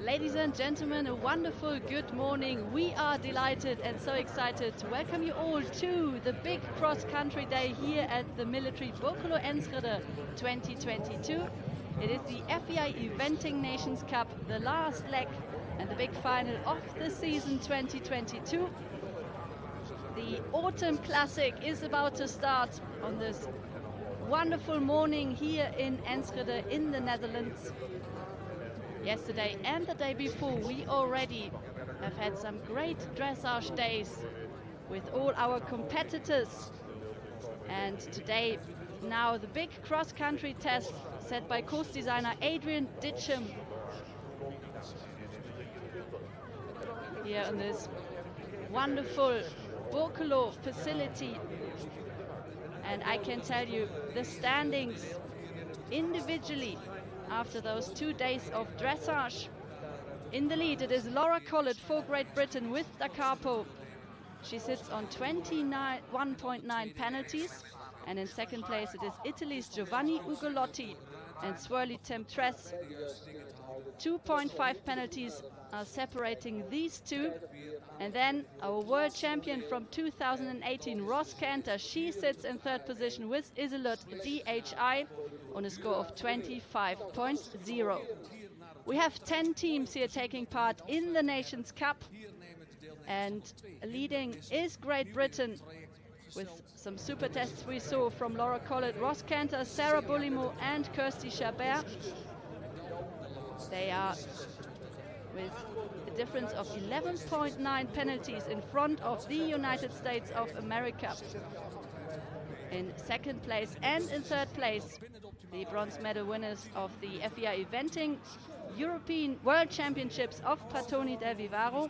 Ladies and gentlemen, a wonderful good morning. We are delighted and so excited to welcome you all to the big cross-country day here at the military Boekelo Enschede 2022. It is the FEI Eventing Nations Cup, the last leg and the big final of the season 2022. The Autumn Classic is about to start on this wonderful morning here in Enschede in the Netherlands. Yesterday and the day before, we already have had some great dressage days with all our competitors. And today, now the big cross-country test set by course designer Adrian Ditcham here on this wonderful Boekelo facility. And I can tell you the standings individually after those 2 days of dressage. In the lead, it is Laura Collett for Great Britain with Da Capo. She sits on 1.9 penalties. And in second place, it is Italy's Giovanni Ugolotti and Swirly Temptress. 2.5 penalties are separating these two. And then our world champion from 2018, Ross Cantor, she sits in third position with Isolot DHI on a score of 25.0. We have 10 teams here taking part in the Nations Cup, and leading is Great Britain with some super tests we saw from Laura Collett, Ross Cantor, Sarah Bullimo and Kirsty Chabert. They are with a difference of 11.9 penalties in front of the United States of America. In second place and in third place, the bronze medal winners of the FEI Eventing European World Championships of Patoni del Vivaro.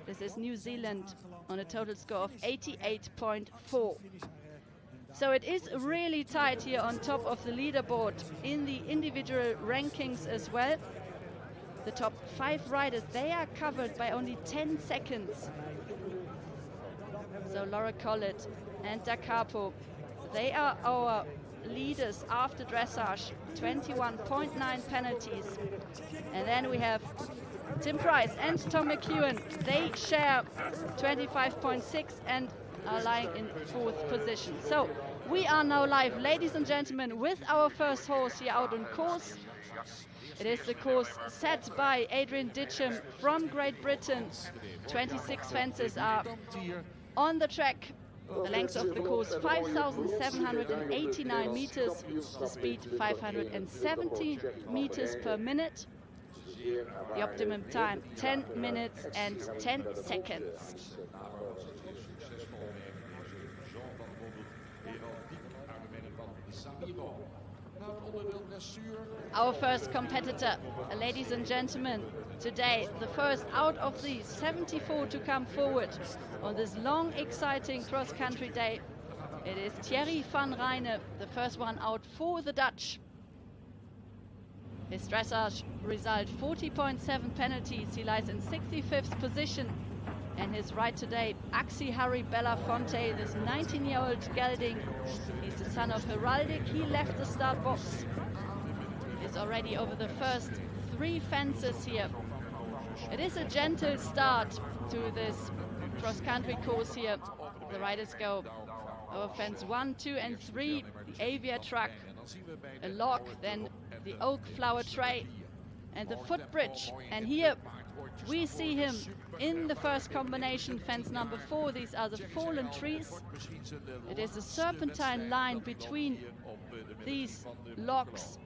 This is New Zealand on a total score of 88.4. So it is really tight here on top of the leaderboard in the individual rankings as well. The top 5 riders, they are covered by only 10 seconds. So Laura Collett and Da Capo, they are our leaders after dressage, 21.9 penalties. And then we have Tim Price and Tom McEwen. They share 25.6 and are lying in 4th position. So we are now live, ladies and gentlemen, with our first horse here out on course. It is the course set by Adrian Ditcham from Great Britain. 26 fences are on the track. The length of the course 5,789 meters, the speed 570 meters per minute. The optimum time 10 minutes and 10 seconds. Our first competitor, ladies and gentlemen, today the first out of the 74 to come forward on this long, exciting cross-country day. It is Thierry van Reyne, the first one out for the Dutch. His dressage result 40.7 penalties. He lies in 65th position. And his ride today, Axi Harry Belafonte, this 19-year-old gelding. He's the son of Heraldic. He left the start box. He's already over the first 3 fences here. It is a gentle start to this cross-country course here. The riders go over fence 1, 2 and 3, the Avia truck, a log, then the oak flower tray and the footbridge. And here we see him in the first combination, fence number 4. These are the fallen trees. It is a serpentine line between these logs.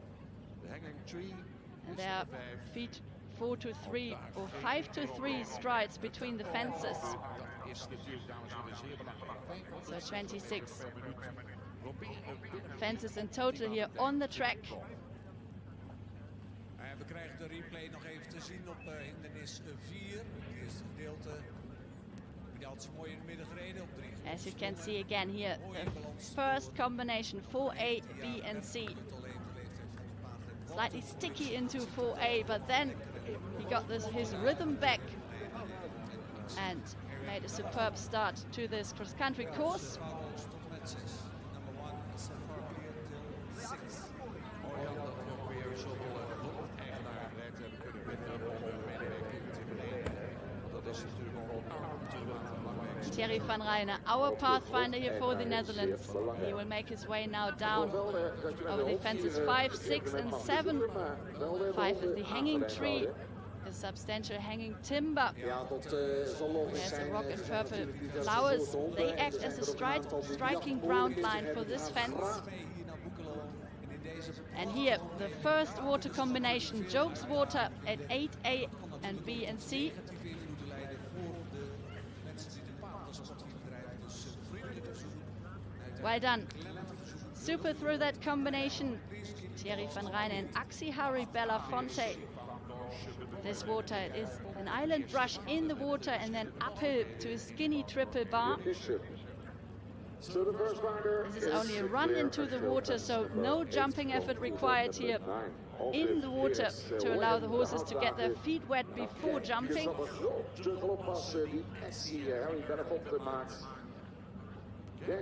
And there are feet 4 to 3 or 5 to 3 strides between the fences. So 26 fences in total here on the track. We krijgen de replay nog even te zien op hindernis 4. Het eerste gedeelte. Die had ze mooi in de midden gereden op 3. As you can see again here, the first combination 4A, B and C. Slightly sticky into 4A, but then he got his rhythm back and made a superb start to this cross-country course. Thierry van Rijnen, our pathfinder here for the Netherlands. He will make his way now down over the fences 5, 6 and 7. 5 is the hanging tree, a substantial hanging timber. There's a rock and purple flowers. They act as a striking ground line for this fence. And here, the first water combination, Jokes Water at 8A and B and C. Well done. Super through that combination. Thierry van Rijnen and Axi Harry Belafonte. This water is an island brush in the water and then uphill to a skinny triple bar. This is only a run into the water, so no jumping effort required here in the water to allow the horses to get their feet wet before jumping.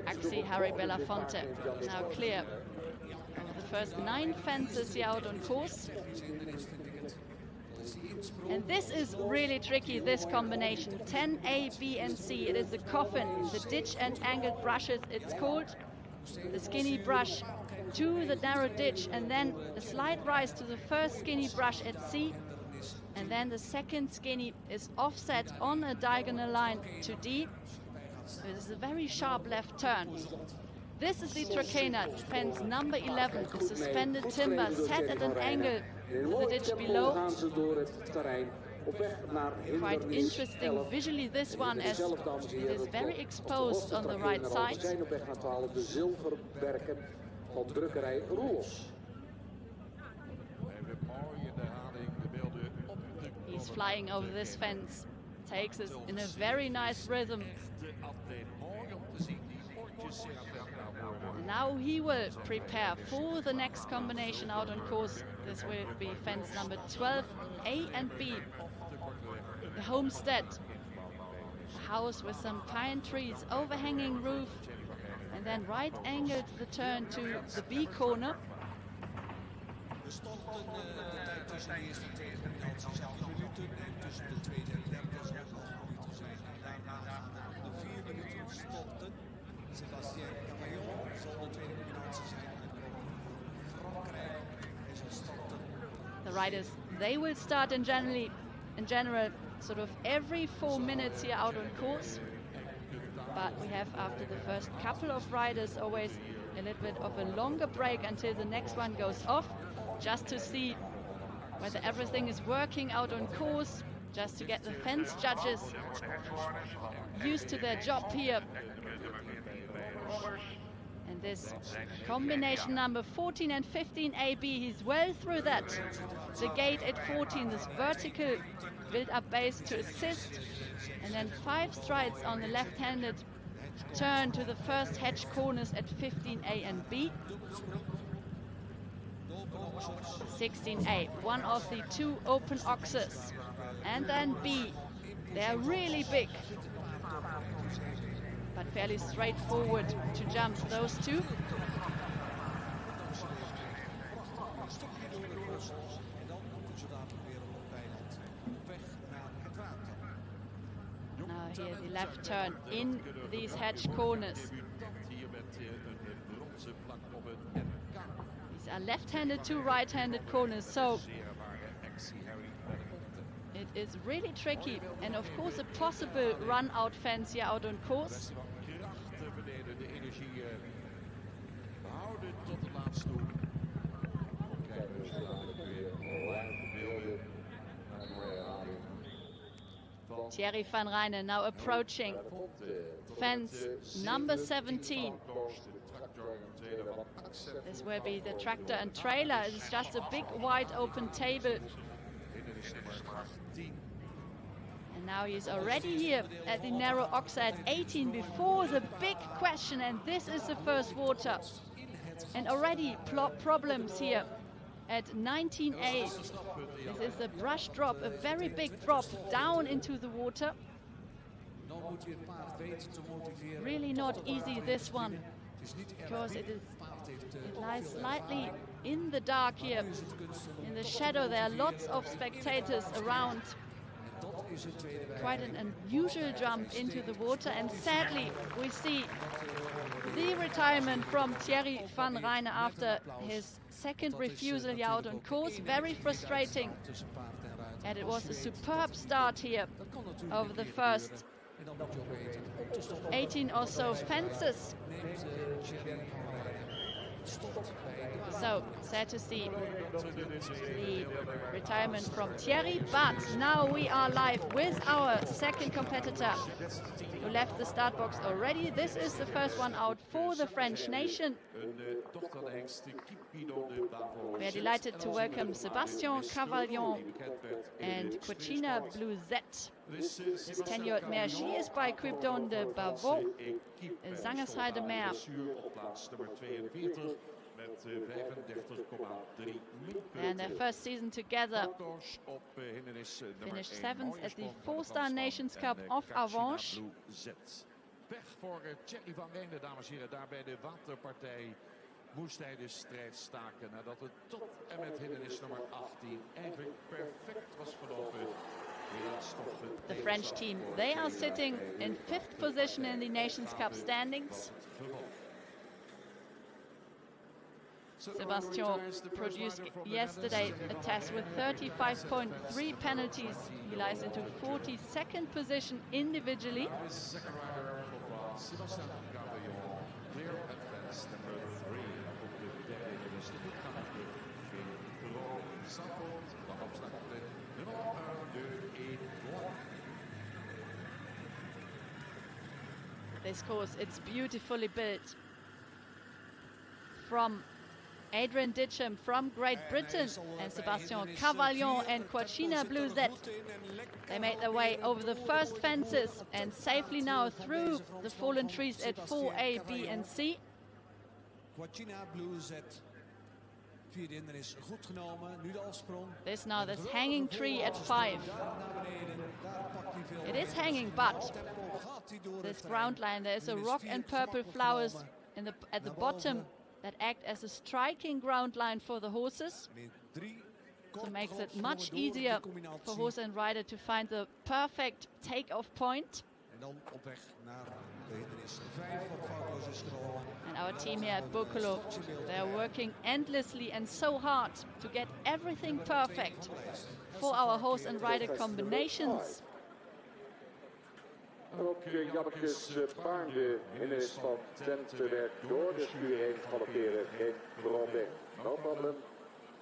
Axi Harry Belafonte now clear of the first 9 fences here out on course. And this is really tricky, this combination, 10A, B and C. It is the coffin, the ditch and angled brushes it's called. The skinny brush to the narrow ditch and then a slight rise to the first skinny brush at C. And then the second skinny is offset on a diagonal line to D. This is a very sharp left turn. This is the Trakehner, fence number 11, a suspended timber set at an angle with the ditch below. Quite interesting visually this one, as it is very exposed on the right side. He's flying over this fence, takes us in a very nice rhythm. Now he will prepare for the next combination out on course. This will be fence number 12, A and B. The homestead, a house with some pine trees, overhanging roof, and then right angled the turn to the B corner. The riders, they will start in general sort of every 4 minutes here out on course. But we have, after the first couple of riders, always a little bit of a longer break until the next one goes off, just to see whether everything is working out on course, just to get the fence judges used to their job here. And this combination number 14 and 15 AB, he's well through that. The gate at 14, this vertical build-up base to assist, and then 5 strides on the left-handed turn to the first hedge corners at 15A and B. 16A, one of the 2 open oxes. And then B, they're really big, but fairly straightforward to jump those 2. Now here the left turn in these hedge corners. These are left-handed to right-handed corners, so it is really tricky, and of course a possible run-out fence here out on course. Thierry van Rijnen now approaching fence number 17. This will be the tractor and trailer. It's just a big wide open table. And now he's already here at the narrow ox at 18 before the big question, and this is the first water. And already problems here at 19A. This is a brush drop, a very big drop down into the water. Really not easy, this one, because it lies slightly in the dark here, in the shadow. There are lots of spectators around. Quite an unusual jump into the water, and sadly we see the retirement from Thierry van Rijn after his second refusal here out on course. Very frustrating, and it was a superb start here over the first 18 or so fences. So sad to see the retirement from Thierry, but now we are live with our second competitor who left the start box already. This is the first one out for the French nation. We are delighted to welcome Sébastien Cavallon and Cochina Blouset. This tenured mare, she is by Quibdon de Bavot, Zangersheide mare. And their first season together, finished 7th at the 4-Star Nations Cup of Avanche. Pech voor Thierry van Rijn, dames en heren, daar bij de waterpartij moest hij de strijd staken nadat het tot en met hindernis nummer 18 eigenlijk perfect was verlopen. The French team, they are sitting in 5th position in the Nations Cup standings. Sébastien produced yesterday a test with 35.3 penalties. He lies into 42nd position individually. This course, it's beautifully built. From Adrian Ditcham from Great Britain and Sébastien Cavallon and Cochina Blouset. They made their way over the first fences and safely now through the fallen trees at 4A, B and C. This now, this hanging tree at 5. It is hanging, but this ground line, there's a rock and purple flowers at the bottom that act as a striking ground line for the horses. So it makes it much easier for horse and rider to find the perfect take-off point. And our team here at Boekelo, they are working endlessly and so hard to get everything perfect for our horse and rider combinations. Ook Jannekes paarden hindernis van Tentewerk door de schuur heen galopperen, geen probleem. No problem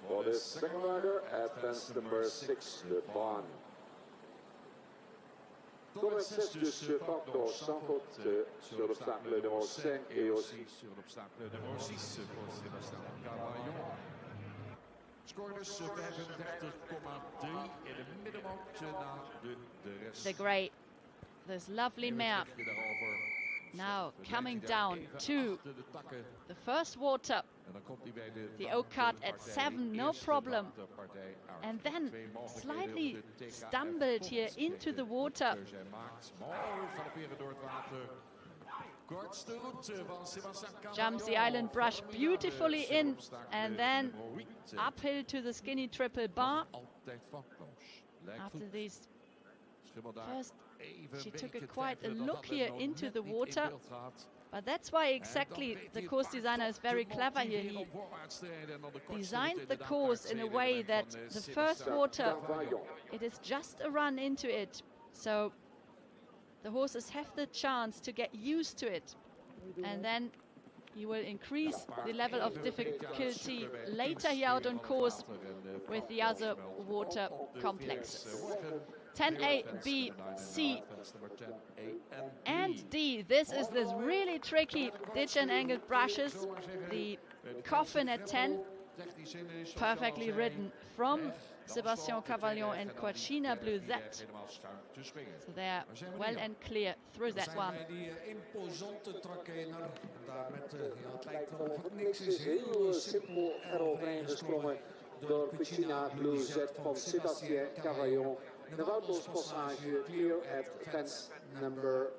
for the second rider at fence number 6, de baan. Dans le 6 dus Factor Sanford sur l'obstacle numéro 5 et aussi sur l'obstacle numéro 6 voor Sébastien Cavallon. Scoorde dus 35,3 in de middenmoot na de rest. The great, this lovely mare now coming down to the first water. The O-cut at 7, no problem. And then slightly stumbled here into the water. Jumps the island brush beautifully in and then uphill to the skinny triple bar. After these first, she took quite a look here into the water. But that's why exactly the course designer is very clever here. He designed the course in a way that the first water, it is just a run into it. So the horses have the chance to get used to it. And then you will increase the level of difficulty later here out on course with the other water complexes. 10A, B, C, and D. This is this really tricky ditch and angled brushes. The coffin at 10, perfectly ridden from Sébastien Cavallon and Cochina Blouset. So they are well and clear through that one. Niks is heel simpel eroverheen gesprongen door Cochina Blouset van Sébastien Cavallon. De woudbospassage clear at fence number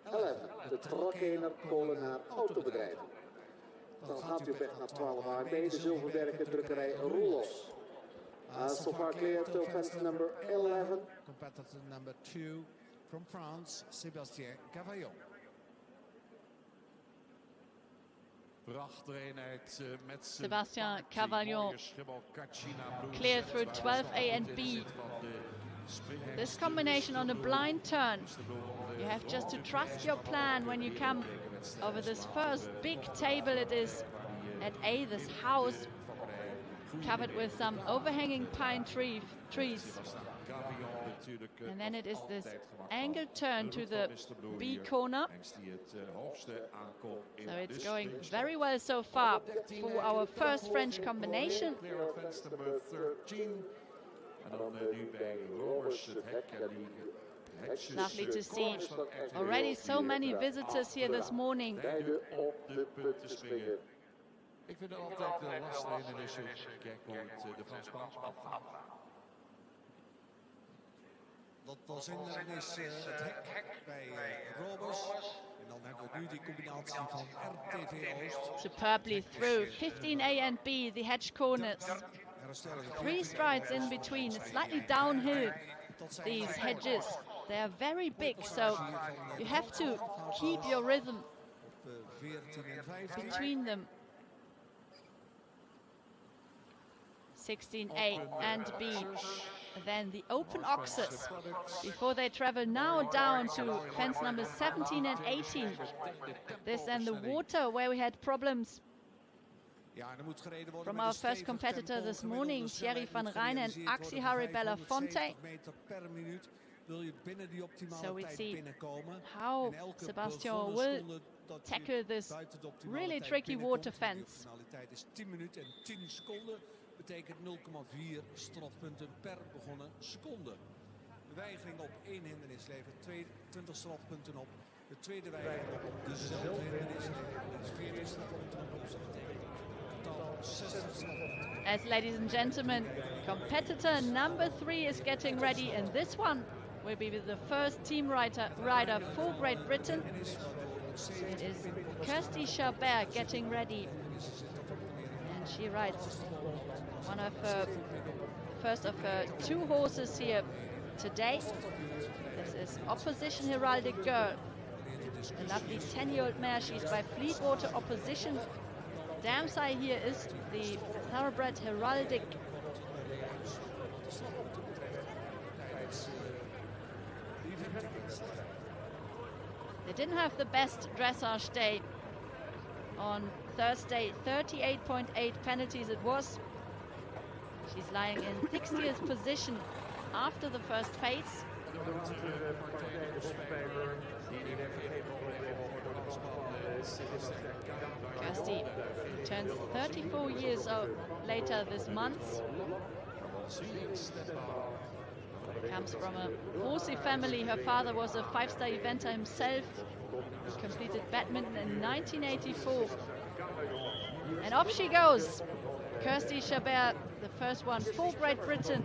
11. De Trakkener Kolen naar autobedrijven. Dan gaat u op weg naar 12A. De zilverwerken drukkerij Roelos. So far clear to fence number 11. Competitor number 2 from France, Sébastien Cavaillon. Sébastien Cavaillon clear through 12A and B. This combination on a blind turn. You have just to trust your plan when you come over this first big table. It is at A, this house covered with some overhanging pine trees. And then it is this angled turn to the B corner. So it's going very well so far for our first French combination. Lovely to see already so many visitors here this morning. Ik vind het altijd lastig in de kijk hoe de Fransman afgaat. Dat was hindernis het hek bij Robers. En dan hebben we nu die combinatie van RTV Oost. Superbly through 15A and B, the hedge corners. 3 strides in between, it's slightly downhill, these hedges. They are very big, so you have to keep your rhythm between them. 16A and B, and then the open oxes before they travel now down to fence number 17 and 18. This and the water where we had problems from our first competitor this morning, Thierry van Rijn and Axi Harry Belafonte. So we see how Sébastien will tackle this really tricky water fence. Betekent 0,4 strafpunten per begonnen seconde. De weigering op 1 hindernis levert 22 strafpunten op. De tweede weigering op dezelfde hindernis levert 40 strafpunten op. Dat betekent totaal 60 strafpunten. As ladies and gentlemen, competitor number 3 is getting ready, and this one will be the first team rider for Great Britain. It is Kirsty Chabert getting ready, and she rides one of her first of her 2 horses here today. This is Opposition Heraldic Girl, a lovely 10-year-old mare. She's by Fleetwater Opposition. Dam side here is the thoroughbred Heraldic. They didn't have the best dressage day on Thursday. 38.8 penalties it was. She's lying in 60th position after the first phase. Kirsty turns 34 years old later this month. Comes from a horsey family. Her father was a 5-star eventer himself. He completed badminton in 1984. And off she goes. Kirsty Chabert, the first one for Great Britain.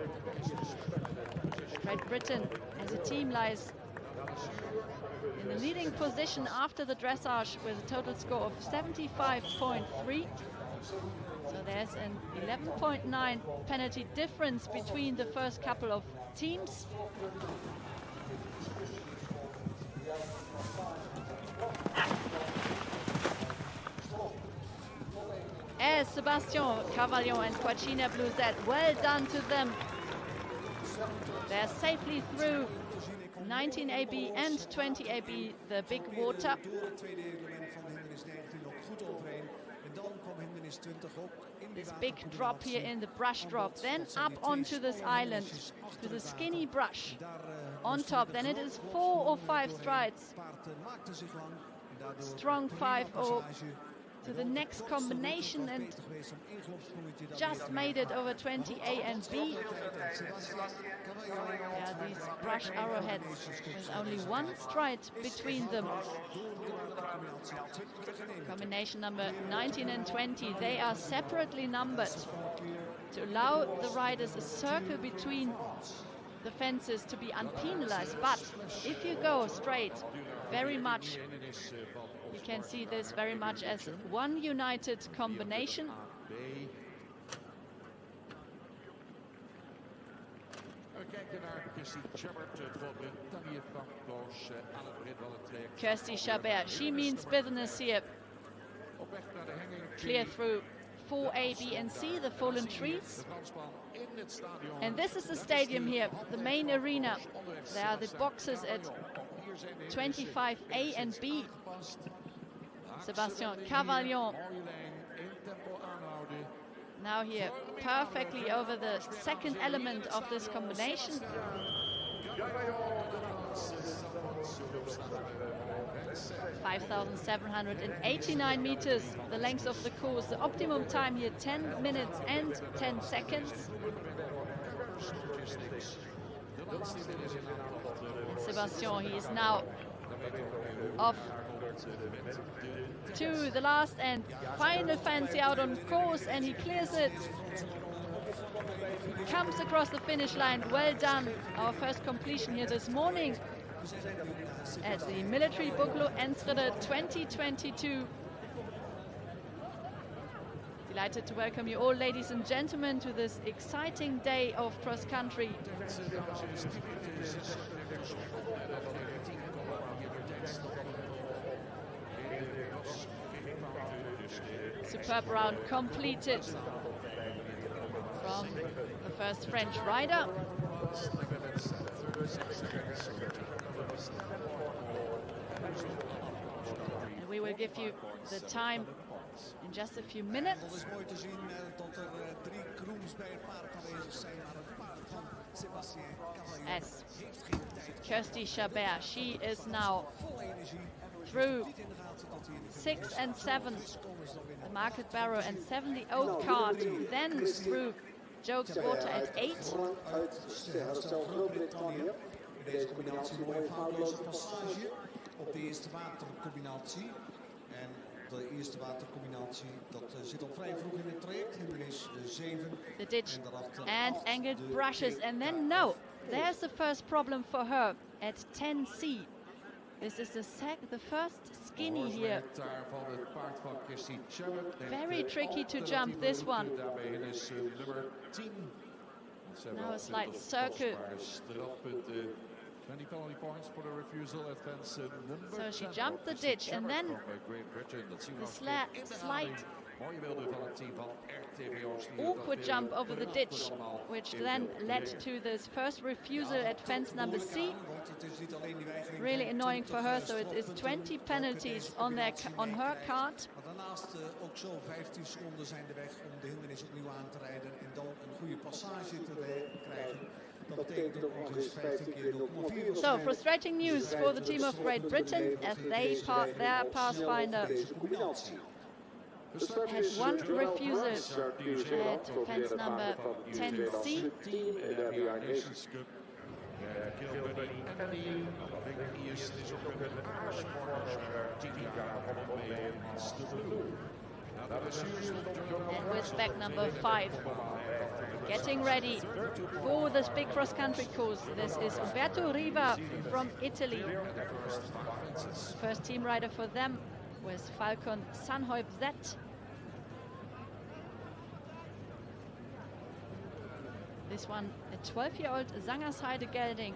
Great Britain as a team lies in the leading position after the dressage with a total score of 75.3. So there's an 11.9 penalty difference between the first couple of teams. As Sébastien Cavaillon and Quachina Bluezette, well done to them. They're safely through 19AB and 20AB, the big water. This big drop here in the brush drop, then up onto this island to the skinny brush on top. Then it is 4 or 5 strides. Strong 5 or to the next combination, and just made it over 20A and B. Yeah, these brush arrowheads with only 1 stride between them. Combination number 19 and 20, they are separately numbered to allow the riders a circle between the fences to be unpenalized. But if you go straight, very much, you can see this very much as one united combination. kijken naar Kirsty Chabert voor Brittannië van Koos aan het begin van het traject. Kirsty Chabert, she means business here. Op weg naar de hanging Clear through 4A, B and C, the fallen trees. De Fransman in het stadion. And this is the stadium here, the main arena. There are the boxes at 25A and B. Sébastien Cavallon now here perfectly over the second element of this combination. 5,789 meters, the length of the course. The optimum time here, 10 minutes and 10 seconds. Sébastien, he is now off to the last and final fancy out on course, and he clears it. Comes across the finish line. Well done. Our first completion here this morning at the Military Boekelo Enschede 2022. Delighted to welcome you all, ladies and gentlemen, to this exciting day of cross country. Superb round completed from the first French rider. And we will give you the time in just a few minutes. Het is mooi te zien dat er 3 grooms bij het paard aanwezig zijn, maar het paard van Sébastien Cavallon As heeft geen tijd. Kirsty Chabert, she is now Vol energie. through Niet in de gaten dat hij in de 6 and 7, secondes dan winnen. the Market Barrow and 7 the Oak Cart, then through Jokes Water at 8. Uit herstel Groot-Brittannië. In deze combinatie een mooie foutloze passage op de eerste watercombinatie. En de eerste watercombinatie dat zit al vrij vroeg in het traject. Hindernis 7. The ditch En daarachter and 8, angled de brushes, tweede and then kaart. no, there's the first problem for her at 10C. This is the first skinny here. Van het paard van Kirsty Chabert. Very tricky to jump this one. Daarbij is nummer 10. Now a slight circle. Strafpunten. 20 penalty points for the refusal. Advance number So she 10 jumped the of ditch, and then Great Britain. Dat zien we the nog in de slight herhaling. Mooie beelden van het team van RTV Oost. awkward jump over the ditch, which then led to this first refusal at fence number C. Really annoying for her, so it is 20 penalties on her cart. Maar daarnaast ook zo 15 seconden zijn de weg om de hindernis opnieuw aan te rijden en dan een goede passage te krijgen. Dat betekent ook nog eens 15 keer 0,4. So frustrating news for the team of Great Britain as they their pathfinder had one refusal at fence number 10C. And with back number 5 getting ready for this big cross-country course. This is Umberto Riva from Italy. First team rider for them was Falcon Sanhoib Z. This one, a 12-year-old Zangersheide gelding.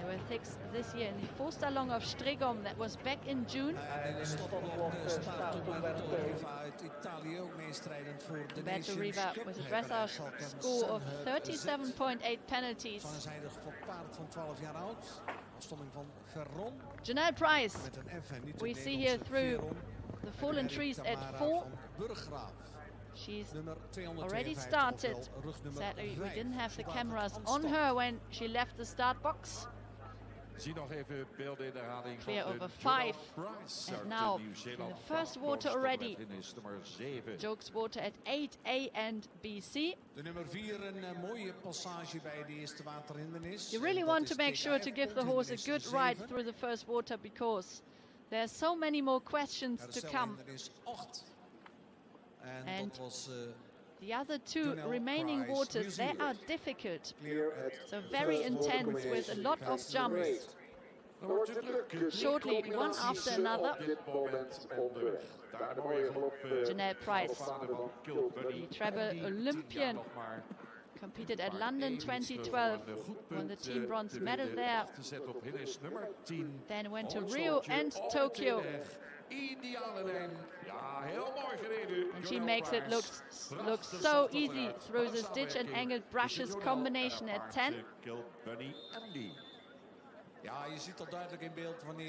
They were sixth this year in the Forsterlong of Stregom. That was back in June. Umberto Riva with a dressage score of 37.8 penalties. Janelle Price, we see here through the fallen trees at 4. She's already started. Sadly, we didn't have the cameras on her when she left the start box. Clear over 5. And now in the first water already. Jokes Water at 8A and BC. You really want to make sure to give the horse a good ride through the first water, because there's so many more questions to come. And the other 2 remaining waters, they are difficult. So very intense with a lot of jumps. Shortly, one after another. Janelle Price, the treble Olympian, Competed at London 2012, won the team bronze medal there. Then went to Rio and Tokyo. And she makes it look so easy through the stitch and angled brushes combination at 10.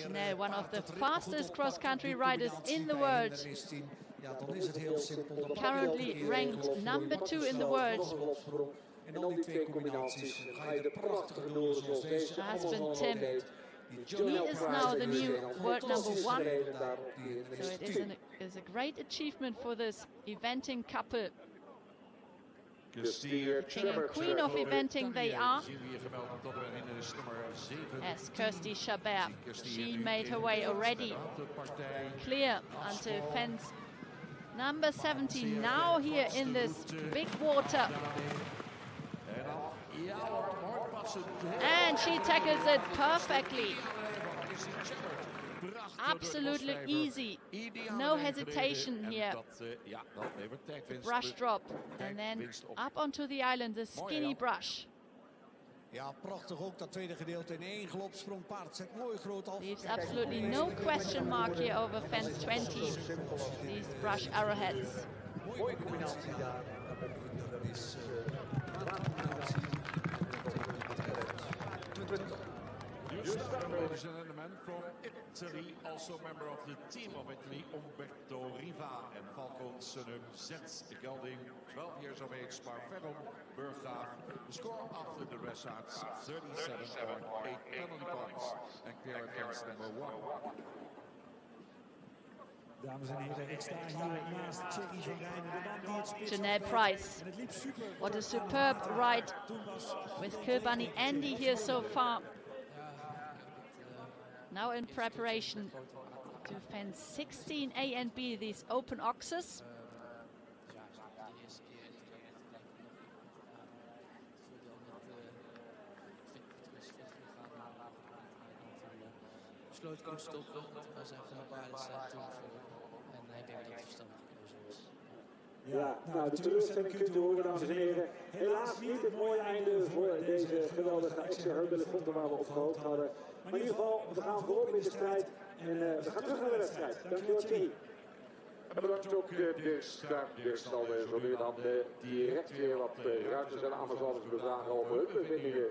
Janelle, one of the fastest cross-country riders in the world. Currently ranked number 2 in the world. Her husband Tim, he is now the new world number 1. So it is a great achievement for this eventing couple. King and queen of eventing they are. As Kirsty Chabert, she made her way already clear until fence number 70. Now here in this big water. And she tackles it perfectly. Absolutely easy. No hesitation here. The brush drop. And then up onto the island, the skinny brush. Ja, prachtig ook dat tweede gedeelte in één galopsprong paard. Zet mooi groot af. Leaves absolutely no question mark here over fence 20. These brush arrowheads. Mooie combinatie daar. Dat is Ladies and gentlemen, from Italy, also member of the team of Italy, Umberto Riva and Falcon Sunum Zets gelding, 12 years of age, Sparferro, Burggraaf. The score after the dressage, 37.8 penalty points, and clear against number 1. Dames en heren, ik sta hier naast Thierry van Rijnen, de man die het spits. Janelle Price. What a superb ride with Kilbunny Andy here so far. Now in preparation to fence 16A and B, these open oxes. Besloot kon stoppen, dat was even een paardenstrijd toen. En ik denk dat het verstandig is. Ja, nou de teleurstelling kunt u horen, dames en heren. Helaas niet het mooie einde voor deze geweldige extra hurdelefonten waar we op gehoopt hadden. Maar in ieder geval, we gaan voorop in de strijd en we gaan terug naar de wedstrijd. Dankjewel, Thierry. En bedankt ook de snelweg, zo nu dan direct weer wat ruimtes en Amazons bevragen over hun bevindingen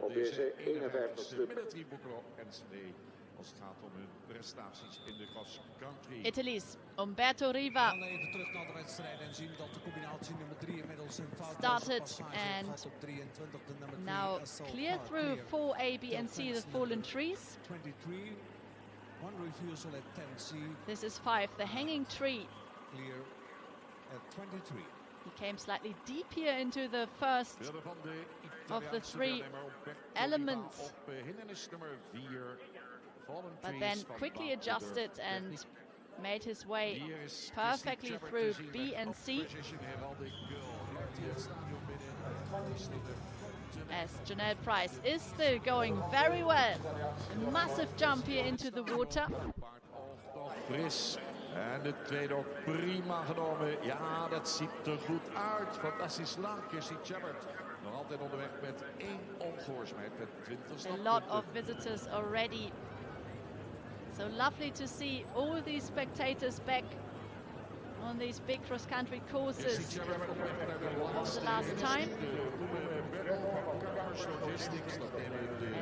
op deze 51ste. Military Boekelo en Slee, als het gaat om hun prestaties in de cross country. Italy's Umberto Riva even terug naar de wedstrijd en zien dat de combinatie nummer 3 inmiddels een fout started and now clear through 4A, B and C, the fallen trees. 23, one refusal at 10C. This is 5, the hanging tree. Clear at 23. He came slightly deep here into the first of the 3 elements, but then quickly adjusted and made his way perfectly through B and C. As Janelle Price is still going very well. A massive jump here into the water. Fris. En de tweede ook prima genomen. Ja, dat ziet er goed uit. Fantastisch lang. Kirsty Chabert nog altijd onderweg met 1 ongehoorzaamheid met 20 stappen. A lot of visitors already. So lovely to see all these spectators back on these big cross-country courses of the last time.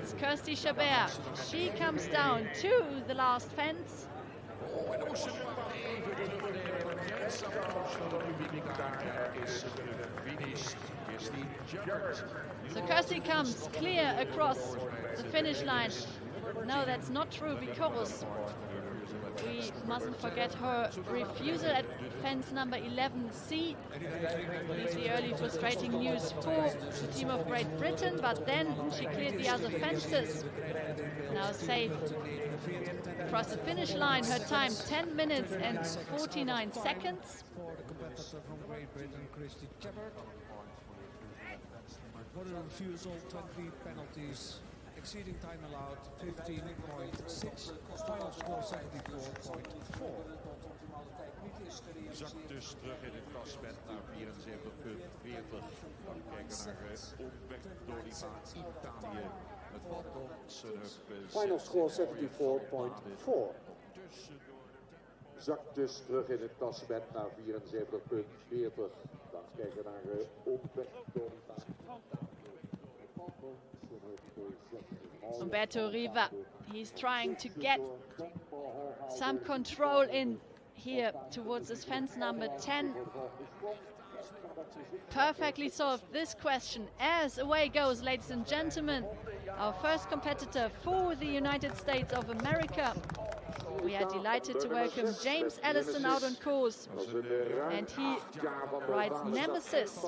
As Kirsty Chabert, she comes down to the last fence. So Kirsty comes clear across the finish line. No, that's not true, because we mustn't forget her refusal at fence number 11C. Leaves the early frustrating news for the team of Great Britain, but then she cleared the other fences. Now safe across the finish line. Her time 10 minutes and 49 seconds. For the competitor from Great Britain, Kirsty Chabert. For the refusal, 20 penalties. Exceeding time allowed, 15.6. Final score 74.4. Zakt dus terug in het klassement naar 74,40. Dan kijken we naar Umberto Di Italië. Het valt op Final score 74.4. Zakt dus terug in het klassement naar 74,40. Dan kijken we naar Umberto Umberto Riva, he's trying to get some control in here towards this fence number 10. Perfectly solved this question as away goes, ladies and gentlemen. Our first competitor for the United States of America. We are delighted to welcome James Allison out on course, and he rides Nemesis.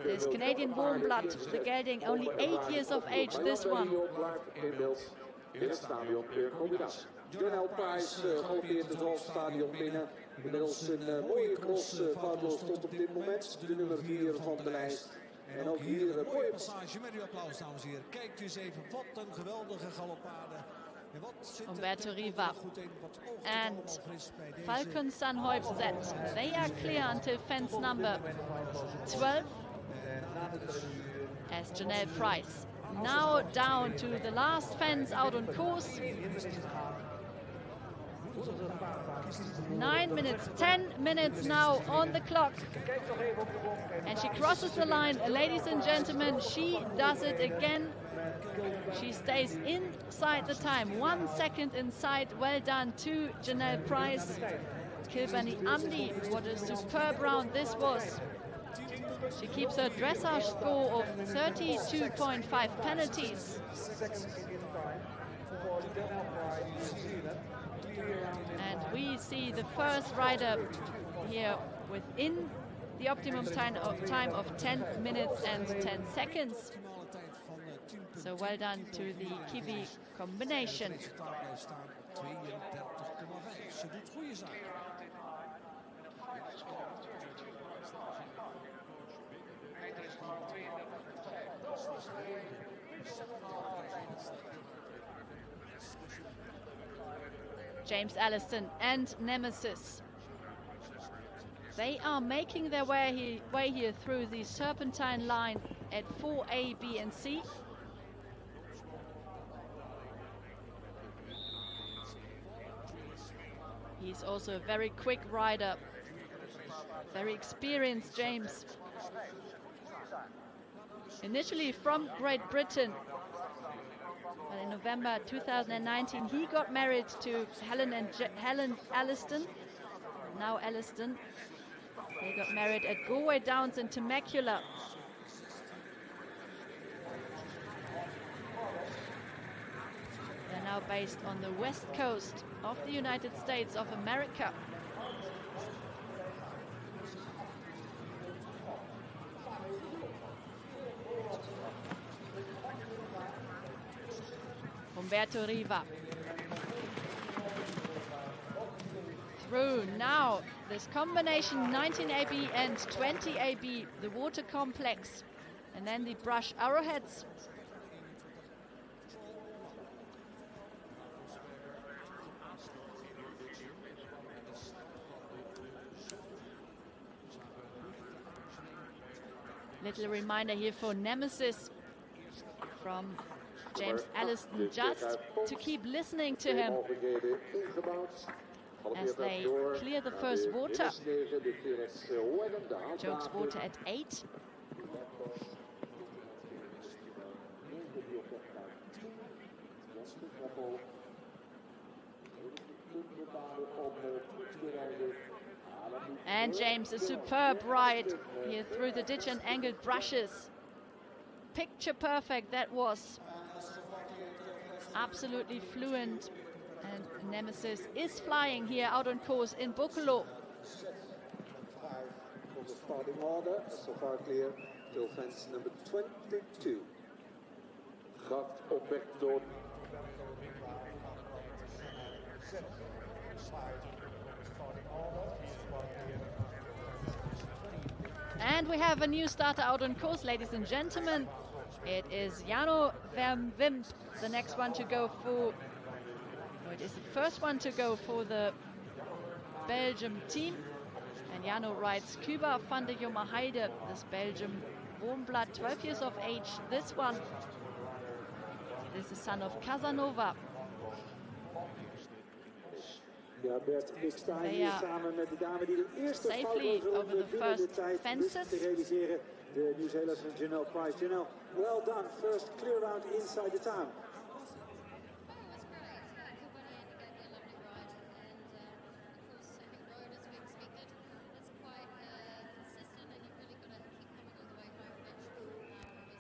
This Canadian warm blood, the gelding, only 8 years of age, this one. In het stadion weer combinatie. Jonel Price galoppeert het halfstadion binnen. Inmiddels een mooie cross foutloos stond op dit moment. De nummer 4 van de lijst. En ook hier een mooie passage met uw applaus, dames en heren. Kijkt u eens even, wat een geweldige galoppade. Umberto Riva and Falcon Sanhoibzet, they are clear until fence number 12 as Janelle Price now down to the last fence out on course. 9 minutes, 10 minutes now on the clock, and she crosses the line. Ladies and gentlemen, she does it again. She stays inside the time, 1 second inside. Well done to Janelle Price. Kilbani Amdi, what a superb round this was. She keeps her dressage score of 32.5 penalties. And we see the first rider here within the optimum time of 10 minutes and 10 seconds. So well done to the Kiwi combination. James Allison and Nemesis. They are making their way here through the serpentine line at 4A, B and C. He's also a very quick rider, very experienced James. Initially from Great Britain, but in November 2019 he got married to Helen Alliston, now Alliston. They got married at Galway Downs in Temecula. They're now based on the west coast of the United States of America. Umberto Riva. Through now this combination 19AB and 20AB, the water complex, and then the brush arrowheads. Little reminder here for Nemesis from James Allison, just to keep listening to him as they clear the first water. Jokes water at 8. And James, a superb ride here through the ditch and angled brushes. Picture perfect that was. Absolutely fluent. And Nemesis is flying here out on course in Boekelo. From the starting order, so far clear till fence number 22. Gaat op weg door. And we have a new starter out on course, ladies and gentlemen. It is Jano van Wimp, the next one to go for, it is the first one to go for the Belgium team. And Jano rides Kuba van der Jonge Heide, this Belgium warm blood, 12 years of age. This one, this is son of Casanova. Ja, Bert, ik sta hier samen met de dame die de eerste safely fout over the first fences. te realiseren. De Nieuw-Zeelandse Janelle Price. Janelle, well done. First clear round inside the town.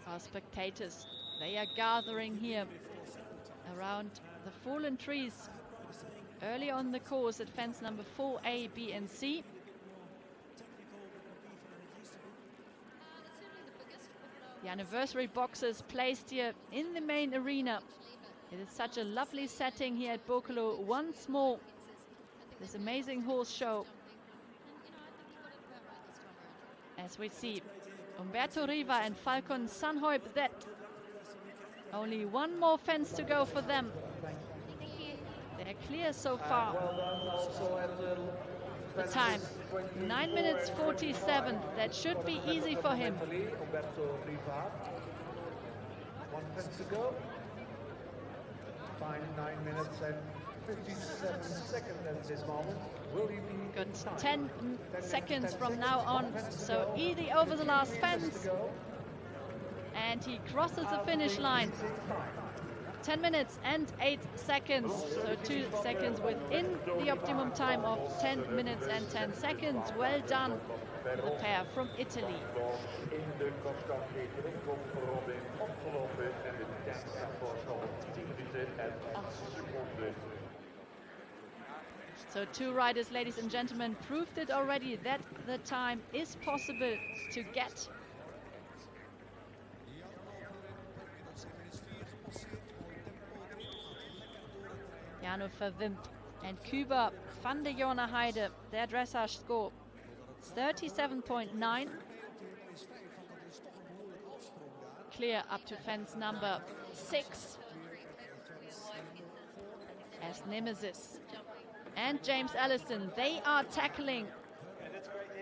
Our spectators, they are gathering here around the fallen trees early on the course at fence number 4A, B and C. The anniversary boxes placed here in the main arena. It is such a lovely setting here at Boekelo. Once more, this amazing horse show. As we see Umberto Riva and Falcon Sanhoip, that only one more fence to go for them. They're clear so far. The time, 9 minutes 47. That should be easy for him. Umberto Riva. 1 fence to go. Fine, 9 minutes and 57 seconds at this moment. Will he be got 10 seconds from now on, so easy over the last fence. And he crosses the finish line. 10 minutes and 8 seconds, so 2 seconds within the optimum time of 10 minutes and 10 seconds. Well done to the pair from Italy. So 2 riders, ladies and gentlemen, proved it already that the time is possible to get. Jano Verwimpt and Kuba van der Jonge Heide, their dressage score 37.9. Clear up to fence number 6. As Nemesis and James Allison, they are tackling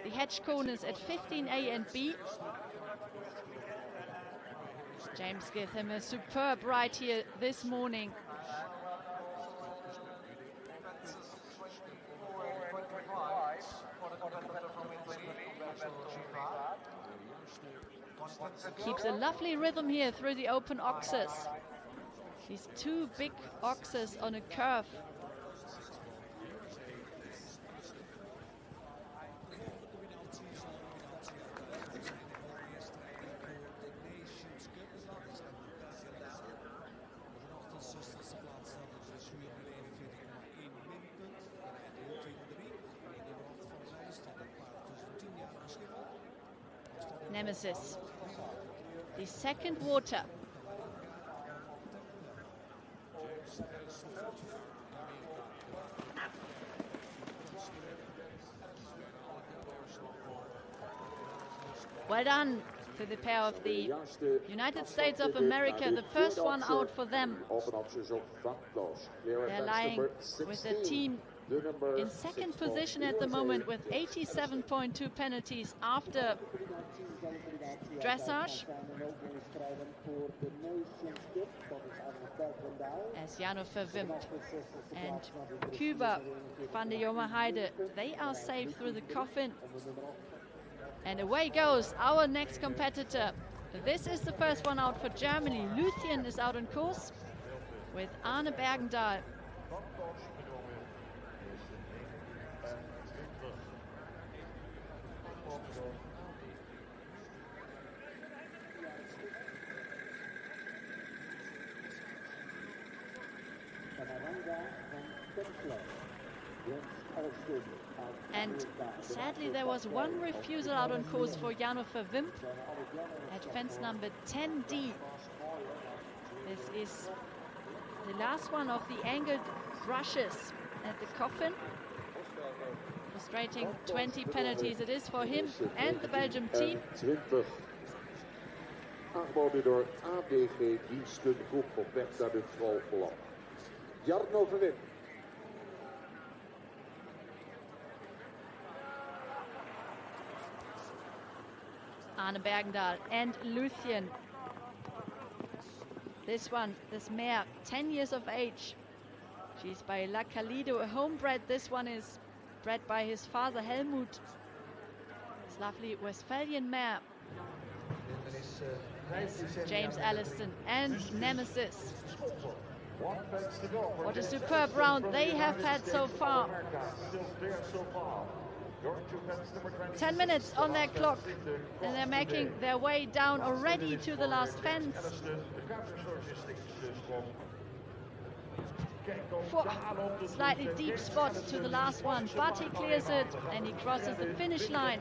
the hedge corners at 15A and B. James gave him a superb ride here this morning. Keeps a lovely rhythm here through the open oxes. These 2 big oxes on a curve. Nemesis, the second water. Well done to the pair of the United States of America, the first one out for them. They're lying with the team in second position at the moment with 87.2 penalties after dressage. As Jano Verwimpt and Kuba van der Jonge Heide, they are safe through the coffin. And away goes our next competitor. This is the first one out for Germany. Luthien is out on course with Arne Bergendahl. And sadly there was one refusal out on course for Jano Verwimpt at fence number 10D. This is the last one of the angled brushes at the coffin. Frustrating 20 penalties it is for him and the Belgium team. Aangeboden door ABG Dienstengroep op weg naar de schoolplan. Jano Verwimpt. Arne Bergendahl and Luthien. This mare, 10 years of age. She's by La Calido, a homebred. This one is bred by his father, Helmut. This lovely Westphalian mare. James Alliston and Nemesis. What a superb round they have had so far. 10 minutes on their clock, and they're making their way down already to the last fence. Slightly deep spot to the last one, but he clears it and he crosses the finish line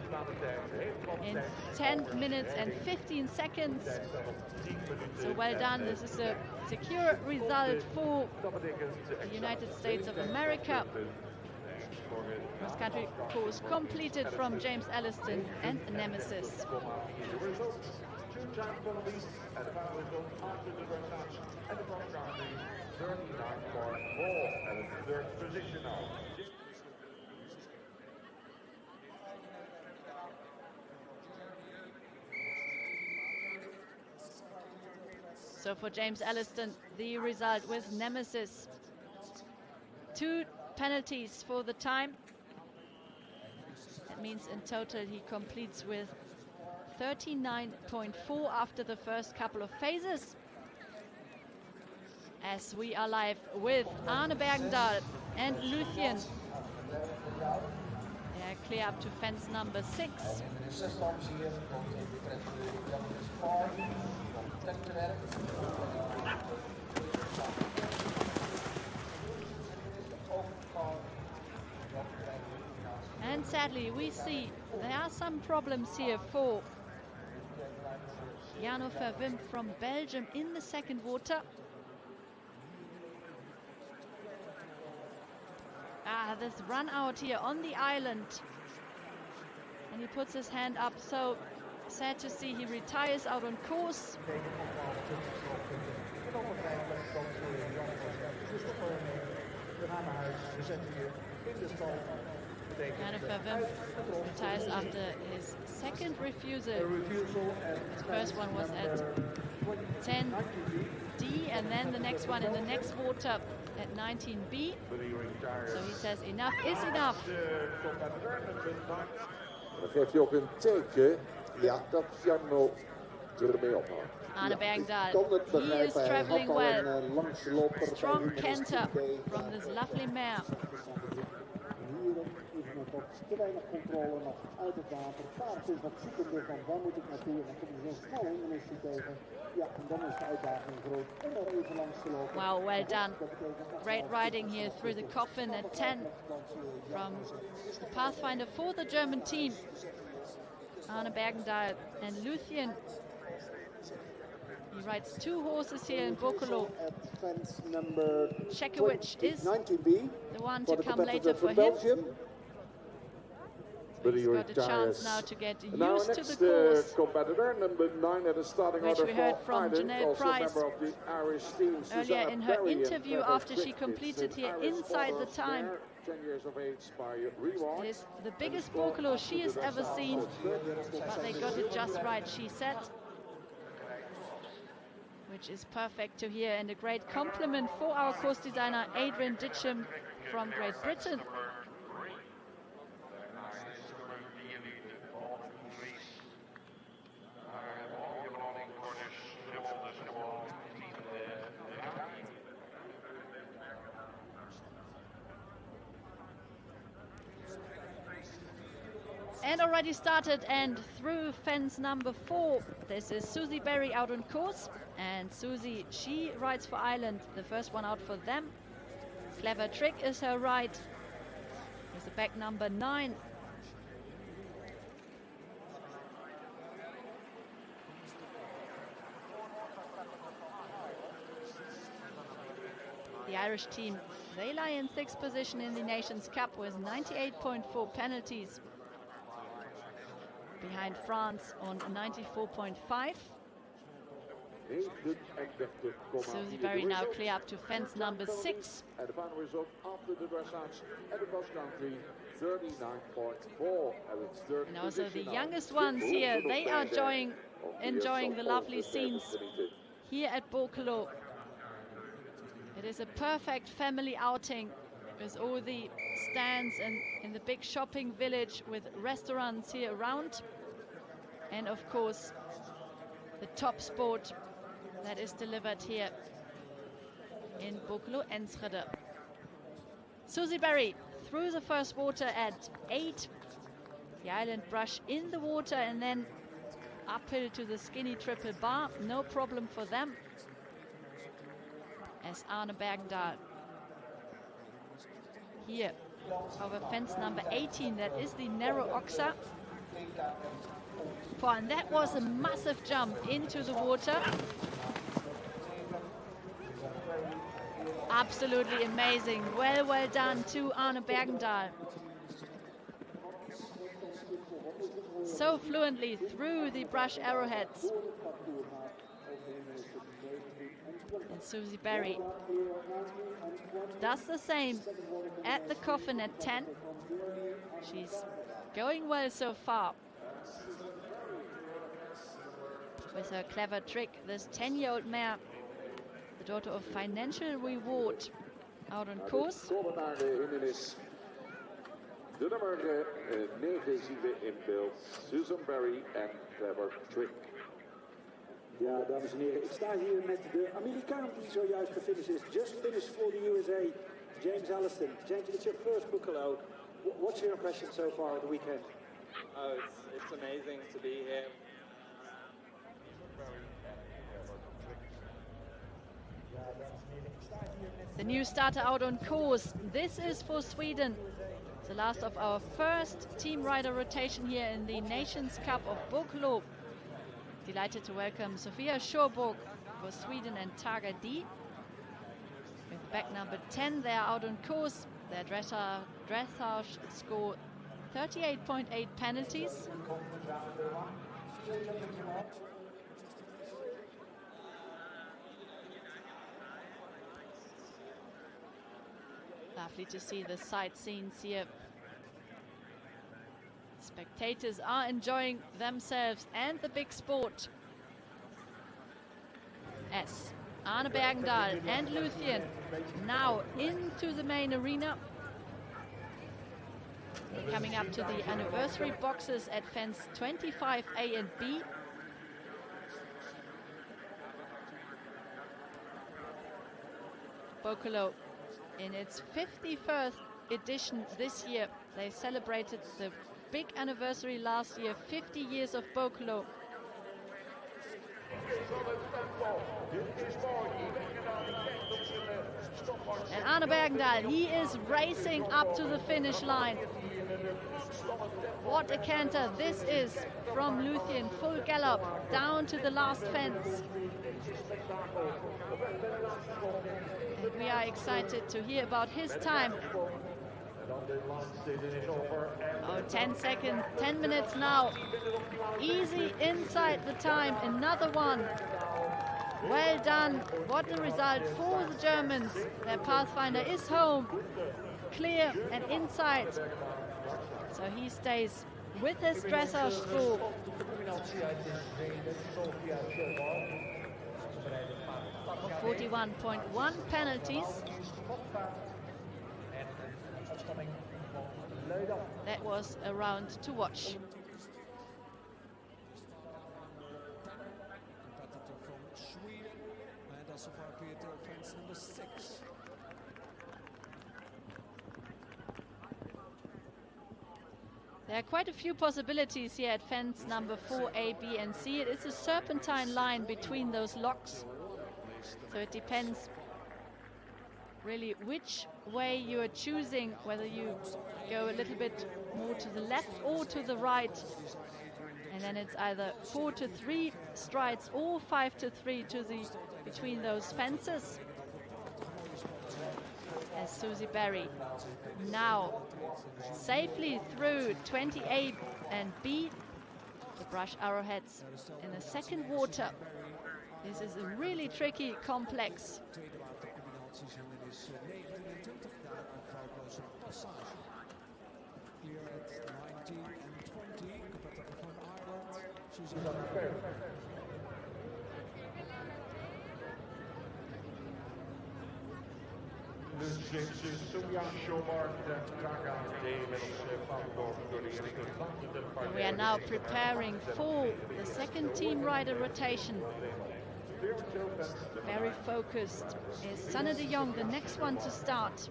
in 10 minutes and 15 seconds. So well done. This is a secure result for the United States of America. Cross-country course completed from James Alliston and Nemesis. So for James Alliston, the result with Nemesis. 2 penalties for the time. That means in total he completes with 39.4 after the first couple of phases. As we are live with Arne Bergendahl and Luthien. They're clear up to fence number 6. And sadly, we see there are some problems here for Jano Verwimp from Belgium in the second water. This run out here on the island. And he puts his hand up, so sad to see he retires out on course. Jano Verwimp retires after his second refusal. His first one was at 10D, and then the next one in the next water at 19B. So he says enough is enough. Dan geeft hij ook een teken, ja, dat Jano ermee ophoudt. Arne Bergendahl, he is traveling well. Strong canter from this lovely mare. Te weinig controle nog uit het water. Paard is wat zoekende van waar moet ik naartoe en dan komt er zo'n snel hindernisje tegen. Ja, en dan is de uitdaging groot om er even langs te lopen. Wow, well done. Great riding here through the coffin at 10 from the Pathfinder for the German team. Arne Bergendahl and Luthien. He rides 2 horses here in Boekelo. Czekowicz is the one to come later for him. But he He's got a chance now to get used to the course, competitor, number 9 at the starting which order we heard for from Ireland, Janelle also Price member of the Irish team, earlier Susanna in her Berry, and interview Trevor after she Crick. completed It's here an Irish inside the horse time. there, 10 years of age by Reward. It is the biggest Boekelo she has ever seen, but they got it just right, she said. Which is perfect to hear, and a great compliment for our course designer Adrian Ditcham from Great Britain. And already started and through fence number 4. This is Susie Berry out on course. And Susie, she rides for Ireland, the first one out for them. Clever Trick is her ride. Here's the back number 9. The Irish team, they lie in 6th position in the Nations Cup with 98.4 penalties. Behind France on 94.5. Susie Berry now clear up to fence number 6. And the final result after the dressage at the cross country, 39.4. And also the youngest ones here, they are enjoying the lovely scenes here at Boekelo. It is a perfect family outing with all the stands and in the big shopping village with restaurants here around. And of course, the top sport that is delivered here in Boekelo Enschede. Susie Berry through the first water at 8. The island brush in the water and then uphill to the skinny triple bar. No problem for them. As Arne Bergendahl here over fence number 18, that is the narrow oxa. And that was a massive jump into the water. Absolutely amazing. Well done to Arne Bergendahl. So fluently through the brush arrowheads. And Susie Berry does the same at the coffin at 10. She's going well so far. With her clever trick, this 10-year-old mare, the daughter of Financial Reward, out on course. De nummer 9 zien we in beeld, Susan Berry en Clever Trick. Ja, dames en heren, ik sta hier met de Amerikaan die zojuist gefinished is. Just finished for the USA, James Alliston. James, it's your first Boekelo. What's your impression so far of the weekend? Oh, it's amazing to be here. The new starter out on course. This is for Sweden. The last of our first team rider rotation here in the Nations Cup of Boekelo. Delighted to welcome Sofia Sjöborg for Sweden and Targa D. With back number 10, they are out on course. Their dressage score 38.8 penalties. Lovely to see the sight scenes here. Spectators are enjoying themselves and the big sport. As Arne Bergendahl and Luthien now into the main arena. They're coming up to the anniversary boxes at fence 25A and B. Boekelo in its 51st edition this year. They celebrated the big anniversary last year, 50 years of Boekelo. And Arne Bergendahl, he is racing up to the finish line. What a canter this is from Luthien, full gallop down to the last fence. And we are excited to hear about his time. Oh, 10 seconds, 10 minutes now. Easy inside the time, another one. Well done, what a result for the Germans. Their Pathfinder is home, clear and inside. So he stays with his dressage score. 41.1 penalties. That was a round to watch. Competitor from Sweden, and that's so far clear to fence number 6. There are quite a few possibilities here at fence number 4A, B and C. It is a serpentine line between those locks. So it depends really which way you are choosing, whether you go a little bit more to the left or to the right. And then it's either 4 to 3 strides or 5 to 3 to the between those fences. As Susie Berry now safely through 20A and B, the brush arrowheads in the second water. This is a really tricky complex. Tweede watercombinaties is 19 en 20, daar een foutloze passage. Clear at 19 and 20, competitor from Ireland, Susanna Fair. We are now preparing for the second team rider rotation. Very focused is Sanne de Jong, the next one to start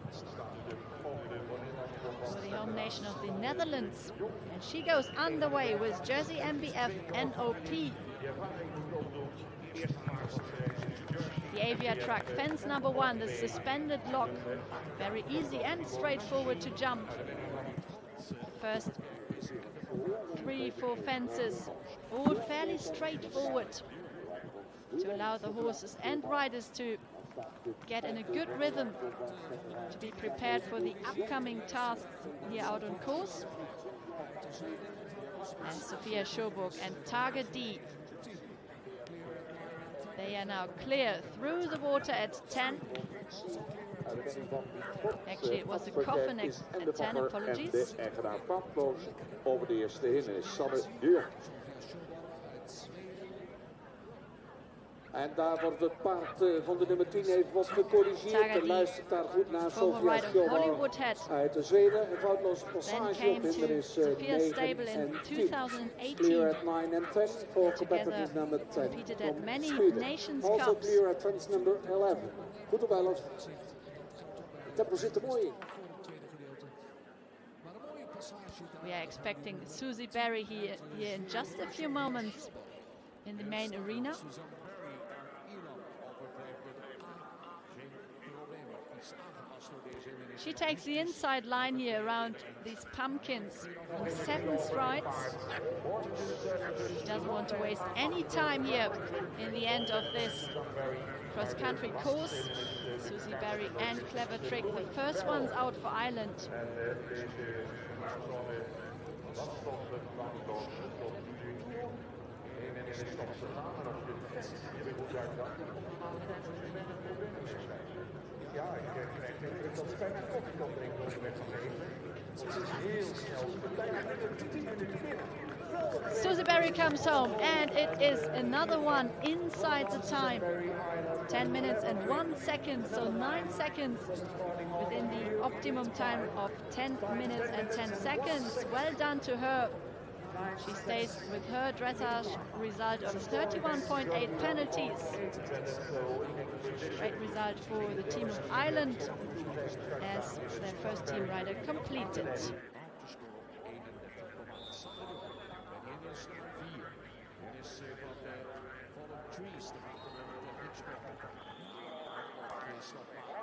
for the home nation of the Netherlands. And she goes underway with jersey MBF NOP. The Avia truck, fence number 1, the suspended lock. Very easy and straightforward to jump. The first 3-4 fences, all fairly straightforward to allow the horses and riders to get in a good rhythm to be prepared for the upcoming tasks here out on course. And Sophia Schoburg and Target D, they are now clear through the water at 10. Actually, it was a coffin at 10, apologies. En gedaan foutloos over de eerste hindernis. Sanne de Jong. En daar wordt het paard van de nummer 10 even wat gecorrigeerd. En luistert daar goed naar Sophia Schoburg uit de Zweden. Een foutloze passage op hindernis 9 en 10. Clear at 9 and 10 for competitive number 10 from Sweden. Also clear at fence number 11. Goed op 11. Het tempo zit er mooi in. We are expecting Susie Berry here in just a few moments in the main arena. She takes the inside line here around these pumpkins on 7 strides. She doesn't want to waste any time here in the end of this cross-country course. Susie Berry and Clever Trick, the first ones out for Ireland. Ja, ik krijg de indruk dat ze bijna koffie kan drinken door de weg gegeven. Ze is heel snel. Bijna 10 minuten binnen. Susie Berry comes home, and it is another one inside the time. 10 minutes and 1 second, so 9 seconds within the optimum time of 10 minutes and 10 seconds. Well done to her. She stays with her dressage result of 31.8 penalties. Great result for the team of Ireland as their first team rider completed.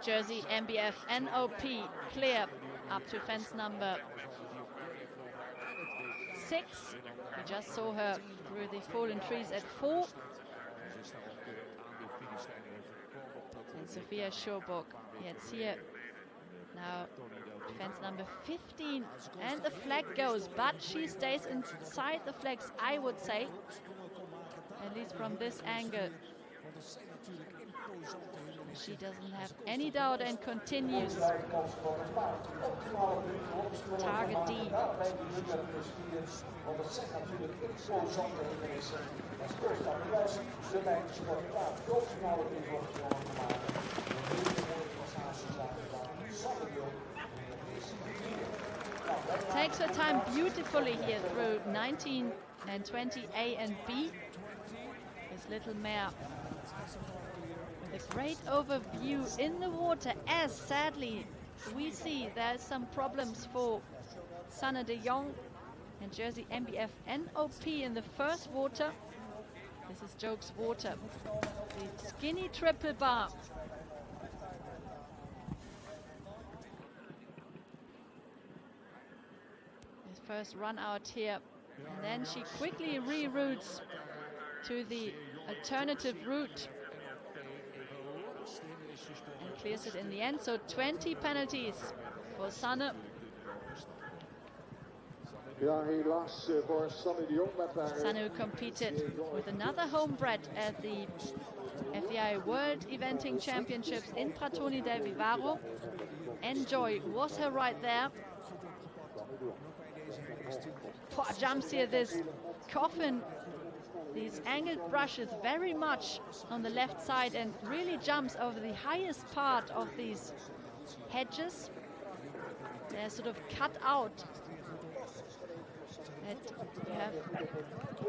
Jersey MBF NOP clear up to fence number 6. We just saw her through the fallen trees at 4. And Sophia Schoburg, it's here now, fence number 15, and the flag goes, but she stays inside the flags, I would say, at least from this angle. She doesn't have any doubt and continues. Target D. Takes her time beautifully here through 19 and 20 A and B. This little mare with a great overview in the water, as sadly we see there's some problems for Sanne de Jong and Jersey MBF NOP in the first water. This is Jokes Water, the skinny triple bar. His first run out here, and then she quickly reroutes to the alternative route and clears it in the end. So 20 penalties for Sanne. Ja, helaas voor Sanne de Jong met haar... Sanu competed with another homebred at the FEI World Eventing Championships in Pratoni del Vivaro. Enjoy was her right there. Poor jumps here, this coffin, these angled brushes very much on the left side and really jumps over the highest part of these hedges. They're sort of cut out. That you have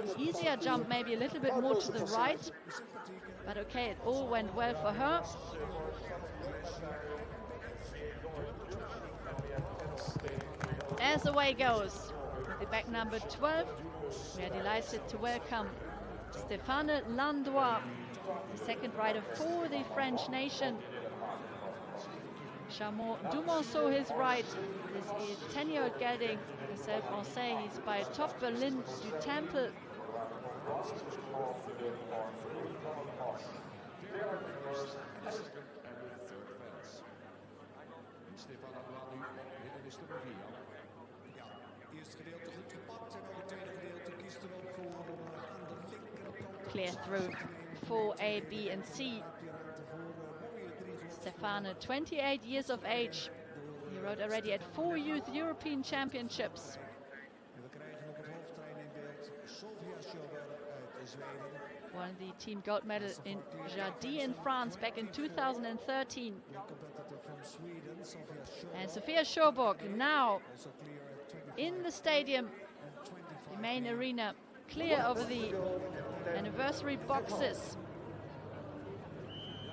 an easier jump, maybe a little bit more to the right. But okay, it all went well for her. As the way goes, with the back number 12, we are delighted to welcome Stéphane Landois, the second rider for the French nation. Chamon Dumonceau, his right, is 10-year-old gelding, the Français. He's by top Berlin du Temple. Clear through 4A, B and C. Stéphane, 28 years of age. He rode already at 4 Youth European Championships. Won the team gold medal in Jardy in France back in 2013. And Sophia Schoburg now in the stadium, the main arena, clear of the anniversary boxes.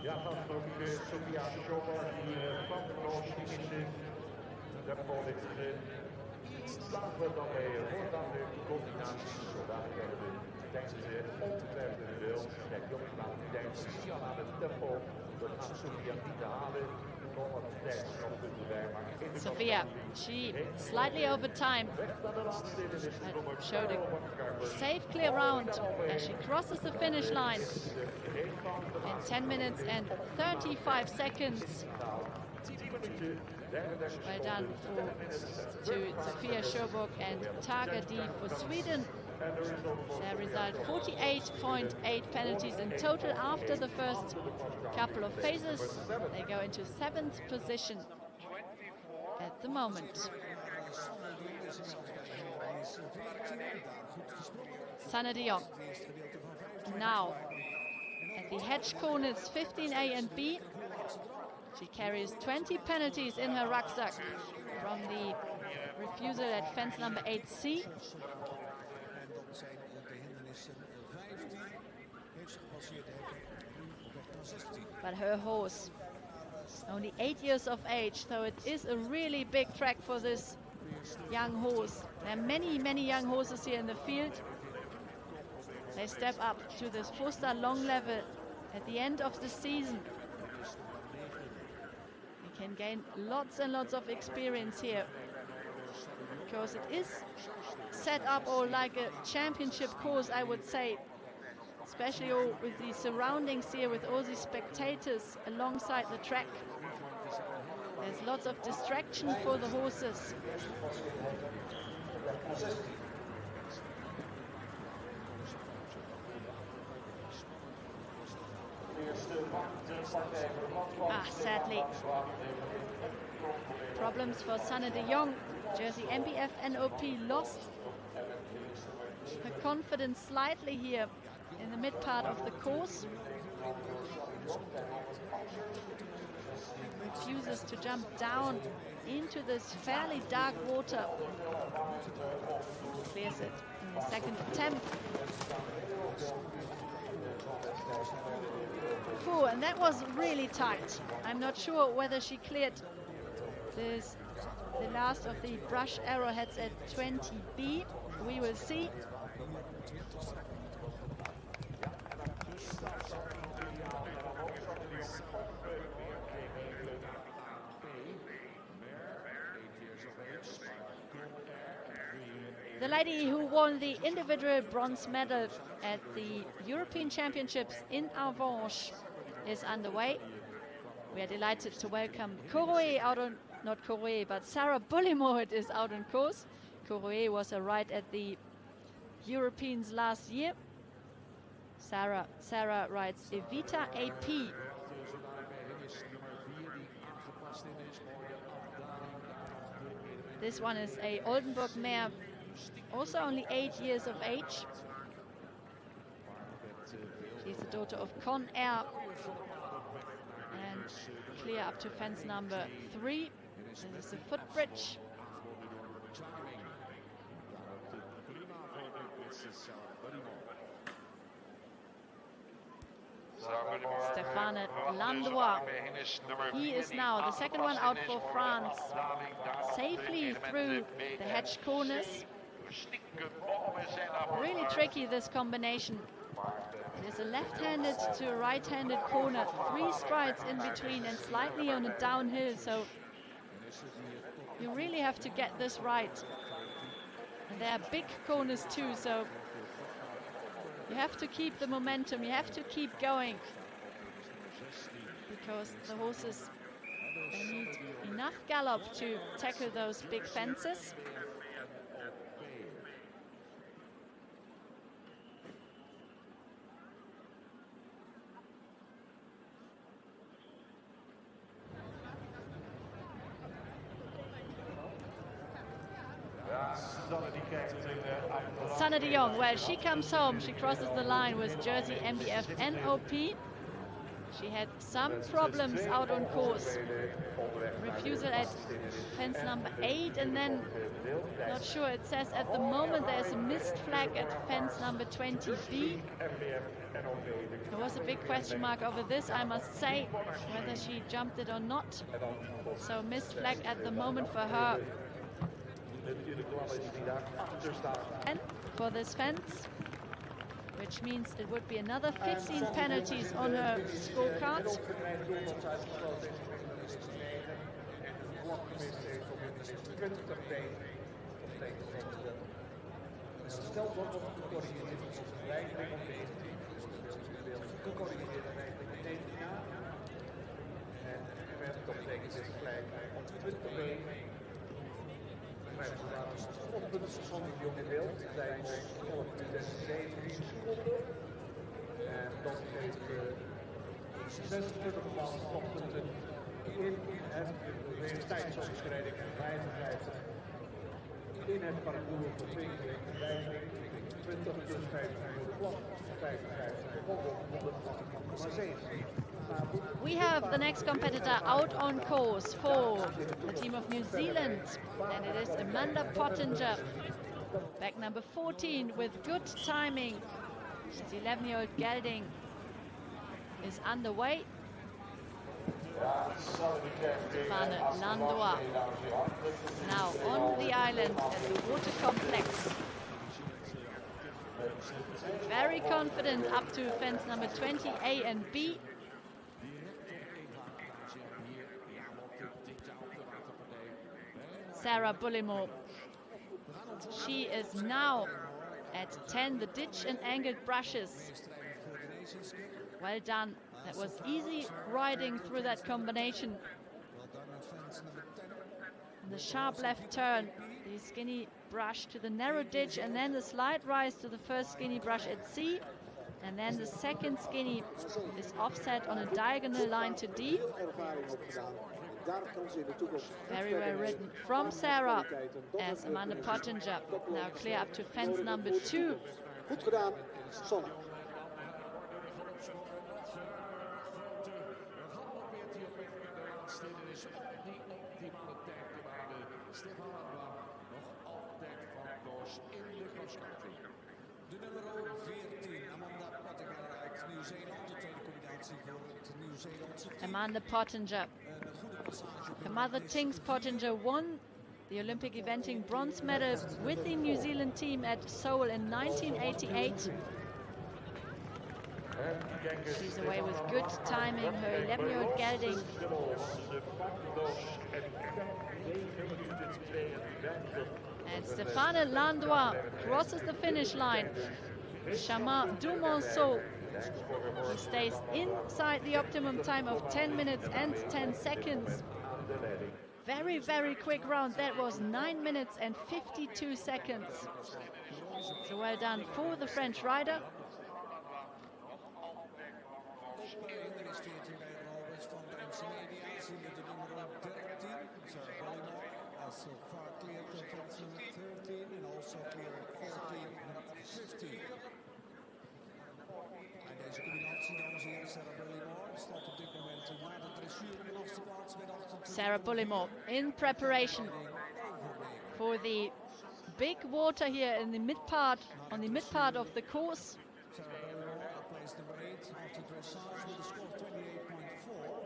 Ja, dat is ook Sophia Schoburg die van de koers finishen. De politie laten we dan mee voortaan de combinaties. Zodat denken ze ongetwijfeld wil. Kijk, jongens, maar ik denk Sophia aan het tempo. Dat gaat Sophia niet te halen. Sophia, she slightly over time, but showed a safe clear round as she crosses the finish line in 10 minutes and 35 seconds. Well done to Sophia Schoburg and Targa D for Sweden. Their result 48.8 penalties in total after the first couple of phases. They go into 7th position at the moment. Sanne de Jong now at the hedge corners 15A and B. She carries 20 penalties in her rucksack from the refusal at fence number 8C. But her horse, only 8 years of age, so it is a really big track for this young horse. There are many, many young horses here in the field. They step up to this 4-star long level at the end of the season. They can gain lots and lots of experience here, because it is set up all like a championship course, I would say. Especially all with the surroundings here, with all the spectators alongside the track. There's lots of distraction for the horses. Sadly, problems for Sanne de Jong. Jersey MBF NOP lost her confidence slightly here in the mid part of the course. Refuses to jump down into this fairly dark water. Clears it in the second attempt. Phew, and that was really tight. I'm not sure whether she cleared the last of the brush arrowheads at 20B. We will see. The lady who won the individual bronze medal at the European Championships in Arvanche is underway. We are delighted to welcome Koroe out on, not Koroe, but Sarah Bullimore is out on course. Courroyer was a ride at the Europeans last year. Sarah rides Evita AP. This one is a Oldenburg mare, also only 8 years of age. She's the daughter of Con Air. And clear up to fence number 3. This is the footbridge. Stéphane Landois. He is now the second one out for France. Safely through the hedge corners. Really tricky, this combination. There's a left-handed to a right-handed corner. 3 strides in between and slightly on a downhill. So you really have to get this right. And there are big corners too, so you have to keep the momentum, you have to keep going, because the horses, they need enough gallop to tackle those big fences. Sanne de Jong, well, she comes home, she crosses the line with jersey MBF NOP. She had some problems out on course. Refusal at fence number 8, and then, not sure, it says at the moment there's a missed flag at fence number 20B. There was a big question mark over this, I must say, whether she jumped it or not. So missed flag at the moment for her. And for this fence, which means it would be another 15 penalties on her scorecard. En dat geeft 26 stoppunten in het tijd zoals gereden en 55 in het parcours voor 20 plus 5 voor de klok, 55 We have the next competitor out on course for the team of New Zealand, and it is Amanda Pottinger, back number 14 with good timing. The 11-year-old Gelding is underway. Stéphane Landois now on the island at the water complex. Very confident up to fence number 20, A and B. Sarah Bullimore. She is now at 10, the ditch and angled brushes. Well done. That was easy riding through that combination. The sharp left turn, the skinny brush to the narrow ditch, and then the slight rise to the first skinny brush at C. And then the second skinny is offset on a diagonal line to D. Very well ridden from Sarah as Amanda Pottinger now clear up to fence number 2. Goed gedaan, Sonne. De nummer 14, Amanda Pottinger uit Nieuw-Zeeland. De tweede combinatie voor het Nieuw-Zeelandse team. Amanda Pottinger. Her mother Tings Pottinger won the Olympic eventing bronze medal with the New Zealand team at Seoul in 1988. She's away with good timing, her 11-year-old Gelding. And Stéphane Landois crosses the finish line. Chamin Dumonceau. He stays inside the optimum time of 10 minutes and 10 seconds. Very, very quick round. That was 9 minutes and 52 seconds. So well done for the French rider. So far cleared from number 13 and also clear at 14 and 15. En deze combinatie, dames en heren, Sarah Bullimore staat op dit moment na de dressuur en afstandsplaats met 28. Sarah Bullimore in preparation for the big water here in the mid part, on the mid part of the course. Sarah Bullimore placed number 8 after dressage with a score of 28.4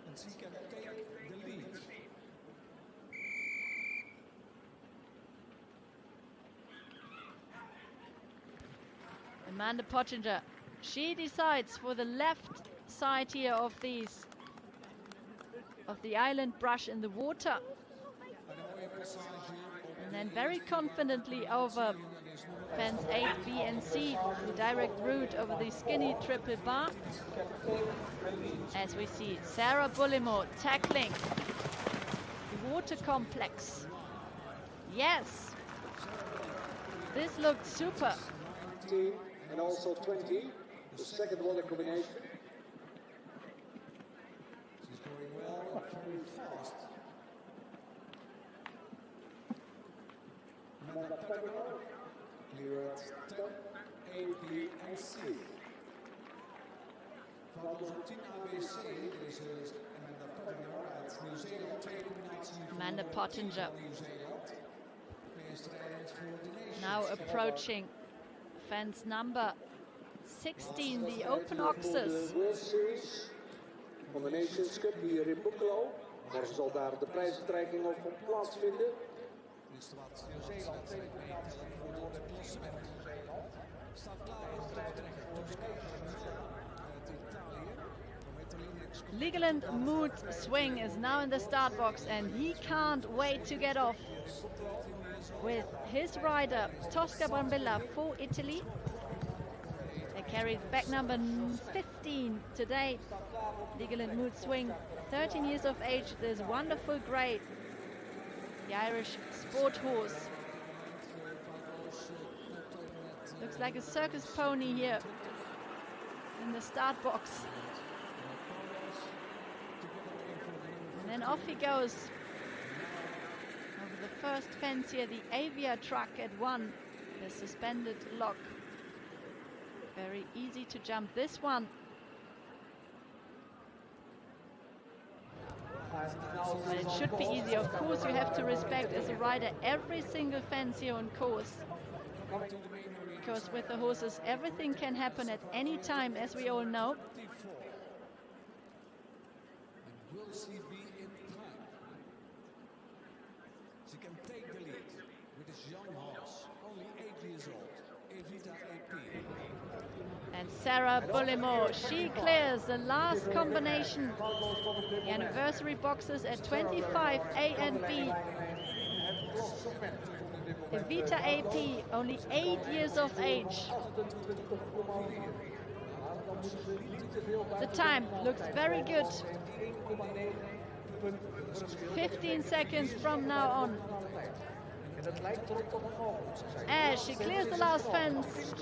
and she can take the lead. Amanda Pottinger, she decides for the left side here of these, of the island brush in the water. And then very confidently over fence 8, B and C, the direct route over the skinny triple bar. As we see Sarah Bullimore tackling the water complex. Yes, this looked super. And also 20, the second water combination. She's going well, very fast. Amanda Pottinger, clear at 10, A, B and C. Van de 10 ABC, deze is Amanda Pottinger uit Nieuw-Zeeland, tweede combinatie Amanda Pottinger van Nieuw-Zeeland. Eerste rijd voor de Nations. now approaching fence number 16, the open oxes. De World Series van de Nations Cup hier in Boekelo. Morgen zal daar de prijsuitreiking ook van plaatsvinden. Dus wat Nieuw-Zeeland meetellen voor het klassement. Staat klaar om te vertrekken. Toscane uit Italië. Legoland Mood Swing is now in the start box and he can't wait to get off with his rider Tosca Brambilla for Italy. They carried back number 15 today. Legoland Mood Swing, 13 years of age, this wonderful grey, the Irish sport horse. Looks like a circus pony here in the start box. And then off he goes over the first fence here, the Avia truck at 1, the suspended lock. Very easy to jump this one. But it should be easy. Of course, you have to respect as a rider every single fence here on course. Because with the horses, everything can happen at any time, as we all know. Will she be in time? She can take the lead with this young horse, only 8 years old, Evita AP. And Sarah Bullimore, she clears the last combination. The anniversary boxes at 25, A and B. Evita AP, only 8 years of age. The time looks very good. 15 seconds from now on. As she clears the last fence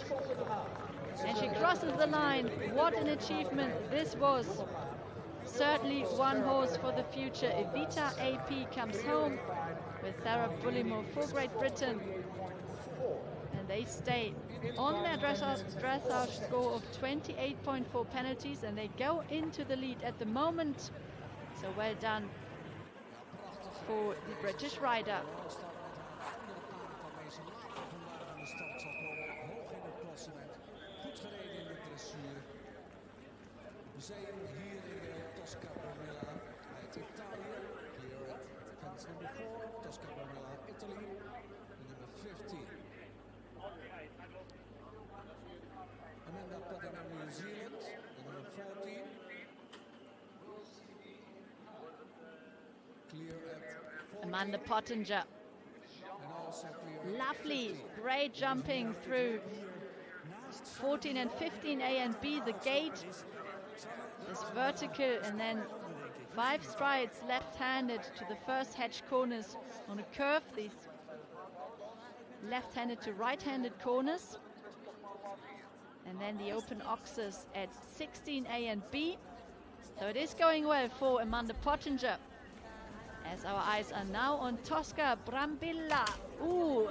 and she crosses the line. What an achievement this was. Certainly one horse for the future. Evita AP comes home with Sarah Bullimore for Great Britain. And they stay on their dressage score of 28.4 penalties, and they go into the lead at the moment. So well done for the British rider. Museum hier in Tosca Brambilla uit Italië. Clear at fence number 4, Tosca Brambilla, Italy, number 15. Amanda Pottinger, New Zealand, number 14. Clear at 14. Amanda Pottinger. Lovely, great jumping through 14 and 15 A and B. The gate is vertical, and then 5 strides left-handed to the first hedge corners on a curve. These left-handed to right-handed corners. And then the open oxes at 16A and B. So it is going well for Amanda Pottinger, as our eyes are now on Tosca Brambilla. Ooh!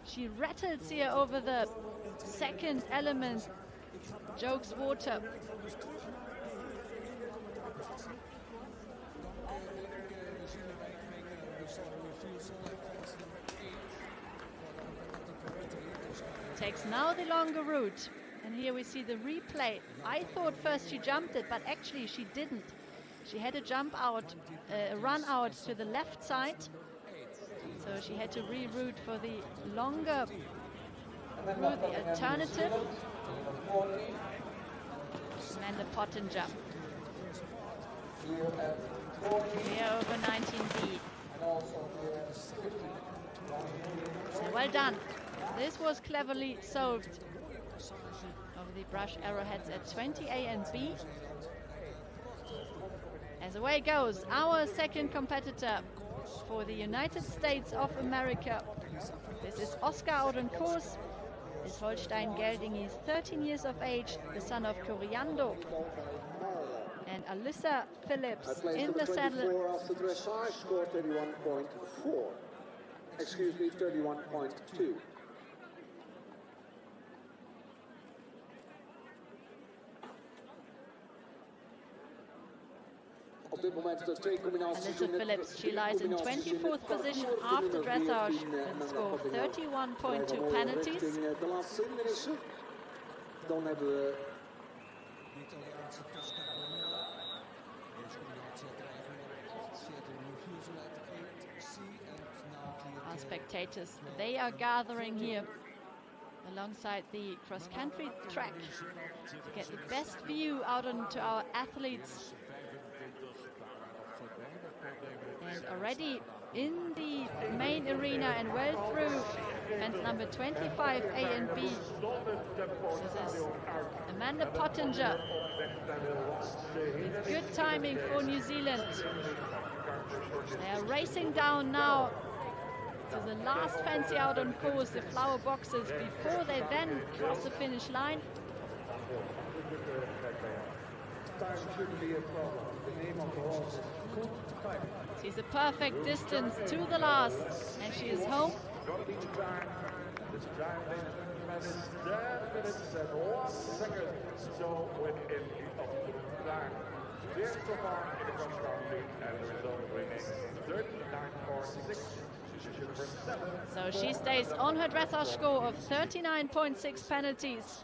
She rattles here over the second element, Jokes Water. Takes now the longer route, and here we see the replay. I thought first she jumped it, but actually she didn't. She had a jump out, run out to the left side, so she had to reroute for the longer route, the alternative. Amanda Pottinger. Clear over 19B. So well done. This was cleverly solved over the brush arrowheads at 20A and B. As away goes our second competitor for the United States of America. This is Oscar out on course. Is Holstein Gelding. He's 13 years of age, the son of Coriando and Alyssa Phillips in the saddle. After dressage scored 31.4. Excuse me, 31.2. Alyssa Phillips, she lies in 24th position after dressage with a score of 31.2 penalties. Dan hebben we our spectators, they are gathering here alongside the cross-country track to get the best view out onto our athletes. And already in the main arena and well through fence number 25A and B. This is Amanda Pottinger with good timing for New Zealand. They are racing down now to the last fancy out on course, the flower boxes, before they then cross the finish line. She's a perfect distance to the last, and she is home. So she stays on her dressage score of 39.6 penalties.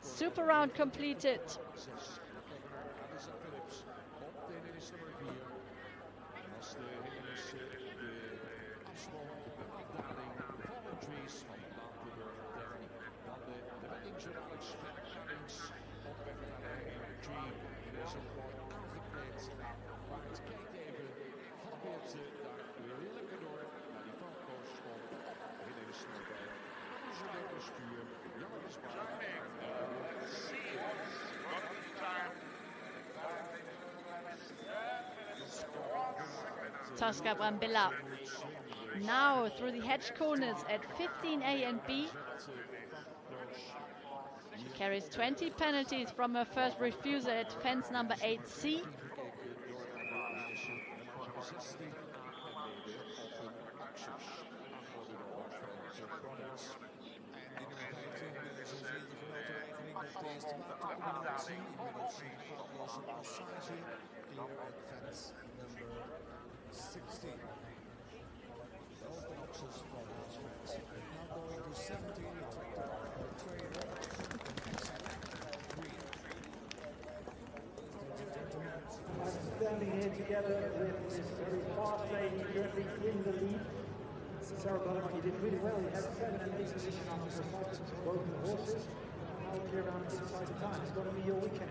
Super round completed. Tosca Brambilla now through the hedge corners at 15A and B. She carries 20 penalties from her first refusal at fence number 8C. Standing here together with this very fast lady currently in the lead. Sarah Bellamont, you did really well. You had 7 and 8 position after the fight of both the horses. Now clear around inside the time. It's going to be your weekend.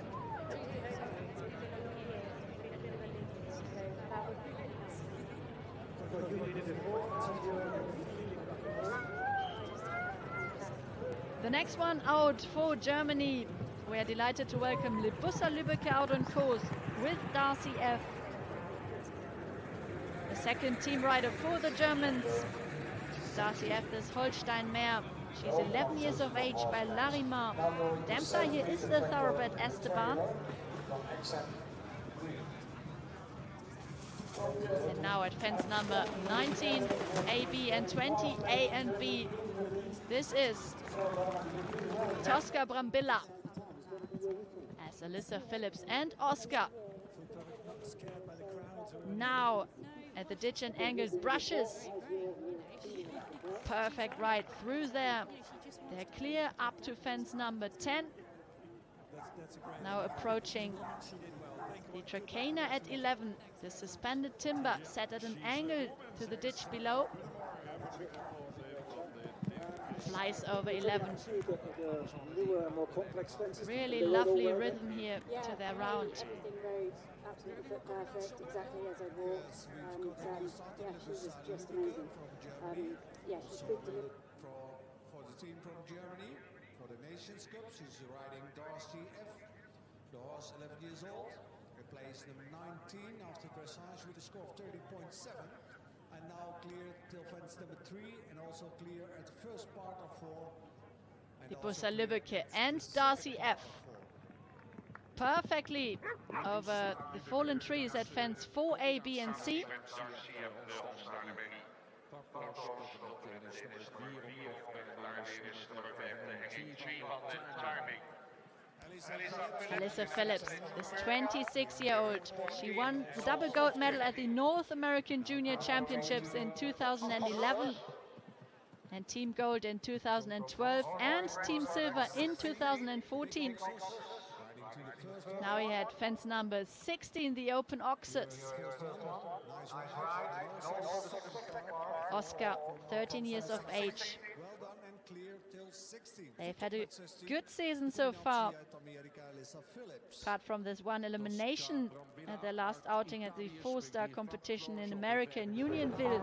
The next one out for Germany We are delighted to welcome Libussa Lübbecke out on course with Darcy F. The second team rider for the Germans. Darcy F, this Holstein mare. She's 11 years of age by Larimar. Dempster here is the thoroughbred Esteban. And now at fence number 19, A, B and 20, A and B. This is Tosca Brambilla as Alyssa Phillips and Oscar. Now at the ditch and angled brushes. Perfect ride through there. They're clear up to fence number 10. Now approaching the Trakehner at 11. The suspended timber set at an angle to the ditch below. Flies over 11. Really lovely rhythm here to their round. Absolutely fit perfect, exactly as I walked, and yeah, she was just amazing. Yeah, she's big to me. For the team from Germany, for the Nations Cup, she's riding Darcy F. The horse 11 years old, replaced number 19 after dressage with a score of 30.7, and now clear till fence number 3, and also clear at the first part of 4. Libussa Lübbecke and Darcy F. Perfectly over the fallen trees at fence 4A, B and C. Alyssa Phillips is 26-year-old. She won the double gold medal at the North American Junior Championships in 2011 and team gold in 2012 and team silver in 2014. Now he had fence number 16, the Open Oxus. Oscar, 13 years of age. They've had a good season so far, apart from this one elimination at their last outing at the 4-star competition in America in Unionville.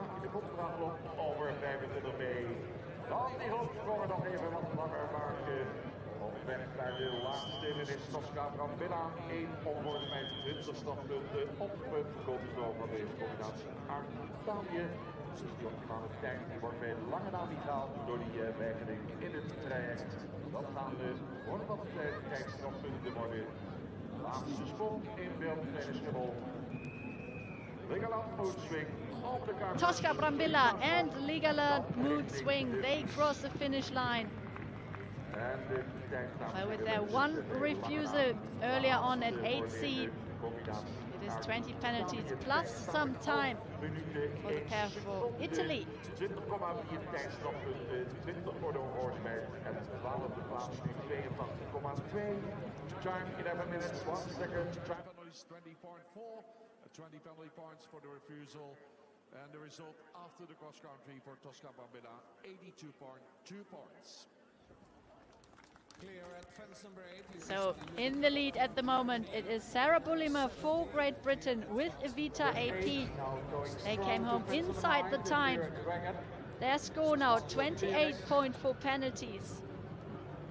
Bij de laatste is Tosca Brambilla 1 ongeveer 25 strafpunten op het kopstel van deze combinatie Argentinië. Dus die optimale tijd die wordt bij lange na niet gehaald door die weigering in het traject. Dat gaan de voor wat tijdstrafpunten worden. Laatste sprong in beeld tijdens de rol. Ligaland Mood Swing over de kaart. Tosca Brambilla and Ligaland Mood Swing, they cross the finish line. Well, with their one refusal earlier on at 8C, it is 20 penalties plus some time for the pair for Italy. 20,4 tijdstrafpunten, 20 voor de Hongaars en 12e plaats nu 82,2. Time 11 minutes, 1 second. Penalties 20.4, 20 penalty points for the refusal. And the result after the cross country for Tosca Brambilla, 82.2 points. So in the lead at the moment it is Sarah Bullimer for Great Britain with Evita AP. They came home inside the time. Their score now 28.4 penalties.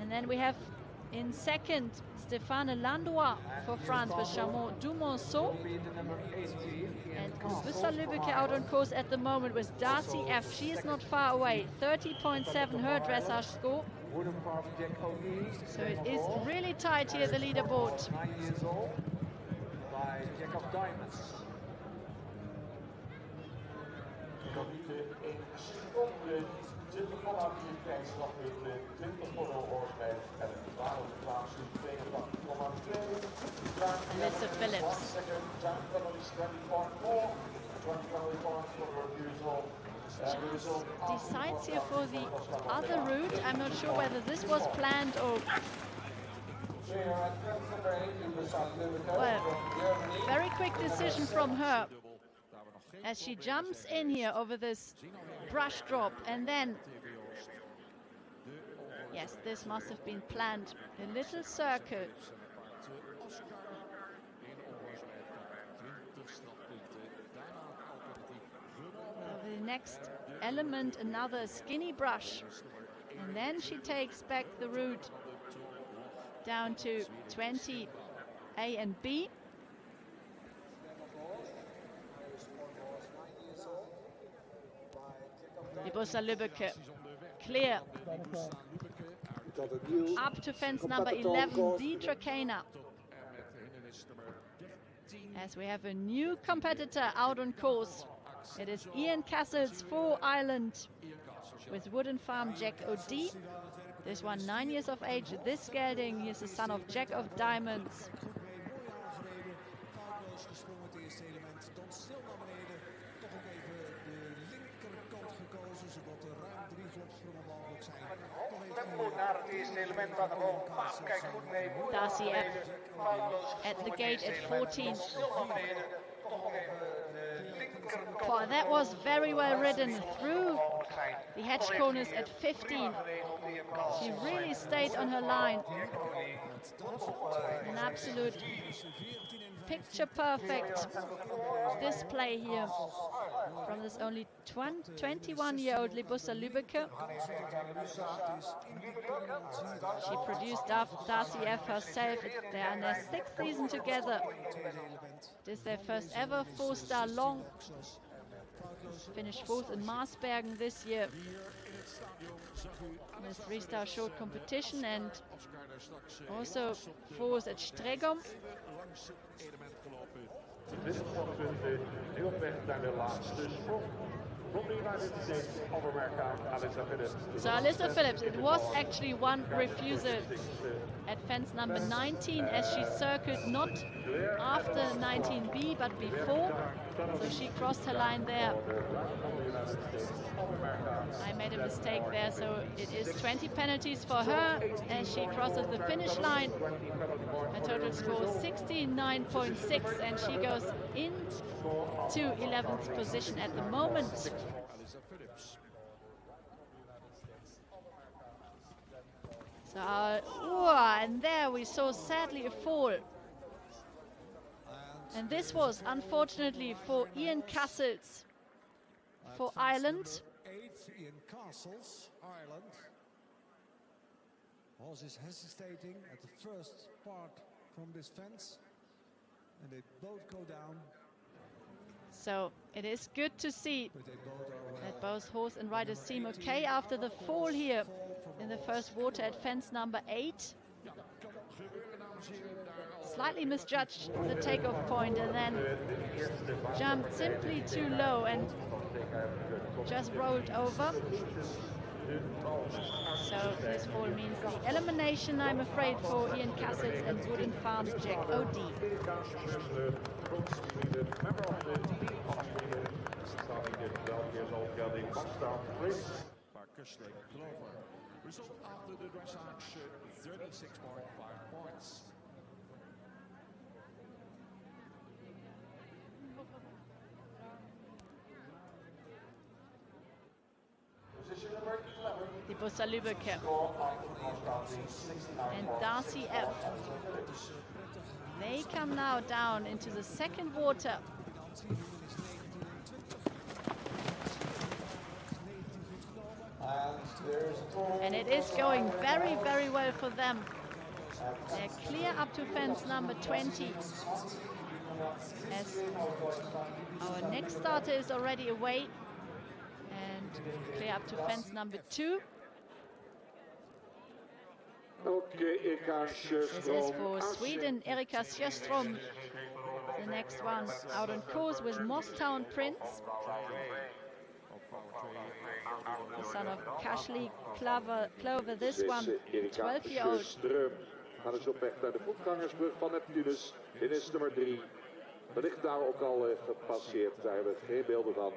And then we have in second Stéphane Landois for France with Chamon Dumonceau. And Libussa Lübbecke out on course at the moment with Darcy F. She is not far away, 30.7 her dressage score. So it is really tight here, the leaderboard. 9 years old by Jack of Diamonds. Alyssa Phillips. Decides here for the other route. I'm not sure whether this was planned or... Well, very quick decision from her as she jumps in here over this brush drop, and then... Yes, this must have been planned. A little circle. Over the next element, another skinny brush. And then she takes back the route down to 20 A and B. Libussa Lübbecke clear. Up to fence number 11, Dietra Kana. As we have a new competitor out on course. It is Ian Castles for Ireland with Wooden Farm Jack O'D. This one 9 years of age, this gelding. He is the son of Jack of Diamonds. Darcy F at the gate at 14. Oh, that was very well ridden through the hedge corners at 15. She really stayed on her line. An absolute picture perfect display here from this only 21-year-old Libussa Lübbecke. She produced Darcy F herself. They are in their 6th season together. This is their first ever 4-star long. Finished 4th in Maasbergen this year. In the 3-star short competition, and also 4th at Stregom. So Alyssa Phillips, it was actually one refusal at fence number 19 as she circled not after 19B but before, so she crossed her line there. I made a mistake there, so it is 20 penalties for her as she crosses the finish line. Her total score 69.6 and she goes into 11th position at the moment. So, and there we saw sadly a fall. And this was unfortunately for Ian Castles for Ireland. 8, Ian Castles, Ireland. Horse is hesitating at the first part from this fence, and they both go down. So it is good to see that both horse and rider seem okay after the fall here in the first water at fence number 8. Slightly misjudged the takeoff point and then jumped simply too low and just rolled over. So this fall means the elimination, I'm afraid, for Ian Castles and Wooden Farms Jack O'D. Result after the dressage, 36.5 points. Libussa Lübbecke and Darcy F. They come now down into the second water. And it is going very, very well for them. They're clear up to fence number 20. As our next starter is already away. And clear up to fence number 2. This is for Sweden, Erika Sjöström. The next one out on course with Mosstown Prince. The son of Cashley Clover, this one, 12-year-old. Gaan dus op weg naar de voetgangersbrug van Neptunus. Dit is nummer 3. Wellicht daar ook al gepasseerd, daar hebben we geen beelden van.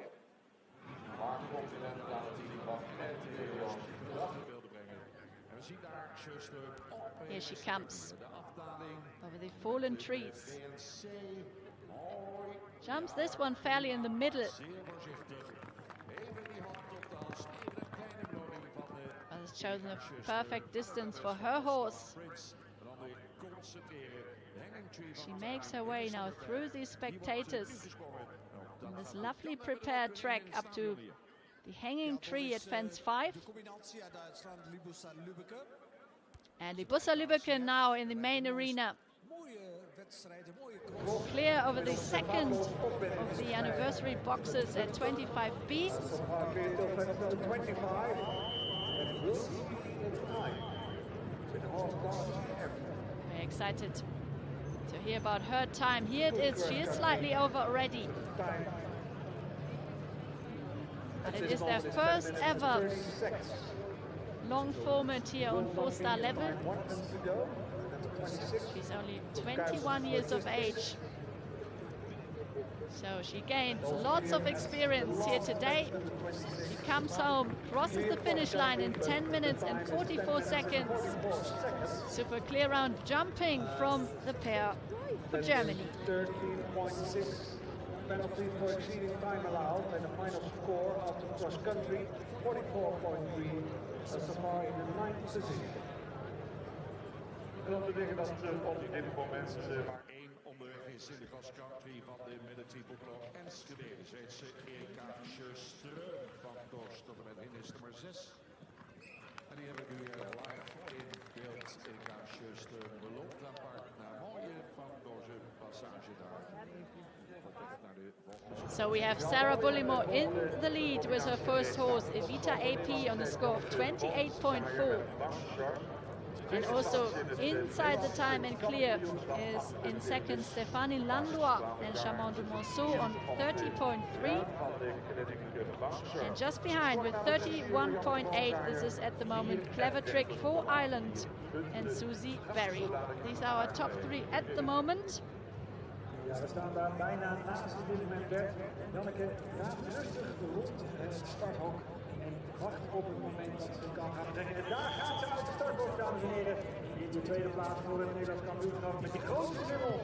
Here she comes over the fallen trees. Jumps this one fairly in the middle. Has chosen a perfect distance for her horse. She makes her way now through these spectators on this lovely prepared track up to the hanging tree at fence 5. And Libussa Lübbecke now in the main arena. Clear over the second of the anniversary boxes at 25B. Very excited to hear about her time. Here it is. She is slightly over already. But it is their first ever long format here on 4-star level. She's only 21 years of age. So she gained lots of experience here today. She comes home, crosses the finish line in 10 minutes and 44 seconds. Super clear round jumping from the pair for Germany. 13.6 penalty for exceeding time allowed, and the final score after cross country 44.3, so far in the 9th position. En om te zeggen dat op dit moment maar één onderweg is in de cross-country van de middentriepelklok. Enschede, Zweedse Erika Sjöström van Dorst tot en met hindernis nummer 6. En die hebben we nu live in beeld. Erika Sjöström belooft haar partner een mooie van Dorse passage daar. So we have Sarah Bullimore in the lead with her first horse, Evita AP, on the score of 28.4. And also inside the time and clear is in second Stéphanie Landois and Chamon de Monceau on 30.3. And just behind with 31.8, this is at the moment Clever Trick for Ireland and Susie Berry. These are our top three at the moment. Ja, we staan daar bijna naast op dit moment, Bert. Janneke gaat rustig rond het starthok en wacht op het moment dat ze kan gaan trekken. En daar gaat ze uit de startbocht, dames en heren. In de tweede plaats voor het Nederlands kampioenschap met die grote dribbel.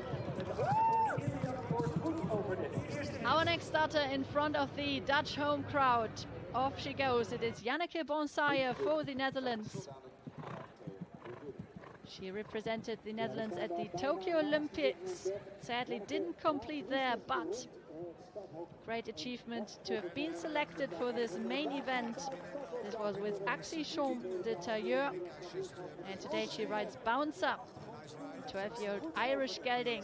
Goed over de eerste. Our next starter in front of the Dutch home crowd. Off she goes. It is Janneke Bonsaye for the Netherlands. She represented the Netherlands at the Tokyo Olympics. Sadly didn't complete there, but great achievement to have been selected for this main event. This was with Axie Champ de Tailleur. And today she rides Bouncer, 12-year-old Irish gelding.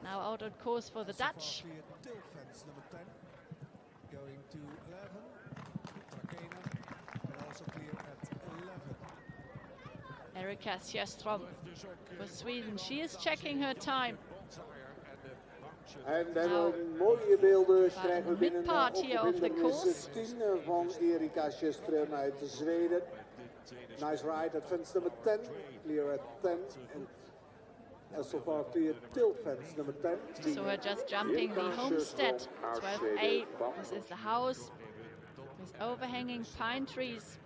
Now out on course for the Dutch. Going to 11. Trakena, and also clear at 11. Erika Sjöström for Sweden. She is checking her time. En dan mooie beelden krijgen we binnen of the course. 10 van Erika Sjöström uit Zweden. Nice ride at fence number 10, clear at 10. And so far clear till fence number 10. So we're just jumping the homestead, 12A. This is the house with overhanging pine trees.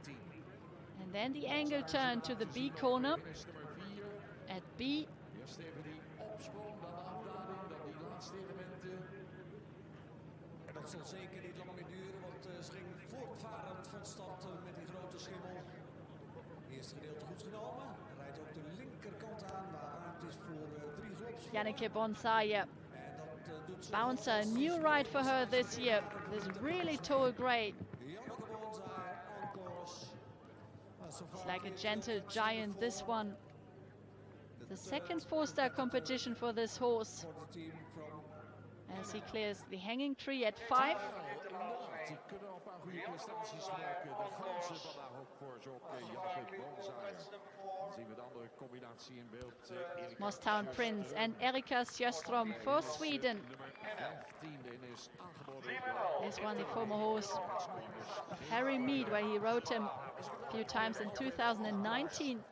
And then the angle turn to the B corner at B. En dat zal zeker niet lang meer duren, want ze ging voortvarend van start met die grote schimmel. Het eerste gedeelte goed genomen. Rijdt ook de linkerkant aan, waar ruimte is voor 3 glops. Janneke Bonsaye. Bouncer, a new ride for her this year. This really tall grey. It's like a gentle giant, this one. The second 4-star competition for this horse. As he clears the hanging tree at 5. Mosstown Prince and Erika Sjöström for Sweden. This one, the former horse of Harry Mead, where he rode him a few times in 2019.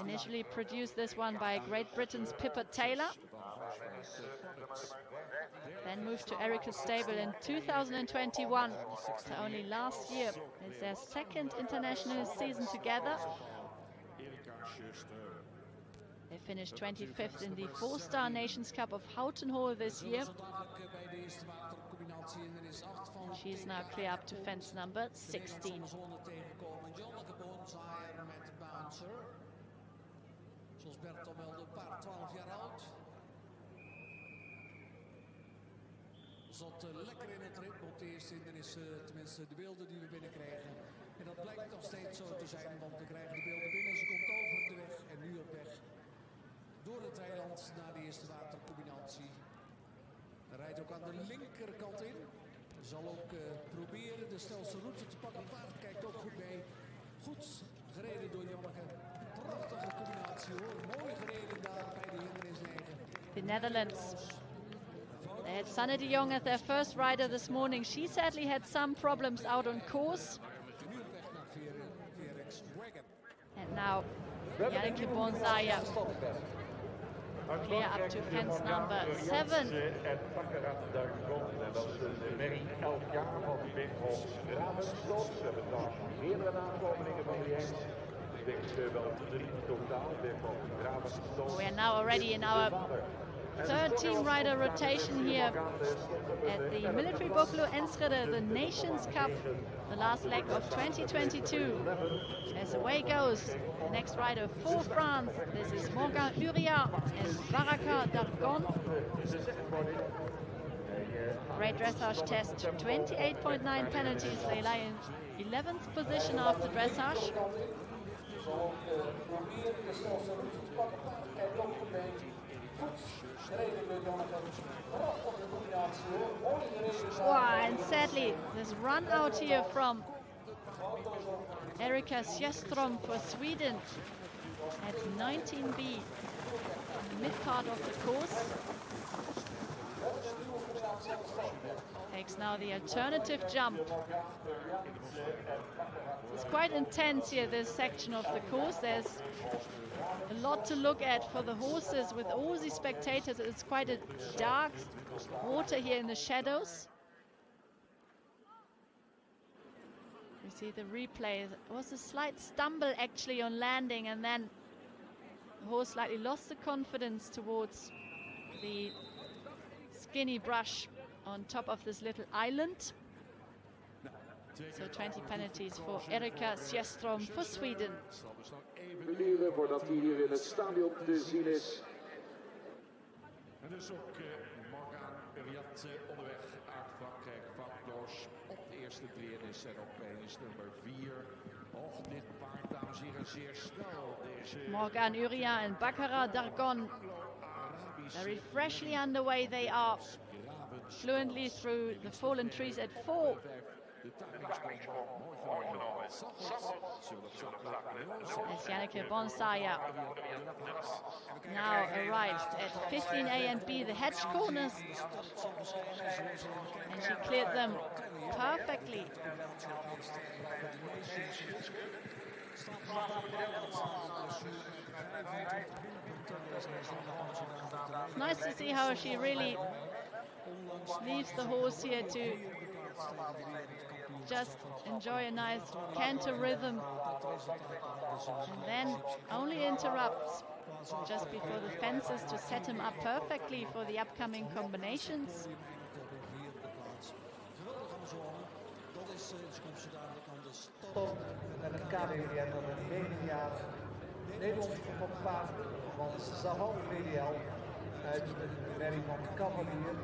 Initially produced this one by Great Britain's Pippa Taylor. Then moved to Erika's stable in 2021. So only last year. It's their second international season together. They finished 25th in the 4-star Nations Cup of Houghton Hall this year. And she's now clear up to fence number 16. Zoals Bert al meldde, een paar 12 jaar oud. Zat lekker in het ritme op de eerste hindernis, tenminste de beelden die we binnenkrijgen. En dat blijkt nog steeds zo te zijn, want we krijgen de beelden binnen. Ze komt over de weg en nu op weg door het eiland naar de eerste watercombinatie. Rijdt ook aan de linkerkant in. Zal ook proberen de snelste route te pakken. Paard kijkt ook goed mee. Goed gereden door Janneke. Prachtige combinatie hoor. Mooi gereden daar bij de hindernis 9. The Netherlands. They had Sanne de Jong as their first rider this morning. She sadly had some problems out on course. And now Janneke Bonsaya clear up to fence number 7. En dat is een merrie elk jaar van Wim Ravensdorp. Ze hebben trouwens meerdere nakomelingen van die hengst. Ik denk wel 3 totaal. We are now already in our third team rider rotation here at the Military Boekelo Enschede, the Nations Cup, the last leg of 2022. As away goes, the next rider for France, this is Morgan Uria and Baraka Dargon. Great dressage test, 28.9 penalties. They lie in 11th position after dressage. Wow, and sadly, this run out here from Erika Sjöström for Sweden at 19B, mid part of the course. Takes now the alternative jump. It's quite intense here, this section of the course. There's a lot to look at for the horses with all the spectators. It's quite a dark water here in the shadows. You see the replay. It was a slight stumble actually on landing, and then the horse slightly lost the confidence towards the skinny brush on top of this little island. So 20 penalties for Erika Sjöström for Sweden. Minuten voordat hij hier in het stadion te zien is. En dus ook Morgan Uriat onderweg uit Frankrijk van Doors op de eerste triennis en op is nummer 4. Och, dit paard, dames en heren, zeer snel. Morgan Uria and Bakara Dargon very freshly underway. They are fluently through the fallen trees at 4. As Janneke Bonsaya now arrived at 15A and B, the hedge corners, and she cleared them perfectly. It's nice to see how she really leaves the horse here to just enjoy a nice canter rhythm, and then only interrupts just before the fences to set him up perfectly for the upcoming combinations. Met een KWDM van een 9 jaar Nederlands paard van Zahal VDL uit de merrie van Cavalier.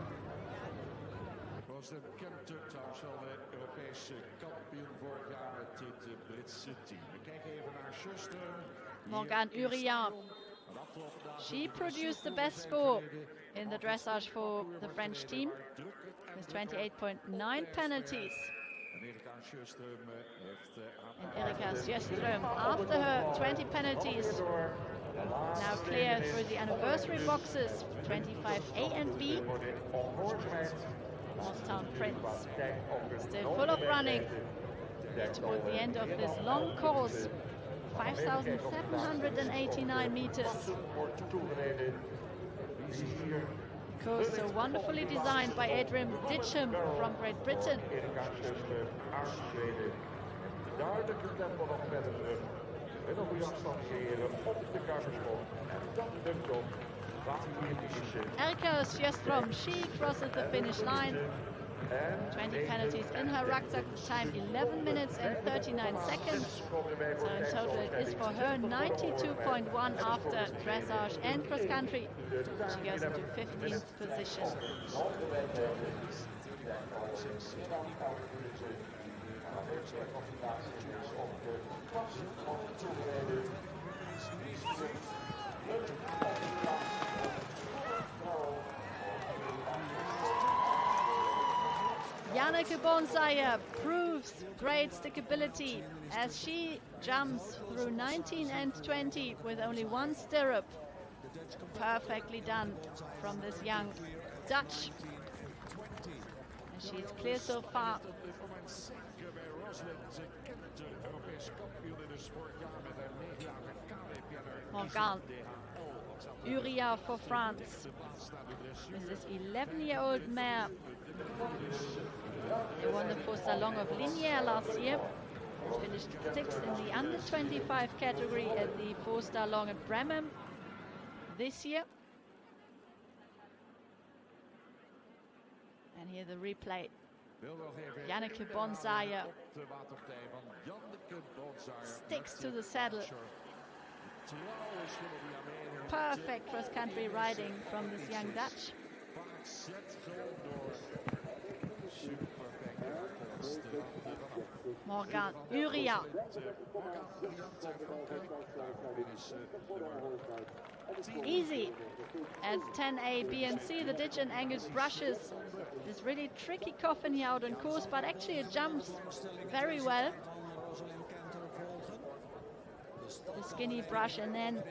Was de Kenter trouwens wel de Europese kampioen vorig jaar met het Britse team. We kijken even naar Sjöström. Morgan Urian. She produced the best score in the dressage for the French team with 28.9 penalties. And Erika Sjöström, after her 20 penalties, now clear through the anniversary boxes, 25A and B. Morstown Prince, still full of running towards the end of this long course, 5,789 meters. Course so wonderfully designed by Adrian Ditcham from Great Britain. Duidelijke tempo nog verder terug. En op die afstand heren op de karperspot. En dat lukt op. Erika Sjöström, she crosses the finish line. 20 penalties in her rucksack, time 11 minutes and 39 seconds. So in total it is for her 92.1 after dressage and cross country. She goes into 15th position. Maar deze kwalificatie is op de klas van toegereden. Janneke Bonsayer proves great stickability as she jumps through 19 and 20 with only one stirrup. Perfectly done from this young Dutch. And she's clear so far. Morgan Uriah for France. This is 11-year-old mare. They won the Forster Long of Linear last year. Finished 6th in the under 25 category at the Forster Long at Bremen this year. And here the replay. Janneke Bonsayer sticks to the saddle. Perfect cross-country riding from this young Dutch. Morgan Uriah. Easy at 10A, B and C. The ditch and angled brushes. This really tricky coffin here out on course, but actually it jumps very well. The skinny brush and then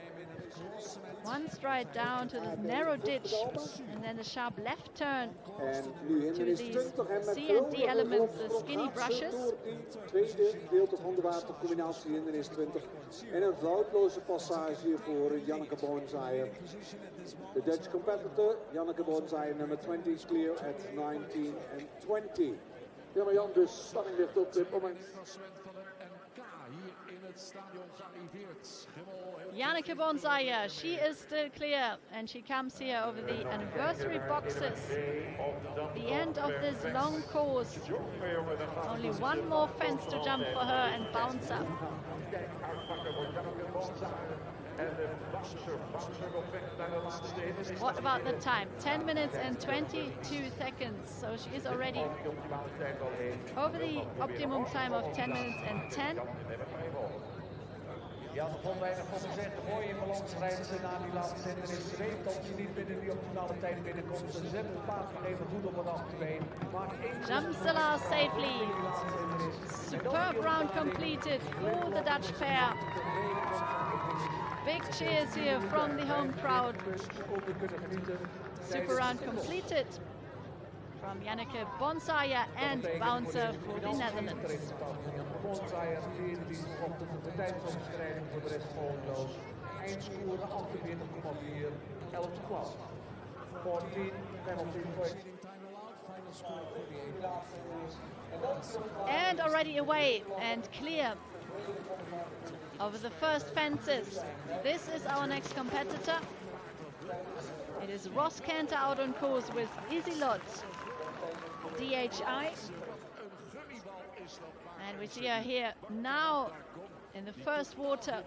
one stride down to this narrow ditch and then the sharp left turn to these C and D elements, the skinny brushes. Tweede gedeelte van de watercombinatie hindernis 20 en een foutloze passage voor Janneke Bonsayer. De Dutch competitor, Janneke Bonsayer, nummer 20 is clear at 19 and 20. Ja, maar Jan, de spanning ligt op dit moment. Janneke Bonsayer, she is still clear and she comes here over the anniversary boxes. The end of this long course. Only one more fence to jump for her and bounce up. What about the time? 10 minutes and 22 seconds. So she is already over the optimum time of 10 minutes and 10. Ja, begon weinig van te zeggen. Mooi in balans rijden ze na die laatste hindernis. Ze weet dat ze niet binnen die optimale tijd binnenkomt. Ze zet het paard nog even goed op het achterbeen. Jumps the last safely. Superb round completed for the Dutch pair. Big cheers here from the home crowd. Super round completed from Janneke Bonsayer and bouncer for the Netherlands. Bonsayer vierde die vanochtend de tijdsoverschrijding voor de rest foutloos. Eindscore 48,4, 11e klas. 14, penalty point. And already away and clear over the first fences. This is our next competitor. It is Ross Cantor out on course with Isilot DHI. And we see her here now in the first water.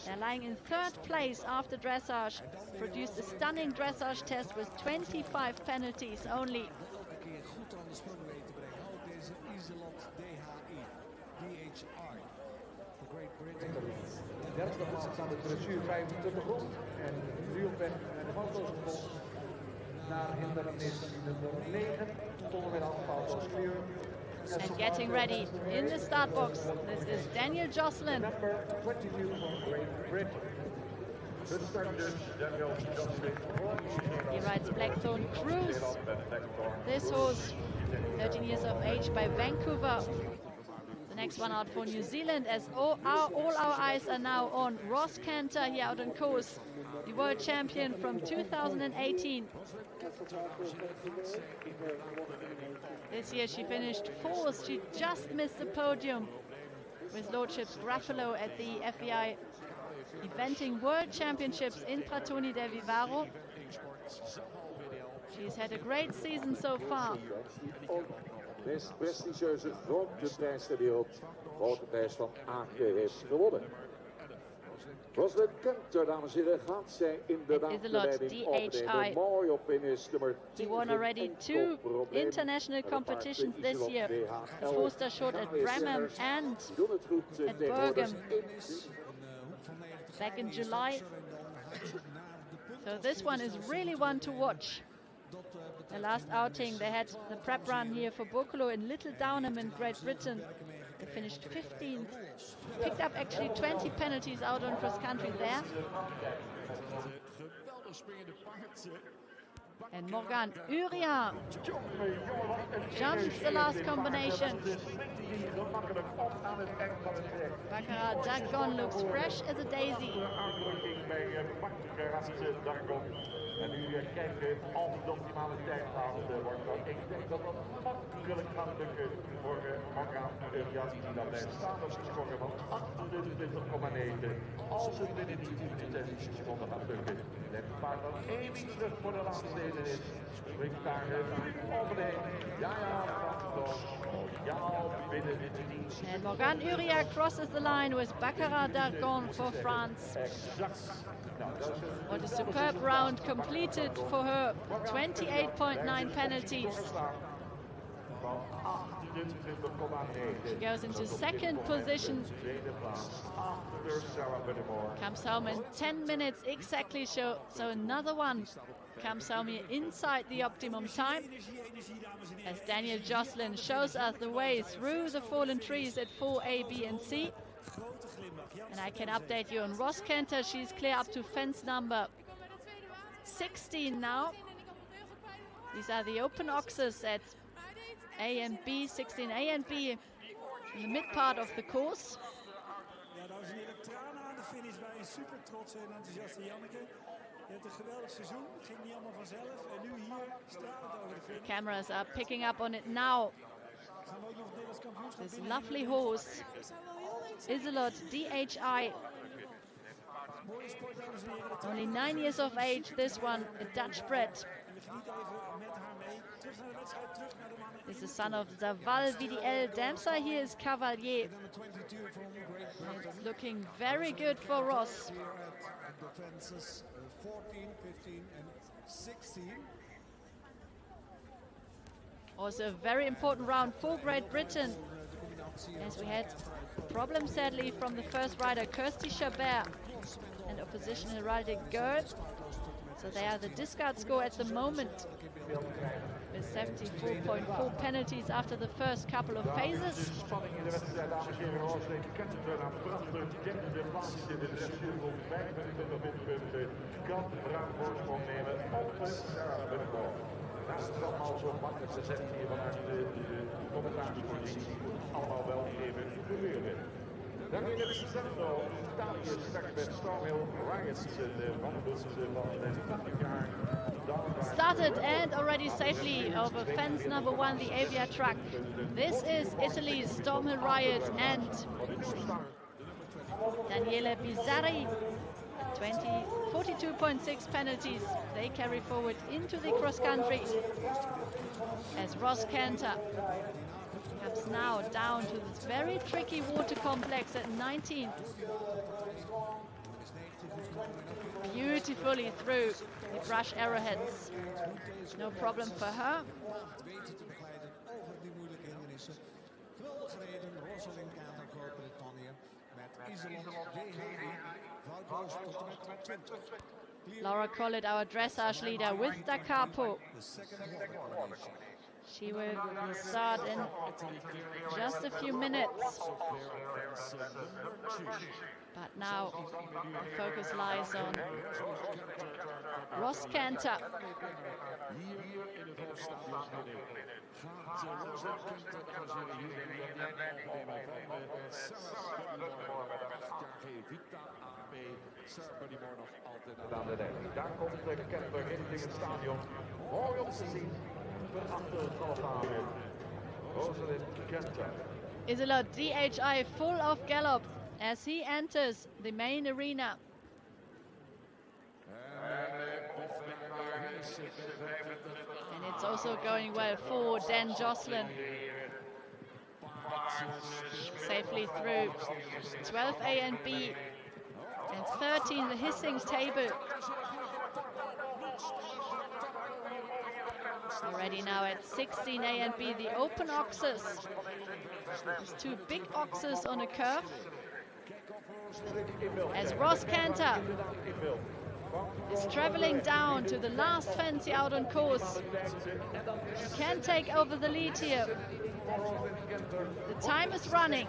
They're lying in third place after dressage. Produced a stunning dressage test with 25 penalties only. De derde plaats aan de dressuur 25 rond. En nu op weg naar de foutloze bocht. Naar hindernis nummer 9. Tot en met foutloos clear. And getting ready in the start box. This is Daniel Jocelyn. Number 22 from Great Britain. He rides Blackthorn Cruise. This horse, 13 years of age, by Vancouver. The next one out for New Zealand, as all our eyes are now on Ross Cantor here out on course, the world champion from 2018. This year she finished fourth. She just missed the podium with Lordship's Gruffalo at the FEI Eventing World Championships in Pratoni del Vivaro. She's had a great season so far. Meest prestigieuze grote prijs ter wereld, grote prijs van Aken, heeft gewonnen. Rosalind Kenter, dames en heren, gaat zij inderdaad de leiding opnemen. Mooi op finish nummer 10. He won already 2 international competitions this year. His 4-star short at Bremen and at Bergen back in July. So this one is really one to watch. The last outing, they had the prep run here for Boekelo in Little Downham in Great Britain. They finished 15th. Picked up actually 20 penalties out on cross country there. And Morgan Uria jumps the last combination. Baccarat Dagon looks fresh as a daisy. En nu kijken of de optimale tijd gehaald wordt. Ik denk dat dat makkelijk gaat lukken voor Morgan Uria, die dan blijft staan als gescoren van 28,9. Als het binnen die 10 seconden gaat lukken. Let maar dan één terug voor de laatste ene is. Springt daar overheen. Ja, ja, binnen de 10 seconden. And Morgan Uria crosses the line with Baccarat Dagon for France. What a superb round completed for her. 28.9 penalties. She goes into second position. Comes home in 10 minutes exactly, so another one comes home here inside the optimum time. As Daniel Jocelyn shows us the way through the fallen trees at 4A, B and C. And I can update you on Ross Kenter. She's clear up to fence number 16 now. These are the open oxes at A and B, 16A and B, in the mid part of the course. Ja, dames en heren, tranen aan de finish bij een super trotse en enthousiaste Janneke. Je hebt een geweldig seizoen, het ging niet allemaal vanzelf. En nu hier stralend over de finish. The cameras are picking up on it now. This lovely horse, Iselot DHI. Only 9 years of age, this one, a Dutch bred. This is the son of Zaval VDL. Damser here is Cavalier. It's looking very good for Ross. 14, 15 and 16. Also a very important round for Great Britain, as we had problems sadly from the first rider Kirsty Chabert and opposition Heraldic Gerd. So they are the discard score at the moment with 74.4 penalties after the first couple of phases. Naast het allemaal zo makkelijk gezet hier vanuit de commentaarspositie. Allemaal wel even gebeuren. Dan in het centro, Italië straks met Stormhill Riots, de wandelbus van 20 jaar. Started and already safely over fence number 1, the Avia truck. This is Italy's Stormhill Riot and Daniele Bizzarri. 42.6 penalties they carry forward into the cross country as Ross Kenter comes now down to this very tricky water complex at 19. Beautifully through the brush arrowheads. No problem for her. Laura Collett, our dressage leader, with Da Capo. She will start in just a few minutes. But now the focus lies on Ross Kenter. Daar komt de Kenter richting het stadion. Mooi om te zien. Achter het halfhaven. Rosalind Kenter. Iselot DHI full of gallop as he enters the main arena. And it's also going well for Dan Jocelyn. Safely through 12A and B. And It's 13, the hissings table. Already now at 16 A and B, the open oxes. There's two big oxes on a curve. As Ross Cantor is traveling down to the last fancy out on course. She can take over the lead here. The time is running.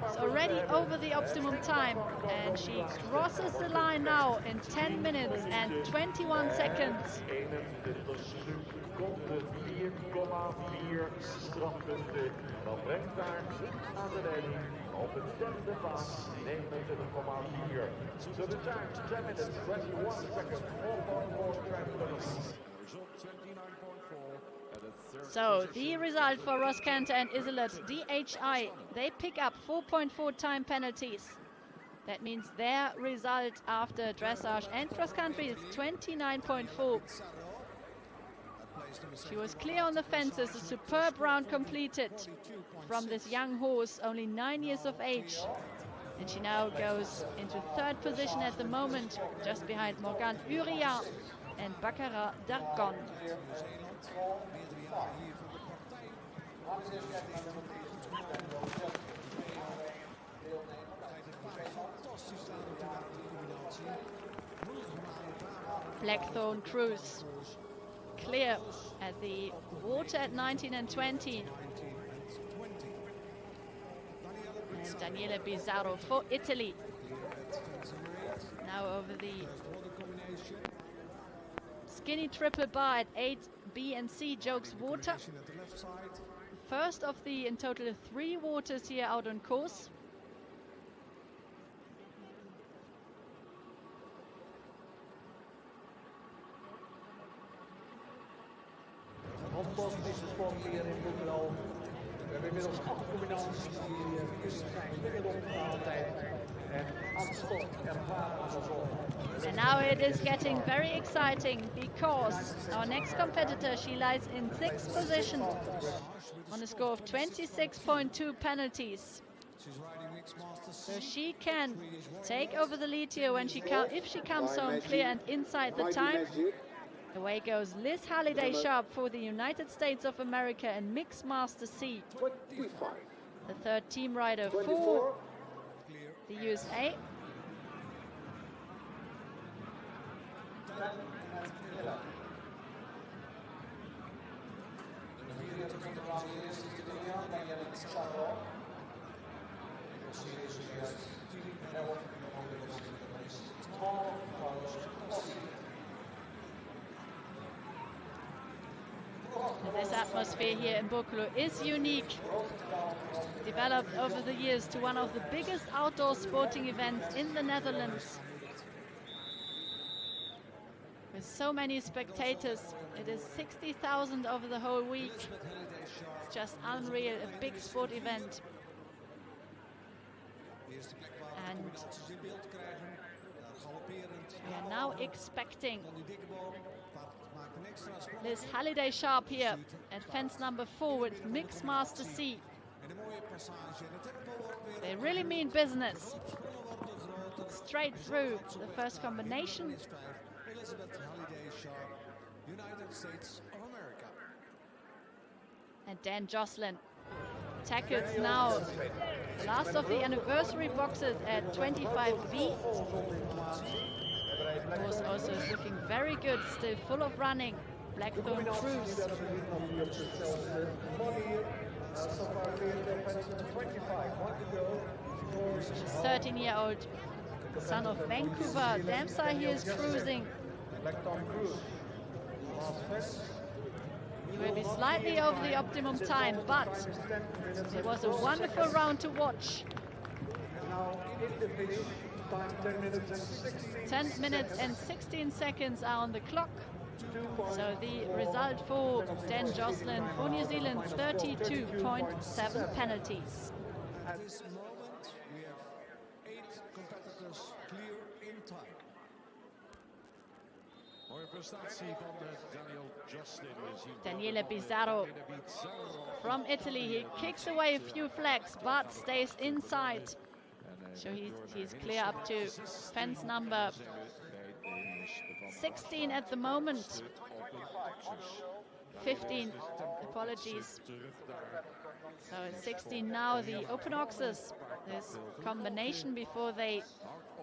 It's already over the optimum time, and she crosses the line now in 10 minutes and 21 seconds. Dat brengt haar aan de leiding op het derde plaats 29,4. So the time 10 minutes 21 seconds 4.4 transparency. So the result for Ross Cantor and Isolet DHI, they pick up 4.4 time penalties. That means their result after dressage and cross country is 29.4. She was clear on the fences, a superb round completed from this young horse, only 9 years of age. And she now goes into third position at the moment, just behind Morgan Uria and Baccarat Dargon. Blackthorn Cruise clear at the water at 19 and 20. And Daniele Bizzarro for Italy. Now over the skinny triple bar at 8 B and C, Jokes Water. First of the, in total, 3 waters here out on course. Fantastische sport hier in Boekelo. We hebben inmiddels 8 combinaties die zijn op de tijd. En aanstot ervaren als And now it is getting very exciting because our next competitor, she lies in 6th position on a score of 26.2 penalties. So she can take over the lead here when if she comes home clear and inside the time. Away goes Liz Halliday Sharp for the United States of America and Mix Master C. The third team rider for the USA. This atmosphere here in Boekelo is unique. Developed over the years to one of the biggest outdoor sporting events in the Netherlands. With so many spectators, it is 60,000 over the whole week. It's just unreal, a big sport event. And we are now expecting Liz Halliday Sharp here at fence number 4 with Mix Master C. They really mean business. Straight through the first combination. And Dan Jocelyn tackles now the last of the anniversary boxes at 25B. The horse also is looking very good, still full of running. Blackthorn Cruise. 13-year-old son of Vancouver. Damsar here is cruising. He will be slightly over the optimum time, but it was a wonderful round to watch. 10 minutes and 16 seconds are on the clock. So the result for Dan Jocelyn for New Zealand, 32.7 penalties. At this moment, we have 8 competitors clear in time. Daniele Bizzarro from Italy. He kicks away a few flags, but stays inside. So he's clear up to fence number 16 at the moment. 15, apologies. So it's 16 now, the open oxes. This combination before they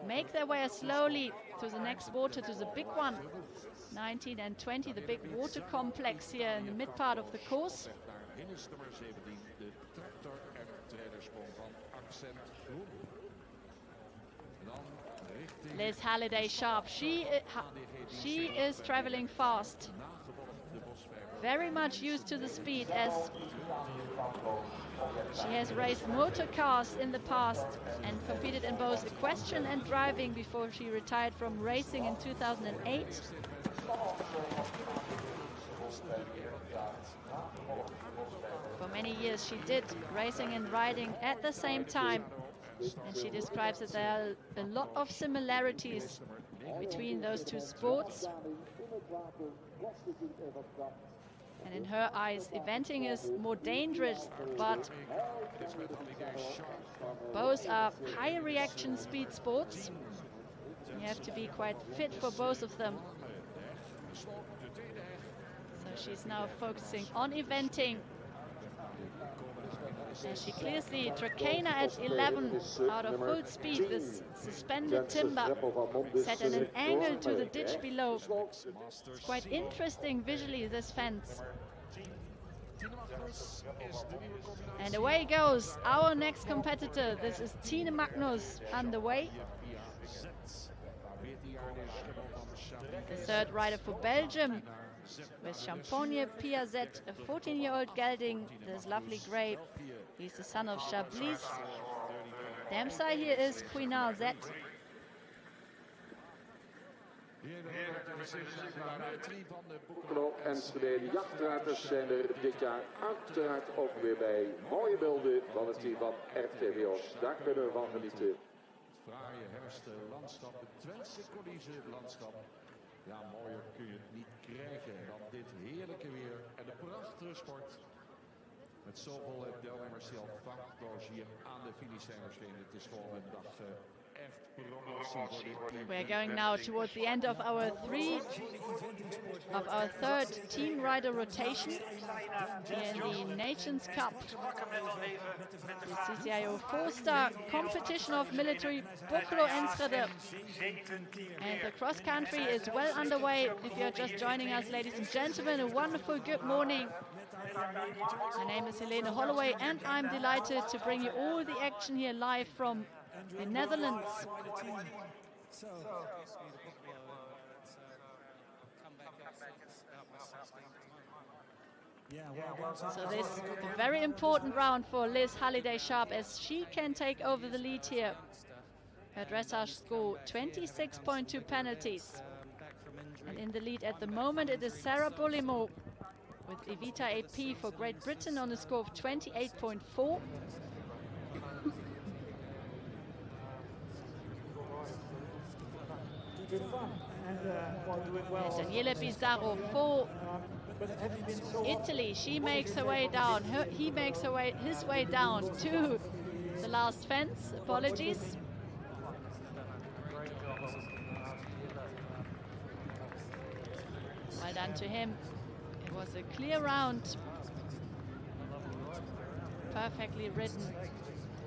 make their way slowly to the next water, to the big one. 19 and 20, the big water complex here in the mid part of the course. Liz Halliday-Sharp, she is traveling fast. Very much used to the speed, as she has raced motor cars in the past and competed in both equestrian and driving before she retired from racing in 2008. For many years she did racing and riding at the same time, and she describes that there are a lot of similarities between those two sports. And in her eyes, eventing is more dangerous, but both are high reaction speed sports. You have to be quite fit for both of them. So she's now focusing on eventing. And she clears the Trakehner at 11 out of full speed with suspended timber set at an angle to the ditch below. It's quite interesting visually, this fence. And away goes our next competitor. This is Tine Magnus underway. The third rider for Belgium, with Champagne Piazet, a 14-year-old gelding. This lovely grey. He's the son of Chablis. Damsai here is Queenal Z. Boekelo en de jachtruiters zijn er dit jaar uiteraard ook weer bij. Mooie beelden van het team van RTBO's. Daar kunnen we van genieten. Het fraaie herfstlandschap, het Twentse coulissenlandschap. Ja, mooier kun je het niet krijgen dan dit heerlijke weer en de prachtige sport. Met zoveel deelnemers die al vakloos hier aan de finish zijn verschenen. Het is gewoon een dag echt promotie voor dit team. We're going now towards the end of our third team rider rotation here in the Nations Cup, the CCIO 4-star competition of military Boekelo Enschede. And the cross country is well underway. If you're just joining us, ladies and gentlemen, a wonderful good morning. My name is Helene Holloway, and I'm delighted to bring you all the action here live from the Netherlands. So this is a very important round for Liz Halliday-Sharp, as she can take over the lead here. Her dressage score 26.2 penalties. And in the lead at the moment it is Sarah Bollimo with Evita AP for Great Britain on a score of 28.4. Daniele Pizarro for Italy. She makes her way down. He makes his way down to the last fence. Apologies. Well done to him. It was a clear round. Perfectly ridden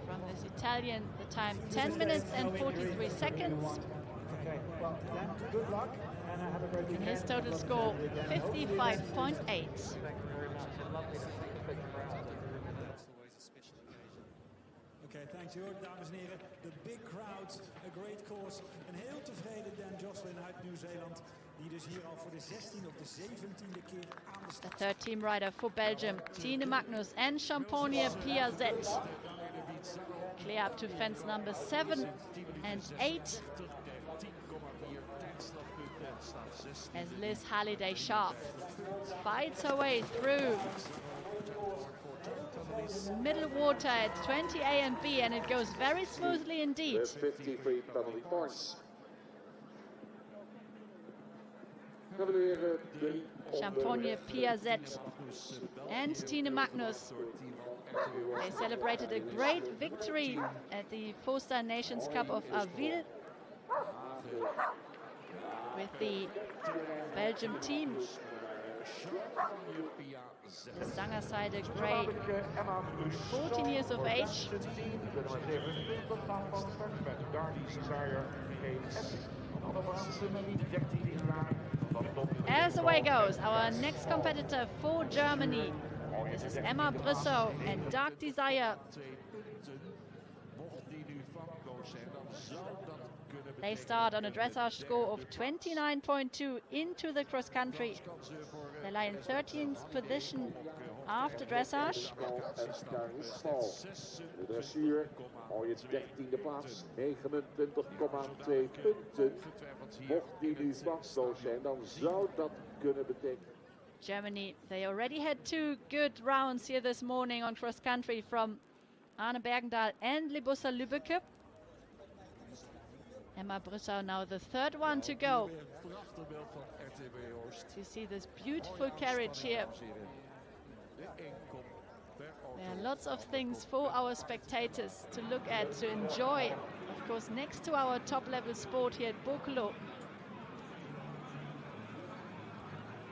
from this Italian. The time 10 minutes and 43 seconds. Okay, well, then good luck and have a great weekend. His total score 55.8. Okay, thanks hoor, dames en heren. The big crowds, a great course. Een heel tevreden Dan Jocelyn uit Nieuw-Zeeland, die dus hier al voor de 16e of de 17e keer aan de start. The third team rider for Belgium, Tine Magnus and Champagne Piazet. Clear up to fence number 7 and 8. As Liz Halliday-Sharp fights her way through middle water at 20 A and B, and it goes very smoothly indeed. With 53 penalty points. Champagne Piazet and Tine Magnus They celebrated a great victory at the Four-Star Nations Cup of Avil with the Belgium team. The Zanger side, a grey, 14 years of age. As the way goes, our next competitor for Germany. This is Emma Brissau and Dark Desire. They start on a dressage score of 29.2 into the cross country. They lie in 13th position after dressage. De dressuur, mooie 13e plaats, 29,2 punten. Mocht die nu vastloos zijn, dan zou dat kunnen betekenen. Germany, they already had 2 good rounds here this morning on cross country from Arne Bergendahl and Libussa Lübbecke. Emma Brissau now the 3rd one to go. You see this beautiful carriage here. There are lots of things for our spectators to look at, to enjoy. Of course, next to our top-level sport here at Boekelo.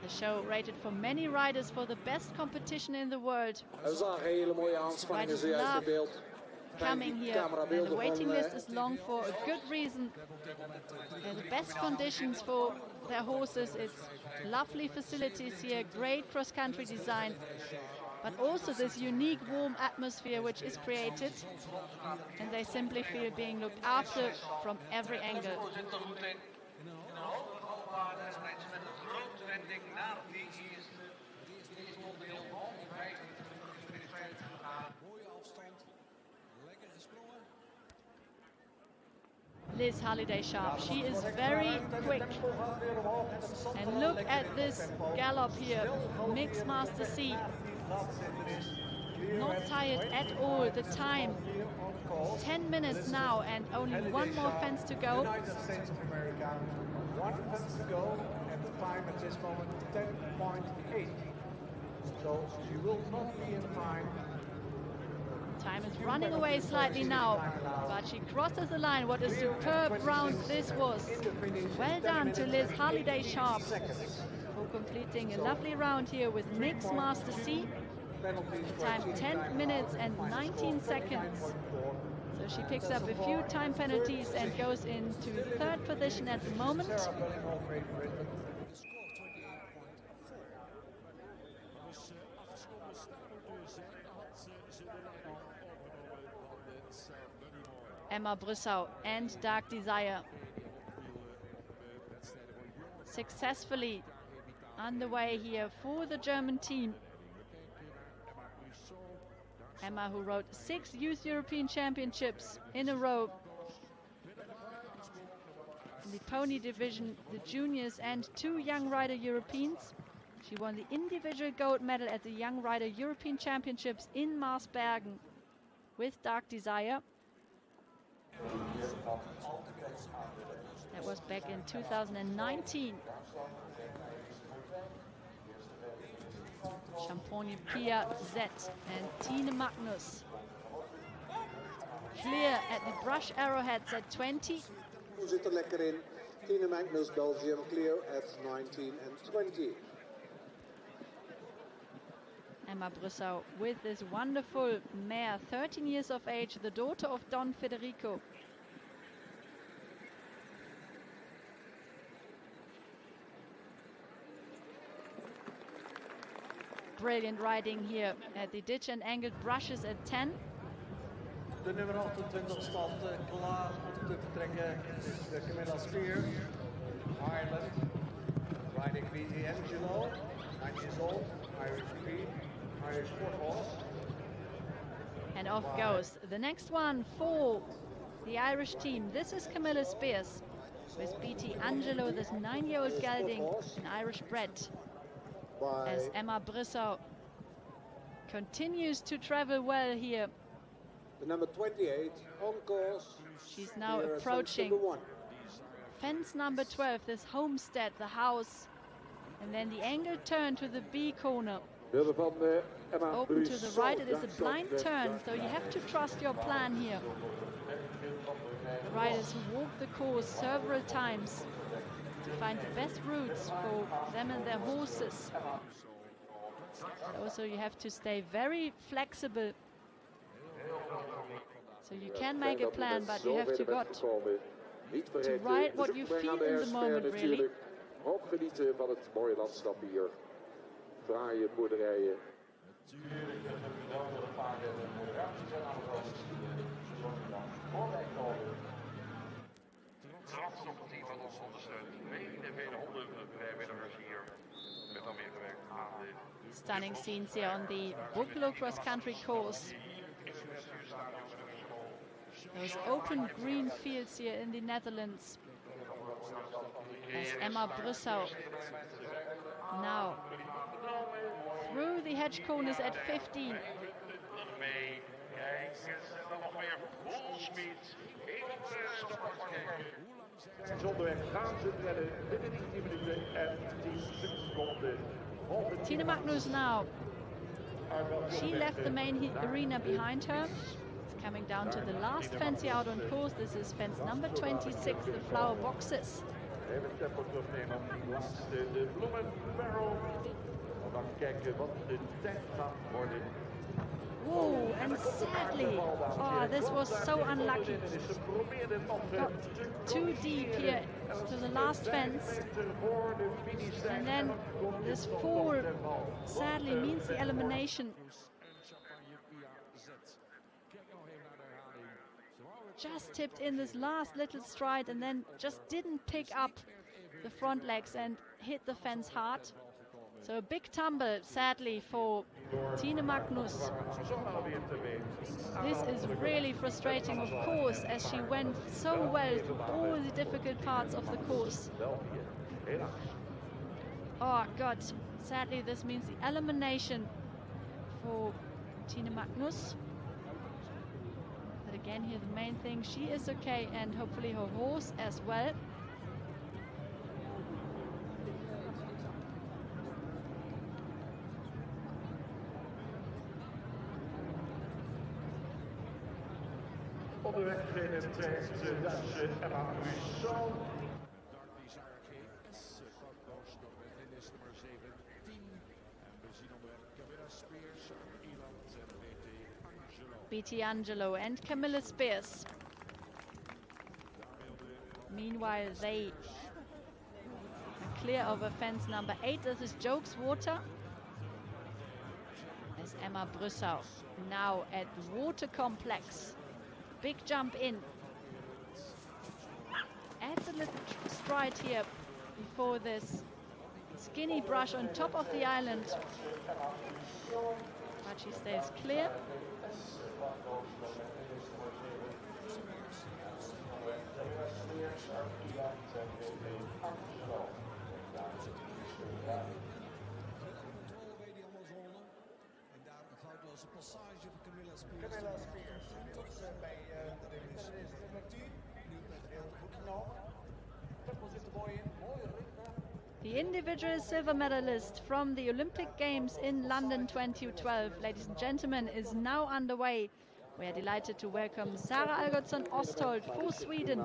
The show rated for many riders for the best competition in the world. We zagen hele mooie aanspanningen zojuist in beeld. Coming here, and the waiting list is long for a good reason. The best conditions for their horses. It's lovely facilities here, great cross-country design, but also this unique warm atmosphere which is created, and they simply feel being looked after from every angle. Liz Halliday-Sharp, she is very quick. And look at this gallop here, Mix Master C. Not tired at all. The time, 10 minutes now, and only one more fence to go. United States of America, 1 fence to go, and the time at this moment 10.8. So she will not be in time. Time is running away slightly now, but she crosses the line. What a superb round this was. Well done to Liz Halliday-Sharp for completing a lovely round here with Mix Master C. Time 10 minutes and 19 seconds. So she picks up a few time penalties and goes into 3rd position at the moment. Emma Brissau and Dark Desire successfully underway here for the German team. Emma, who rode 6 Youth European Championships in a row. In the pony division, the juniors and 2 young rider Europeans. She won the individual gold medal at the Young Rider European Championships in Maasbergen with Dark Desire. That was back in 2019. Champagne Pia Zet and Tine Magnus. Clear at the brush arrowheads at 20. Zit er lekker in. Tine Magnus, Belgium, clear at 19 and 20. Emma Brissau with this wonderful mare, 13 years of age, the daughter of Don Federico. Brilliant riding here at the ditch and angled brushes at 10. De nummer 28 staat klaar om te vertrekken. Dit is de Camilla Spear, Ireland. Riding BT Angelo, 9 years old, Irish breed, Irish sport horse. And off goes the next one for the Irish team. This is Camilla Spears with BT Angelo, this 9-year-old gelding, an Irish bred. As Emma Brissau continues to travel well here. The number 28 on course. She's now approaching fence number 12, this homestead, the house. And then the angled turn to the B corner. Open to the right, it is a blind turn, so you have to trust your plan here. The riders who walk the course several times to find the best routes for them and their horses. Also, you have to stay very flexible. So you can make a plan, but you have to ride what you feel in the moment, really. Genieten van het mooie landschap hier. Fraaie boerderijen. Brandstofteam van ons ondersteunt. Vele hondenrijwinners hier. Met dan weer gewerkt aan de... Stunning scenes here on the Boekelo cross-country course. Those open green fields here in the Netherlands. As Emma Brussau now through the hedge corners at 15. Ze is onderweg, gaan ze redden binnen die 10 minuten en 10 seconden. Tine Magnus now. She left the main arena behind her. It's coming down to the last fancy out on course. This is fence number 26, the flower boxes. Even tempo terugnemen op die laatste, de bloemenbarrel. En dan kijken wat de tijd gaat worden. Whoa, and sadly, this was so unlucky. Got too deep here to the last fence. And then this fall sadly means the elimination. Just tipped in this last little stride and then just didn't pick up the front legs and hit the fence hard. So a big tumble, sadly, for Tine Magnus. This is really frustrating, of course, as she went so well through all the difficult parts of the course. Oh, God. Sadly, this means the elimination for Tine Magnus. But again, here the main thing, she is okay, and hopefully her horse as well. Onderweg in het Duitse Emma Brussau. BT Angelo and Camilla Spears. Meanwhile, they are clear over fence number 8. This is Jokes Water. As Emma Brussau now at the water complex. Big jump in. Adds a little stride here before this skinny brush on top of the island. But she stays clear. The individual silver medalist from the Olympic Games in London 2012, ladies and gentlemen, is now underway. We are delighted to welcome Sara Algotsson-Ostholt for Sweden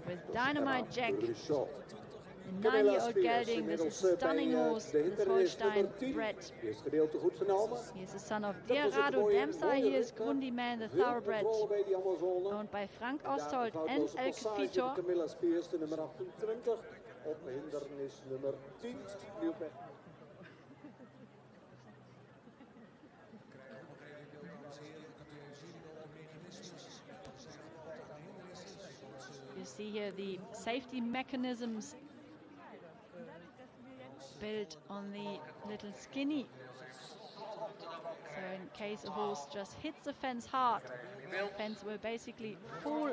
with Dynamite Jack. 9-year-old gelding, this is a stunning horse, this Holstein bred. He is the son of Diarado Demsa, he is Grundy Man, the thoroughbred, owned by Frank Ostholt and Elke Vitor. Op hindernis nummer 10, Nieuwweg. You see here the safety mechanisms built on the little skinny. So in case a horse just hits the fence hard, the fence will basically fall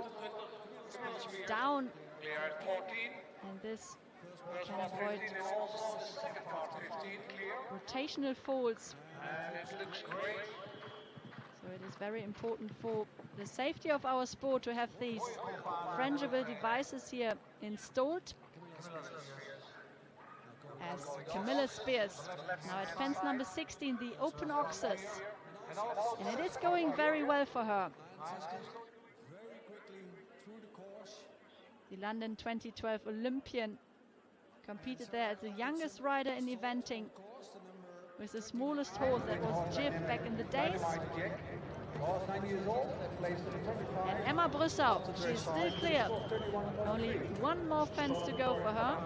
down, and this can avoid rotational falls. So it is very important for the safety of our sport to have these frangible devices here installed. as Camilla Spears. Now at fence number 16, the open oxes. And it is going very well for her. The London 2012 Olympian competed there as the youngest rider in eventing with the smallest horse, that was Jiff back in the days. And Emma Brüssau, she's still clear. Only one more fence to go for her.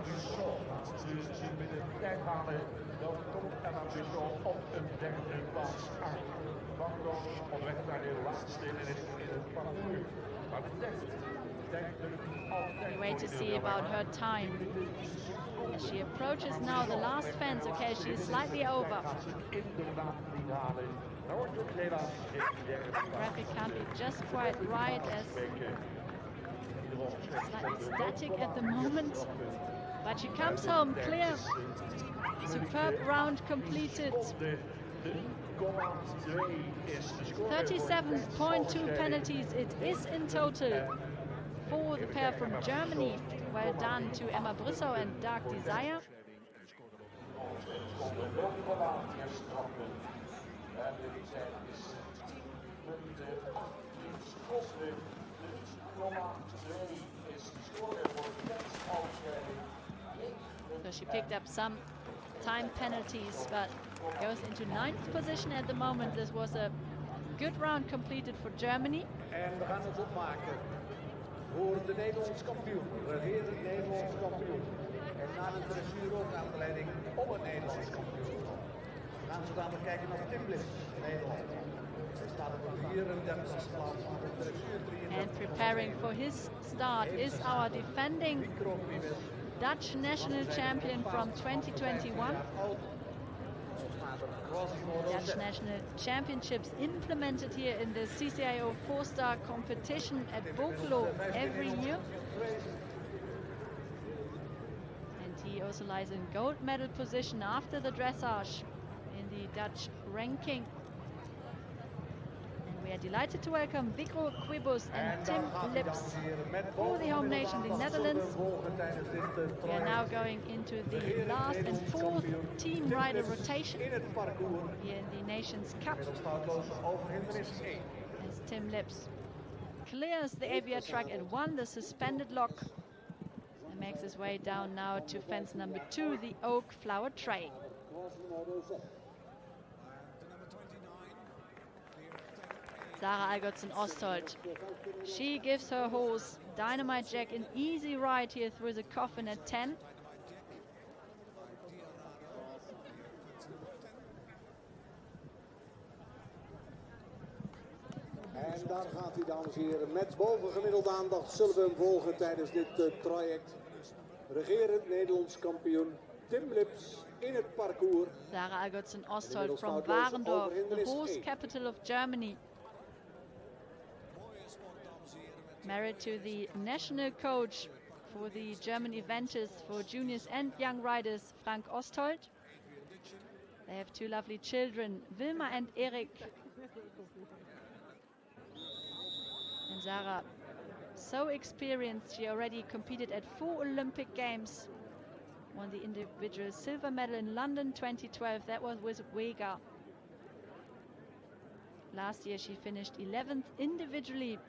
We wait to see about her time. As she approaches now the last fence, okay, she is slightly over. Graphic can't be just quite right, as slightly static at the moment. But she comes home clear. Superb round completed. 37.2 penalties it is in total for the pair from Germany. Well done to Emma Brüssau and Dark Desire. So she picked up some time penalties, but goes into 9th position at the moment. This was a good round completed for Germany. En we gaan het opmaken voor de Nederlandse kampioen, regerend Nederlands kampioen. En na de dressuur ook aan de leiding om het Nederlands kampioen. We gaan zo dadelijk kijken naar Tim Bliss, Nederland. Hij staat op de 34e plaats aan de dressuur 33. And preparing for his start is our defending Dutch national champion from 2021. Dutch National Championships implemented here in the CCIO 4-star competition at Boekelo every year. And he also lies in gold medal position after the dressage in the Dutch ranking. And we are delighted to welcome Vico Quibus and Tim Lips for the home nation, the Netherlands. We are now going into the last and 4th team rider rotation here in the Nations Cup. As Tim Lips clears the Avia track at 1, the suspended lock, and makes his way down now to fence number 2, the oak flower tray. Sarah Algotzen-Ostholt. She gives her horse Dynamite Jack an easy ride here through the coffin at 10. En daar gaat hij, dames en heren, met bovengemiddelde aandacht zullen we hem volgen tijdens dit traject. Regerend Nederlands kampioen Tim Lips in het parcours. Sarah Algotzen-Ostholt from Warendorf, the horse capital of Germany. Married to the national coach for the German eventers for juniors and young riders, Frank Ostholt. They have 2 lovely children, Wilma and Erik. And Sarah, so experienced, she already competed at 4 Olympic Games. Won the individual silver medal in London 2012, that was with Vega. Last year she finished 11th individually.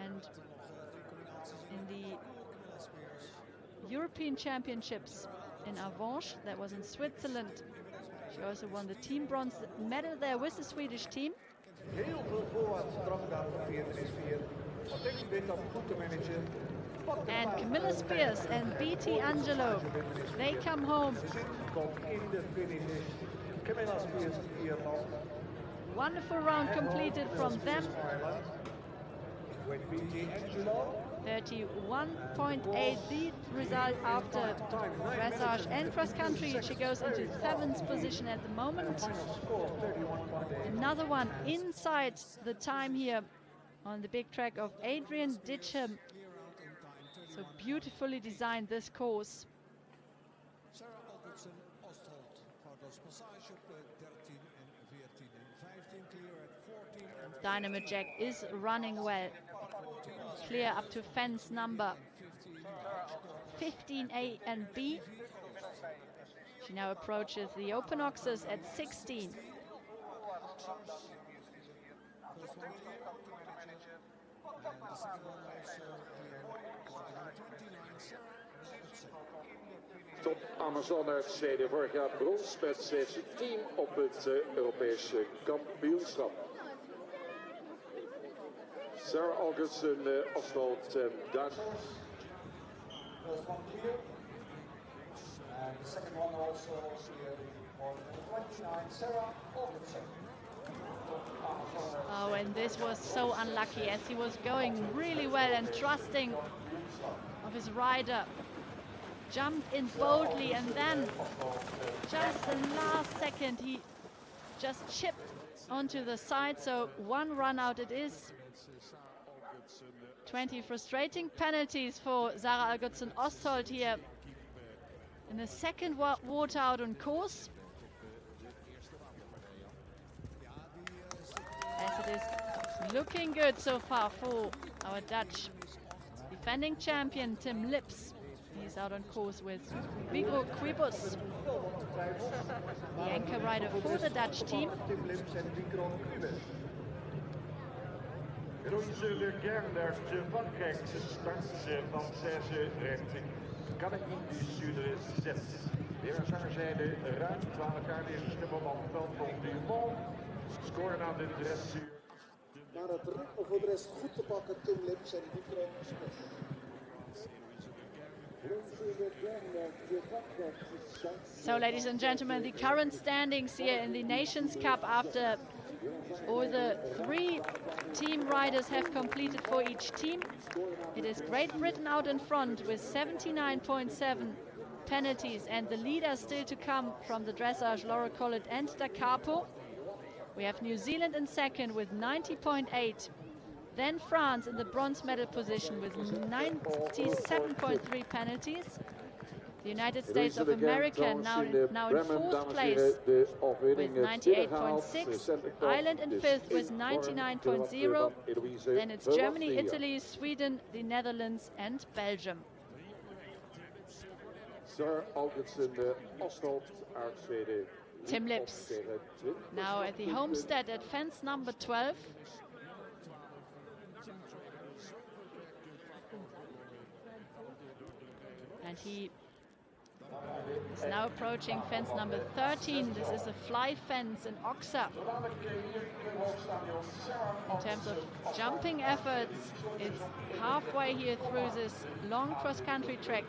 And in the European Championships in Avanches, that was in Switzerland, she also won the team bronze medal there with the Swedish team. Heel veel voorwaartsdrang daar voor 4 Want ik weet dat goed te managen. And Camilla Spears and BT Angelo, they come home. In de finish. Camilla Spears, Ierland. Wonderful round completed from them. 31.8 the result after dressage and cross country. She goes into 7th position at the moment. Another one inside the time here on the big track of Adrian Ditcham. So beautifully designed this course. Dynamite Jack is running well. Clear up to fence number 15A and B. She now approaches the open oxes at 16. Top Amazone-steden vorig jaar brons met slechts 10 op het Europese kampioenschap. Sarah Augustson, Oswald en Duin. And the second one also here on 29, Sarah Augustson. Oh, and this was so unlucky as he was going really well and trusting of his rider. Jumped in boldly and then just in last second he just chipped onto the side, so one run out it is. 20 frustrating penalties for Sarah Augustson-Ostholt here in the second water out on course. As it is looking good so far for our Dutch defending champion Tim Lips. He's out on course with Boekelo, the anchor rider for the Dutch team. Roze Le Gerner de Frankrijk start van 6 richting Canadien du Sud-7. Weer aan zangerzijde ruim 12 jaar deze nummerman Veldbond Dumont. Scoren aan de dressuur. Maar het ritme voor de rest goed te pakken, Tim Lips en Boekelo. So, ladies and gentlemen, the current standings here in the Nations Cup after all the 3 team riders have completed for each team. It is Great Britain out in front with 79.7 penalties, and the leaders still to come from the dressage, Laura Collett and Da Capo. We have New Zealand in second with 90.8. Then France in the bronze medal position with 97.3 penalties. The United States of America now in 4th place with 98.6. Ireland in 5th with 99.0. Then it's Germany, Italy, Sweden, the Netherlands and Belgium. Sarah Augustson-Ostholt, uitzijde. Tim Lips now at the homestead at fence number 12. And he is now approaching fence number 13. This is a fly fence in Oxa. In terms of jumping efforts, it's halfway here through this long cross-country track.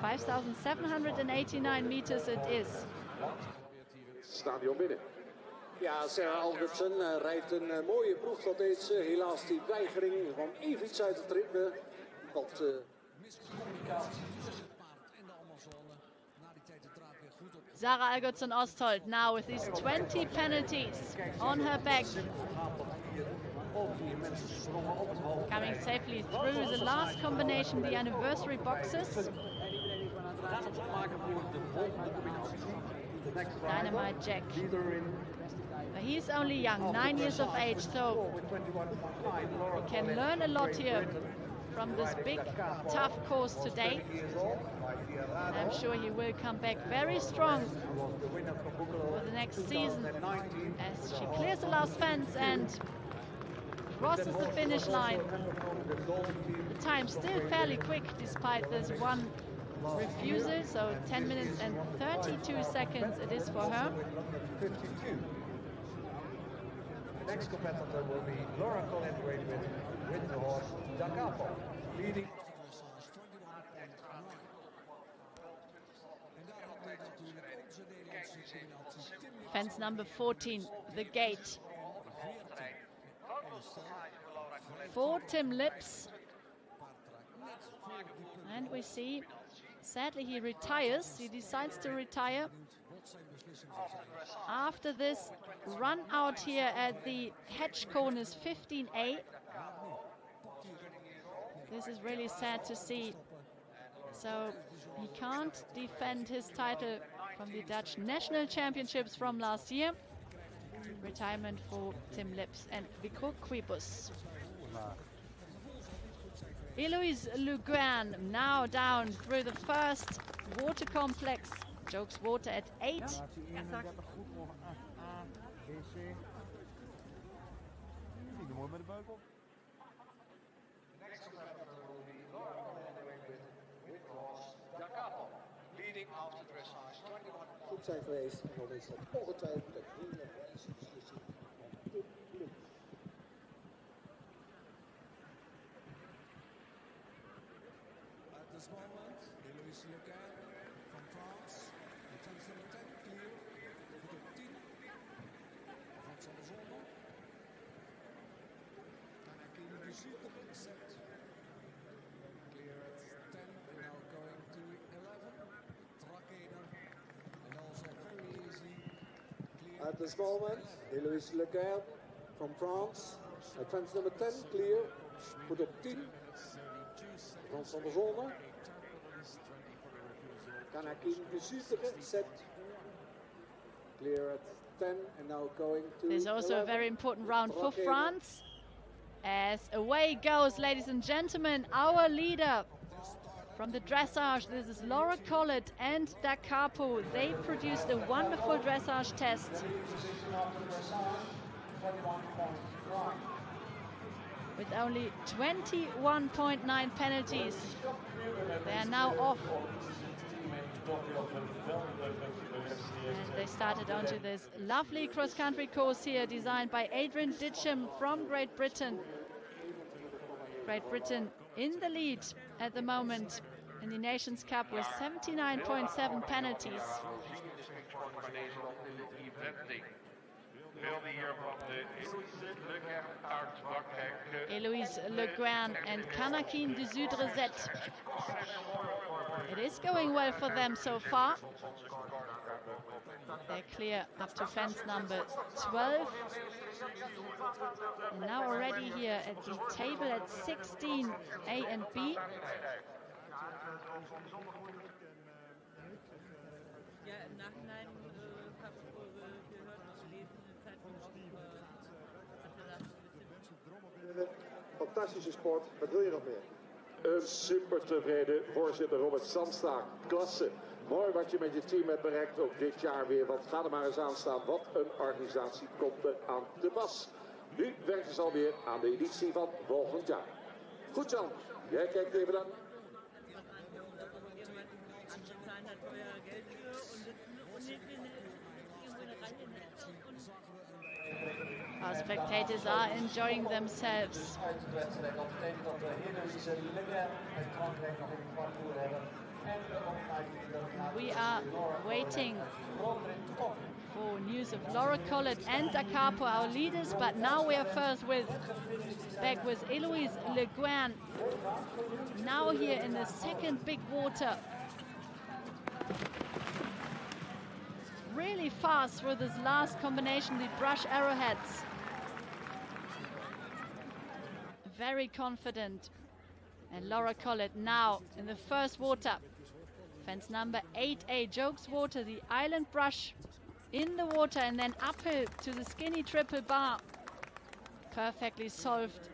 5,789 meters it is. Stadion binnen. Ja, Sarah Augustson rijdt een mooie proef tot deze. Helaas die weigering van even iets uit het ritme. Want Sarah Augustson-Ostholt now with these 20 penalties on her back. Coming safely through the last combination, the anniversary boxes. Dynamite Jack. But he's only young, 9 years of age, so he can learn a lot here from this big, tough course today. And I'm sure he will come back very strong for the next season as she clears the last fence and crosses the finish line. The time still fairly quick despite this one refusal, so 10 minutes and 32 seconds it is for her. The next competitor will be Laura Collett with the horse Da Capo, leading. Fence number 14, the gate. For Tim Lips. And we see, sadly he retires, he decides to retire. After this run out here at the hedge corners 15A. This is really sad to see. So he can't defend his title from the Dutch National Championships from last year. Retirement for Tim Lips and Boekelo. Eloise Le Guin now down through the first water complex. Jokes water at 8. Leading after dressage, 21. Goed zijn geweest en dan is het ongetwijfeld een hele race beslissing van de ploeg. At this moment, Eloise Le Guin from France, defense number 10, clear, goed op 10. Frans van der Zonde. En hij keert de super set. Clear at 10, and now going to 11. Trakeder, and also very easy. Clear. At this moment, Eloise Le Guin from France, advance number 10, clear, goed op 10. Frans van der Zonde. Kanakin de Zutere, set. Clear at 10 and now going to There's also 11. a very important round for France. As away goes, ladies and gentlemen, our leader from the dressage. This is Laura Collett and Da Capo. They produced a wonderful dressage test. With only 21.9 penalties. They are now off. And they started onto this lovely cross-country course here, designed by Adrian Ditcham from Great Britain. Great Britain in the lead at the moment in the Nations Cup with 79.7 penalties. Eloise Le Guin and Kanakin de Zudrezet. It is going well for them so far. They're clear up to fence number 12. And now already here at the table at 16, A and B. Fantastische sport, wat wil je nog meer? Een super tevreden voorzitter Robert Zandsta. Klasse. Mooi wat je met je team hebt bereikt, ook dit jaar weer. Want ga er maar eens aan staan. Wat een organisatie komt er aan de was. Nu werken ze alweer aan de editie van volgend jaar. Goed Jan, jij kijkt even dan. Our spectators are enjoying themselves. We are waiting for news of Laura Collett and Da Capo, our leaders, but now we are first back with Eloise Le Guin. Now here in the second big water. Really fast through this last combination, the brush arrowheads. Very confident. And Laura Collett now in the first water. Fence number 8A, Jokes Water, the island brush in the water and then uphill to the skinny triple bar. Perfectly solved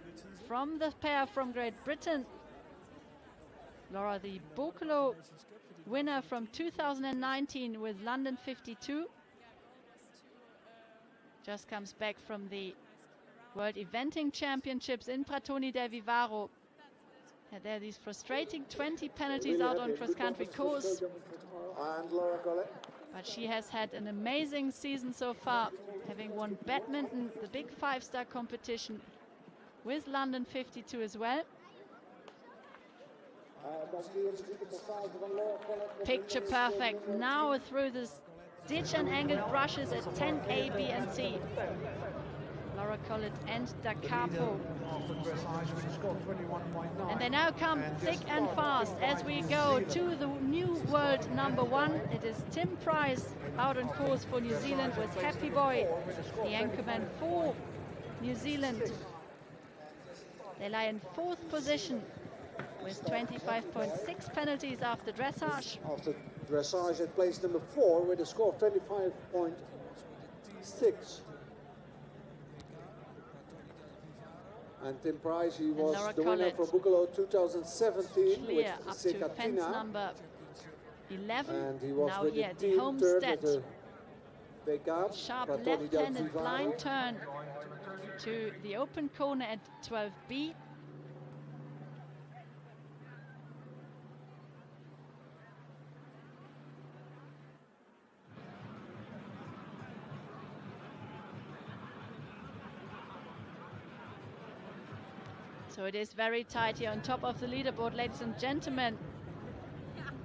from the pair from Great Britain. Laura, the Boekelo winner from 2019 with London 52. Just comes back from the World Eventing Championships in Pratoni del Vivaro. And there are these frustrating 20 penalties out on cross-country course. But she has had an amazing season so far, having won badminton, the big 5-star competition, with London 52 as well. Picture perfect now through this ditch and angled brushes at 10 A, B and C. Laura Collett and Da Capo. And they now come thick and fast as we go to the new world number 1. It is Tim Price out on course for New Zealand with Happy Boy, the anchorman for New Zealand. They lie in 4th position with 25.6 penalties after dressage. After dressage at place number 4 with a score of 25.6. And Tim Price, he was Laura the winner Collett. from Boekelo 2017 Clear with up to Sekatina. fence number 11. And he was Now with here the at the team homestead. third at the Pickup. Sharp left-handed blind turn to the open corner at 12B. So it is very tight here on top of the leaderboard, ladies and gentlemen.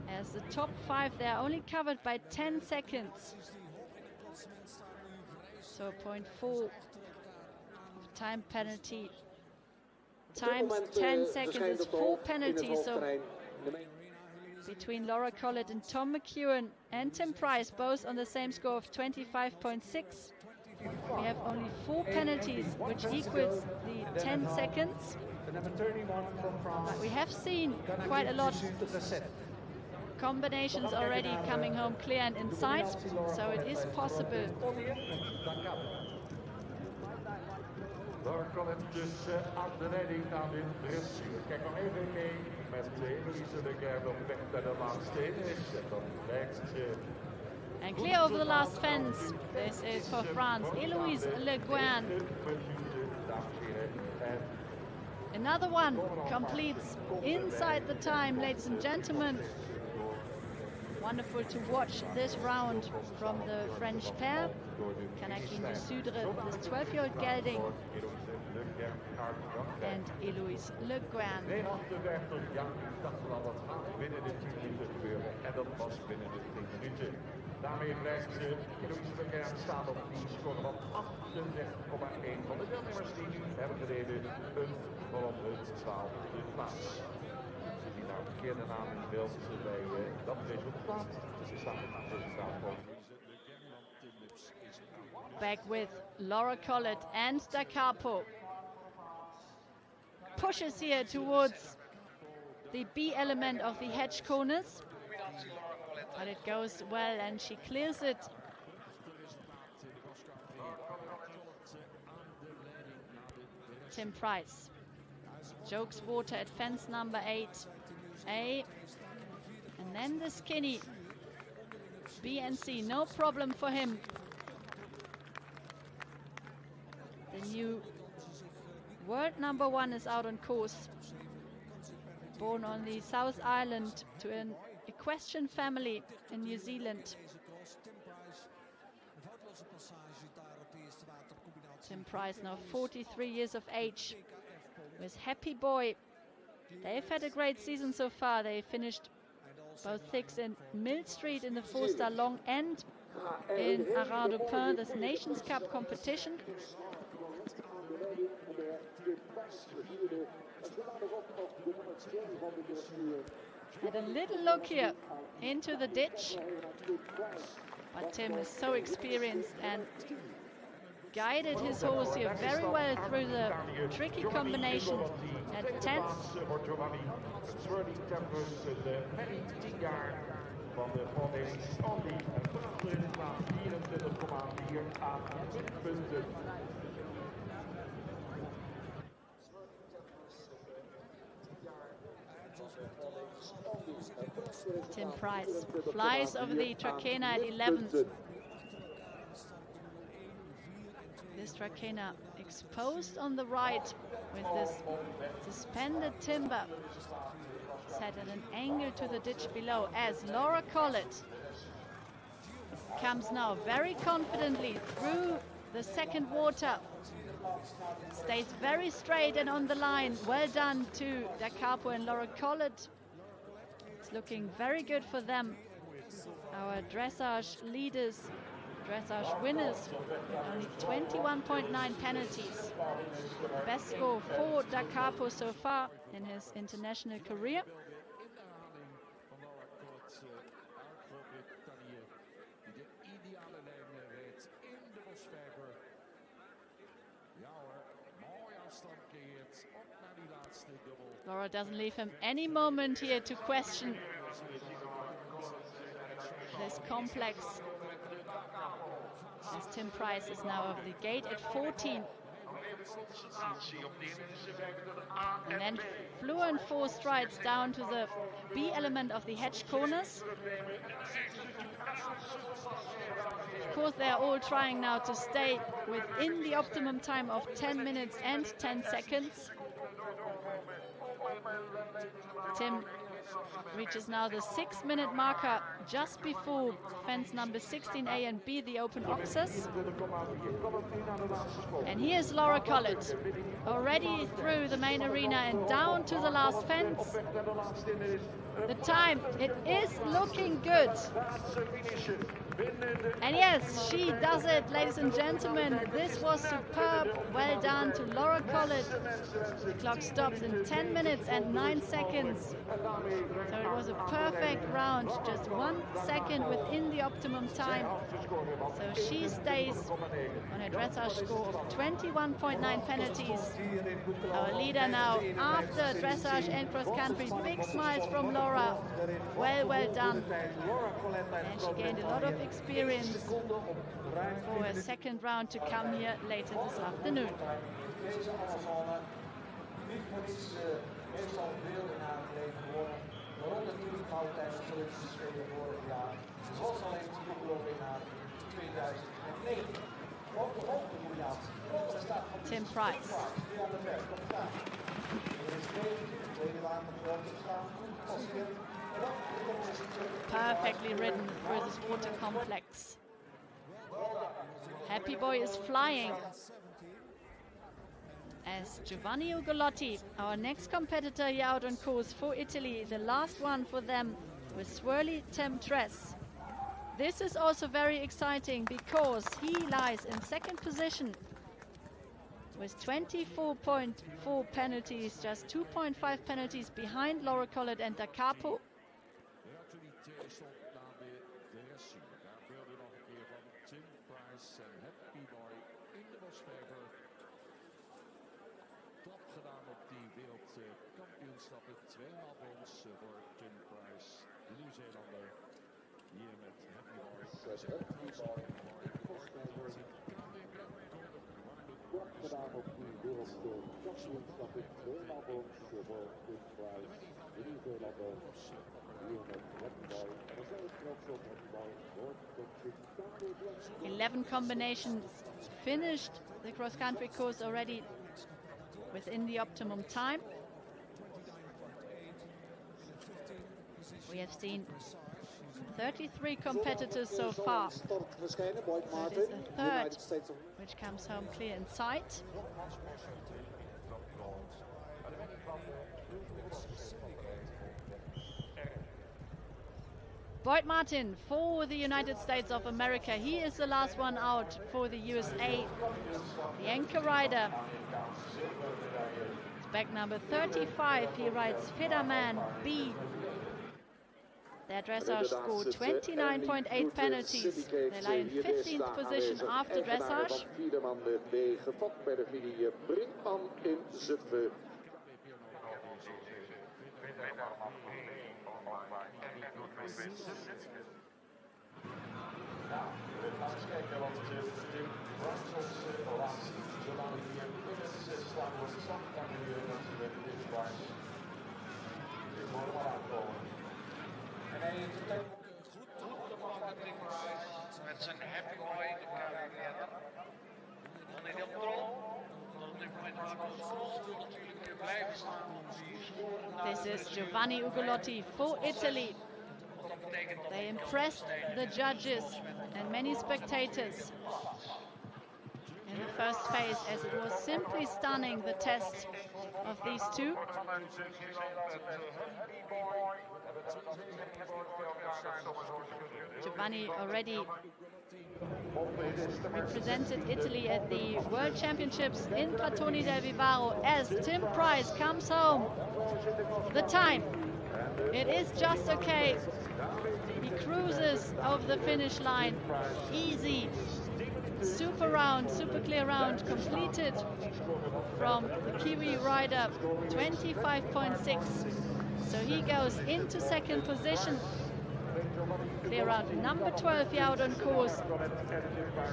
As the top 5, they are only covered by 10 seconds. So 0.4 time penalty. Times 10 seconds is 4 penalties. So between Laura Collett and Tom McEwen and Tim Price, both on the same score of 25.6. We have only 4 penalties, which equals the 10 seconds. But we have seen quite a lot combinations already coming home clear and inside, so it is possible. Laura Collett dus aan de leiding aan de dressuur. Kijk nog even mee met Elise de Guin op weg naar de laatste finish. En dan lijkt And clear over the last fence. This is for France. Eloise Le Guin. Another one completes inside the time, ladies and gentlemen. Wonderful to watch this round from the French pair. Connecting to Sudre, this 12-year-old gelding, and Eloise Le Guin. 59 jaar, ik dacht wel dat gaat binnen de 10 minuten gebeuren. En dat was binnen de 10 minuten. Daarmee blijft Eloise Le Guin staan op die score van 38,1 van de deelnemers die nu hebben gereden. Een van de 12e plaats. Die nou verkeerde naam in beeld bij dat resultaat. Dus we staan op het resultaat van back with Laura Collett and Da Capo. Pushes here towards the B element of the hedge corners. But it goes well and she clears it. Tim Price jokes water at fence number 8A. And then the skinny B and C, no problem for him. The new world number 1 is out on course. Born on the South Island to an equestrian family in New Zealand. Tim Price, now 43 years of age, with Happy Boy. They've had a great season so far. They finished both 6th in Mill Street in the 4-star long and in Arras du Pin, this Nations Cup competition. Had a little look here into the ditch, but Tim is so experienced and guided his horse here very well through the tricky combination at 10th. Van de voordeling Andy en prachtig in de plaats 24,4 aan punten. Tim Price flies over the Trakehner at 11th. This Trakehner exposed on the right with this suspended timber set at an angle to the ditch below, as Laura Collett comes now very confidently through the second water. Stays very straight and on the line. Well done to Da Capo and Laura Collett. It's looking very good for them. Our dressage leaders, dressage winners, with only 21.9 penalties. Best score for Da Capo so far in his international career. Laura doesn't leave him any moment here to question this complex. As Tim Price is now over the gate at 14. And then fluent 4 strides down to the B element of the hedge corners. Of course, they are all trying now to stay within the optimum time of 10 minutes and 10 seconds. Tim reaches now the 6-minute marker just before fence number 16A and B, the open access. And here's Laura Collett, already through the main arena and down to the last fence. The time, it is looking good. And yes, she does it, ladies and gentlemen. This was superb. Well done to Laura Collett. The clock stops in 10 minutes and 9 seconds. So it was a perfect round, just 1 second within the optimum time. So she stays on a dressage score of 21.9 penalties. Our leader now after dressage and cross country. Big smiles from Laura. Well done. And she gained a lot of experience for a second round to come here later this afternoon. Tim Price. Perfectly ridden through this water complex. Happy Boy is flying. As Giovanni Ugolotti, our next competitor here out on course for Italy, the last one for them with swirly temptress. This is also very exciting because he lies in second position with 24.4 penalties, just 2.5 penalties behind Laura Collett and Da Capo. Gedaan op die wereldkampioenschappen, 2 maal brons voor Tim Price, de Nieuw-Zeelander, hier met Happy Boy. En dan zijn het ook zo Happy Boy, wordt tot 11 combinations finished the cross-country course already within the optimum time. We have seen 33 competitors so far. So it is the third which comes home clear in sight. Boyd Martin for the United States of America. He is the last one out for the USA. The anchor rider. It's back number 35. He rides Federman B. Their dressage scored 29.8 penalties. They lie in 15th position after dressage. Gevat bij de familie Brinkman in Zutphen. We gaan eens kijken wat Tim Brussels relatie is. Zolang we hier binnen de 6 staan, wordt het zacht aan de muur natuurlijk Tim Price. Dit wordt maar aankomen. En hij heeft het ook goed toegepast met zijn Happy Boy, de carrière. Dan in heel tron. Op dit moment was het natuurlijk weer blijven staan. This is Giovanni Ugolotti for Italy. They impressed the judges and many spectators in the first phase, as it was simply stunning, the test of these two. Giovanni already represented Italy at the World Championships in Platoni del Vivaro as Tim Price comes home. The time, it is just okay. He cruises over the finish line. Easy. Super round, super clear round completed from the Kiwi rider, 25.6. So he goes into second position. Clear around number 12 here out on course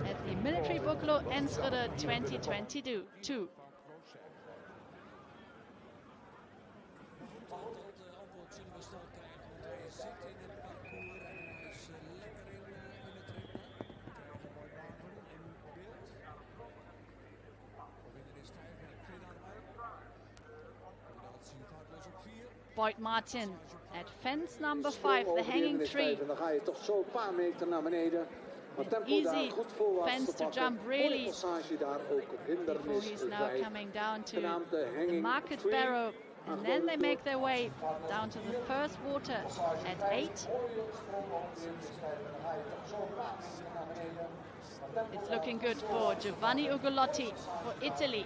at the Military Boekelo Enschede 2022. Boyd Martin at fence number 5, the hanging tree. En dan ga je toch zo een paar meter naar beneden. Maar tempo daar goed voor was fence te to pakken. jump really passage daar ook op hindernis he's now 5. coming down to Genaamd the hanging market tree. barrow, and then they make their way down to the first water at 8. It's looking good for Giovanni Ugolotti for Italy.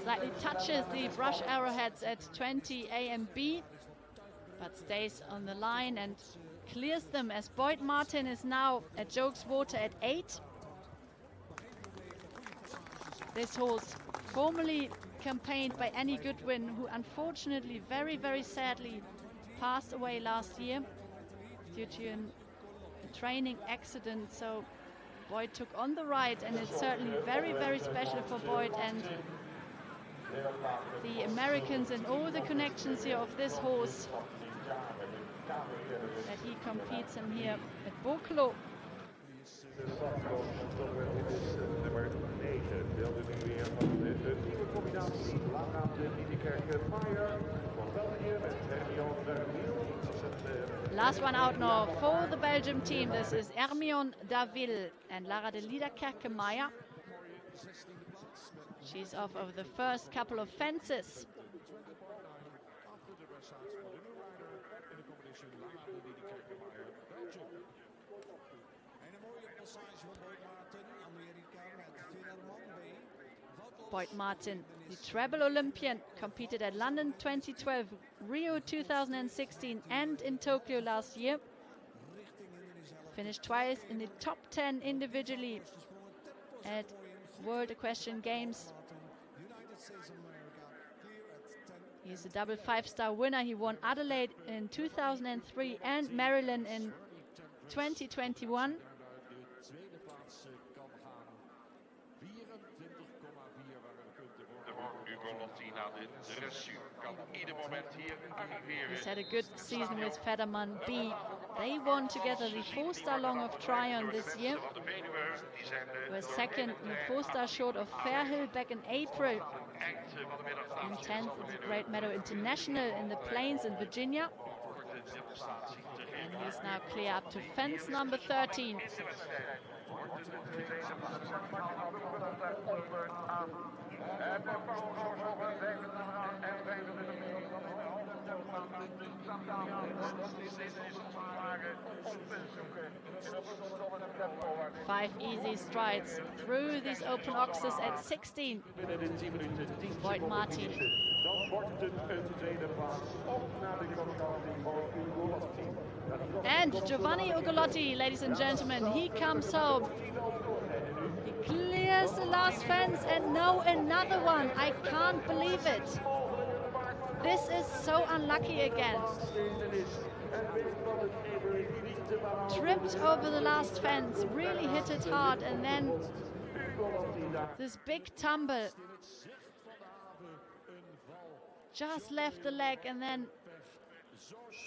Slightly touches the brush arrowheads at 20 A and B, but stays on the line and clears them as Boyd Martin is now at Jokes Water at 8. This horse formerly campaigned by Annie Goodwin, who unfortunately very, very sadly passed away last year due to a training accident. So Boyd took on the ride, and it's certainly very, very special for Boyd and the Americans and all the connections here of this horse that he competes in here at Boekelo. Nummer 9, beelden nu weer van de nieuwe combinatie. Laatste Niedekerke-Maier van België met Hermione Verwiel. Last one out now for the Belgium team. This is Hermione Daville and Lara de Liederkerke-Maier. She's off of the first couple of fences. Boyd Martin, the treble Olympian, competed at London 2012, Rio 2016 and in Tokyo last year. Finished twice in the top 10 individually at World Equestrian Games. He's a double 5-star winner. He won Adelaide in 2003 and Maryland in 2021. He's had a good season with Federman B. They won together the 4-star long of Tryon this year. Were second in the 4-star short of Fairhill back in April. And 10th at the Great Meadow International in the Plains in Virginia. And he's now clear up to fence number 13. Five easy strides through these open oxes at 16. Boyd Martin. And Giovanni Ugolotti, ladies and gentlemen, he comes home. He clears the last fence, and now another one. I can't believe it. This is so unlucky again. Tripped over the last fence, really hit it hard, and then this big tumble. Just left the leg and then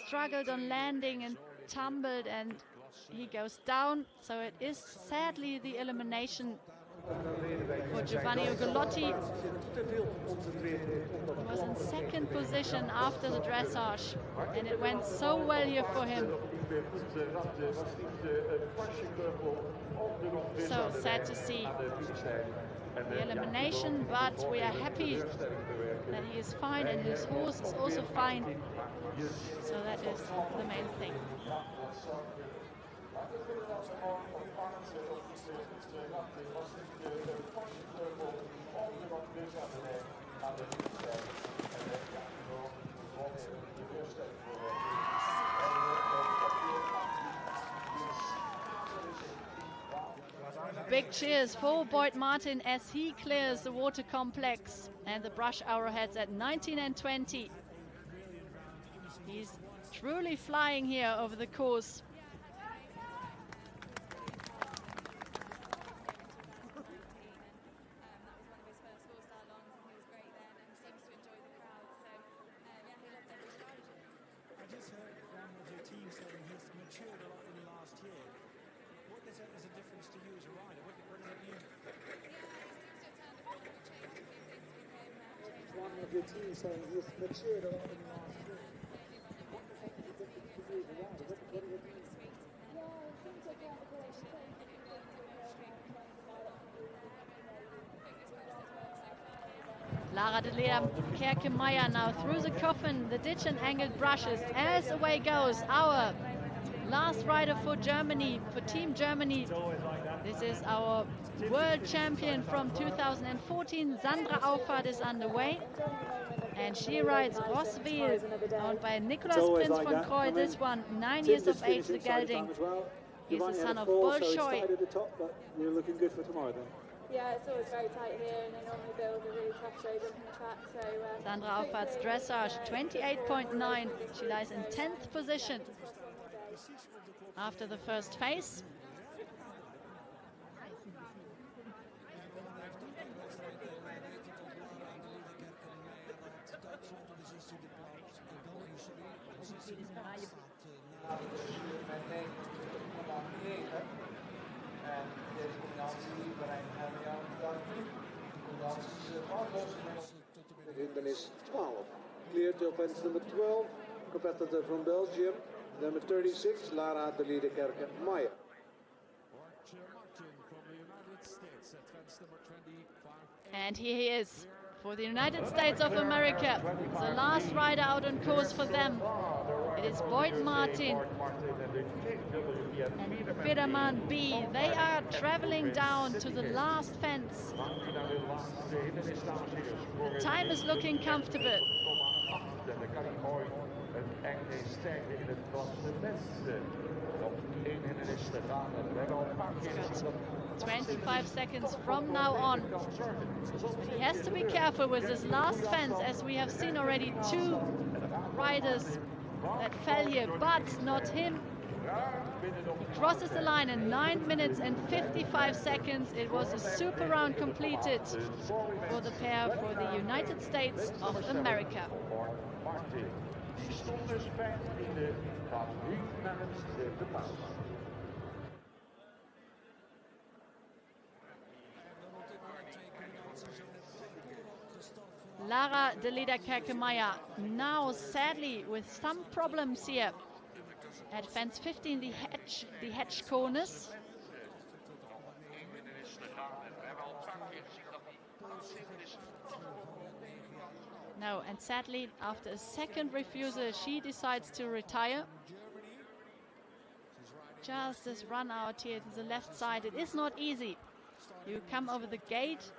struggled on landing and tumbled, and he goes down. So it is sadly the elimination for Giovanni Ugolotti. He was in second position after the dressage, and it went so well here for him. So sad to see the elimination, but we are happy that he is fine and his horse is also fine. So that is the main thing. Big cheers for Boyd Martin as he clears the water complex And the brush arrowheads at 19 and 20. He's truly flying here over the course. One of your team saying he's matured a lot in the last year. What does it mean to use around? What does it mean? Lara de Leer Kerke-Meyer now through the coffin, the ditch and angled brushes. As away goes our last rider for Germany, for Team Germany. This is our world champion from 2014. Sandra Auffahrt is underway. And she rides Roswil, owned by Nicolas Prinz von Kroy. This one, 9 years of age, the gelding. He's the son of Bolshoi. You're looking good for tomorrow then. Yeah, it's always very tight here, and they normally build a really tough show jumping track. So Sandra Auffahrt's dressage 28.9. She lies in 10th position after the first phase. Hindernis 12. Cleared to offense number 12. Competitor from Belgium. Number 36, Lara de Leer Kerke-Meyer. And here he is for the United States of America. The last rider out on course for them. It is Boyd Martin and Federman B. They are traveling down to the last fence. The time is looking comfortable. 25 seconds from now on. But he has to be careful with this last fence, as we have seen already 2 riders that fell here, but not him. He crosses the line in 9 minutes and 55 seconds. It was a super round completed for the pair for the United States of America. Lara de Leer Kerke-Meyer now sadly with some problems here at fence 15, the hedge corners. No, and sadly after a second refusal she decides to retire. Just this run out here to the left side, it is not easy. You come over the gate,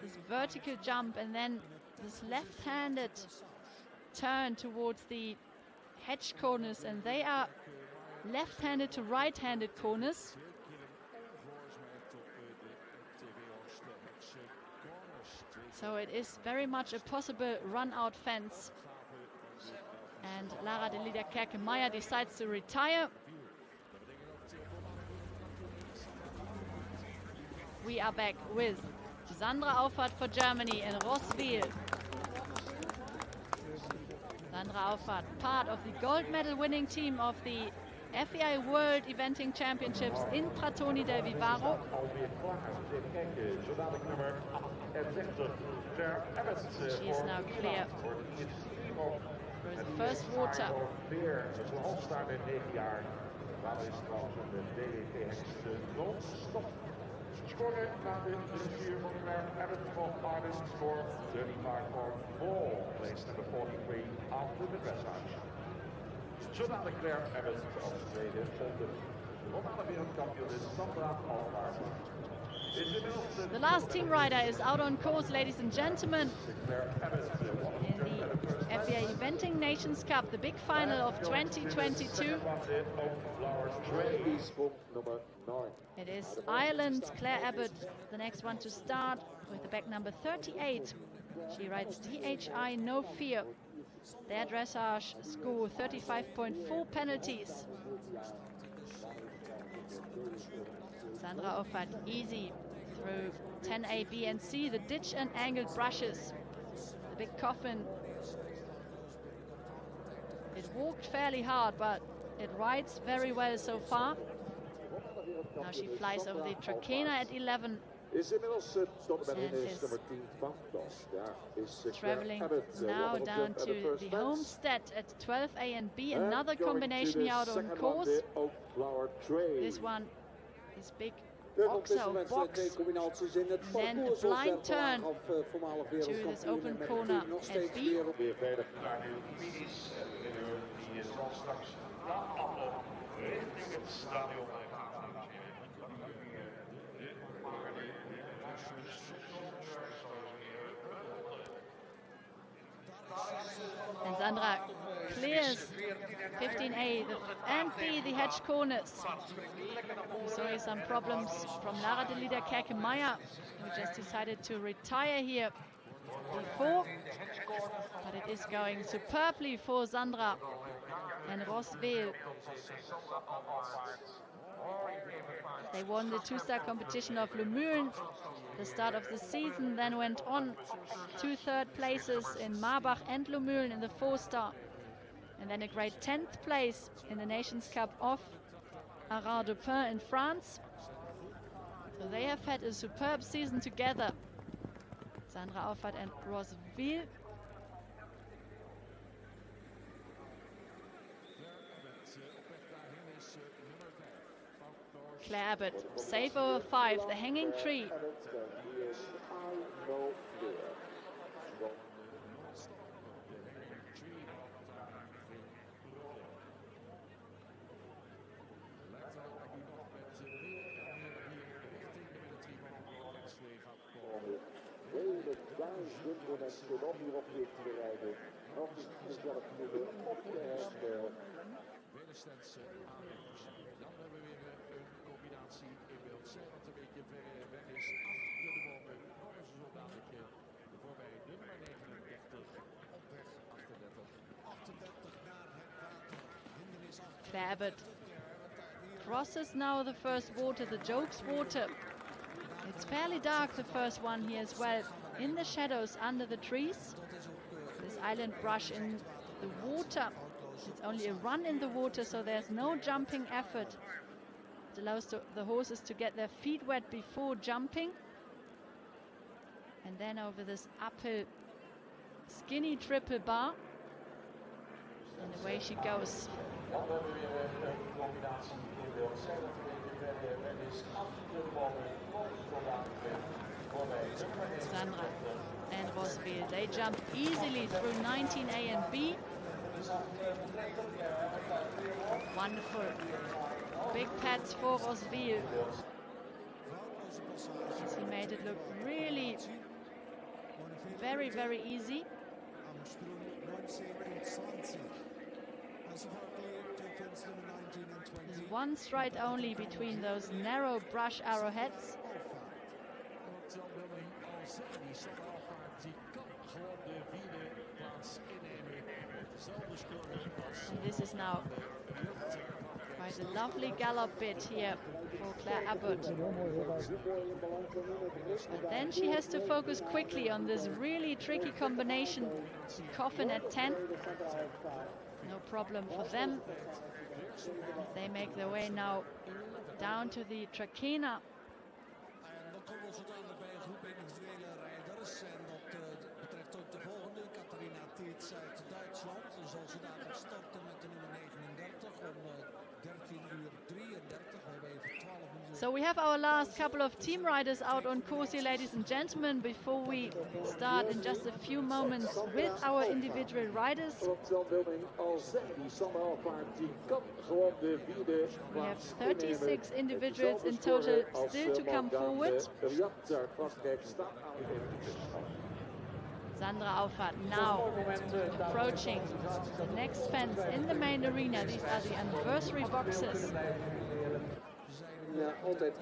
this vertical jump, and then this left-handed turn towards the hedge corners, and they are left-handed to right-handed corners. So it is very much a possible run-out fence. And Lara de Leer Kerke-Meyer decides to retire. We are back with Sandra Auffahrt for Germany in Roswil. Sandra Auffahrt, part of the gold medal winning team of the FEI World Eventing Championships in Pratoni del Vivaro. She is now clear for the first water. Scoren naar de bestuur van de Abbott van Arden for 35.4, place number 43 after the dressage. Zodat de Claire Abbott als tweede op de normale wereldkampioen is Sandra Auffahrt. The last team rider is out on course, ladies and gentlemen, in the FEI Eventing Nations Cup, the big final of 2022. It is Ireland's Claire Abbott, the next one to start with the back number 38. She rides DHI No Fear. Their dressage score 35.4 penalties. Sandra Auffert easy through 10A, B and C, the ditch and angled brushes. The big coffin. It walked fairly hard, but it rides very well so far. Now she flies over the Trakehner at 11. Is inmiddels tot en met hindernis nummer 10 van Dos. Daar is traveling now down to the homestead at 12A and B. Another combination here out on course. This one is big oxo box. Then a blind turn to this open corner at B. And Sandra clears 15A and B, the hedge corners. We saw here some problems from Lara de Lieder Kerkemeyer, who just decided to retire here before. But it is going superbly for Sandra and Roswell. They won the two-star competition of Le Mühlen, the start of the season, then went on 2 third places in Marbach and Le Mühlen in the 4-star. And then a great 10th place in the Nations Cup of Arras-de-Pin in France. So they have had a superb season together. Sandra Auffert and Roswell. Claire Abbott, safe over 5, the hanging tree. Claire Abbott crosses now the first water, the Jokes water. It's fairly dark, the first one here as well, in the shadows under the trees. This island brush in the water. It's only a run in the water, so there's no jumping effort. It allows the horses to get their feet wet before jumping. And then over this uphill skinny triple bar. And away she goes. Sandra and Roswell, they jump easily through 19A and B. Wonderful. Big pats for Roswell. He made it look really very, very easy. There's one stride only between those narrow brush arrowheads. And this is now quite a lovely gallop bit here for Claire Abbott. But then she has to focus quickly on this really tricky combination. Coffin at 10. No problem for them. They make their way now down to the Trakehner. So we have our last couple of team riders out on course here, ladies and gentlemen, before we start in just a few moments with our individual riders. We have 36 individuals in total still to come forward. Sandra Auffert now approaching the next fence in the main arena. These are the anniversary boxes. altijd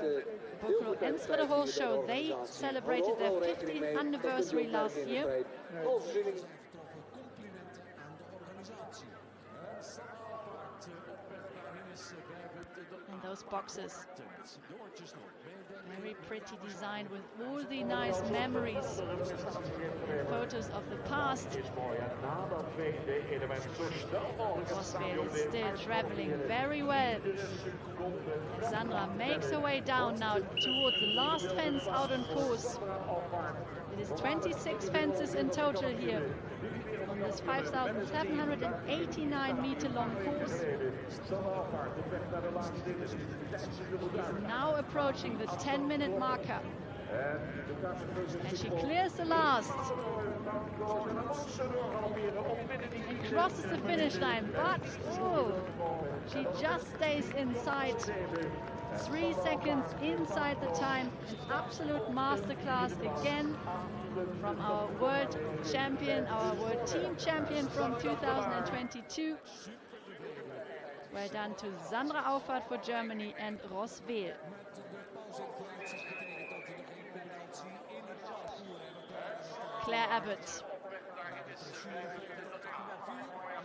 Boekelo Enschede Horse Show, they celebrated their 15th anniversary last year. And those boxes, very pretty design with all the nice memories, photos of the past. Rosveel is still traveling very well. Sandra makes her way down now towards the last fence out on course. It is 26 fences in total here on this 5,789 meter long course. She's now approaching the 10-minute marker. And she clears the last and crosses the finish line, but she just stays inside. 3 seconds inside the time. An absolute masterclass again from our world champion, our world team champion from 2022. Well done to Sandra Auffahrt for Germany and Rosveel. Claire Abbott.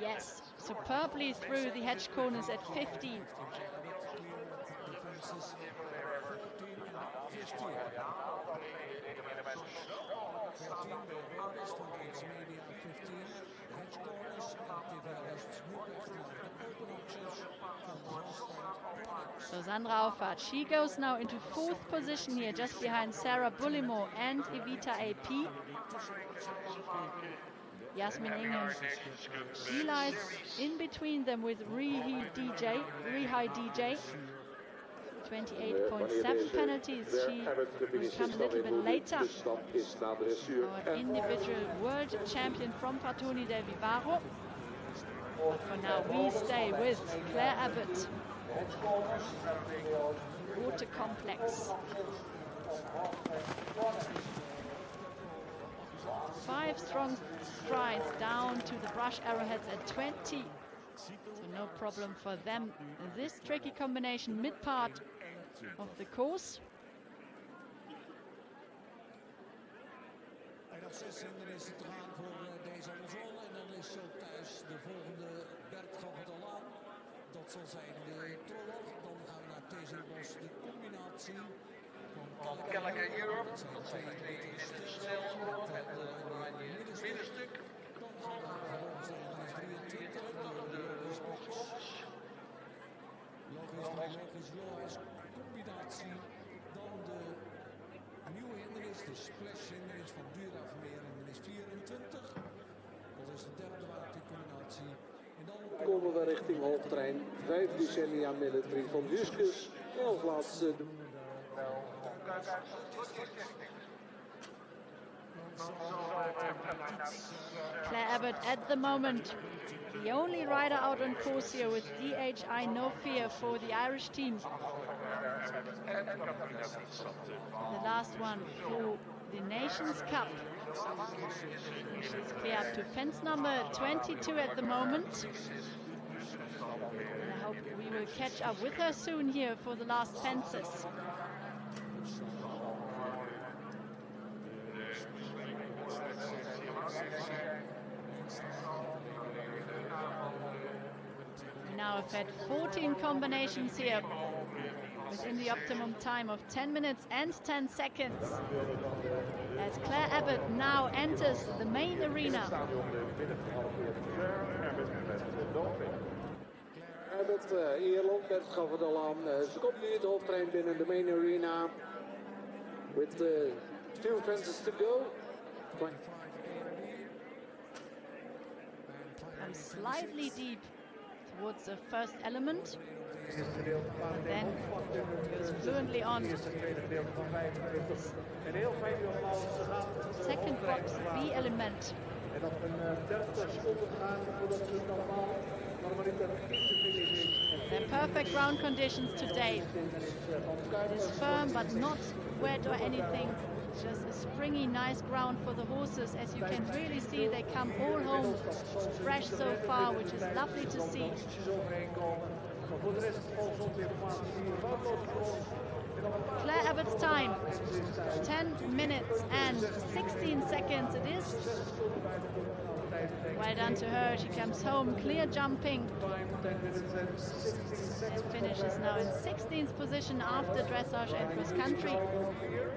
Yes, superbly through the hedge corners at 15. So Sandra Auffahrt, she goes now into 4th position here, just behind Sarah Bullimore and Evita AP. Yasmin Ingham, she lies in between them with Rihai DJ. 28.7 penalties. She will come a little bit later. Our individual world champion from Pratoni del Vivaro. But for now, we stay with Claire Abbott. Water Complex. 5 strong strides down to the brush arrowheads at 20. So no problem for them. This tricky combination mid-part of the course. En op 16 is het te gaan voor deze andersom. En dan is zo thuis de volgende Bert gaf het al aan. Dat zal zijn de troller. Dan gaan we naar Tezenbos de combinatie van Kelleker Europe. Dat zijn de twee in het snelgroep en oranje middenstuk. Dan gaan we vervolgens naar 23 de Box. Logisch combinatie. Dan de nieuwe hindernis, de splash hindernis van Dura Vermeer, hindernis 24. Dat is de derde watercombinatie. En dan komen we richting hoofdtrein. 5 decennia military van Juskus. En als laatste Claire Abbott at the moment, the only rider out on course here with DHI No Fear for the Irish team. The last one for the Nations Cup. She's clear up to fence number 22 at the moment. And I hope we will catch up with her soon here for the last fences. We now have had 14 combinations here within the optimum time of 10 minutes and 10 seconds. As Claire Abbott now enters the main arena. Abbott, Ierland, Bert gaf het al aan. Ze komt nu het hoofdtrein binnen de main arena. With 2 fences to go. Comes slightly deep towards the first element. And then goes fluently on. Second box, B element. En op een 30 seconden gaan voordat ze het allemaal normaliter They're perfect ground conditions today. It is firm but not wet or anything. Just a springy, nice ground for the horses. As you can really see, they come all home fresh so far, which is lovely to see. Voor de rest volgens onze informatie foutloze grond. Claire Abbott's time, 10 minutes and 16 seconds it is. Well done to her, she comes home clear jumping. And finishes now in 16th position after dressage and cross country.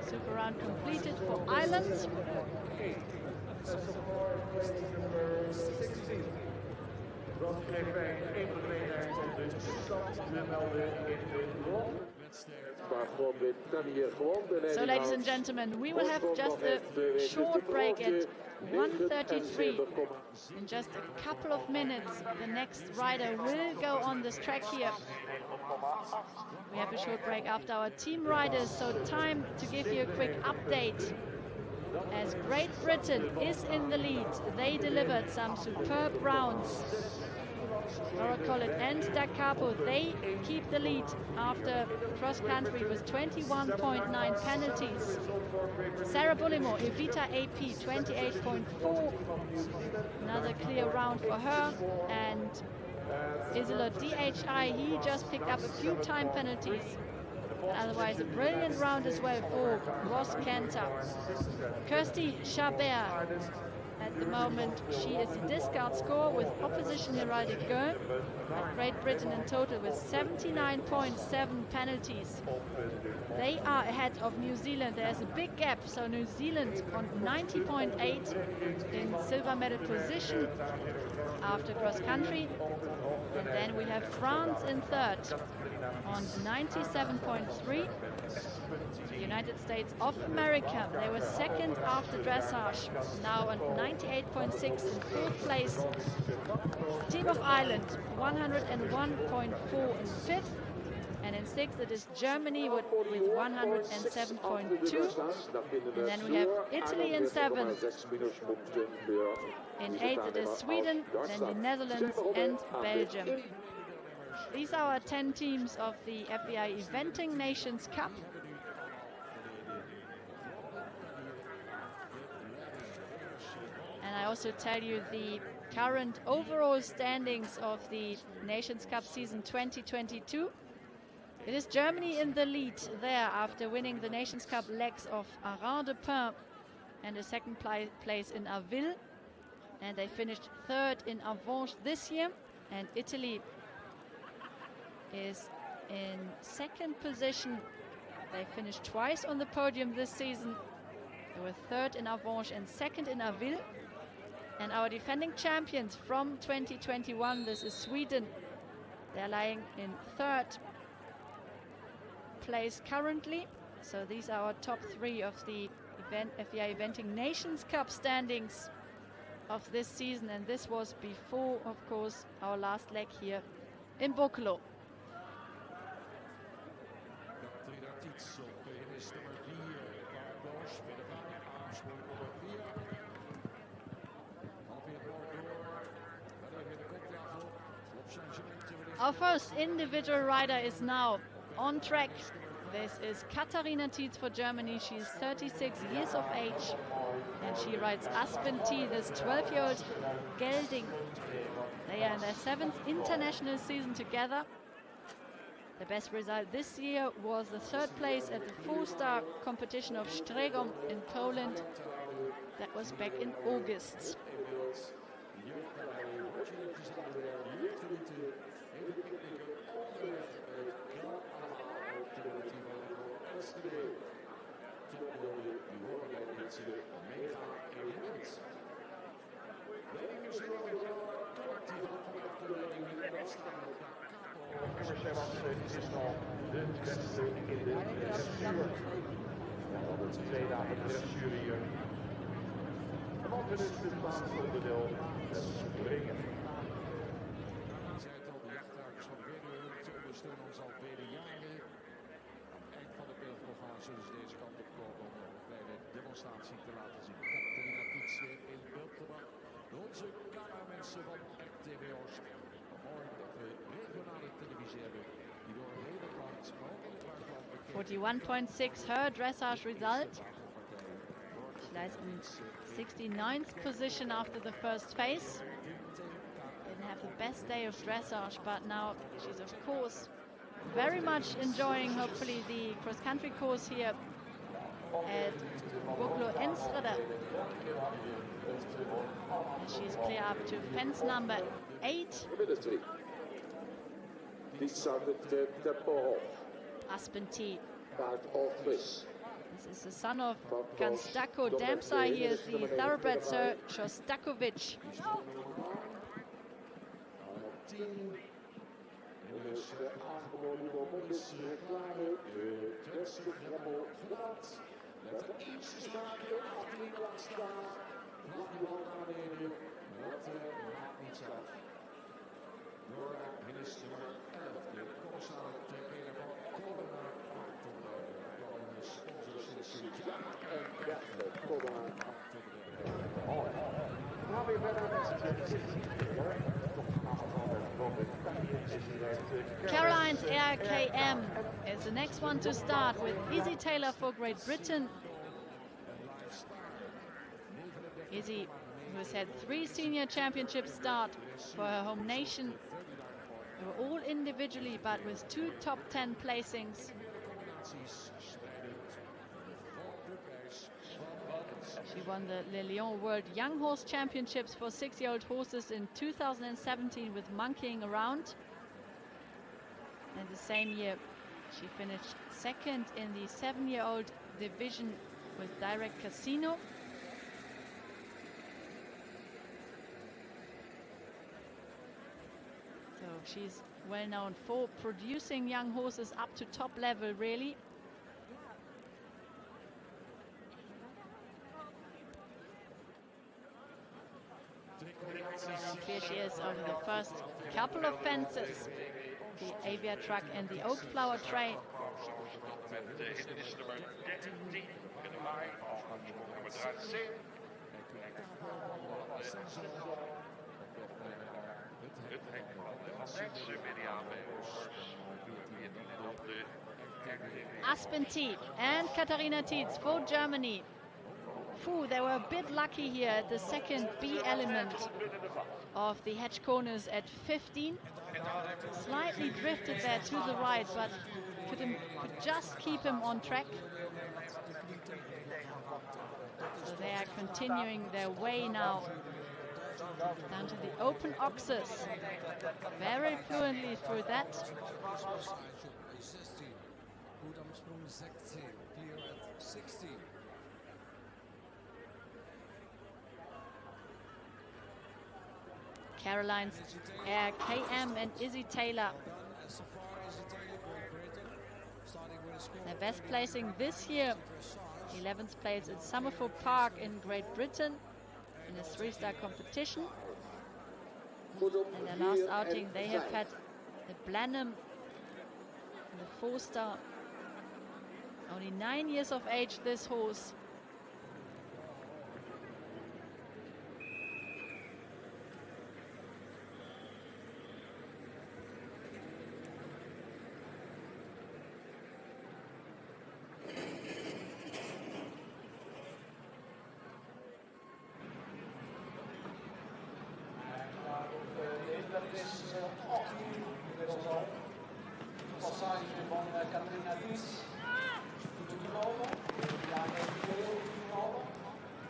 Super round completed for Ireland. So, ladies and gentlemen, we will have just a short break at 1:33. In just a couple of minutes, the next rider will go on this track here. We have a short break after our team riders, so time to give you a quick update. As Great Britain is in the lead, they delivered some superb rounds. Laura Collett and Da Capo, they keep the lead after cross country with 21.9 penalties. Sarah Bullimore, Evita AP, 28.4. Another clear round for her. And Isilot DHI, he just picked up a few time penalties. Otherwise, a brilliant round as well for Ross Cantor. Kirsty Chabert, at the moment, she is a discard score with opposition heraldic girl. But Great Britain in total with 79.7 penalties. They are ahead of New Zealand. There's a big gap, so New Zealand on 90.8 in silver medal position after cross country. And then we have France in third on 97.3. The United States of America, they were second after dressage, now on 98.6 in fourth place. Team of Ireland, 101.4 in fifth. And in sixth it is Germany with 107.2. And then we have Italy in seventh. In eighth it is Sweden, then the Netherlands and Belgium. These are our 10 teams of the FEI Eventing Nations Cup. And I also tell you the current overall standings of the Nations Cup season 2022. It is Germany in the lead there after winning the Nations Cup legs of Arras-de-Pin and a second place in Aville. And they finished third in Avanches this year. And Italy is in second position. They finished twice on the podium this season. They were third in Avanches and second in Aville. And our defending champions from 2021, this is Sweden. They're lying in third place currently. So these are our top three of the FEI Eventing Nations Cup standings of this season. And this was before, of course, our last leg here in Boekelo. Our first individual rider is now on track. This is Katharina Tietz for Germany. She's 36 years of age and she rides Aspen T, this 12-year-old gelding. They are in their 7th international season together. The best result this year was the 3rd place at the 4-star competition of Stregom in Poland. That was back in August. Dit is nog de beste in de dressuur. Ja, dat is 2 dagen dressuur hier. En dan is het laatste onderdeel, het springen. De jachtruikers van Weduwe te ondersteunen ons al vele jaren. Aan het eind van het beeldprogramma zullen ze deze kant op komen om een kleine demonstratie te laten zien. Katharina Tietz in beeld gebracht door onze cameramensen van RTVO's. Mooi dat we regionale televisie hebben die door het hele land, maar ook in het buitenland bekend. 41.6 her dressage result. She lies in 69th position after the first phase. Didn't have the best day of dressage, but now she's of course very much enjoying hopefully the cross-country course here at Boekelo Enschede. She's clear up to fence number 8. Die staat het tempo hoog. Aspenti. Paard Alquist. This is the son of Kanstako Damsa. He is the thoroughbred Sir Shostakovich. Caroline's ARKM is the next one to start with Izzy Taylor for Great Britain. Izzy, who has had 3 senior championship start for her home nation. They were all individually, but with 2 top 10 placings. She won the Le Lion World Young Horse Championships for 6-year-old horses in 2017 with Monkeying Around. And the same year, she finished 2nd in the 7-year-old division with Direct Casino. So she's well known for producing young horses up to top level, really. Here she is over the first couple of fences. The Avia truck and the oak flower tray. Aspenti and Katharina Tietz for Germany. They were a bit lucky here at the second B element of the hedge corners at 15. Slightly drifted there to the right, but could just keep him on track. So they are continuing their way now down to the open oxes. Very fluently through that. Caroline's KM and Izzy Taylor. Their best placing this year, 11th place at Somerford Park in Great Britain in a 3-star competition. And their last outing, they have had the Blenheim, the 4-star. Only 9 years of age, this horse.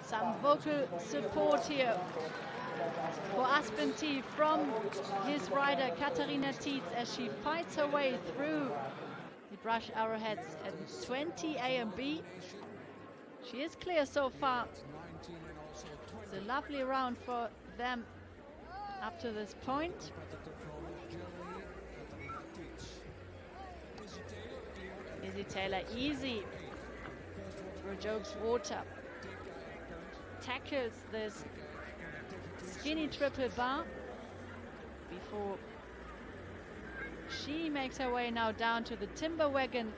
Some vocal support here for Aspenti from his rider Katharina Tietz as she fights her way through the brush arrowheads at 20 A and B. She is clear so far. It's a lovely round for them up to this point. Izzy Taylor easy through Job's water. Tackles this skinny triple bar before she makes her way now down to the timber wagon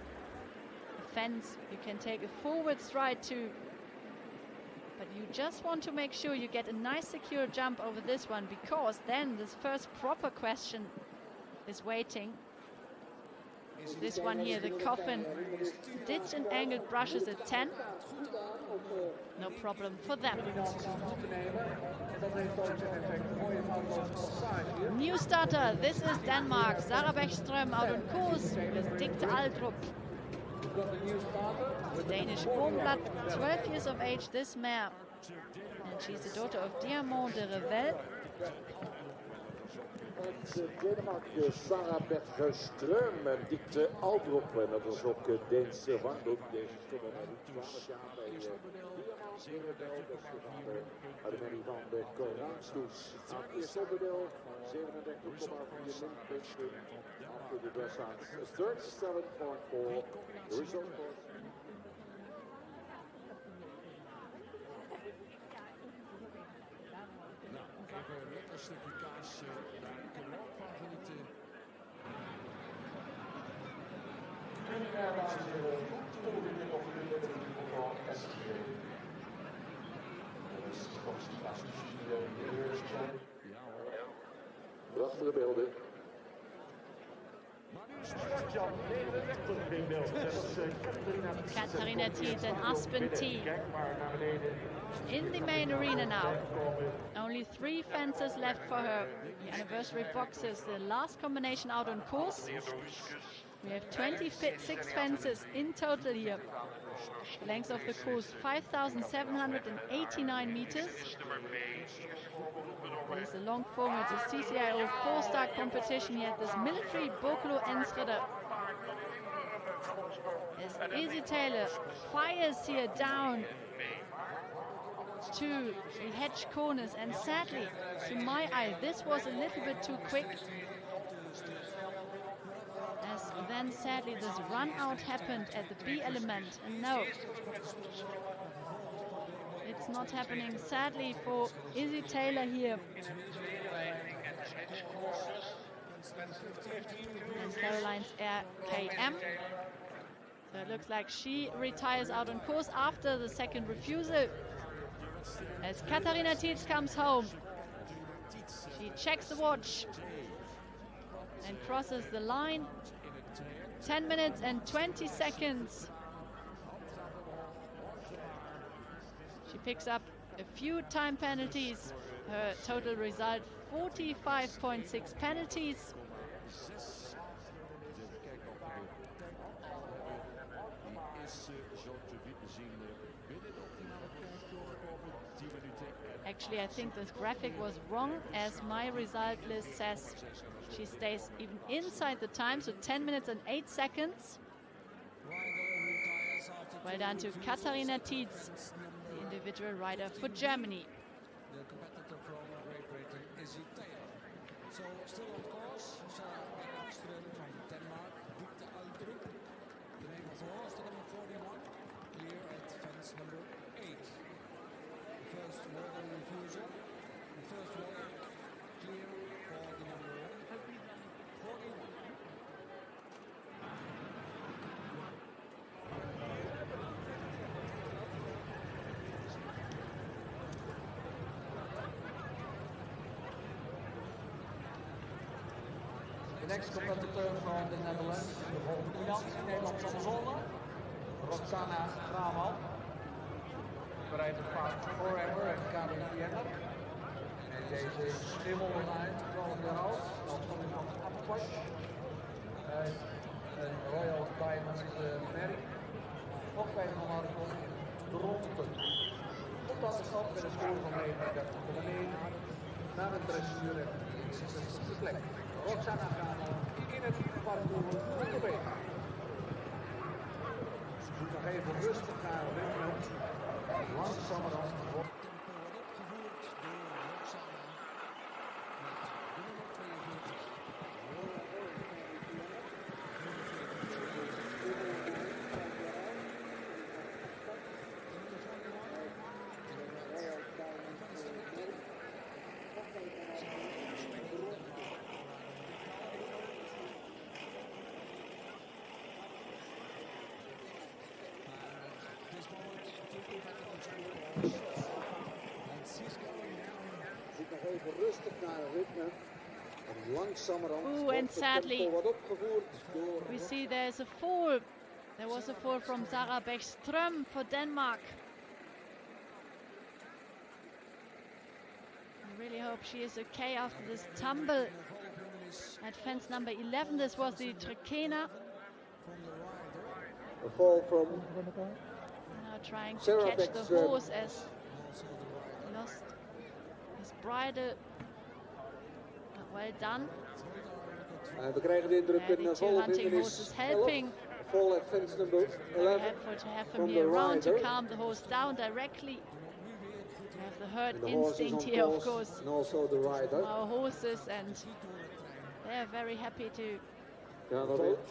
fence. You can take a forward stride too, but you just want to make sure you get a nice secure jump over this one, because then this first proper question is waiting. This one here, the coffin, ditch and angled brushes at 10. No problem for them. new starter. This is Denmark. Sarah Bäckström out on course with Dicte Aldrup. Danish Warmblood, 12 years of age, this mare. And she's the daughter of Diamant de Revel. Denemarken, Sarah Bäckström en Dicte Aldrup. En dat is ook Deense warmloop. Deze stonden naar de 12 jaar bij Diamant de Revel. Dat is de vader uit de merrie van de Coranstoes. Aan het eerste onderdeel 37,4 punten. After the dressage 37.4. The result was... Even een lekker stukje kaas, daar kunnen we ook van genieten. Prachtige beelden. Katharina Tietz and Aspen T. In the main arena now. Only 3 fences left for her. The anniversary boxes, the last combination out on course. We have 26 fences in total here. The length of the course, 5,789 meters. There's a long format, the CCIO 4-star competition here at this military Boekelo Enschede. As Izzy Taylor fires here down to the hedge corners, and sadly, to my eye, this was a little bit too quick. As then sadly this run out happened at the B element, and no, it's not happening sadly for Izzy Taylor here. And Caroline's RKM. So it looks like she retires out on course after the second refusal. As Katharina Tietz comes home, she checks the watch and crosses the line. 10 minutes and 20 seconds. She picks up a few time penalties. Her total result 45.6 penalties. Actually, I think this graphic was wrong, as my result list says she stays even inside the time, so 10 minutes and 8 seconds. Well done to Katharina Tietz, the individual rider for Germany. The competitor from Great Britain, Izzy Taylor. So still on course, Sarah Bäckström from Denmark, Dicte Aldrup. The name of the horse, the number 41, clear at fence number 8. The first water refusal, the first water clear for the number 41. The next competitor from the Netherlands, de volgende dominant, Nederlands Amazone, Roxana Gramal. Bereidt het paard Forever en Karin Vienna. En deze is helemaal uit, 12 jaar oud. Dan komt hij van Appash. Een Royal Diamond merk. Nog bij de Monarchon, Dronten. Tot aan de stand met een score van 39,9. Naar de dressuur en de 66e plek. Roxana Gramal in het parcours onderweg. Ze moet nog even rustig naar ritme. Langzamerhand wordt Ooh, and sadly, we see there's a fall. There was a fall from Sarah Bäckström for Denmark. really hope she is okay after this tumble at fence number 11. This was the Trekena. A fall from Now trying to Sarah catch the Beckström. horse as he lost his bridle. But well done. We krijgen de indruk Yeah, the een two volle hunting hindernis horses helping. Fall at fence number Very 11 helpful to have him from the here around to rider. calm the horse down directly. We have the herd And the horse is instinct on here, of course, course, and also the rider. from our horses, and they're very happy to Ja,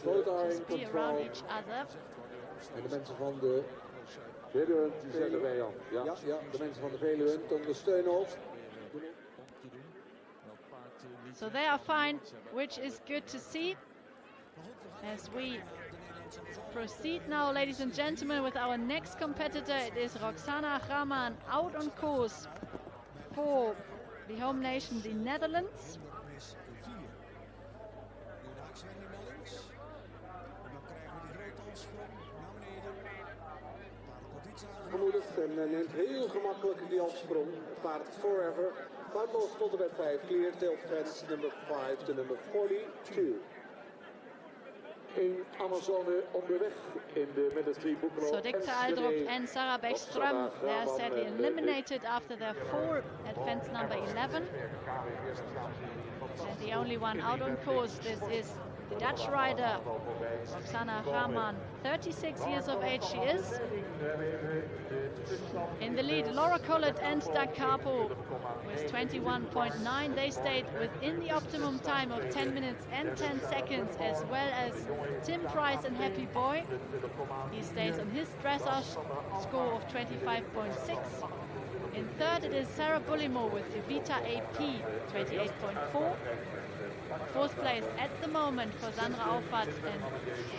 both are in just be around control. each other. En de mensen van de Veluwe, die zetten wij al. Ja. ja, de mensen van de Veluwe ondersteunen ook. So they are fine, which is good to see. As we proceed now, ladies and gentlemen, with our next competitor. It is Roxana Rahman out on course for the home nation, the Netherlands. Gemoedigd en neemt heel gemakkelijk die afsprong. Het paard Forever. Foutloos tot en met 5. Clear till fence number 5 to number 42. In Amazone onderweg in de middenstreep Boekelo. So Dick Aldrup and Sarah Beckström, they are sadly eliminated after their fall at fence number 11. And the only one out on course, this is the Dutch rider, Roxana Rahman, 36 years of age she is. In the lead, Laura Collett and Doug Carpo with 21.9. They stayed within the optimum time of 10 minutes and 10 seconds, as well as Tim Price and Happy Boy. He stays on his dressage score of 25.6. In third, it is Sarah Bullimo with the Vita AP, 28.4. Fourth place at the moment for Sandra Auffert and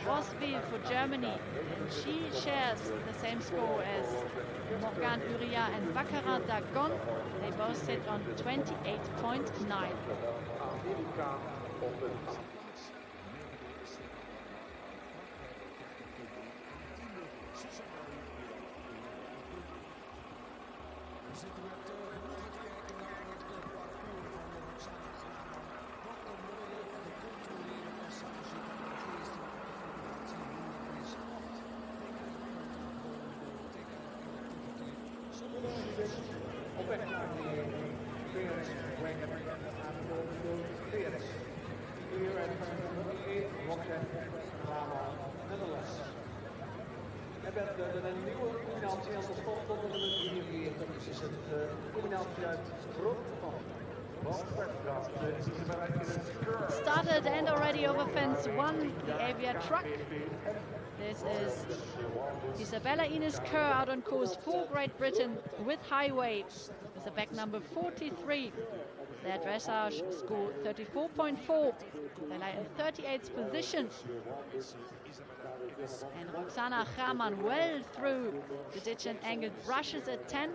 Roswil for Germany. And she shares the same score as Morgan Uria and Baccarat Dagon. They both sit on 28.9. Op weg naar de clearance ranking aan de clearance. Hier en nummer 1, Roxanne Rahman, Netherlands. Er werd een nieuwe combinatie aan de stop tot de nummer 43. Dat is het combinatie uit Groot-Brittannië. Started and already over fence 1, the Avia truck. This is Isabella Ines Kerr out on course for Great Britain with Highway. With a back number 43. Their dressage score 34.4. They lie in 38th position. And Roxana Rahman well through the ditch and angled brushes at 10.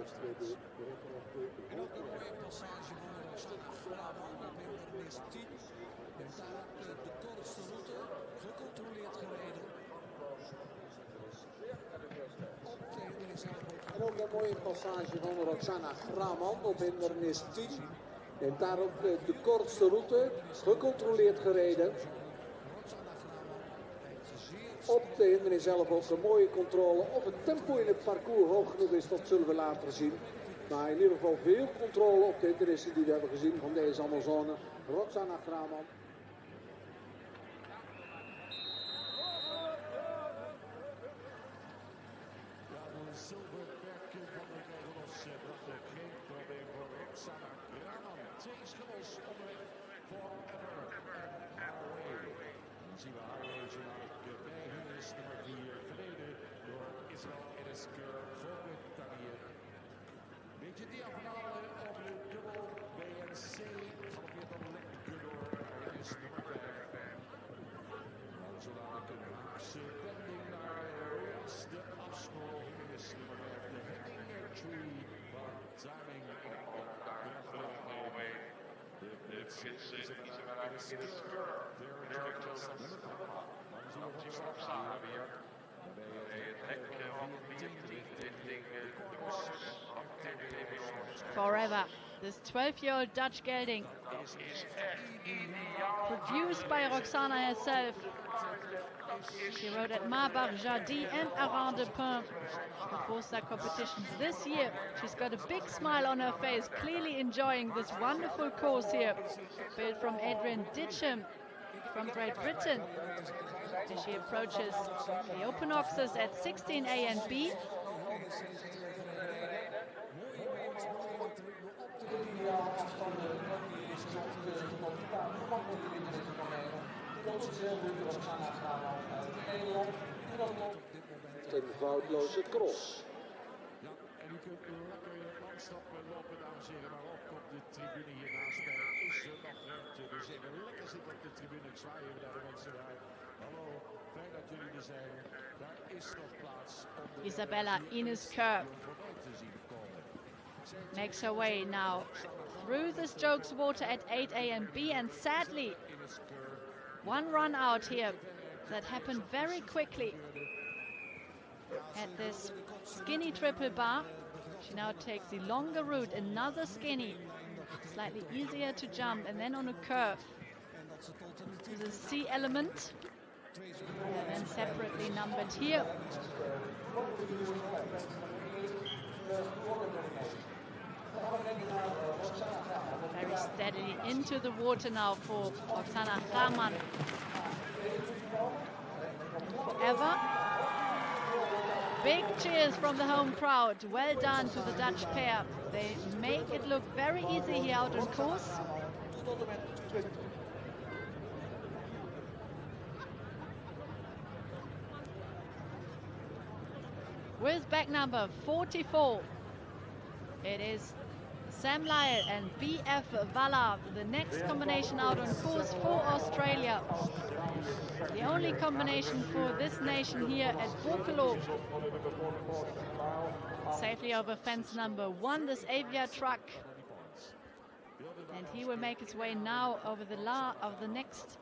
En ook een mooie passage van Roxana Rahman op hindernis 10. En daarop de kortste route, gecontroleerd gereden. Op de hindernis zelf ook een mooie controle. Of het tempo in het parcours hoog genoeg is, dat zullen we later zien. Maar in ieder geval veel controle op de hindernissen die we hebben gezien van deze Amazone. Roxana Rahman. Beetje diagonaal op de dubbel BNC. Galoppeert dan lekker door. Is nummer 5. Dan zo dadelijk een Haagse wending naar rechts. De afsprong is nummer 5. De Henninger Tree van Timing. De gids is Isabella Ines Kerr. Nummer 5. Forever, this 12-year-old Dutch gelding, produced by Roxana herself. She rode at Marbach, Jardy and Arran de Pin, the four-star competitions this year. She's got a big smile on her face, clearly enjoying this wonderful course here, built from Adrian Ditcham from Great Britain. As she approaches the open oxes at 16A and B. Een foutloze cross. Ja, en u kunt lekker in het landschap lopen, dames en heren, maar ook op de tribune hiernaast is er nog ruimte. Dus even lekker zitten op de tribune. Ik zwaai even naar de mensen daar. Hallo, fijn dat jullie er zijn. Daar is nog plaats om de Isabella Ines Kerr voorbij te zien komen. makes her way now through the Stokes water at 8A and B, and sadly one run out here that happened very quickly at this skinny triple bar. She now takes the longer route, another skinny, slightly easier to jump, and then on a curve to the C element, and then separately numbered here. Very steadily into the water now for Oksana Rahman. Forever. Big cheers from the home crowd. Well done to the Dutch pair. They make it look very easy here out on course. With back number 44, it is Sam Lyle and BF Valla, the next combination out on course for Australia. The only combination for this nation here at Boekelo. Safely over fence number 1, this Avia truck. And he will make his way now over the next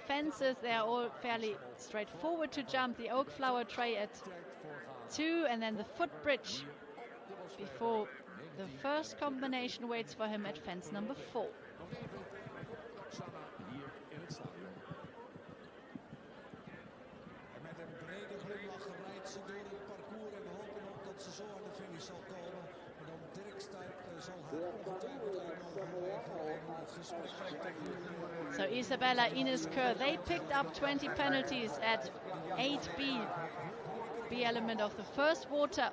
fences. They are all fairly straightforward to jump. The oak flower tray at 2, and then the footbridge before the first combination waits for him at fence number 4. Met een brede glimlach rijdt ze door het parcours en hopen op dat ze zo aan de finish zal komen. En dan Dirk Stuip zal haar ongetwijfeld uitnodigen om het gesprek te voeren. So Isabella Ines Kerr, they picked up 20 penalties at 8B, B element of the first water.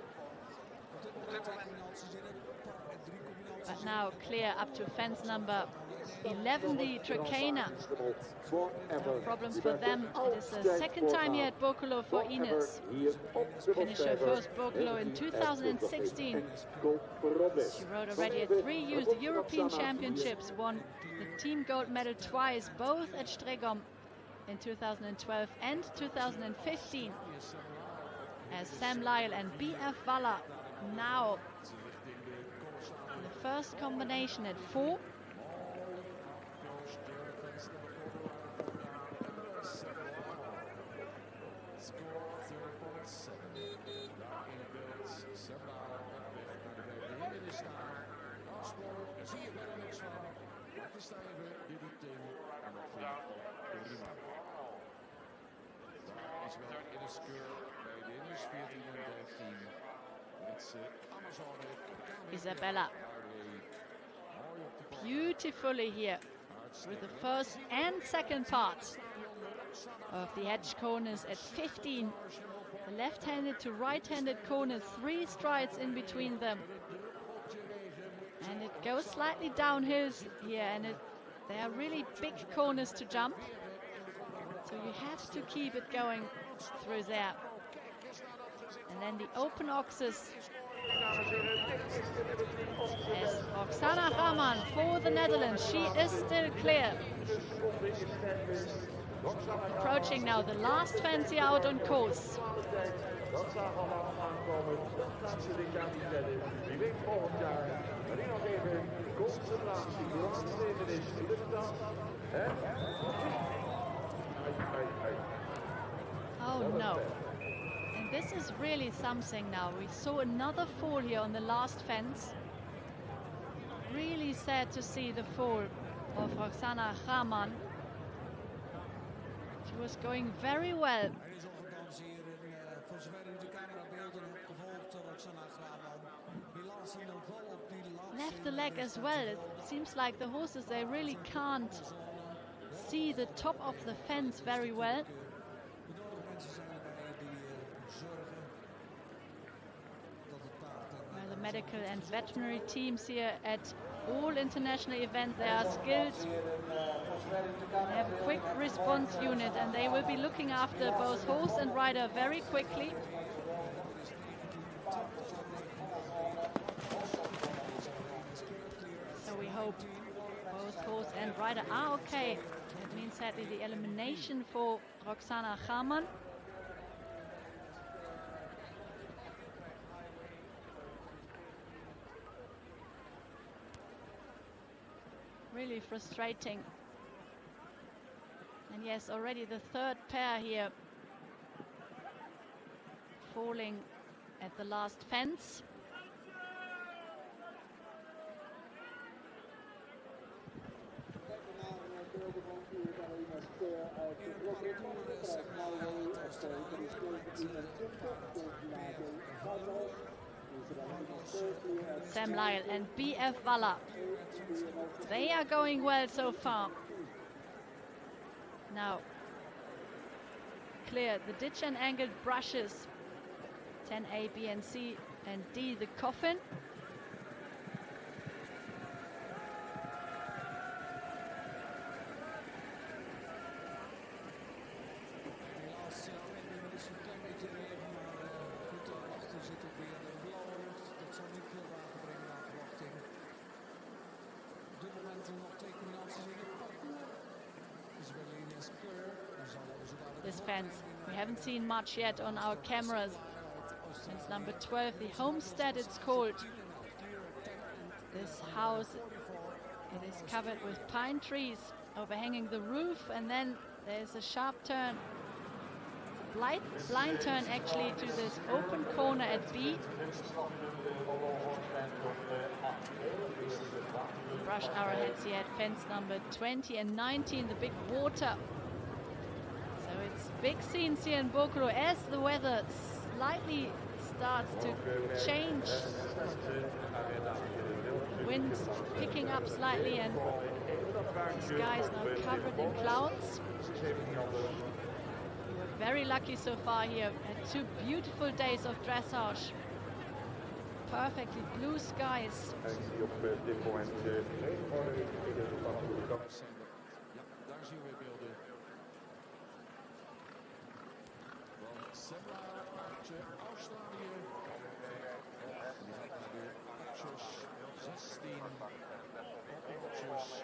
But now clear up to fence number 11, the Trakehner. Problems for them. It is the second time here at Boekelo for Ines. Finished her first Boekelo in 2016. She rode already at 3 Youth European Championships, won the team gold medal twice, both at Stregom in 2012 and 2015. As Sam Lyle and BF Valla now in the first combination at 4. Isabella beautifully here with the first and second part of the edge corners at 15. The left-handed to right-handed corners, 3 strides in between them. And it goes slightly downhill here, and they are really big corners to jump. So you have to keep it going through there. And then the open oxes. As Oksana Rahman for the Netherlands, she is still clear. Approaching now the last fancy out on course. Oh no. this is really something now. We saw another fall here on the last fence. Really sad to see the fall of Roxana Rahman. She was going very well. Left the leg as well. It seems like the horses, they really can't see the top of the fence very well. Well, the medical and veterinary teams here at all international events, they are skilled. They have a quick response unit and they will be looking after both horse and rider very quickly. So we hope both horse and rider are okay. That means sadly the elimination for Roxana Rahman. Really frustrating. And yes, already the third pair here falling at the last fence. Sam Lyle and BF Waller. They are going well so far. Now, clear the ditch and angled brushes. 10A, B and C, and D the coffin. This fence, we haven't seen much yet on our cameras. Since number 12, the homestead it's called. This house, it is covered with pine trees overhanging the roof, and then there's a sharp turn, blind turn actually, to this open corner at B. Brush arrowheads here at fence number 20 and 19, the big water. So it's big scenes here in Boekelo as the weather slightly starts to change. The wind picking up slightly and the sky is now covered in clouds. We were very lucky so far here. Had 2 beautiful days of dressage. Perfectly blue skies. Daar zien we weer beelden. Van Semla uit Australië. Die gaat naar de archers 16. Archers.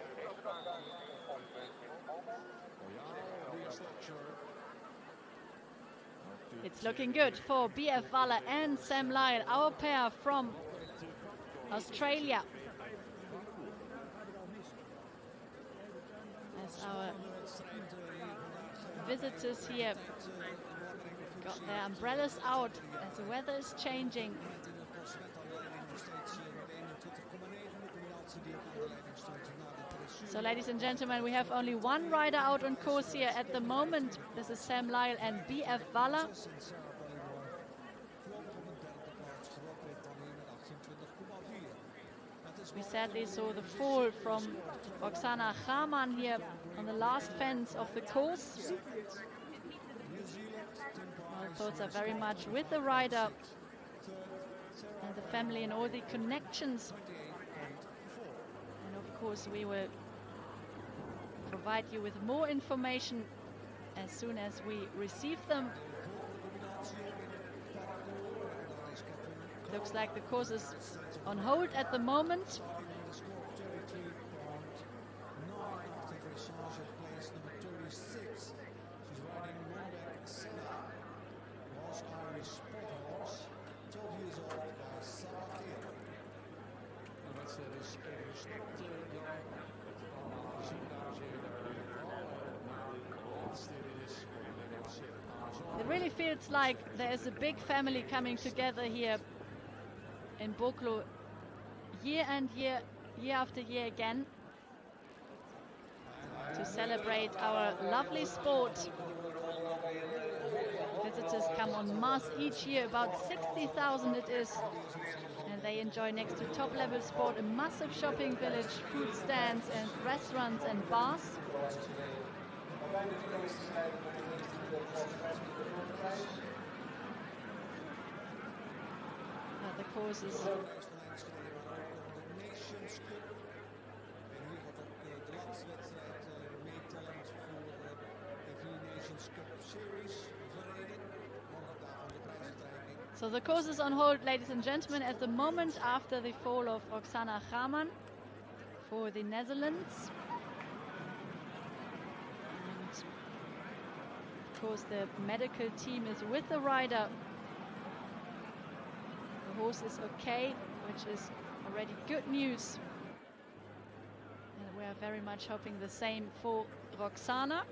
It's looking good for BF Waller and Sam Lyle, our pair from Australia. As our visitors here got their umbrellas out as the weather is changing. So, ladies and gentlemen, we have only one rider out on course here at the moment. This is Sam Lyle and BF Waller. We sadly saw the fall from Roxana Rahman here on the last fence of the course. Our thoughts are very much with the rider and the family and all the connections. And of course, we will provide you with more information as soon as we receive them. Looks like the course is on hold at the moment. It really feels like there is a big family coming together here in Boekelo year after year again to celebrate our lovely sport. Visitors come en masse each year, about 60,000 it is, and they enjoy next to top-level sport a massive shopping village, food stands and restaurants and bars. The courses. So the course is on hold, ladies and gentlemen, at the moment after the fall of Roxana Raman for the Netherlands. And of course the medical team is with the rider. The horse is okay, which is already good news. And we are very much hoping the same for Roxana.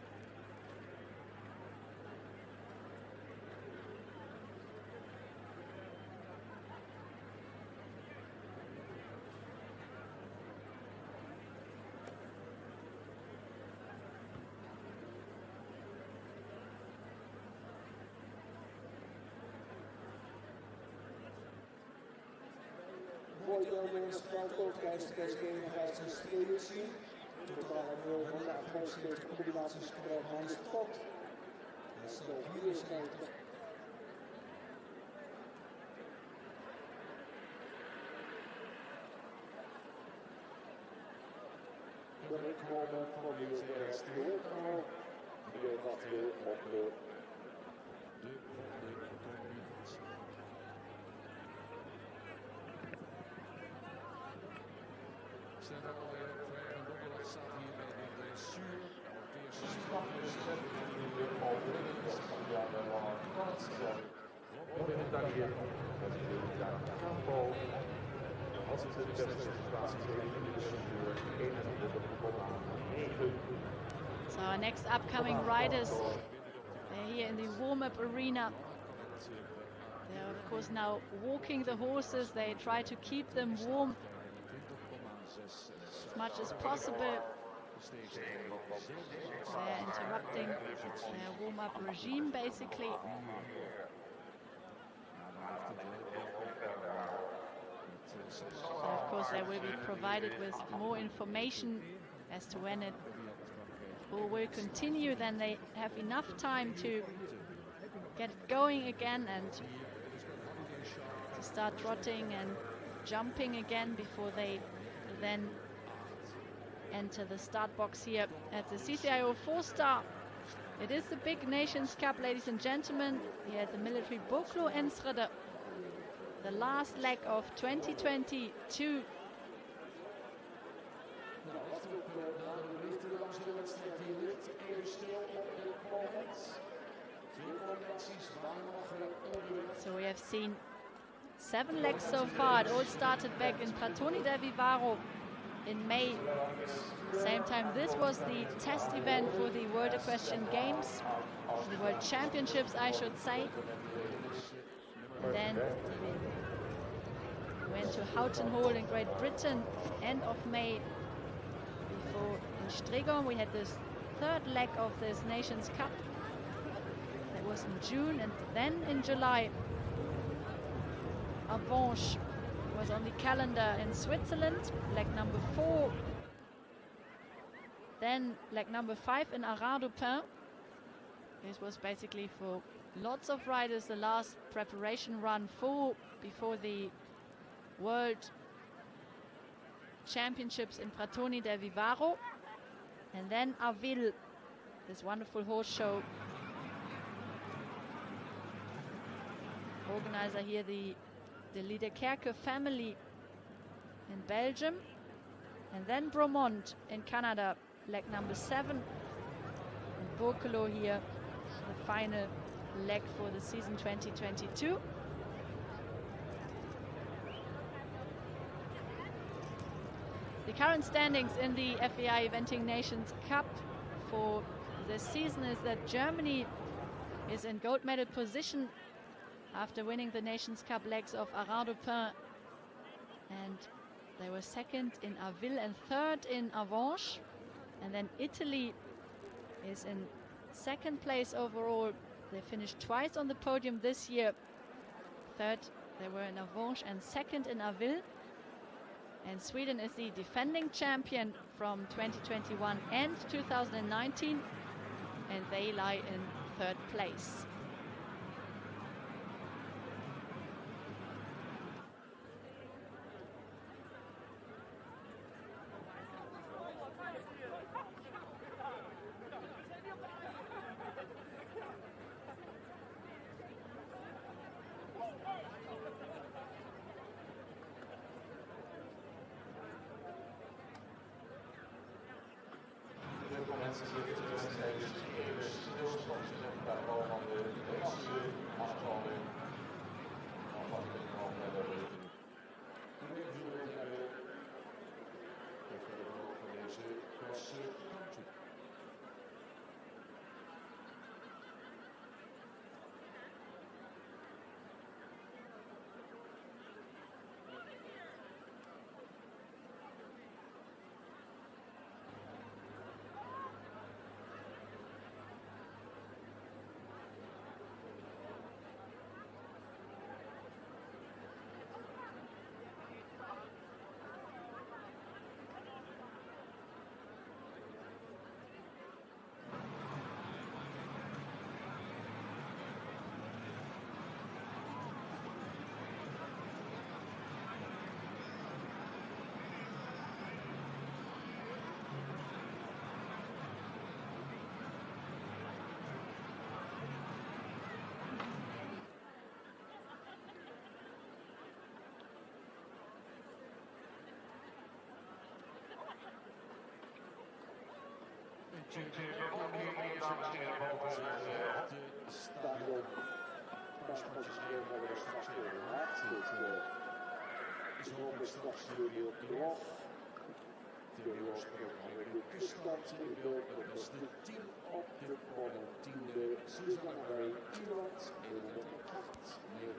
Voor deelnemers welkom tijdens deze eenheidseditie. Totaal nul van de afkomstige combinaties krijgen aan de top. Zo 94. De rechtsmoment van de eerste Boekelo. Die gaat weer op de So our next upcoming riders, they're here in the warm-up arena. They're of course now walking the horses. They try to keep them warm as much as possible. They're interrupting their warm-up regime basically. So of course they will be provided with more information as to when it will continue. Then they have enough time to get it going again and to start trotting and jumping again before they then enter the start box here at the CCIO 4-star. It is the big Nations Cup, ladies and gentlemen, here at the military Boekelo Enschede. The last leg of 2022. So we have seen 7 legs so far. It all started back in Pratoni del Vivaro in May. Same time, this was the test event for the World Equestrian Games, the World Championships, I should say. And then we went to Houghton Hall in Great Britain, end of May. Before in Stregon, we had this 3rd leg of this Nations Cup. That was in June, and then in July, Avanche was on the calendar in Switzerland, leg number 4. Then leg number 5 in Arras-du-Pin. This was basically for lots of riders the last preparation run before the World Championships in Pratoni del Vivaro. And then Avil, this wonderful horse show. Organizer here, the Liederkerke family in Belgium. And then Bromont in Canada, leg number 7. And Boekelo here, the final leg for the season 2022. The current standings in the FEI Eventing Nations Cup for this season is that Germany is in gold medal position after winning the Nations Cup legs of Arras-du-Pin, and they were second in Aville and third in Avanches. And then Italy is in second place overall. They finished twice on the podium this year. Third, they were in Avanches, and second in Aville. And Sweden is the defending champion from 2021 and 2019, and they lie in third place.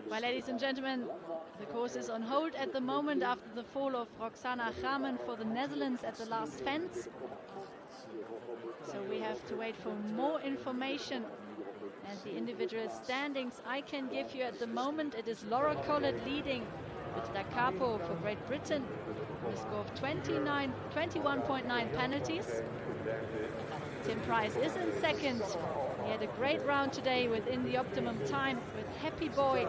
Well, ladies and gentlemen, the course is on hold at the moment after the fall of Roxana Ramen for the Netherlands at the last fence. So we have to wait for more information. And the individual standings I can give you at the moment, it is Laura Collett leading with Da Capo for Great Britain, with a score of 21.9 penalties. Tim Price is in second. He had a great round today within the optimum time with Happy Boy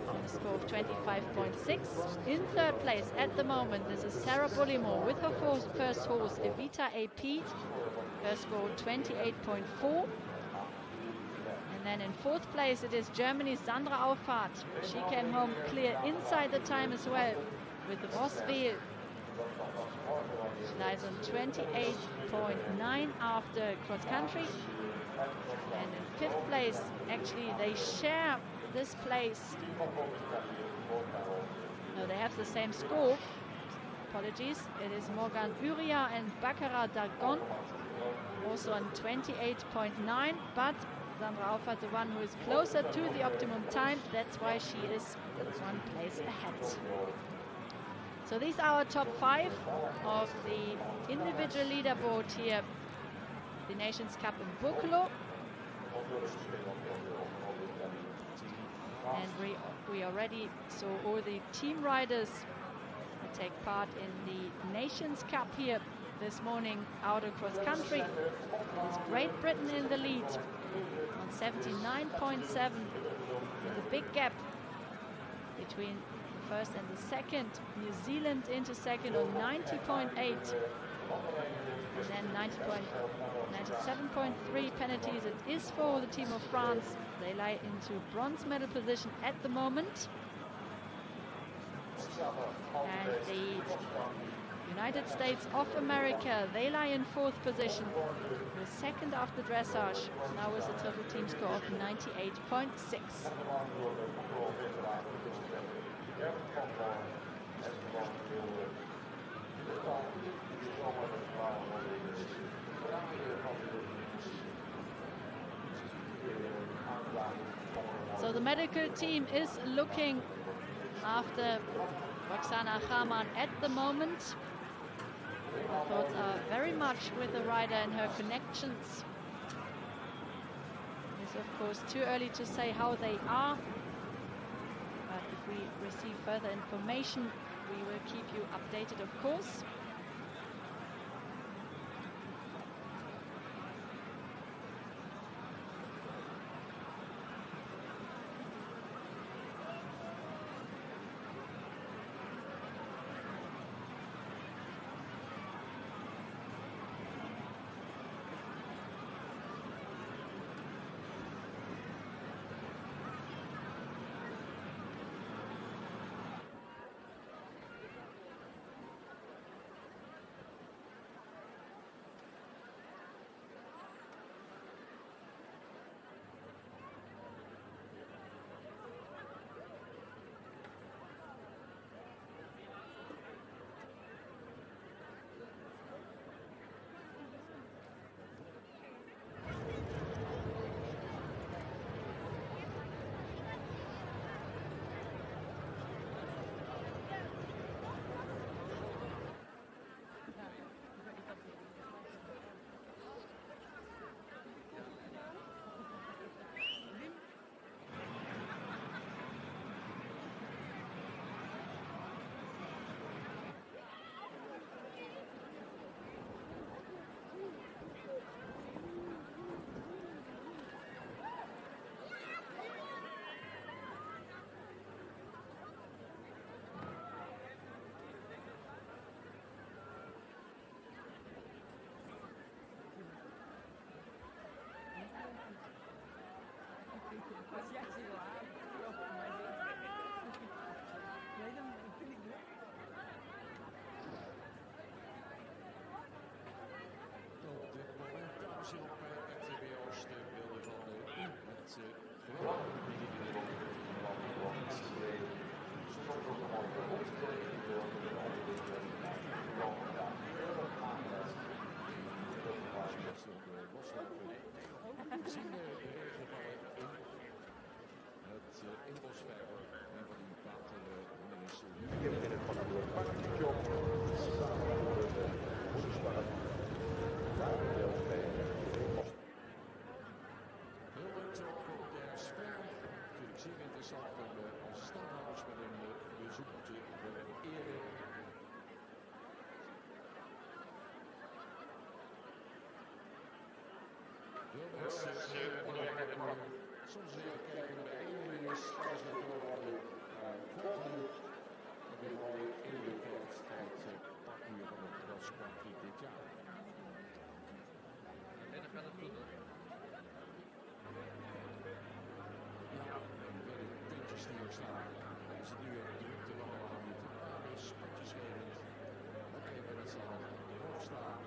on a score of 25.6. In third place at the moment, this is Sarah Bullimore with her first horse, Evita AP. Her score 28.4. And then in fourth place, it is Germany's Sandra Auffahrt. She came home clear inside the time as well with Roswell. She lies on 28.9 after cross country. And in fifth place, actually they share this place. No, they have the same score. Apologies. It is Morgan Uria and Baccarat Dargon, also on 28.9, but Sandra Auffahrt, the one who is closer to the optimum time, that's why she is one place ahead. So these are our top 5 of the individual leaderboard here, the Nations Cup in Boekelo. And we already saw all the team riders who take part in the Nations Cup here this morning out across country. It's Great Britain in the lead on 79.7, with a big gap between the first and the second. New Zealand into second on 90.8, and then 97.3 penalties. It is for the team of France. They lie into bronze medal position at the moment. And the United States of America, they lie in fourth position, with second after dressage, now with a total team score of 98.6. medical team is looking after Roxana Gaman at the moment. Our thoughts are very much with the rider and her connections. It's of course too early to say how they are, but if we receive further information, we will keep you updated, of course. Soms even kijken bij één is, als we doorhalen, volgende weer mooi in de wedstrijd parcours van het cross country dit jaar. En dan gaat het goed hoor. Ja, en bij de tentjes die er staan, is het nu een drukte van een half minuten. Dus spatjesgerend. Oké, bij dat zal hoog staan.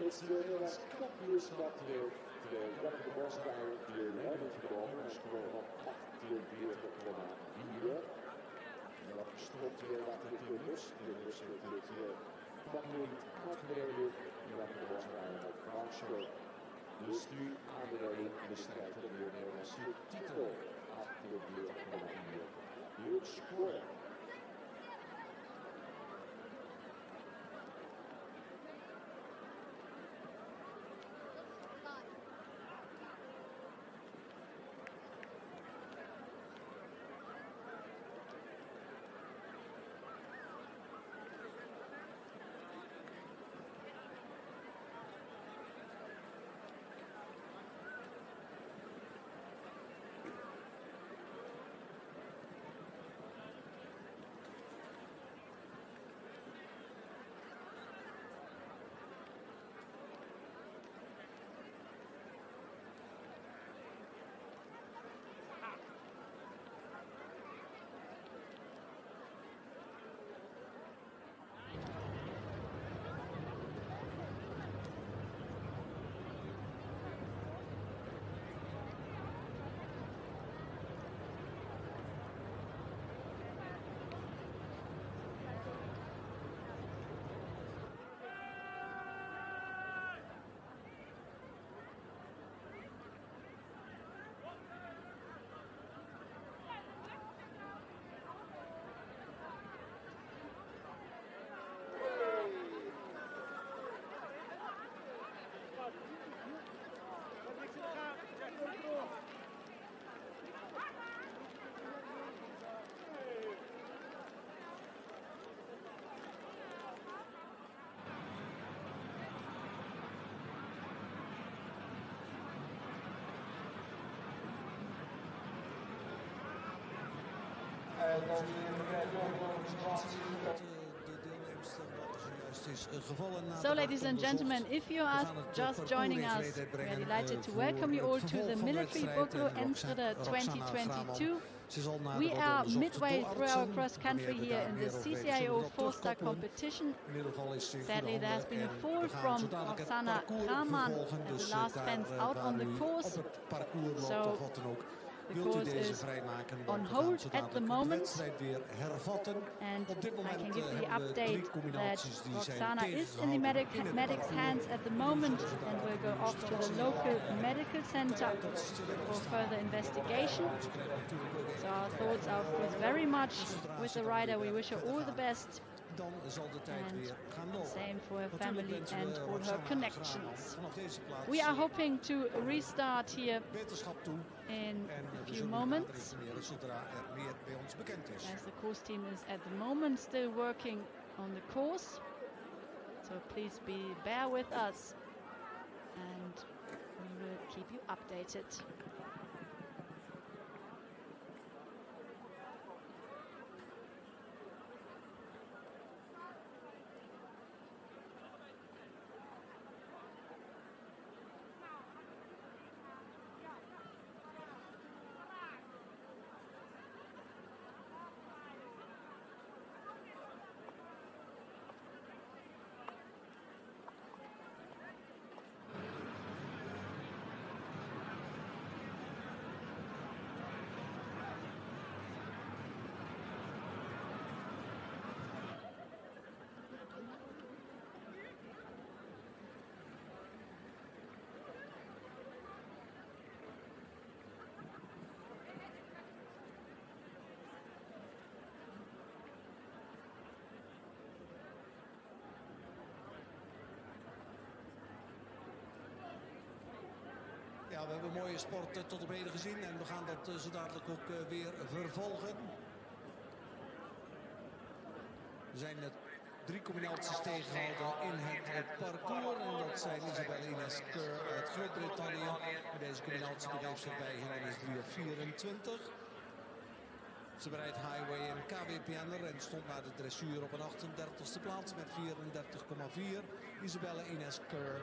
Het Nederlands kampioenschap heeft Jan de Bos bij de leiding genomen. Hij scoorde van 48,4. En dat stopt weer wat de Klubbers. De Klubbers heeft dit kampioen uitgereden. Jan de Bos bij het Fransje. Dus nu aan de lijn de strijd om de Nederlandse titel. 48,4. Goed scoren. So, ladies and gentlemen, if you are just joining us, we are delighted to welcome you all to the Military Boekelo Enschede 2022. We are midway through our cross-country here in the CCIO 4-star competition. Sadly, there has been a fall from Roxana Rahman at the last fence out on the course. So the course is on hold at the moment, and I can give the update that Roxana is in the medic's hands at the moment and will go off to the local medical center for further investigation. So our thoughts are, of course, very much with the rider. We wish her all the best, and same for her family and all her connections. We are hoping to restart here in a few moments, as the course team is at the moment still working on the course. So please bear with us, and we will keep you updated. Ja, we hebben mooie sport tot op heden gezien en we gaan dat zo dadelijk ook weer vervolgen. Er zijn 3 combinaties tegengehouden in het parcours. En dat zijn Isabelle Ines Kerr uit Groot-Brittannië. En deze combinatie begeeft zich bij hindernis 3 op 24. Ze bereidt highway en KWPN'er en stond na de dressuur op een 38e plaats met 34,4. Isabelle Ines Kerr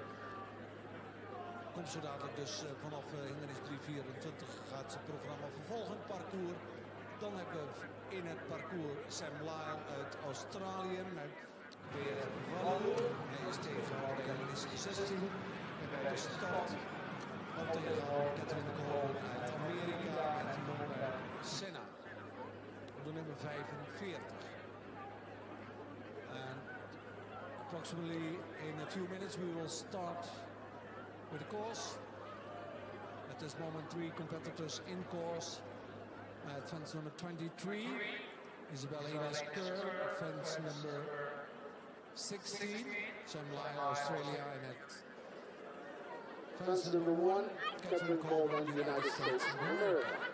komt zo dadelijk dus vanaf hindernis 324 gaat het programma vervolgen, parcours. Dan hebben we in het parcours Sam Lyle uit Australië met weer Valou. Hij is tegengehouden bij hindernis 16. En bij de start op tegenhouden Catherine Cole uit Amerika met nummer Senna. De nummer 45. And approximately in a few minutes we will start with the course. At this moment, 3 competitors in course. At fence number 23, Isabelle Ines Kerr. At fence number 16, Sam Lyle, Australia. And at fence number 1, Catherine Coleman, United States of America.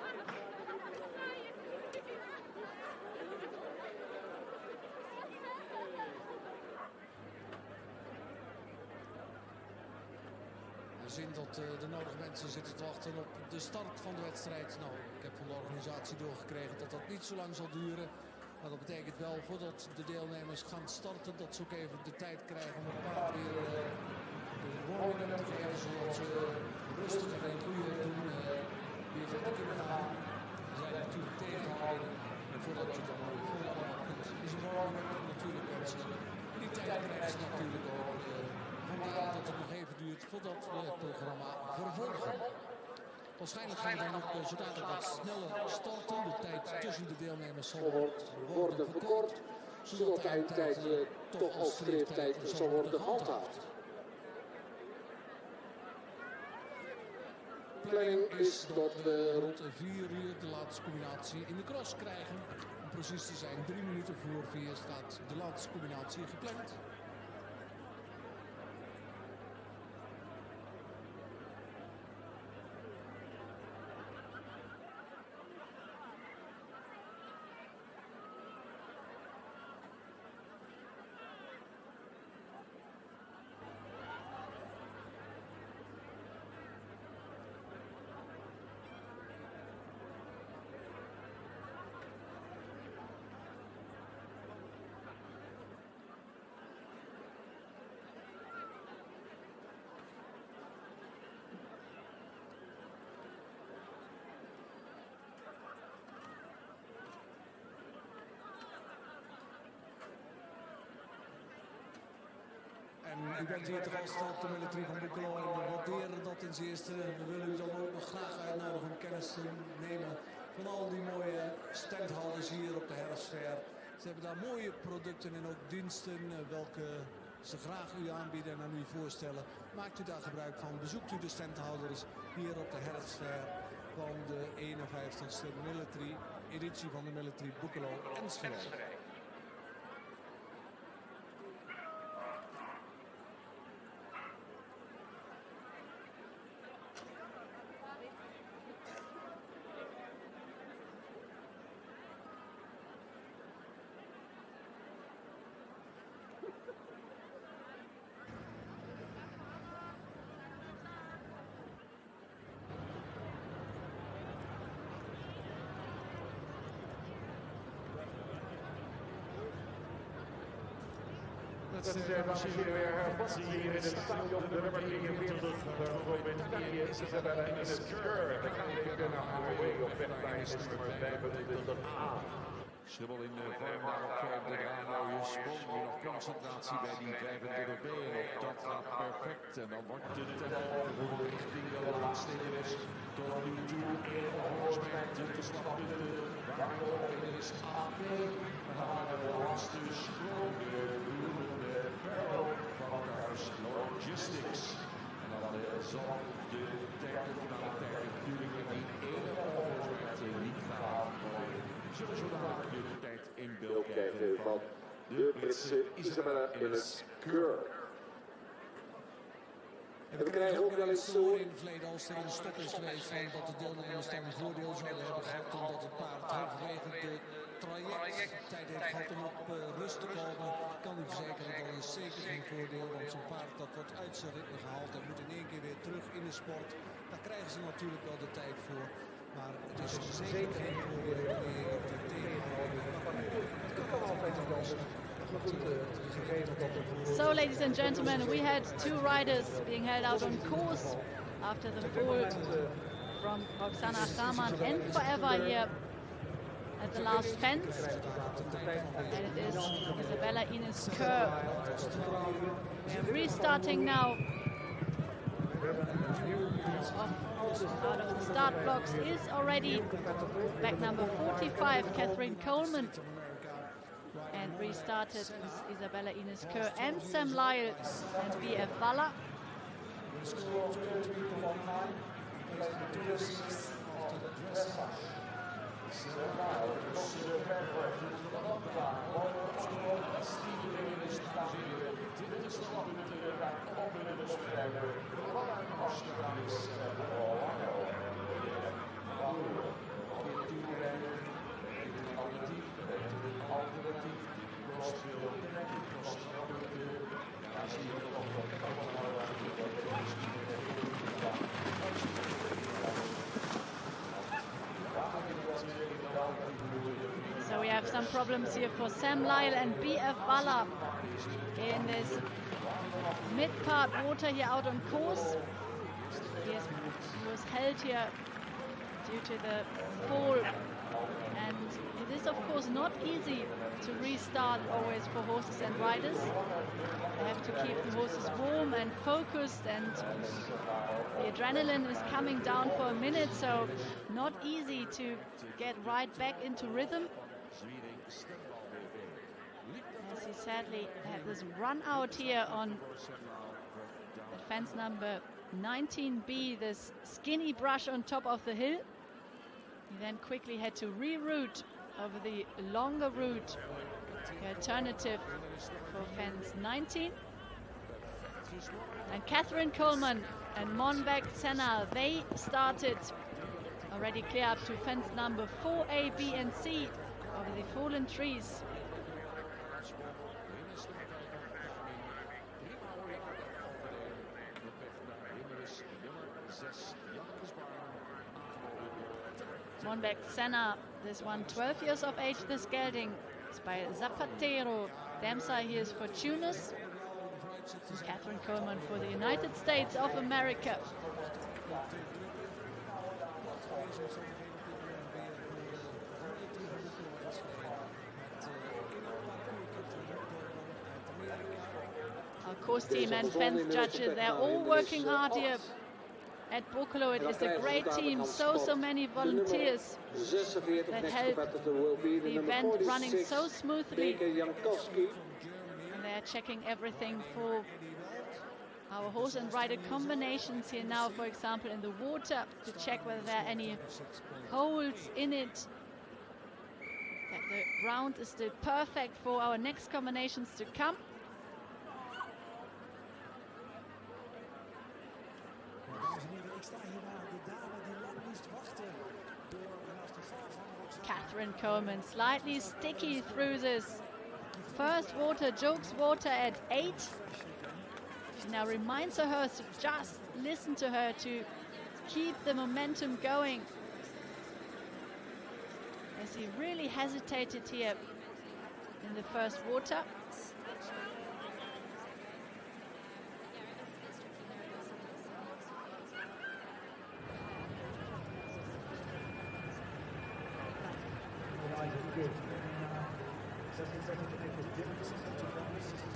We zien dat de nodige mensen zitten te wachten op de start van de wedstrijd. Nou, ik heb van de organisatie doorgekregen dat dat niet zo lang zal duren. Maar dat betekent wel, voordat de deelnemers gaan starten, dat ze ook even de tijd krijgen om een paar weer de warming-up te geven. Zodat ze rustig en in goede doen weer verder kunnen gaan. Ze zijn natuurlijk tegengehouden. En voordat je dan weer vooral kunt, is een warming-up natuurlijk mensen. Die tijd krijgen ze natuurlijk ook. Vandaar dat het nog even duurt voordat we het programma vervolgen. Waarschijnlijk gaan we dan ook zo dadelijk wat sneller starten. De tijd tussen de deelnemers zal worden verkort, zodat de eindtijd toch als streeftijd zal worden gehandhaafd. Planning is dat we rond 4 uur de laatste combinatie in de cross krijgen. Om precies te zijn, 3 minuten voor 4 staat de laatste combinatie gepland. U bent hier te gast op de military van Boekelo en we waarderen dat ten zeerste. We willen u dan ook nog graag uitnodigen om kennis te nemen van al die mooie standhouders hier op de herfstfair. Ze hebben daar mooie producten en ook diensten welke ze graag u aanbieden en aan u voorstellen. Maakt u daar gebruik van. Bezoekt u de standhouders hier op de herfstfair van de 51ste military editie van de military Boekelo Enschede. Dat dames en heren, weer hervat hier in het stadion de nummer 43 van de Groot-Brittannië, Isabella in het keur. De kandidaten naar Hawaii op weg naar nummer 25A. Schimmel in vorm daarop de Drano sprong. Nu nog concentratie bij die 25B en ook dat gaat perfect. En dan wordt de tempo opgevoerd richting de laatste race. Tot nu toe volgens mij 20 stappunten. Waarop is AP. Dan gaan we de laatste sprong. De Boekelo van Cars Logistics. En dan zal de tijd natuurlijk met die ene overheid niet gaan. Zullen zo dadelijk de tijd in beeld krijgen van de Britse Isabella in het keur. En we krijgen ook wel eens zo in het verleden als er een stop is geweest van dat de deelnemers dan een voordeel zouden hebben gehad omdat het paard halverwege de trajecttijd heeft gehad om op rust te komen. Kan u verzekeren dat is zeker geen voordeel, want zo'n paard dat wordt uit zijn ritme gehaald en moet in één keer weer terug in de sport. Daar krijgen ze natuurlijk wel de tijd voor. Maar het is zeker geen voordeel wanneer je het tegenhouden. Het kan wel altijd anders. So, ladies and gentlemen, we had two riders being held out on course after the fall from Roxana Rahman and Forever here at the last fence. And it is Isabella Ines Kerr. We are restarting now. Out of the start blocks is already back number 45, Catherine Coleman. And restarted is Isabella Ines Kerr and Sam Lyle and BF Waller. So we have some problems here for Sam Lyle and BF Waller in this mid-part water here out on course. He was held here due to the fall, and it is of course not easy to restart always for horses and riders. They have to keep the horses warm and focused, and the adrenaline is coming down for a minute, so not easy to get right back into rhythm. As he sadly had this run out here on fence number 19B, this skinny brush on top of the hill. He then quickly had to reroute over the longer route, the alternative for fence 19. And Catherine Coleman and Monbek Senna, they started already clear up to fence number 4A, B and C over the fallen trees. Monbek Senna, this one 12 years of age, this gelding is by Zapatero. Damsai here is for Tunis. And Catherine Coleman for the United States of America. course team and fence judges, they're all working hard here at Boekelo. It is a great team, so many volunteers that help the event running so smoothly. And they're checking everything for our horse and rider combinations here now, for example, in the water, to check whether there are any holes in it, that the ground is still perfect for our next combinations to come. Catherine Coleman slightly sticky through this first water, Jokes water at 8. She now reminds her to just listen to her to keep the momentum going, as he really hesitated here in the first water.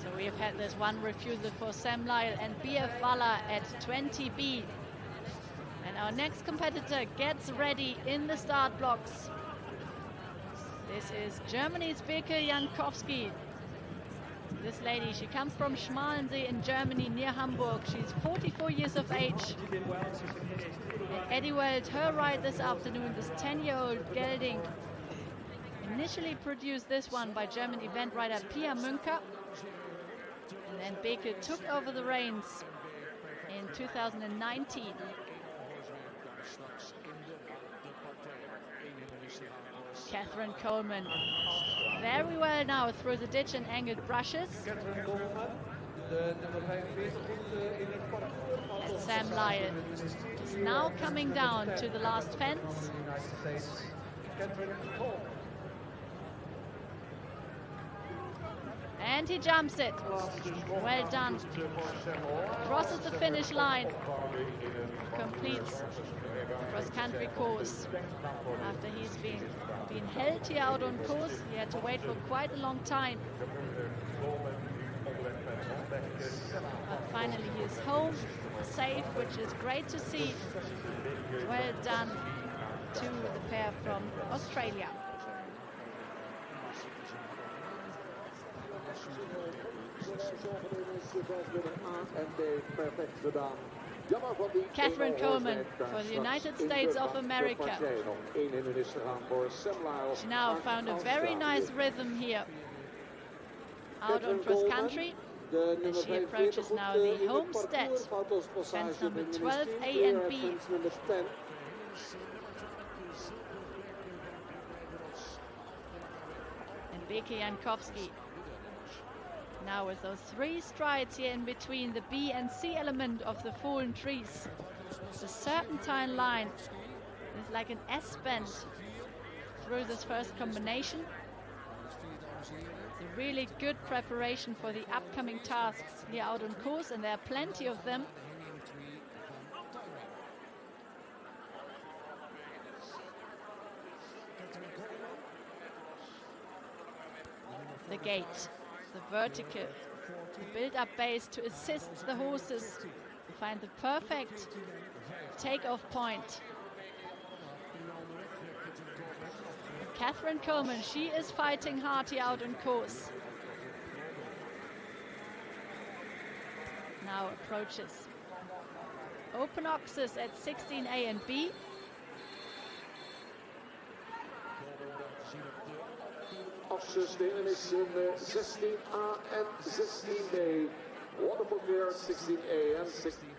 So we have had this one refusal for Sam Lyle and BF Waller at 20B. And our next competitor gets ready in the start blocks. This is Germany's Beke Jankowski. This lady, she comes from Schmalensee in Germany, near Hamburg. She's 44 years of age. And Eddie Weld, her ride this afternoon, this 10-year-old gelding, initially produced this one by German event rider Pia Münker. And then Beke took over the reins in 2019. Catherine Coleman, very well now through the ditch and angled brushes. And Sam Lyle is now coming down to the last fence. And he jumps it. Well done. Crosses the finish line. Completes the cross-country course. After he's been held here out on course, he had to wait for quite a long time. But finally he is home, safe, which is great to see. Well done to the pair from Australia. Catherine Coleman for the United States of America. She now found a very nice rhythm here out on cross country. And she approaches now the homestead, fence number 12A and B. And Beke Jankowski now with those 3 strides here in between the B and C element of the fallen trees. The serpentine line is like an S-bend through this first combination. It's a really good preparation for the upcoming tasks here out on course, and there are plenty of them. The gate, the vertical, the build-up base to assist the horses to find the perfect take-off point. Catherine Coleman, she is fighting hard here out on course. Now approaches open oxes at 16A and B. Oxes, de ene is een 16A en 16B. Wonderful clear, 16A en 16B.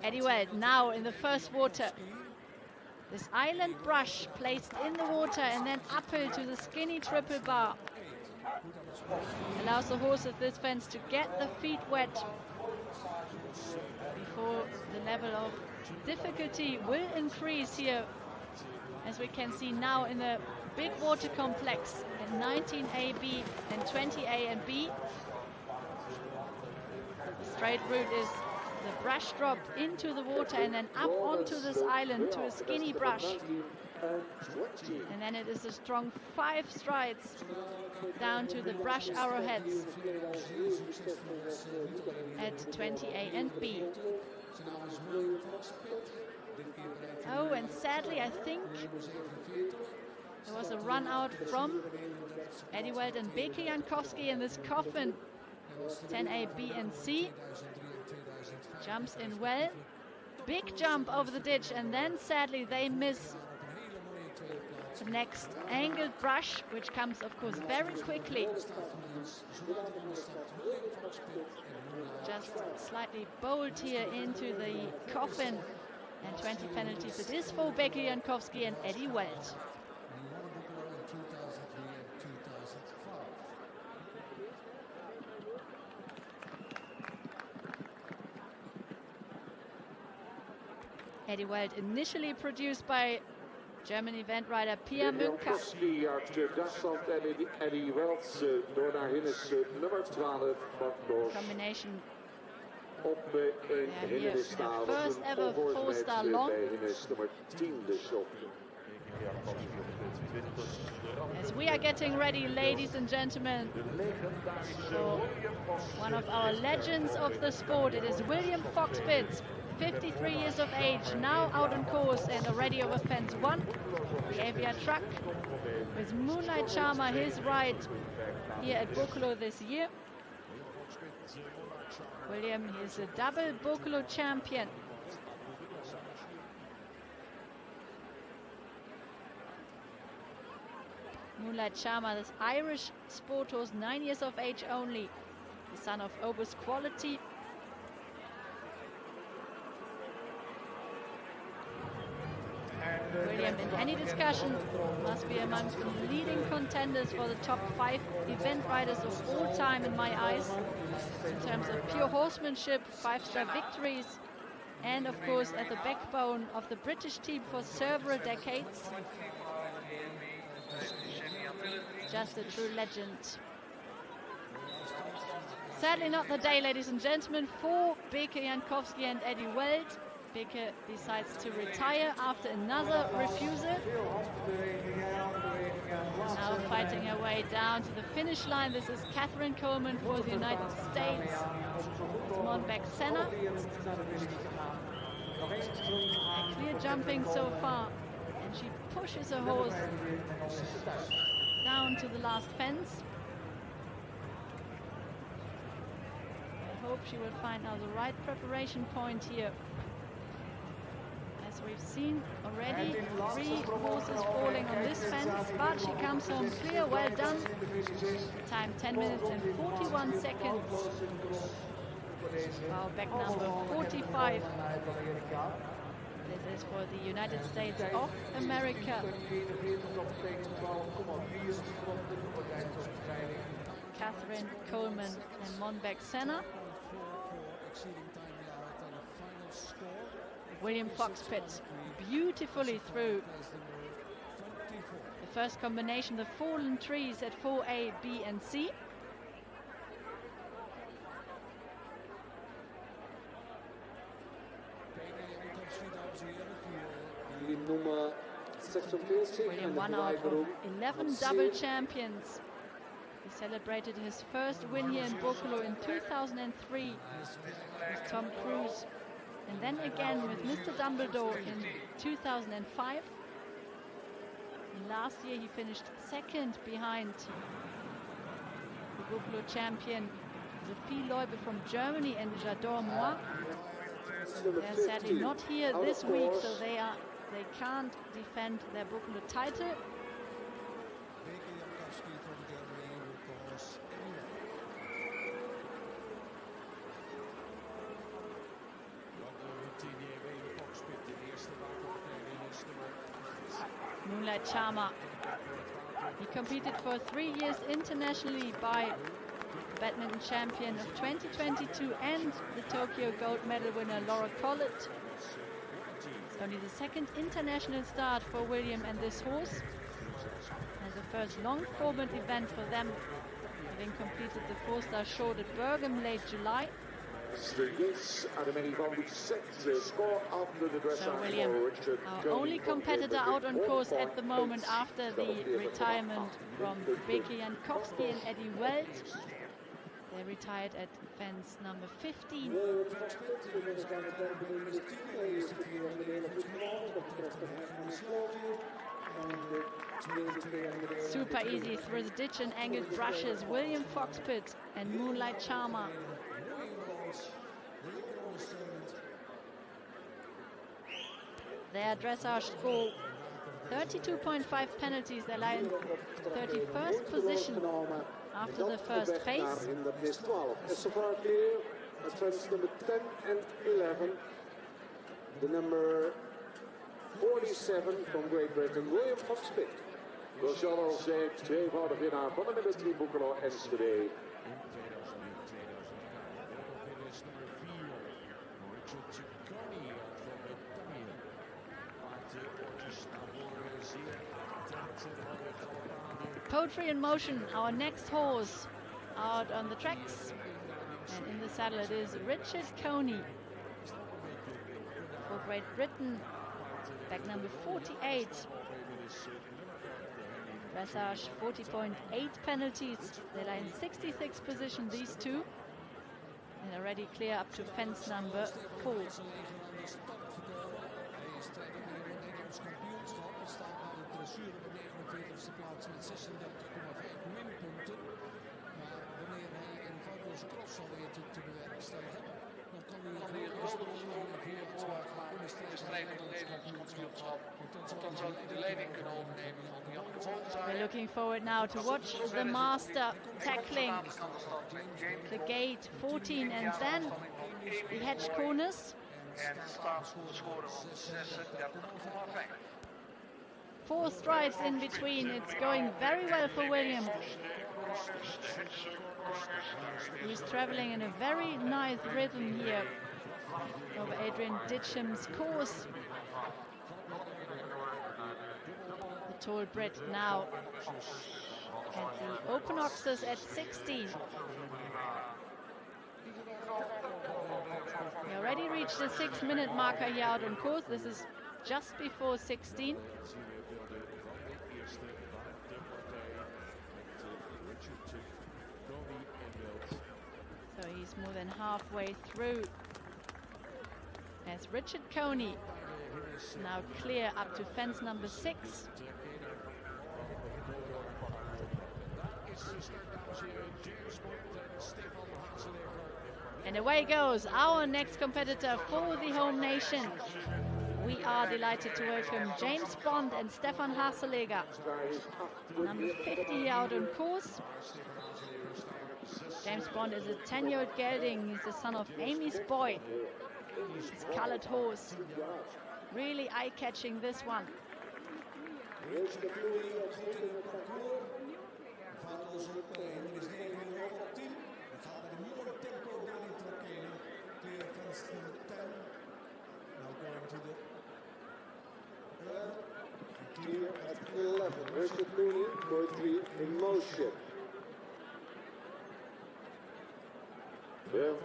Eddie Weld now in the first water. This island brush placed in the water and then uphill to the skinny triple bar allows the horse at this fence to get the feet wet before the level of difficulty will increase here, as we can see now in the big water complex at 19A, B and 20A and B. The straight route is the brush drop into the water and then up onto this island to a skinny brush. And then it is a strong 5 strides down to the brush arrowheads at 20A and B. Oh, and sadly, I think there was a run out from Eddie Welt and Beke Jankowski in this coffin. 10A, B, and C. Jumps in well. Big jump over the ditch, and then sadly they miss the next angled brush, which comes, of course, very quickly. Just slightly bowled here into the coffin. And 20 penalties. It is for Beke Jankowski and Eddie Welt. Eddie Welt initially produced by German event rider Pia Münker. Jankowski uit Duitsland en Eddie Welt door naar Hinnes nummer 12 van Bosch. Combination. Op een hindernisstalen. First ever 4-star long. Nummer 10 dus op. As we are getting ready, ladies and gentlemen, for one of our legends of the sport, it is William Foxpitz, 53 years of age, now out on course and already over fence 1. The Avia truck with Moonlight Charmer, his ride here at Boekelo this year. William is a double Boekelo champion. Moonlight Charmer, this Irish sport horse, 9 years of age only, the son of Obus Quality. William, in any discussion, must be amongst the leading contenders for the top 5 event riders of all time in my eyes, in terms of pure horsemanship, 5-star victories, and of course at the backbone of the British team for several decades. Just a true legend. Sadly not the day, ladies and gentlemen, for Beke Jankowski and Eddie Welt. Beke decides to retire after another refusal. Now fighting her way down to the finish line. This is Catherine Coleman for the United States. Monbeck Senna. Clear jumping so far. And she pushes her horse down to the last fence. I hope she will find now the right preparation point here. As we've seen already, 3 horses falling on this fence, but she comes home clear, well done. Time 10 minutes and 41 seconds. Wow, back number 45. This is for the United States of America. Catherine Coleman and Monbeck Senna. William Foxpitz beautifully through the first combination, the fallen trees at 4A, B and C. William, one out of 11 double champions. He celebrated his first win here in Boekelo in 2003 with Tom Cruise, and then again with Mr. Dumbledore in 2005. And last year he finished second behind the Boekelo champion Sophie Leube from Germany and J'adore Moi. They're sadly not here this week, so they can't defend their Boekelo title. Moonlight Charmer. He competed for 3 years internationally by badminton champion of 2022 and the Tokyo gold medal winner Laura Collett. It's only the second international start for William and this horse, and the first long format event for them, having completed the 4-star short at Bergen late July. next, yes, are the many van die set the score after the dressage So William, for Richard our Koning only from competitor out on course at the 1.8 moment after the retirement from Beke Jankowski and Eddie Welt. They retired at fence number 15. Super easy through the ditch and angled brushes. William Foxpitt and Moonlight Charmer. Their dressage score 32.5 penalties. They lie in 31st position after the first phase. Hindernis 12. Is so far clear at fence number 10 and 11. The number 47 from Great Britain, William Foxpitt. Rochelle al zijn tweevoudig winnaar van de nummer 3 Boekelo Enschede. Poetry in Motion, our next horse out on the tracks. And in the saddle it is Richard Coney for Great Britain, back number 48. Dressage 40.8 penalties. They lie in 66th position, these two. And already clear up to fence number 4. Plaats met 36,5 minpunten. Maar wanneer hij een foutloze cross zal weten te bewerkstelligen, dan kan hij weer een sprong in de strijd om het kampioenschap. Dan zal hij de leiding kunnen overnemen van Jan de Vogel. We're looking forward now to watch the master tackling the gate 14 and then the hedge corners. En staat de score op 36,5. 4 strides in between. It's going very well for William. He's traveling in a very nice rhythm here over Adrian Ditcham's course. The tall Brit now at the open oxes at 16. We already reached the 6-minute marker here out on course. This is just before 16. So he's more than halfway through as Richard Coney now clear up to fence number 6. And away goes our next competitor for the home nation. We are delighted to welcome James Bond and Stefan Haseleger. Number 50 out on course. James Bond is a 10-year-old gelding. He's the son of Amy's boy. His colored horse. Really eye-catching, this one. Clear at 11. Richard Cooney, Poetry in Motion.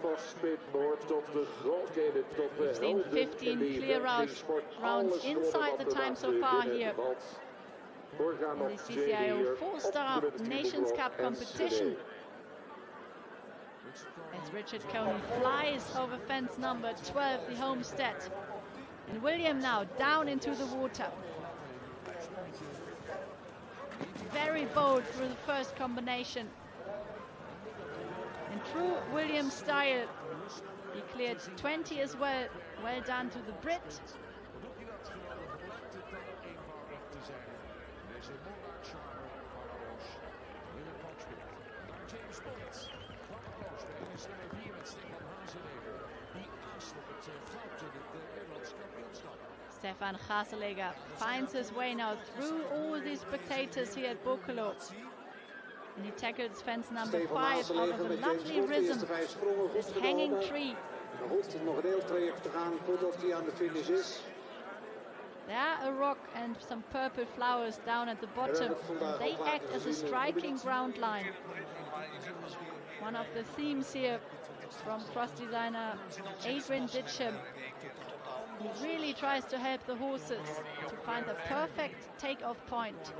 Foxpitt behoort tot de grootheden, tot de helden 15 in die clear rounds inside the time so far here. In the CCIO 4-star Nations Cup competition. As Richard Coney flies over fence number 12, the homestead. And William now down into the water. Very bold through the first combination. In true William style, he cleared 20 as well. Well done to the Brit. Stefan Haseleger finds his way now through all these spectators here at Boekelo. And he tackles fence number 5 out of a lovely rhythm. This hanging tree. Nog een heel traject te gaan voordat hij aan de finish is. There a rock and some purple flowers down at the bottom. They act as a striking ground line. One of the themes here from cross designer Adrian Ditcham. He really tries to help the horses to find the perfect takeoff point.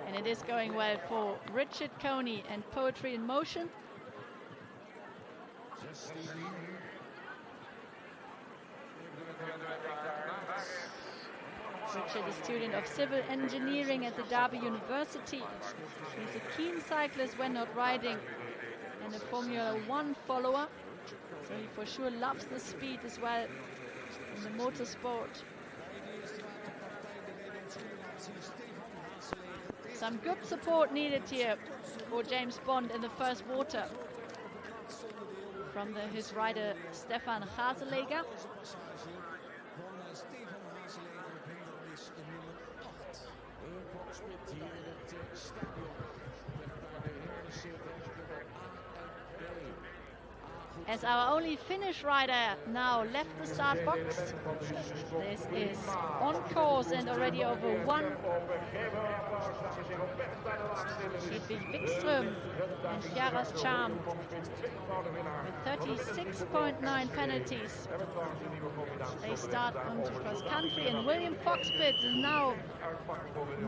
And it is going well for Richard Coney and Poetry in Motion. Richard is a student of civil engineering at the Derby University. He's a keen cyclist when not riding and a Formula One follower. So he for sure loves the speed as well in the motorsport. Some good support needed here for James Bond in the first water from his rider Stefan Haseleger. As our only Finnish rider now left the start box. This is on course and already over 1. Hedvig Wikström and Chiara's Charm with 36.9 penalties. They start onto cross country, and William Foxpitz is now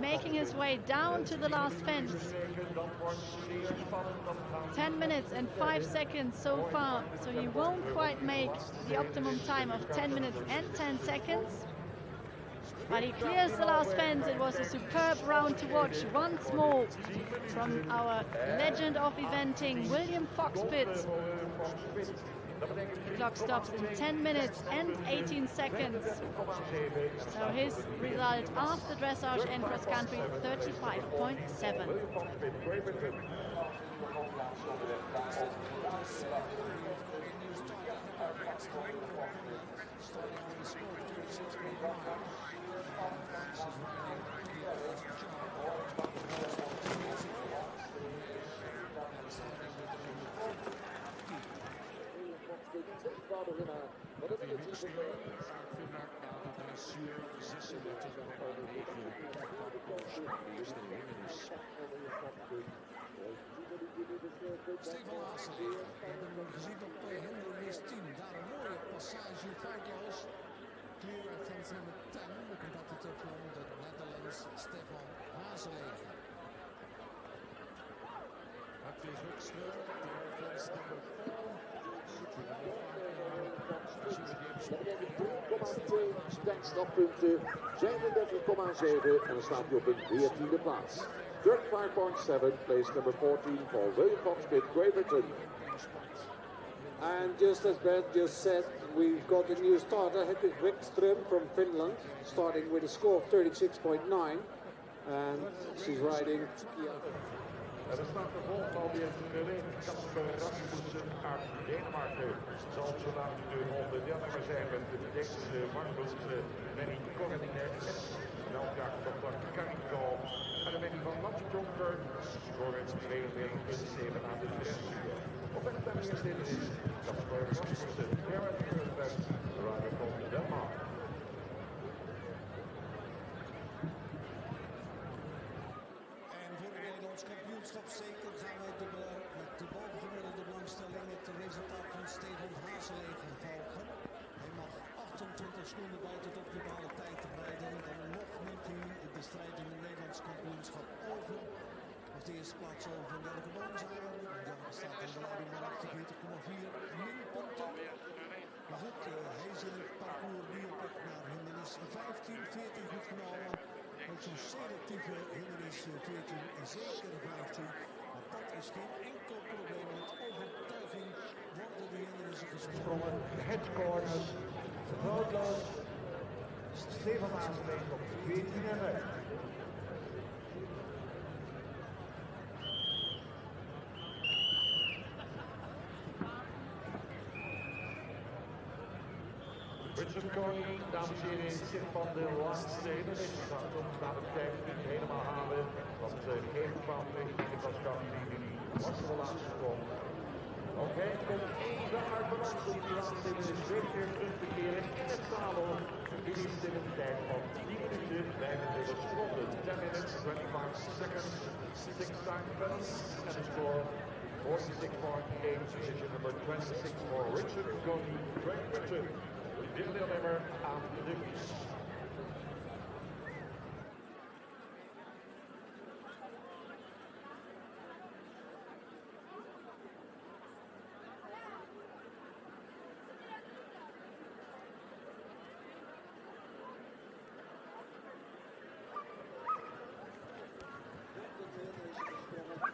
making his way down to the last fence. 10 minutes and 5 seconds so far, so he won't quite make the optimum time of 10 minutes and 10 seconds. But he clears the last fence. It was a superb round to watch once more from our legend of eventing, William Foxpitz. The clock stops in 10 minutes and 18 seconds. So his result after dressage and cross country, 35.7. Stefan Haseleger, we hebben hem gezien op hindernis 10. Daar een mooie passage foutloos. Clear at fence number 10, the competitor from the Netherlands, Stefan Haseleger. Hedvig Wikström, fence number 3,2 denkstappunten, 37,7 en dan staat hij op een 14e plaats. 35.7, place number 14 for William Foxpitz, Great Britain. And just as Bert just said, we've got a new starter, Hedvig Wikström from Finland, starting with a score of 36.9, and she's riding. Er staat vervolgens alweer gelegen Kasper Rasmussen uit Denemarken. Zal zo dadelijk de onderdeel zijn met de Deense Magnus Benny Cornelius. Melka Dr. Carrico en de Benny van Landspronker. Scoren 42,7 aan de directie. Op weg naar de eerste is Kasper Rasmussen, Gerard Keurenberg, de rider van Denmark. Zeker gaan we met de bovengemiddelde belangstelling het resultaat van Stefan Haseleger volgen. Hij mag 28 seconden buiten de optimale tijd rijden. Dan nog neemt hij de strijd in het Nederlands kampioenschap over. Op de eerste plaats over van Jelke Boomzager. Jelke staat in de leiding met 48,4 minpunten. Maar goed, hij is in het parcours nu op weg naar hindernis 15, 14 goed genomen. Ook zo'n selectieve hindernis 14 en zeker 15. Maar dat is geen enkel probleem. Met overtuiging worden de hindernissen gesprongen. Headcorners, foutloos. Stefan Haseleger op 14 en weg. Richard Coney, dames en heren, zit van de laatste hindernis. Staat het tijd niet helemaal halen. Want geen bepaalde richting was Scandinavië. Was de laatste sprong. Oké, komt even uit balans om die laatste hindernis weer terug te keren in het zadel. Finisht in een tijd van 10 minuten 25 seconden. 10 minutes, 25 seconds, 6 time penalties and a score 46.8, position number 26 for Richard Goody, Great Britain. Deelnemer aan de fiets.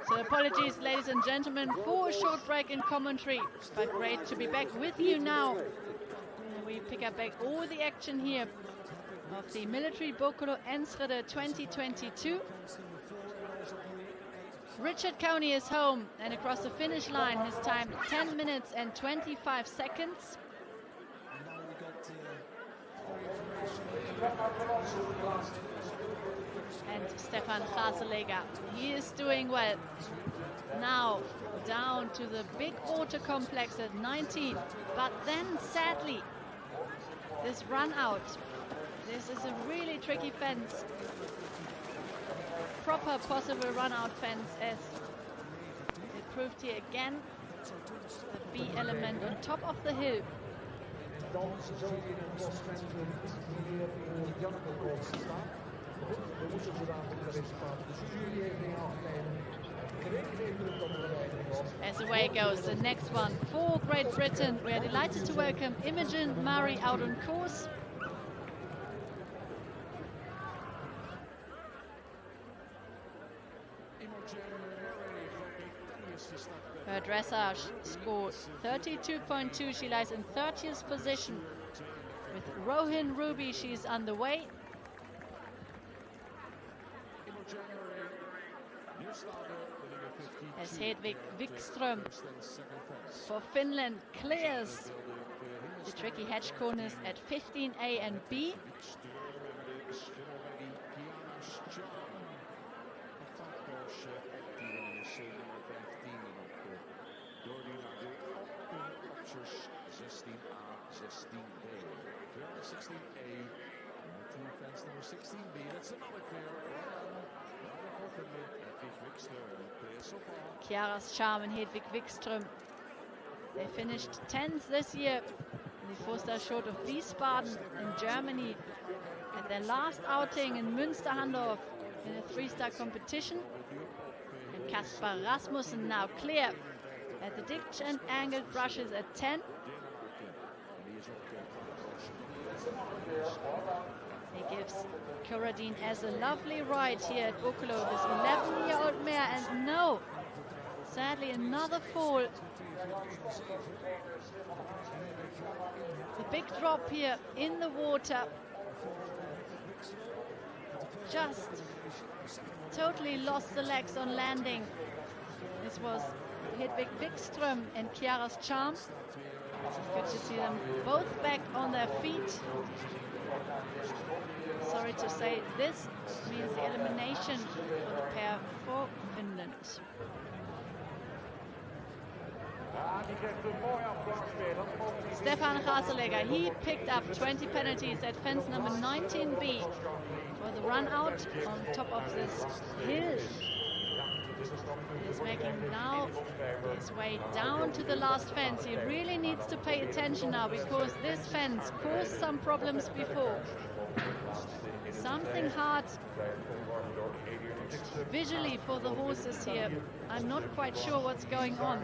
So apologies, ladies and gentlemen, for a short break in commentary, but great to be back with you now. And we pick up back all the action here of the Military Boekelo Enschede 2022. Richard County is home and across the finish line, his time 10 minutes and 25 seconds. And Stefan Graseleger, he is doing well. Now down to the big water complex at 19, but then sadly this run out. This is a really tricky fence. Proper possible run out fence as it proved here again. The B element on top of the hill. Dan zo in een klassementum hier voor Janko staan. We moeten zodanig de resultaten. Dus de jury heeft mee afgenomen. As away goes the next one for Great Britain. We are delighted to welcome Imogen Murray out on course. Her dressage scored 32.2. She lies in 30th position. With Rohin Ruby, she's underway. As Hedvig Wikström for Finland clears the tricky hedge corners at 15A and B. Chiara's Charm and Hedvig Wikström, they finished 10th this year. They forced us short of Wiesbaden in Germany at their last outing in Münsterhandorf in a 3-star competition. And Kasper Rasmussen now clear at the ditch and angled brushes at 10. He gives Corradine as a lovely ride here at Boekelo, this 11-year-old mare, and no, sadly another fall. The big drop here in the water. Just totally lost the legs on landing. This was Hedvig Wikström and Chiara's Charm. Good to see them both back on their feet. Sorry to say, this means the elimination for the pair for Finland. Stefan Graseleger, he picked up 20 penalties at fence number 19B for the run out on top of this hill. He's making now his way down to the last fence. He really needs to pay attention now because this fence caused some problems before. Something hard visually for the horses here. I'm not quite sure what's going on.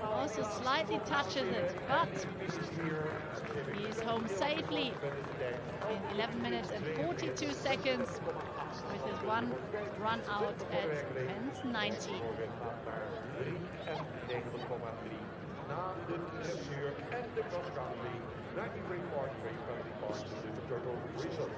Also slightly touches it, but he's home safely in 11 minutes and 42 seconds with his one run out at fence 90. Na de dressuur en de cross country 93.3 penalty points to the total result.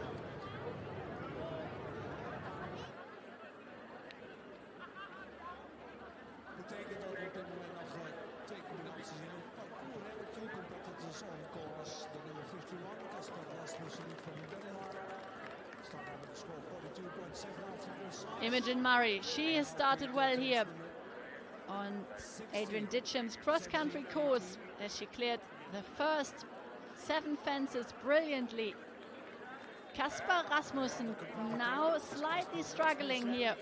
Betekent dat op dit moment nog 2 combinaties in het parcours hebben. 2 competitors on course. De nummer 51, Kasper Rasmussen from Denmark. Start out with a score 42.7 after this. Imogen Murray, she has started well here on Adrian Ditcham's cross-country course as she cleared the first 7 fences brilliantly. Kasper Rasmussen now slightly struggling here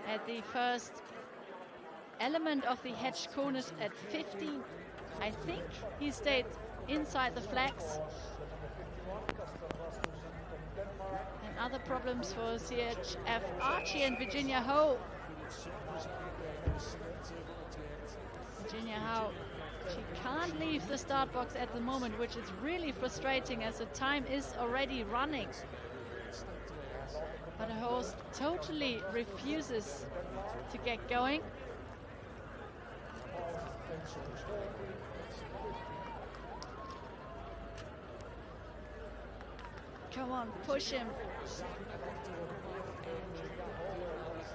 at the first element of the hedge corners at 15. I think he stayed inside the flags. And other problems for CHF Archie and Virginia Ho. Virginia Ho, she can't leave the start box at the moment, which is really frustrating as the time is already running. But her horse totally refuses to get going. Come on, push him.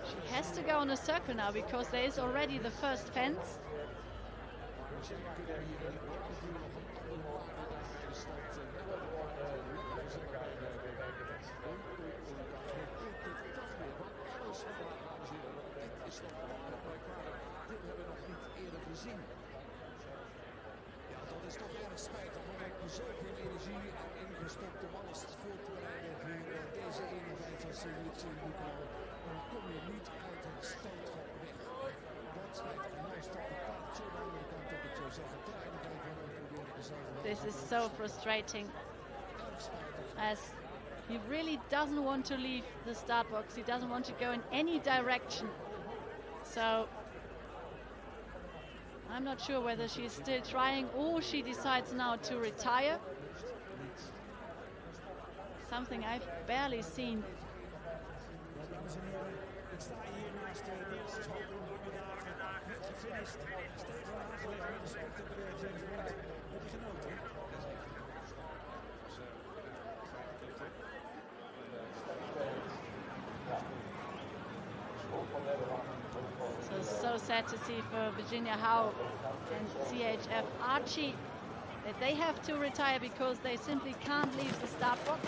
She has to go on a circle now because there is already the first fence. Ja, dat is toch erg spijtig. We hebben zoveel energie en ingestopt om alles voor te bereiden voor deze 51e Boekelo. Dan kom je niet uit het startschot weg. Dat spijtig. En nou staat het paard zo de andere kant op. Ik zou zeggen, draai nog even en probeer het zelf. This is so frustrating, as he really doesn't want to leave the start box. He doesn't want to go in any direction. So I'm not sure whether she's still trying or she decides now to retire. Something I've barely seen. So sad to see for Virginia Howe and CHF Archie that they have to retire because they simply can't leave the start box.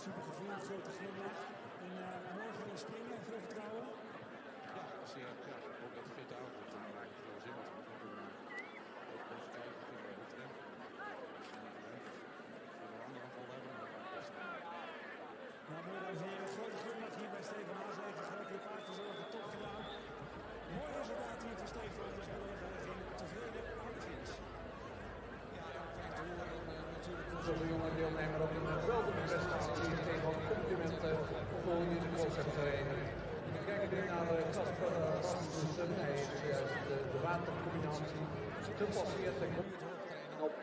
Super gevoel, grote glimlach. En morgen weer springen en veel vertrouwen. Ja, zeer, ja, ook dat fit out. Dat maakt veel zin als we gaan doen. Ook eens kijken, kunnen we goed in. Voor de andere afval hebben we nog best. Nou, mooi dames en heren, grote glimlach hier bij Steven Haasleger. Gelijk weer paard verzorgen, top gedaan. Mooi resultaat hier voor Steven. Dus we zijn tevreden aan de finish. Ja, fijn te horen natuurlijk. Zo'n jonge deelnemer op een geweldige prestatie. Een van de complimenten voor deze concept trainen. We kijken nu naar Kasper Rasmussen. Hij is juist de watercombinatie gepasseerd. Op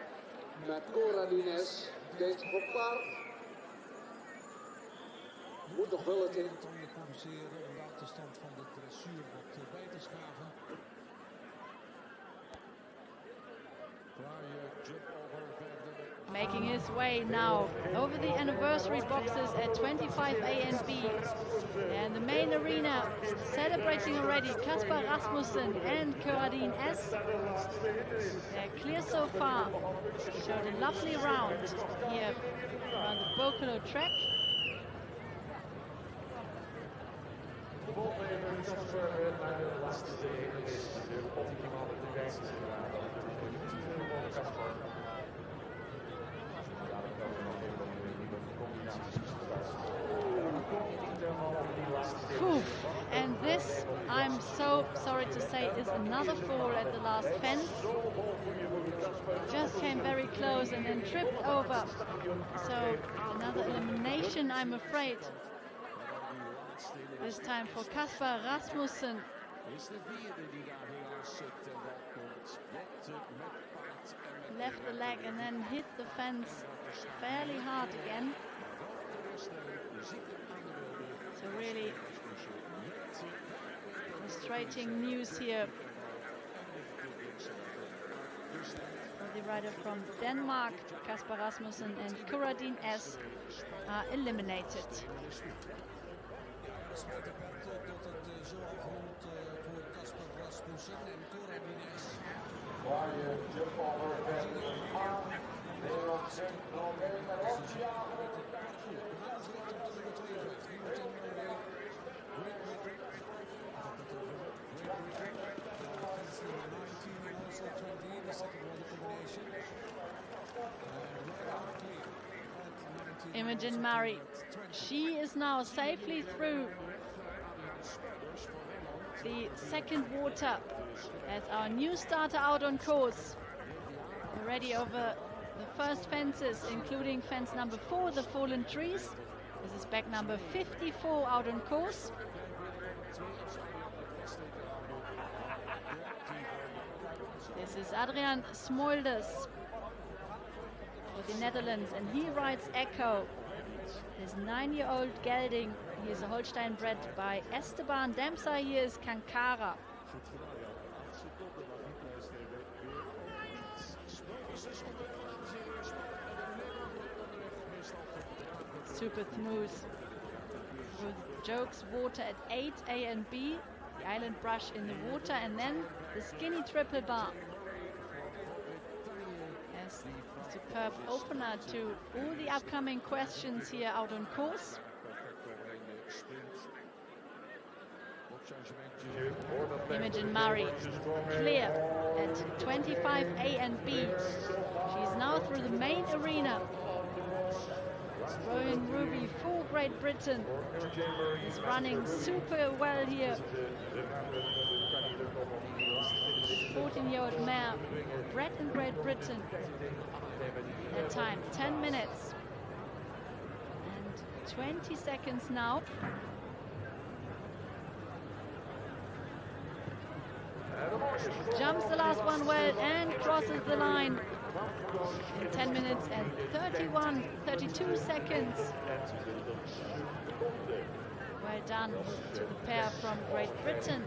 met Coradines. Deze voor klaar. Moet nog wel het in. Om je compenseren om de achterstand van de dressuur wat bij te schaven. Making his way now over the anniversary boxes at 25A and B. And the main arena celebrating already Kasper Rasmussen and Coradine S. They're clear so far. Showed a lovely round here around the Boekelo track. And this, I'm so sorry to say, is another fall at the last fence. Just came very close and then tripped over. So another elimination, I'm afraid. This time for Kasper Rasmussen. Left the leg and then hit the fence fairly hard again. So really frustrating news here. The rider from Denmark, Kasper Rasmussen and Coradine S are eliminated. spijtig werd dat het zo afrondt voor Casper Rasmussen en Cora Mines. Waar je jump over bent, Nederland zegt nog één met Russia. Imogen Murray, she is now safely through the second water as our new starter out on course. Already over the first fences, including fence number 4, the fallen trees. This is back number 54 out on course. This is Adrian Smolders for the Netherlands, and he rides Echo. His 9-year-old gelding. He is a Holstein bred by Esteban Demsa. Here is Kankara. Super smooth. With Jokes water at 8 A and B. The island brush in the water, and then the skinny triple bar. Yes, a superb opener to all the upcoming questions here out on course. Imogen Murray, clear at 25 A and B. She's now through the main arena. Rowan Ruby for Great Britain is running super well here. 14-year-old mare, bred in Great Britain. That time, 10 minutes and 20 seconds now. Jumps the last one well and crosses the line in 10 minutes and 32 seconds. Well done to the pair from Great Britain,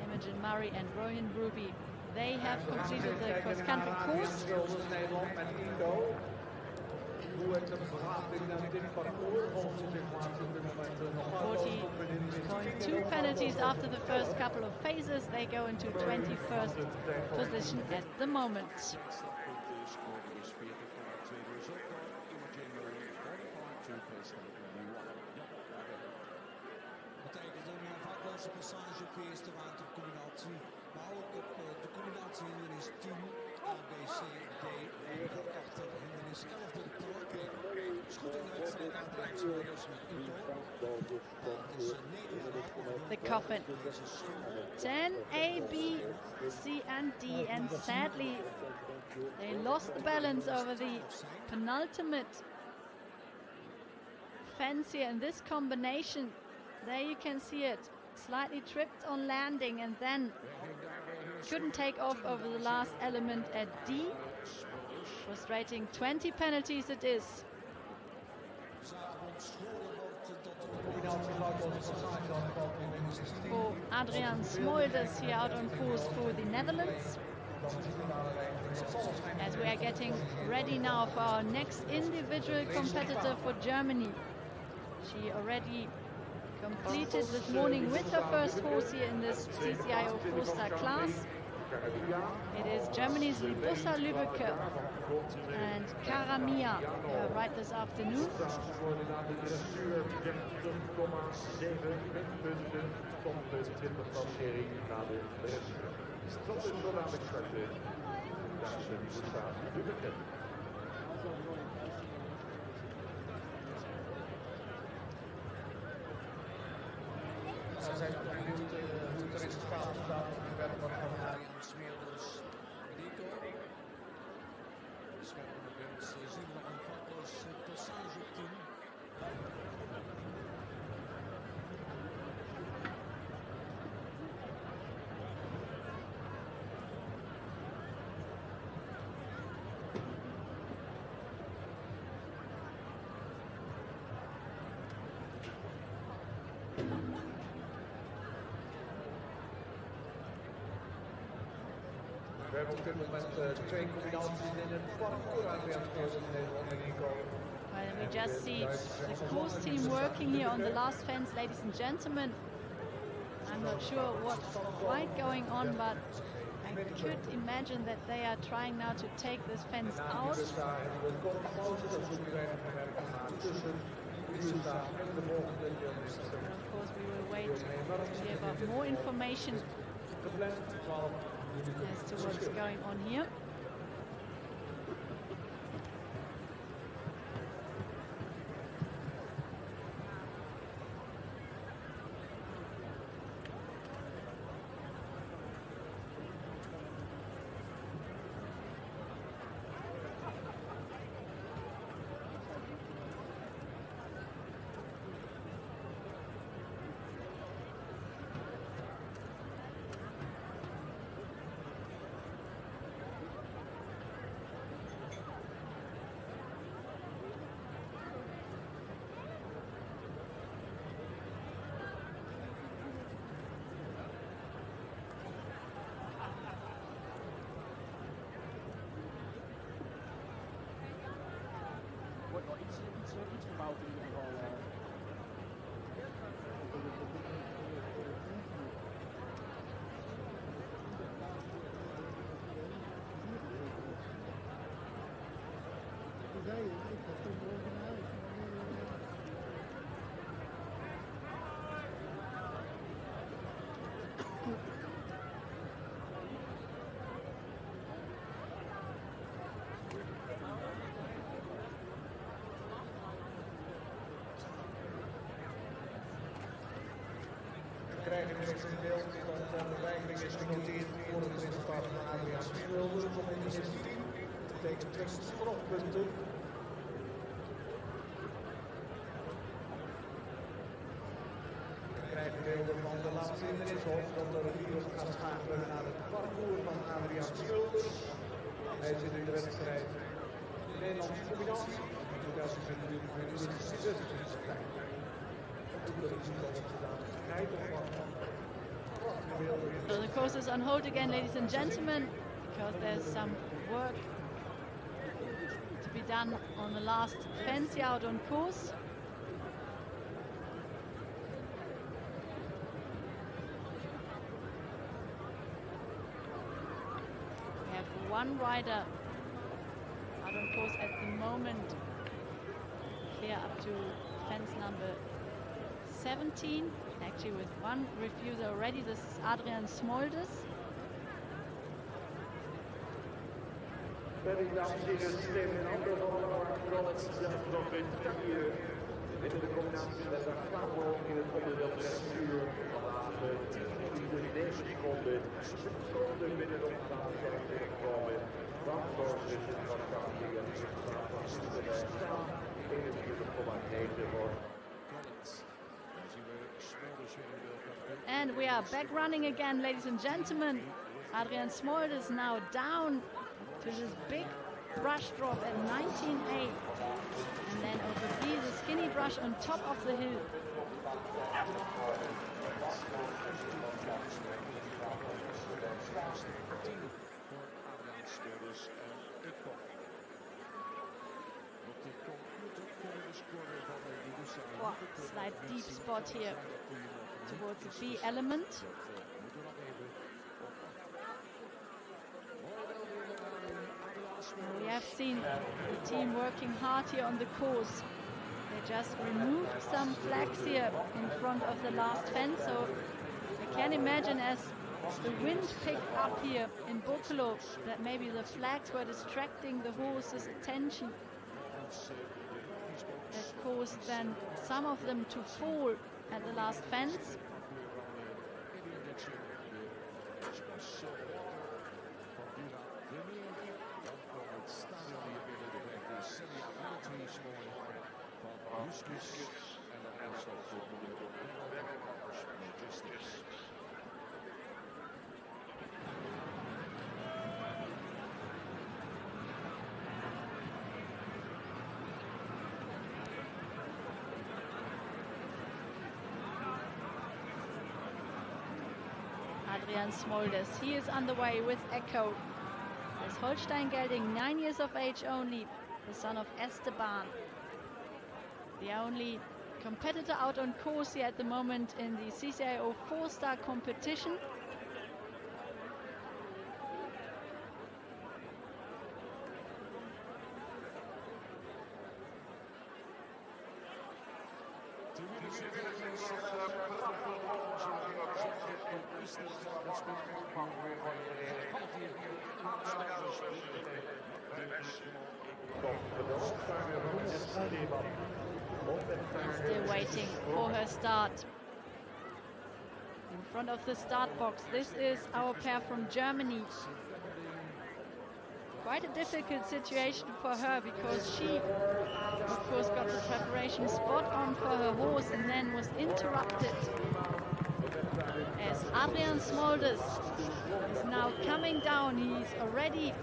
Imogen Murray and Rowan Ruby. They have completed the cross-country course. 40.2 penalties after the first couple of phases. They go into 21st position at the moment. Betekent een vakloze passage op de eerste watercombinatie. Maar ook op de combinatie hindernis 10, A, B, C, D. En daarachter hindernis 11 door de tork. Is goed in de wedstrijd aan de rijksweders met Uto. The coffin. 10 A, B, C and D, and sadly they lost the balance over the penultimate fence here in this combination. There you can see it, slightly tripped on landing and then couldn't take off over the last element at D. Frustrating. 20 penalties it is. For Adrian Smolders here out on course for the Netherlands. As we are getting ready now for our next individual competitor for Germany. She already completed this morning with her first horse here in this CCIO 4-star class. It is Germany's Libussa Lübbecke and Karamia right this afternoon. Ze zijn benieuwd hoe het resultaat staat van de wedstrijd van Marian Smeerders, Rico. Scherpende beeld zien we nog een vakloos passage op 10. We hebben op dit moment twee combinaties in het parcours aan het spelen in Nederland en Nico. Well, we just see the course team working here on the last fence, ladies and gentlemen. I'm not sure what's quite going on, but I could imagine that they are trying now to take this fence out. Of course, we will wait to hear about more information as to what's going on here. Iets gebouwd in ieder geval. Krijgen we in beeld dat de weigering is genoteerd voor het resultaat van Adriaan Smilder van de 16. Dat betekent 2 strafpunten. We krijgen beelden van de laatste hindernis op dat de revier gaat schakelen naar het parcours van Adriaan Smilder. Hij zit in de wedstrijd Nederlandse combinatie. So the course is on hold again, ladies and gentlemen, because there's some work to be done on the last fence here out on course. We have one rider out on course at the moment, clear up to fence number 17, actually with one refuser already. This is Adriaan Smolders. Dames en heren, Steven en Ander van de Rolex zelf in de combinatie met de Cabo in het onderdeel dressuur. Vandaag 10 minuten 9 seconden. Seconde binnen op de aanstelling tegenkomen. Waarvoor is het van Kamping en de staat van Soeterij staan. 21,9 voor. And we are back running again, ladies and gentlemen. Adriaan Smolders now down to this big brush drop at 19.8. And then over here, the skinny brush on top of the hill. Wow, slight deep spot here towards the B element. We have seen the team working hard here on the course. They just removed some flags here in front of the last fence, so I can imagine as the wind picked up here in Boekelo that maybe the flags were distracting the horses' attention. That caused then some of them to fall at the last fence. Adriaan Smolders, he is underway with Echo. As Holstein Gelding, 9 years of age only, the son of Esteban. the only competitor out on course here at the moment in the CCIO 4-star competition. Still waiting for her start. In front of the start box, this is our pair from Germany. Quite a difficult situation for her because she, of course, got the preparation spot on for her horse and then was interrupted as Adrian Smolders is now coming down. He's already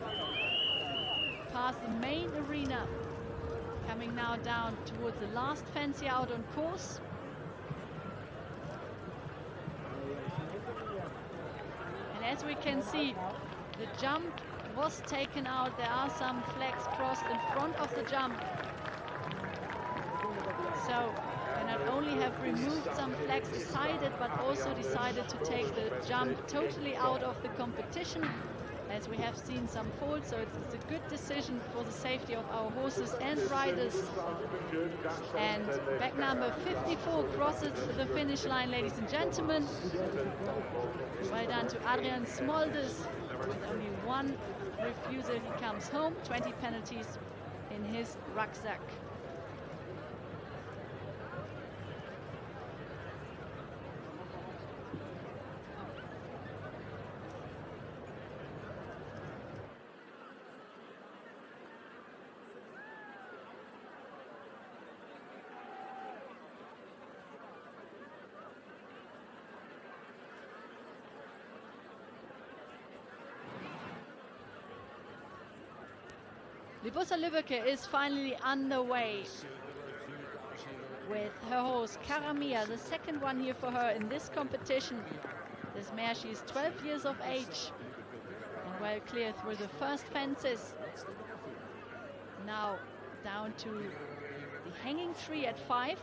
past the main arena, coming now down towards the last fancy out on course. And as we can see, the jump was taken out. There are some flags crossed in front of the jump. So they not only have removed some flags decided, but also decided to take the jump totally out of the competition, as we have seen some faults. So it's a good decision for the safety of our horses and riders. And back number 54 crosses the finish line, ladies and gentlemen. Well done to Adrian Smolders. With only one refusal, he comes home. 20 penalties in his rucksack. Libussa Lübbecke is finally underway with her horse Karamia, the second one here for her in this competition. This mare, she is 12 years of age and well clear through the first fences. Now down to the hanging tree at 5.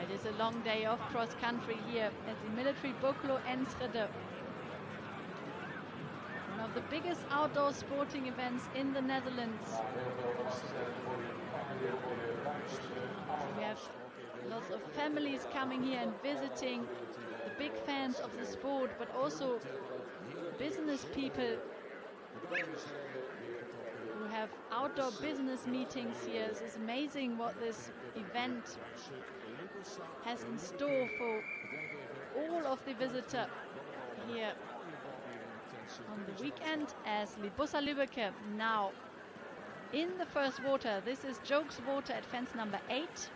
It is a long day of cross country here at the military Boekelo Enschede. One of the biggest outdoor sporting events in the Netherlands. We have lots of families coming here and visiting, the big fans of the sport, but also business people who have outdoor business meetings here. It's amazing what this event has in store for all of the visitors here on the weekend, as Libussa Lübbecke now in the first water. This is Jokes Water at fence number 8.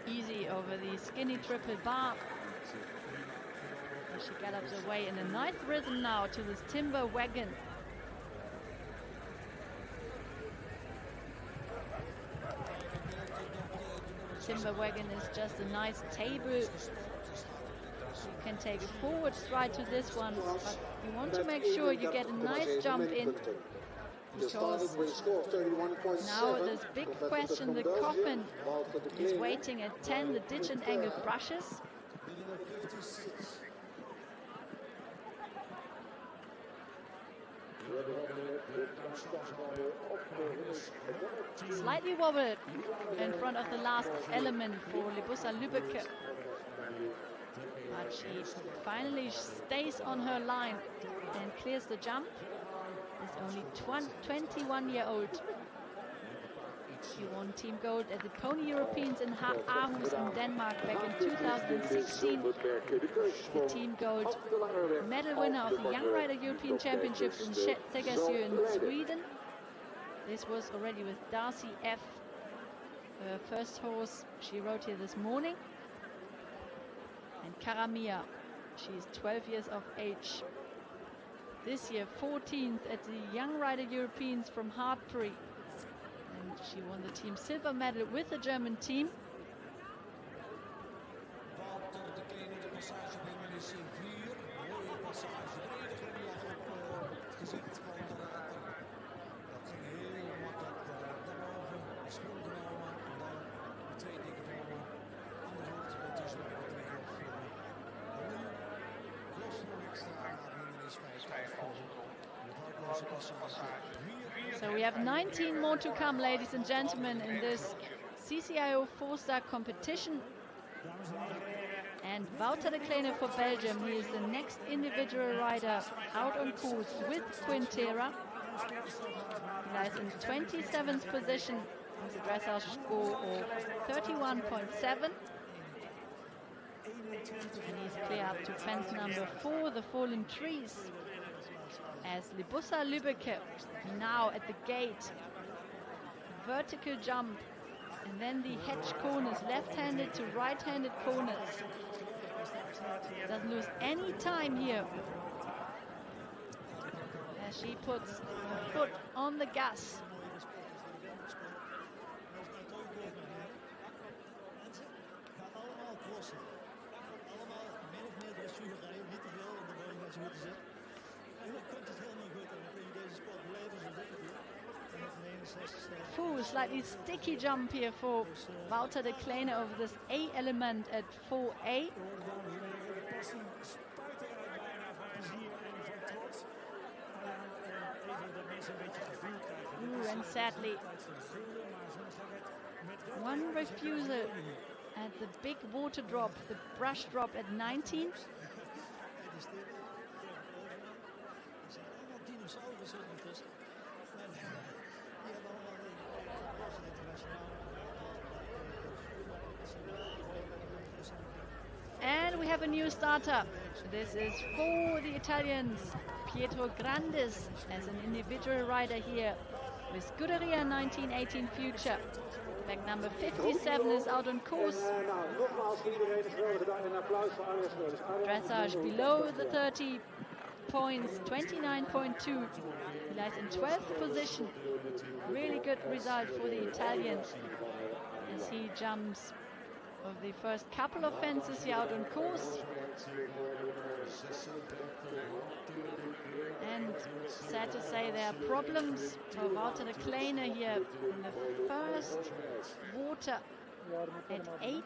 Easy over the skinny triple bar. She gallops away in a nice rhythm now to this timber wagon. Timber wagon is just a nice table. You can take a forward stride to this one, but you want to make sure you get a nice jump in, because now this big question, the coffin is waiting at 10, the ditch and angle brushes. Slightly wobbled in front of the last element for Libussa Lübbecke, but she finally stays on her line and clears the jump. Is only 21-year-old. She won team gold at the Pony Europeans in Aarhus in Denmark back in 2016. The team gold medal winner of the Young Rider European Championships in Tegersjö in Sweden. This was already with Darcy F. Her first horse she rode here this morning. And Karamia, she's 12 years of age. This year 14th at the Young Rider Europeans from Hartbury. And she won the team silver medal with the German team. So we have 19 more to come, ladies and gentlemen, in this CCIO 4-star competition. And Wouter de Kleene for Belgium, he is the next individual rider out on course with Quintera. He lies in 27th position with a dressage score of 31.7. And he's clear up to fence number 4, the Fallen Trees. As Libussa Lübbecke now at the gate, vertical jump, and then the hedge corners, left-handed to right-handed corners. Doesn't lose any time here as she puts her foot on the gas. Full, slightly sticky jump here for Wouter de Kleene over this A element at 4A. Ooh, and sadly, one refusal at the big water drop, the brush drop at 19. And we have a new starter. This is for the Italians, Pietro Grandis, as an individual rider here with Scuderia 1918 Future. Back number 57 is out on course. Dressage below the 30 points, 29.2. He lies in 12th position. Really good result for the Italian as he jumps of the first couple of fences here out on course. And sad to say there are problems for Wouter de Kleene here in the first water at 8.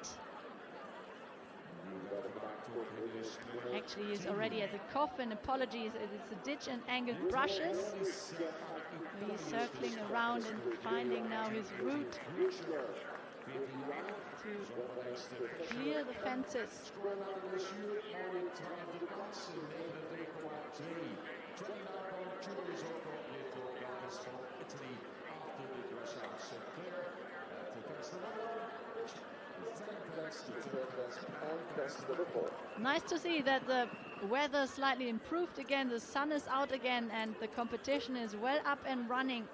Actually, he's already at the coffin. Apologies, it's a ditch and angled brushes. He's circling around and finding now his route to clear the fences. Nice to see that the weather slightly improved again, the sun is out again, and the competition is well up and running.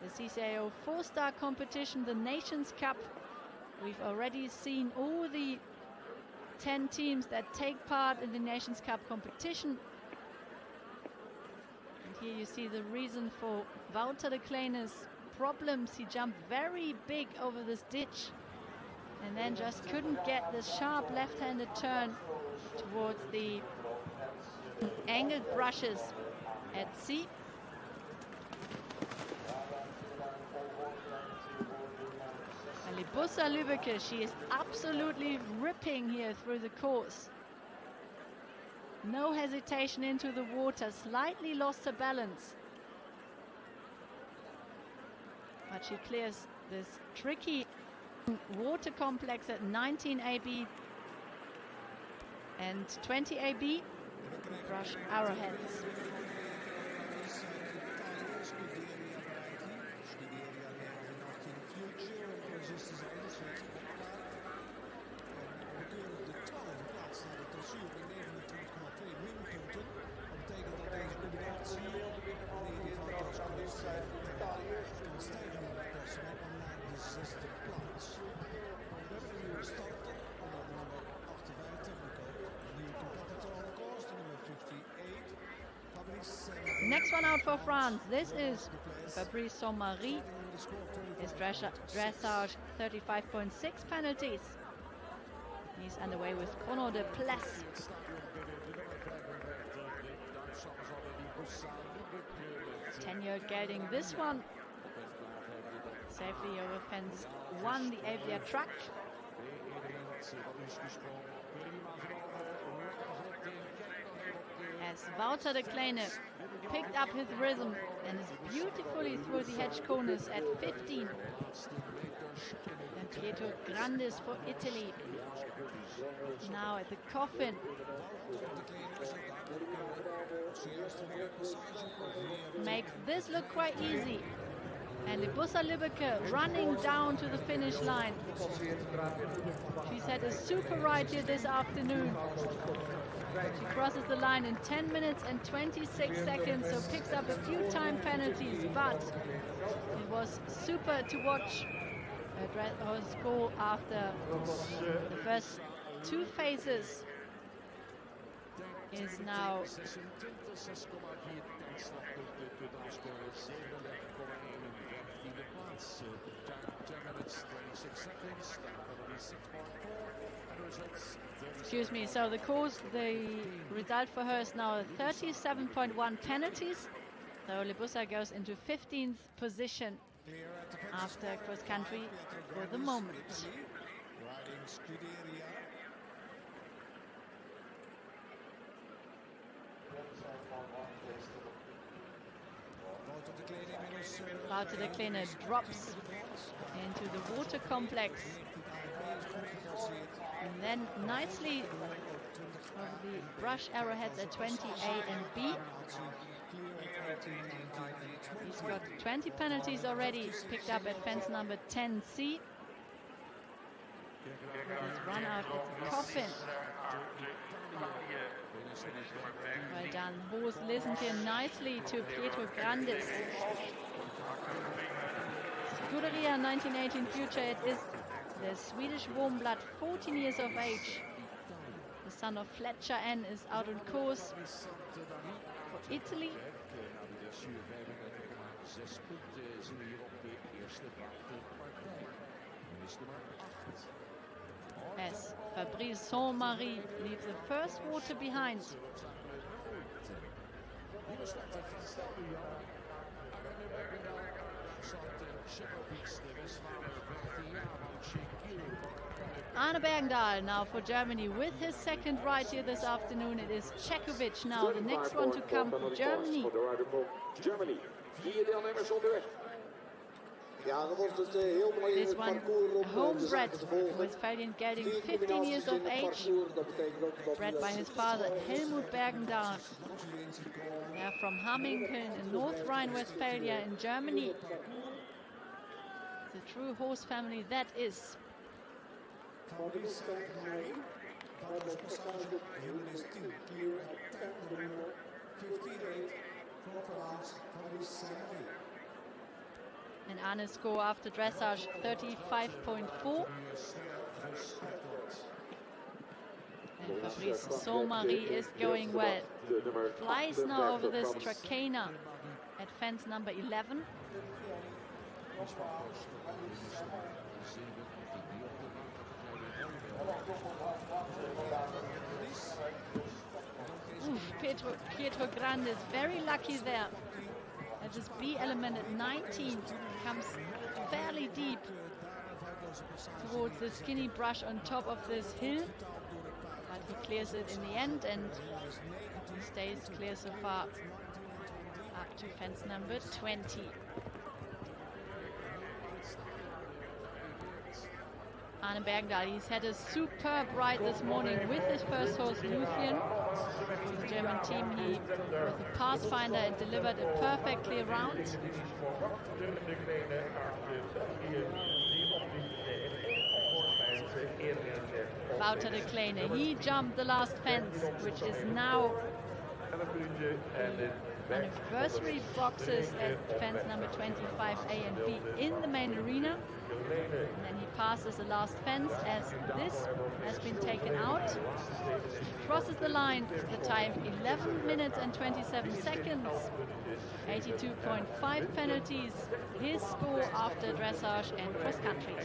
The CCIO 4-star competition, the Nations Cup. We've already seen all the 10 teams that take part in the Nations Cup competition. And here you see the reason for Wouter de Kleene's problems. He jumped very big over this ditch and then just couldn't get the sharp left-handed turn towards the angled brushes at C. Libussa Lübbecke, she is absolutely ripping here through the course. No hesitation into the water, slightly lost her balance. But she clears this tricky water complex at 19 AB and 20 AB. Brush arrowheads. next one out for France. This is Fabrice Saint-Marie. His dressage 35.6 penalties. He's underway with Chrono de Place. 10-year-old Gelding this one. Safely over fence 1, the Avia track. As Wouter de Kleine picked up his rhythm and is beautifully through the hedge corners at 15. And Pietro Grandis for Italy. Now at the coffin. Makes this look quite easy. And Libussa Lübbecke running down to the finish line. She's had a super ride here this afternoon. She crosses the line in 10 minutes and 26 seconds, so picks up a few time penalties, but it was super to watch her score after the first 2 phases. Is now excuse me, so the result for her is now 37.1 penalties. So Libussa goes into 15th position after cross country for the moment. Wouter de Kleine drops into the water complex. And then nicely over the brush arrowheads at 20A and B. He's got 20 penalties already picked up at fence number 10C. He's run out at the coffin. Well done. Both listened here nicely to Pietro Grandis. Scuderia 1918 future, it is the Swedish warm blood, 14 years of age. The son of Fletcher N is out on course for Italy. As Fabrice Saint-Marie leaves the first water behind. Arne Bergendahl now for Germany with his second ride here this afternoon. It is Čekovič now, the next one to come for Germany. Germany, 4 deelnemers onderweg. This one homebred with Fabian Gelding, 15 years of age, bred by his father Helmut Bergendahl. They are from Hammingen in North Rhine-Westphalia in Germany. The true horse family that is. And Arne's score after dressage 35.4. And Fabrice Saint-Marie is going well. Flies now over this Trakehner at fence number 11. Pietro Grandis very lucky there. At this B element at 19 comes fairly deep towards the skinny brush on top of this hill, but he clears it in the end and he stays clear so far up to fence number 20. Arne Bergendahl, he's had a superb ride this morning with his first horse, Luthien. The German team, he was a pathfinder and delivered a perfectly round. Wouter de Kleine, he jumped the last fence, which is now anniversary boxes at fence number 25A and B in the main arena. And then he passes the last fence as this has been taken out. He crosses the line, the time 11 minutes and 27 seconds. 82.5 penalties, his score after dressage and cross country.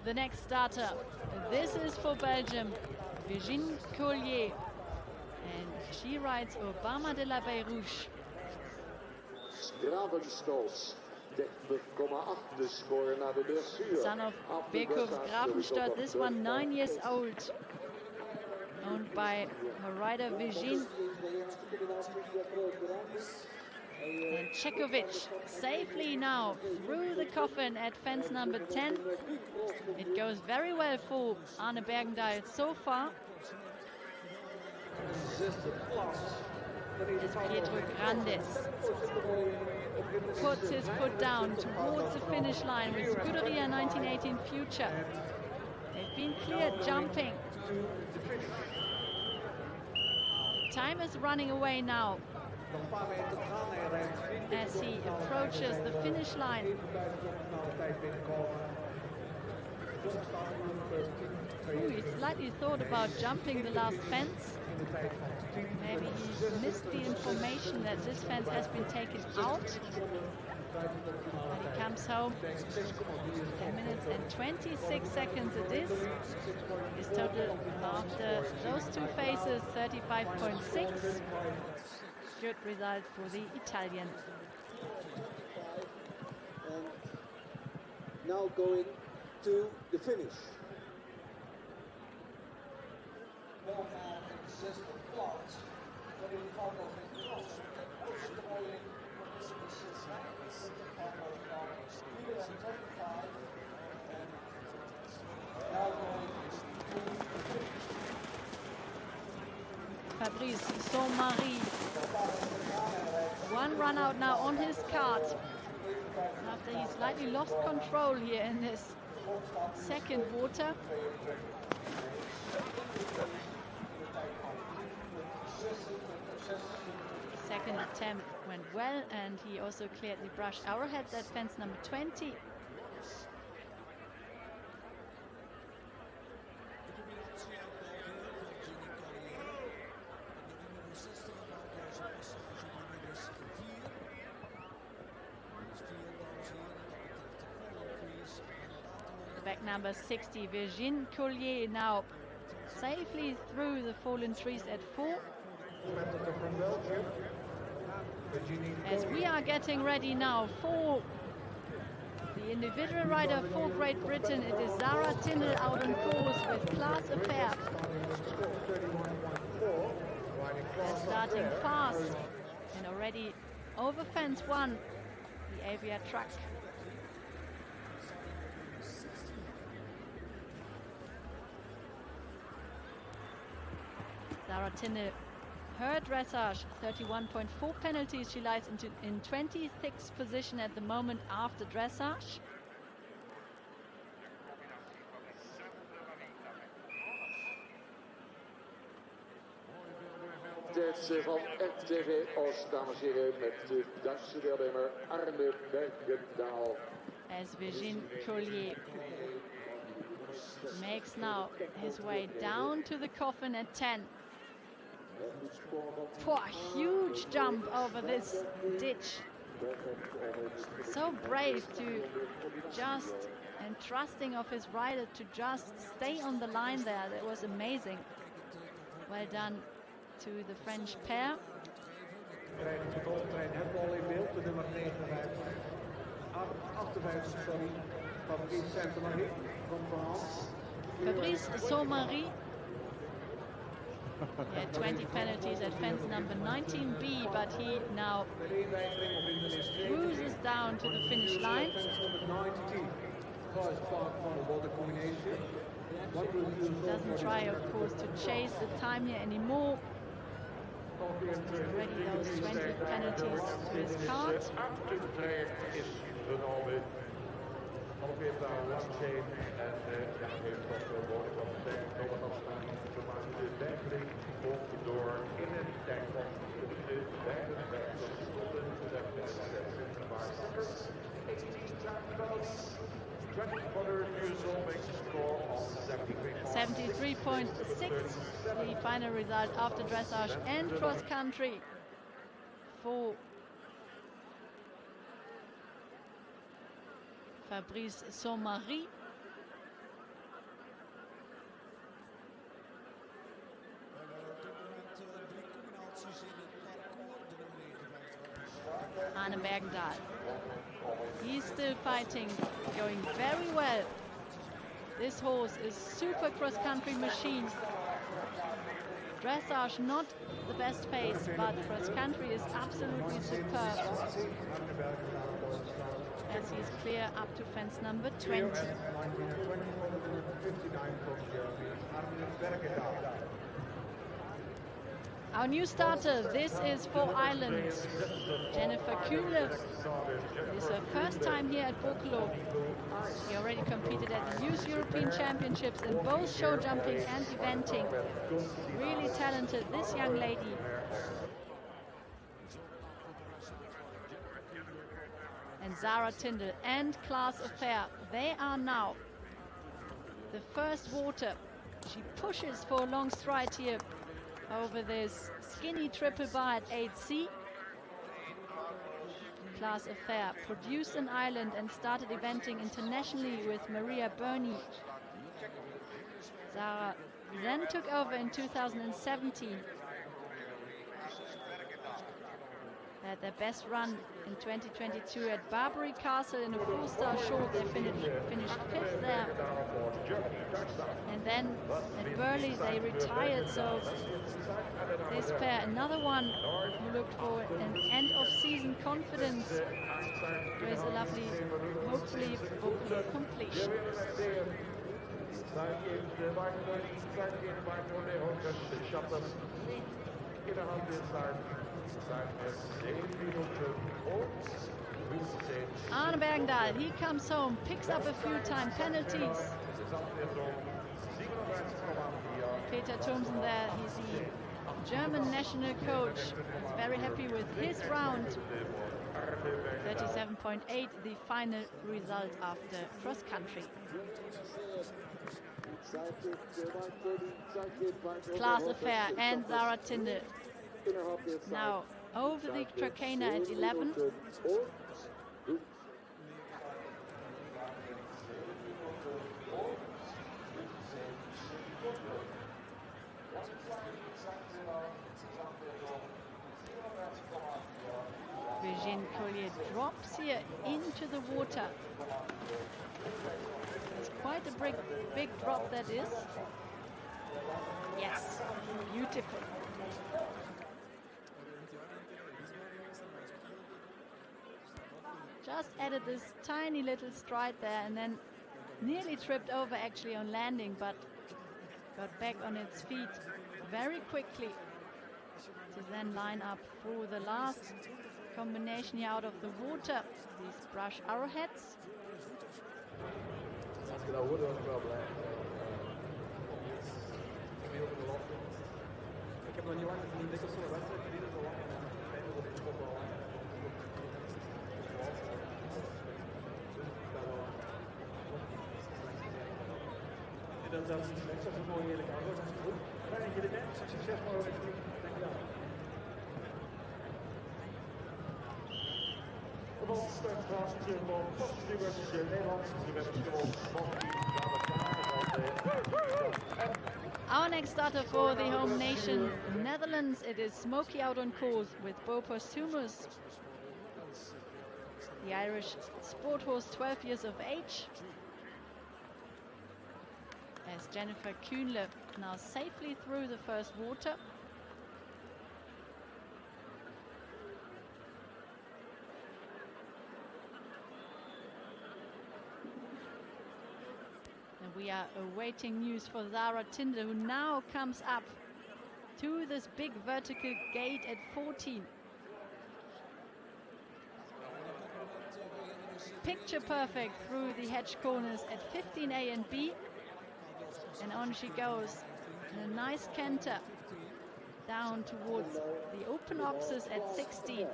The next starter, this is for Belgium, Virginie Collier, and she rides Obama de la Baie Rouge. Gravenstolz, 30,8 de score naar de dressuur. Son of Bekov Gravenstolz, this one 9 years old, owned by her rider Virginie. And Čekovič safely now through the coffin at fence number 10. It goes very well for Arne Bergendahl so far. As Pietro Grandes puts his foot down towards the finish line with Scuderia 1918 Future. They've been cleared jumping. Time is running away now as he approaches the finish line. Ooh, he slightly thought about jumping the last fence. Maybe he missed the information that this fence has been taken out. But he comes home. 10 minutes and 26 seconds it is. His total after those two phases, 35.6. Good result for the Italian. And now going to the finish. Fabrice Saint-Marie. One run out now on his cart after he slightly lost control here in this second water. Second attempt went well, and he also cleared the brush arrowheads at fence number 20. Back number 60, Virginie Collier now safely through the fallen trees at 4. As we are getting ready now for the individual rider for Great Britain, it is Zara Tindall out on course with Class Affair. They're starting fast and already over fence 1, the Avia truck. Zara Tindall, her dressage, 31.4 penalties. She lies in 26th position at the moment after dressage. Tijd van RTV Oost, dames en heren, met de Duitse deelnemer Arne Bergendahl. As Virginie Collier makes now his way down to the coffin at 10. For a huge jump over this ditch. So brave to just, and trusting of his rider to just stay on the line there. That was amazing. Well done to the French pair. krijgen de golftrein hebben we al in beeld. De nummer 59, 58, sorry, Fabrice Saint-Marie van France. Fabrice Saint-Marie. He had 20 penalties at fence number 19B, but he now cruises down to the finish line. Doesn't try, of course, to chase the time here anymore. Already those 20 penalties to his card. .73.6, the final result after dressage and cross country for Fabrice Saint-Marie. Arne Bergendahl. He's still fighting, going very well. This horse is super cross-country machine. Dressage not the best pace, but cross-country is absolutely superb. As he's clear up to fence number 20. Our new starter, this is for Ireland. Jennifer Kuhle. This is her first time here at Boekelo. She already competed at the Youth European Championships in both show jumping and eventing. Really talented, this young lady. And Zara Tindall and Class Affair, they are now the first water. She pushes for a long stride here over this skinny triple bar at 8C. Class Affair produced in Ireland and started eventing internationally with Maria Burney. Zara then took over in 2017. They had their best run in 2022 at Barbary Castle in a 4-star short. They finished 5th there. And then at Burley they retired, so this pair, another one who looked for an end-of-season confidence, with a lovely, hopefully, Boekelo completion. Arne Bergendahl, he comes home, picks up a few time penalties. Peter Thomsen there, he's the German national coach. He's very happy with his round. 37.8, the final result after cross country. Class Affair and Zara Tindall. Now over the Trakehner at 11. Virginie Collier drops here into the water. It's quite a big drop that is. Yes, beautiful. Just added this tiny little stride there and then nearly tripped over actually on landing, but got back on its feet very quickly to then line up for the last combination here out of the water. These brush arrowheads. Dat is een mooi eerlijk antwoord. Goed. Fijn dat je er bent. Succes morgen. Dank je wel. Our next starter for the home nation, Netherlands, it is Smokey out on course with Bo Posthumus. The Irish sport horse, 12 years of age. As Jennifer Kühnle now safely through the first water. And we are awaiting news for Zara Tinde, who now comes up to this big vertical gate at 14. Picture perfect through the hedge corners at 15A and B. And on she goes in a nice canter down towards the open oxes at 16.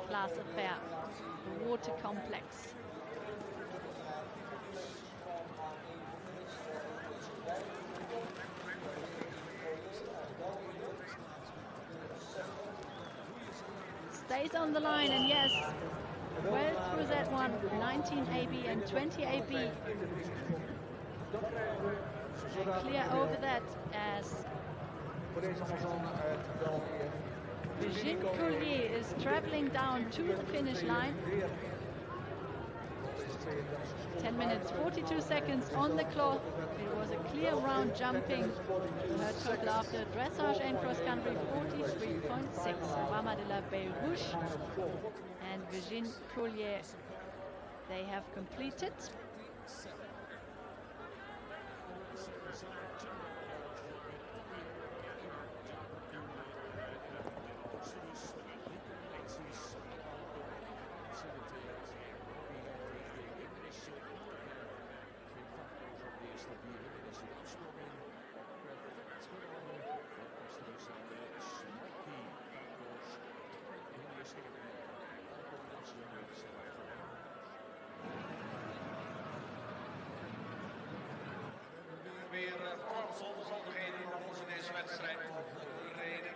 Class affair, the water complex. Stays on the line, and yes, well through that one, 19 AB and 20 AB. And clear over that as Virginie Collier is traveling down to the finish line. 10 minutes, 42 seconds on the clock. It was a clear round jumping. Her total after dressage and cross country 43.6. Rama de la Belrouche and Virginie Collier, they have completed. Weer volgens omstandigheden waarvoor ze deze wedstrijd reden.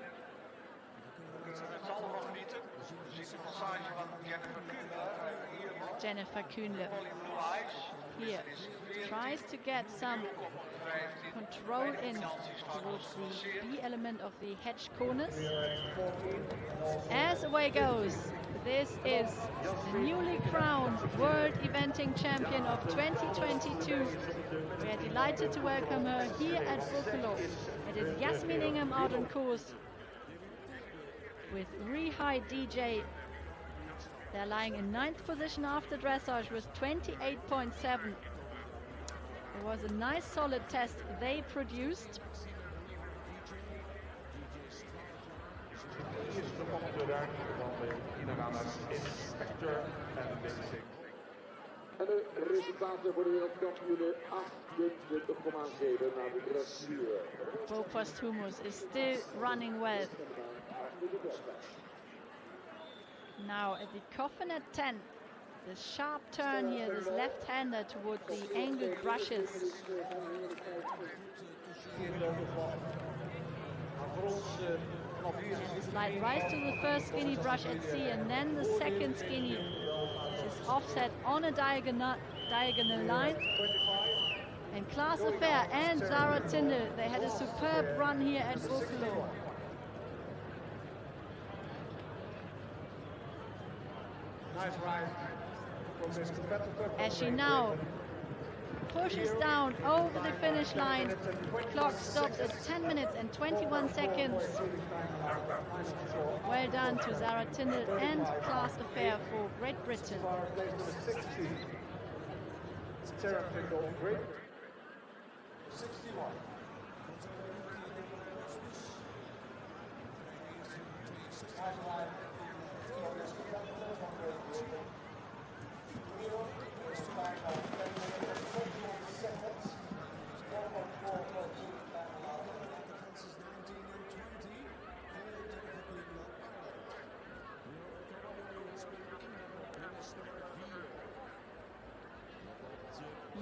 Het zal nog genieten. Je ziet de passage van Jennifer Kühnle. Jennifer Kühnle here tries to get some control in towards the B element of the hedge corners. As away goes, this is the newly crowned World Eventing Champion of 2022. We are delighted to welcome her here at Boekelo. It is Jasmine Ingham out on course with Rehigh DJ. They're lying in 9th position after dressage with 28.7. It was a nice solid test they produced. En de resultaten voor de wereldkampioenen 28,7 naar de dressuur. Bo Posthumus is still running well. Now at the coffin at 10, the sharp turn here, this left-hander towards the angled brushes. Slight rise to the first skinny brush at C, and then the second skinny is offset on a diagonal line. And class affair and Zara Tinde, they had a superb run here at Boekelo. Nice ride from this competitor. As she now pushes down over the finish line, the clock stops at 10 minutes and 21 seconds. Well done to Zara Tinde and class affair for Great Britain. Sarah Tindall, Great Britain. 61.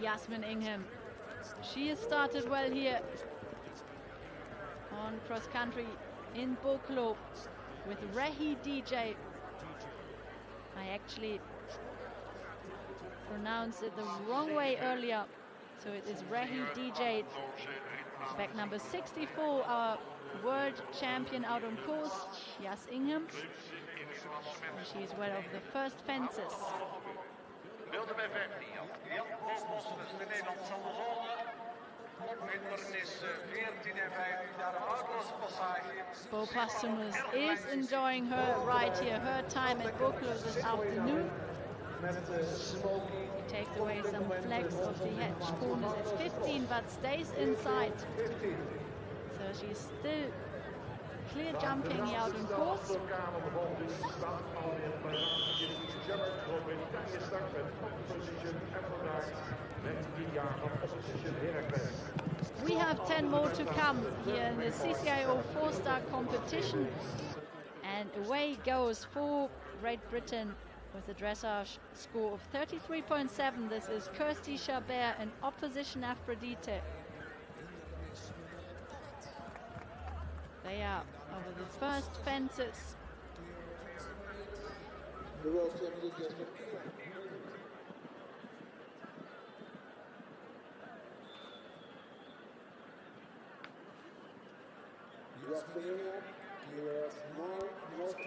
Jasmine Ingham, she has started well here. on cross country in Boekelo with Rehi DJ. I actually pronounced it the wrong way earlier, so it is Rehi DJ, back number 64, our world champion out on course, Jas Ingham. And she is one of the first fences. Beelden bij 15. Jan Bosmos, de Nederlandse zone. Opwinner is 14 en 15, daar de uitlosse passage. Bo Pasternoes is enjoying her ride here, her time at Boekelo this afternoon. He takes away some flags of the hedge corners. It's 15, but stays inside. So she's still clear jumping here out on course. We have 10 more to come here in the CCIO 4-star competition. And away goes for Great Britain with a dressage score of 33.7. This is Kirsty Chabert and opposition Aphrodite. They are over the first fences.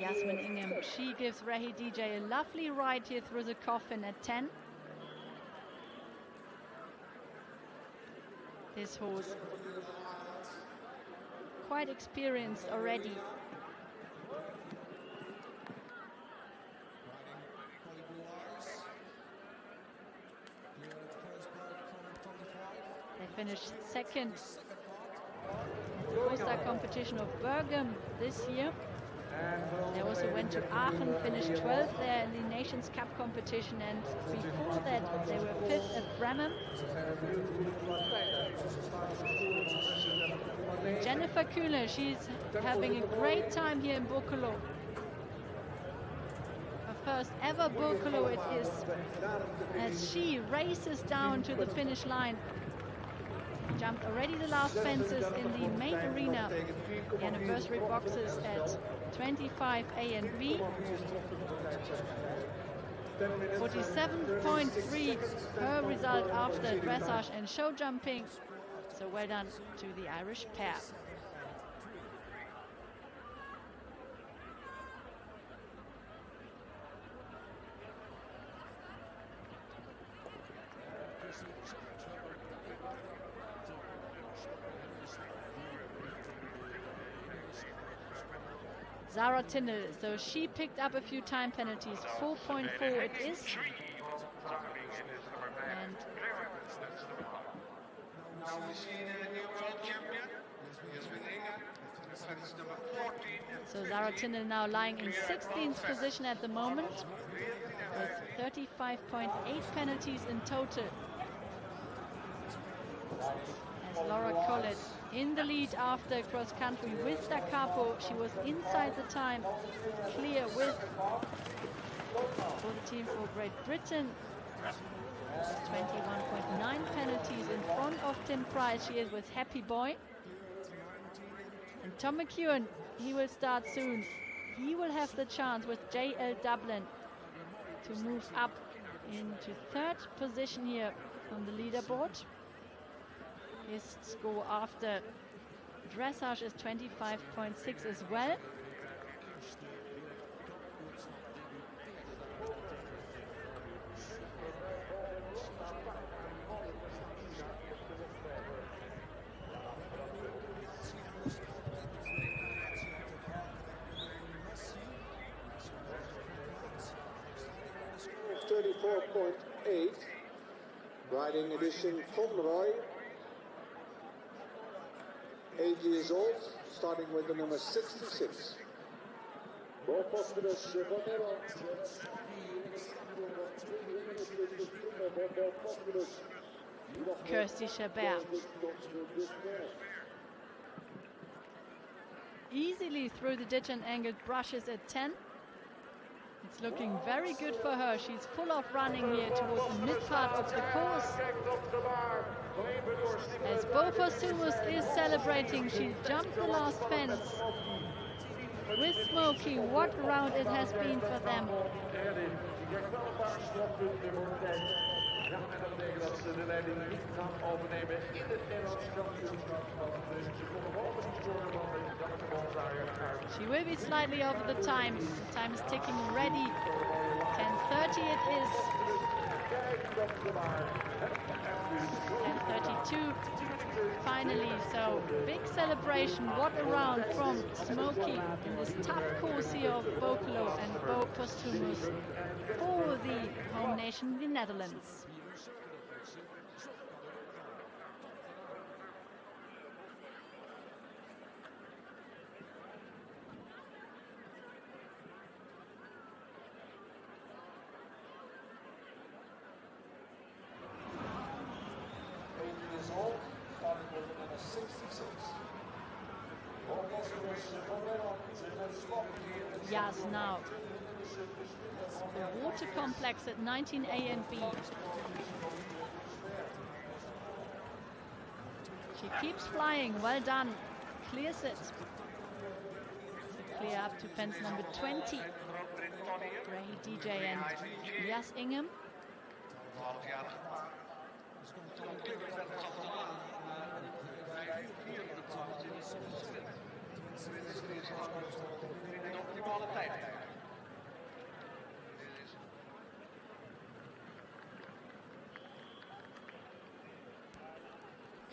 Jasmine Ingham, she gives Rehi DJ a lovely ride here through the coffin at 10. This horse quite experienced already. They finished second at the 4-star competition of Bergam this year. They also went to Aachen, finished 12th there in the Nations Cup competition, and before that they were 5th at Bremen. Jennifer Kühne, she's having a great time here in Boekelo. Her first ever Boekelo it is, as she races down to the finish line. Jumped already the last fences in the main arena, the anniversary boxes at 25A and B. 47.3 her result after dressage and show jumping. So well done to the Irish pair. Zara Tindall, so she picked up a few time penalties, 4.4 it is. And now we see the new world champion, Jasmine Ingham, that is number 14. So Zara Tindall now lying in 16th position at the moment, with 35.8 penalties in total. As Laura Collett in the lead after cross country with Da Capo. She was inside the time, clear with for the team for Great Britain. 21.9 penalties in front of Tim Price. She is with Happy Boy. And Tom McEwen, he will start soon. He will have the chance with JL Dublin to move up into third position here on the leaderboard. His score after dressage is 25.6 as well. .8, riding edition Conroy, 8 years old, starting with the number 66. Kirsty Chabert. Easily through the ditch and angled brushes at 10. It's looking very good for her. She's full of running here towards the mid part of the course. As Bo Postumus is celebrating, she jumped the last fence with Smokey. What a round it has been for them. Ja, en dat betekent dat ze de leiding niet gaan overnemen in het Nederlands kampioenschap. Dus ze konden boven die scoren van de Dakkenbondraaier. She will be slightly over the time. The time is ticking already. 10:30 it is. 10:32 finally. So big celebration. What a round from Smokey in this tough course here of Boekelo and Bo Postumus for the home nation, the Netherlands. Yes, now the water complex at 19A and B. She keeps flying. Well done. Clears it. Clear up to fence number 20. Ray DJ and Jas Ingham.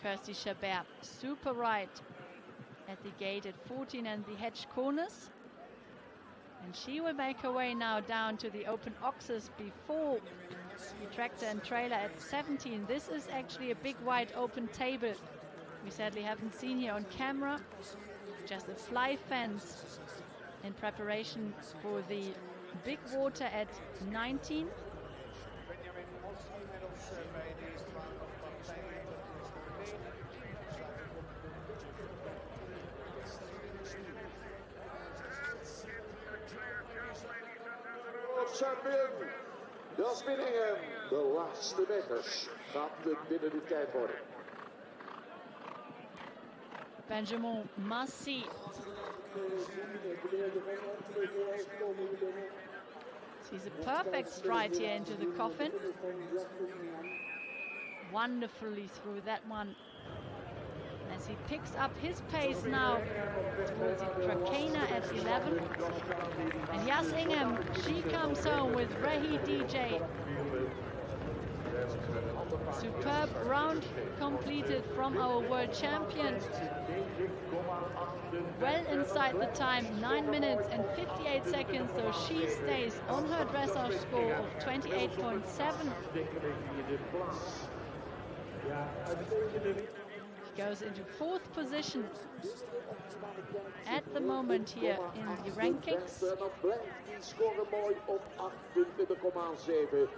Kirsty Chabert, super right at the gate at 14 and the hedge corners. And she will make her way now down to the open oxes before the tractor and trailer at 17. This is actually a big wide open table. We sadly haven't seen here on camera. Just a fly fence in preparation for the big water at 19. Champion, Jas Ingham. De laatste meters gaat het binnen de tijd worden. Benjamin Massy. She's a perfect stride here into the coffin. Wonderfully through that one. As he picks up his pace now towards the Trakehner at 11. And Jas Ingham, she comes home with Rahi DJ. Superb round completed from our world champion. Well inside the time, 9 minutes and 58 seconds, so she stays on her dressage score of 28.7. Goes into 4th position at the moment here in the rankings.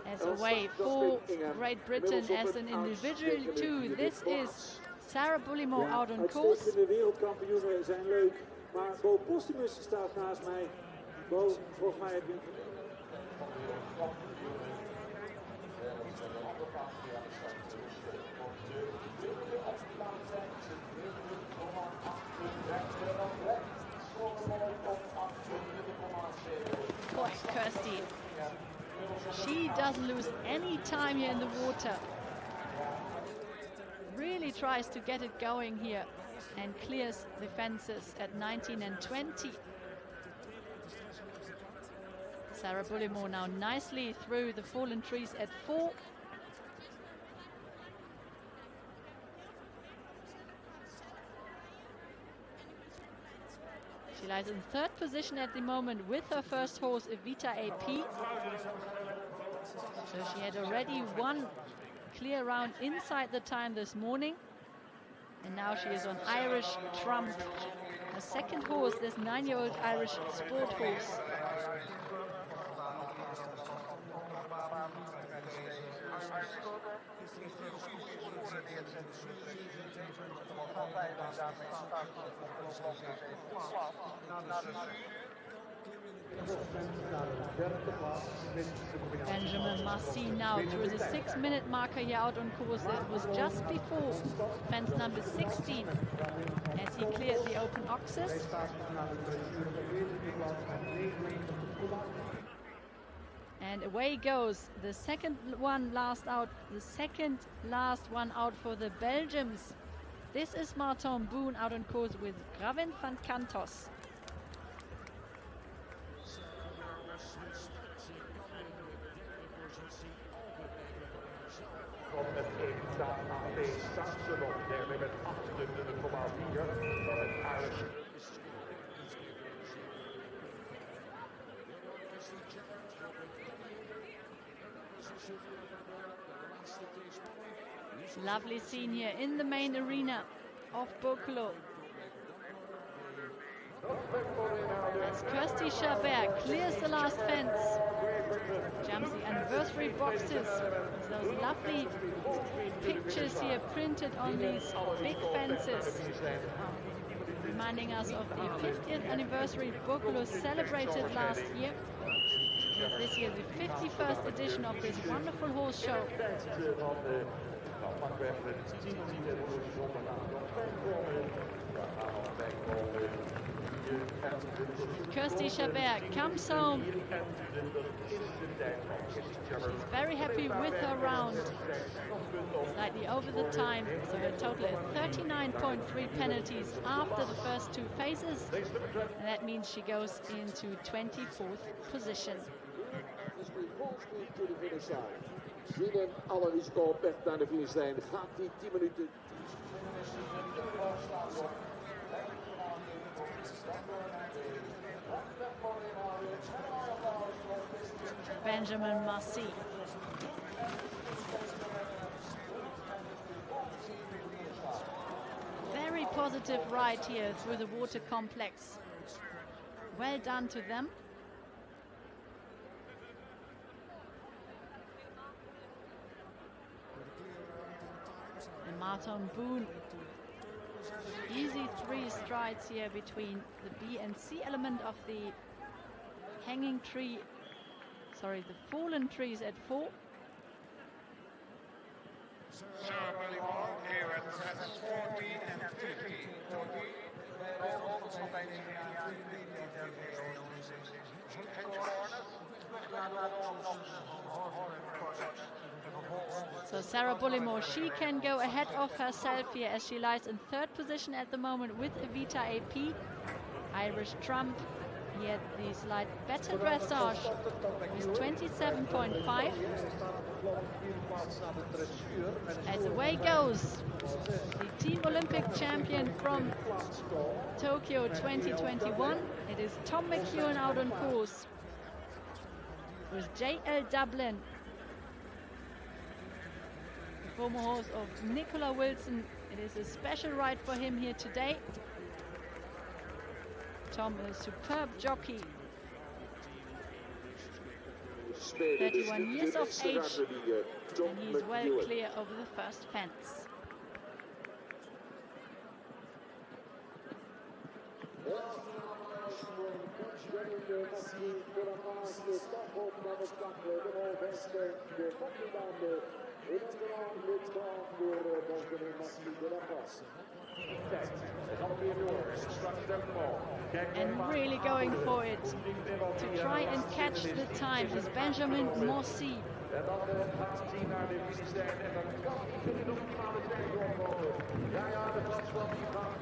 As a way for Great Britain as an individual too. This is Sarah Bullimore out on course. De wereldkampioenen zijn leuk, maar Bo Postumus staat naast mij. Bo, volgens mij heb je... Boy, Kirsty, she doesn't lose any time here in the water. Really tries to get it going here and clears the fences at 19 and 20. Sarah Bullimore now nicely through the fallen trees at 4. She lies in 3rd position at the moment with her first horse, Evita AP. So she had already won clear round inside the time this morning. And now she is on Irish Trump. Her second horse, this 9-year-old Irish sport horse. Benjamin Marcy now through the 6-minute marker here out on course. That was just before fence number 16 as he cleared the open axis. And away goes the second one last out, the second last one out for the Belgians. This is Martin Boone out on course with Gravin van Cantos. Met 1 staan AP Saxon op derde met 28,4. Dan het Irish. Lovely scene here in the main arena of Boekelo. As Kirsty Chabert clears the last fence, jumps the anniversary boxes. Those lovely pictures here printed on these big fences, reminding us of the 50th anniversary Boekelo celebrated last year. This year, the 51st edition of this wonderful horse show. Kirsty Chabert comes home. She's very happy with her round. Slightly over the time, so her total is 39.3 penalties after the first 2 phases. And that means she goes into 24th position. Zien hem alle risico op weg naar de finishlijn. Gaat die 10 minuten. Benjamin Marcy. Very positive ride here through the water complex. Well done to them. And Martin Boone. Easy 3 strides here between the B and C element of the hanging tree. Sorry, the fallen trees at 4. Here at sets 14 and 15. So Sarah Bullimore, she can go ahead of herself here as she lies in 3rd position at the moment with Evita AP. Irish Trump, he had the slight better dressage with 27.5. As away goes the Team Olympic champion from Tokyo 2021. It is Tom McEwen out on course with JL Dublin. Former horse of Nicola Wilson. It is a special ride for him here today. Tom, a superb jockey. 31 years of age, and he's well clear over the first fence. And really going for it to try and catch the time is Benjamin Marcy.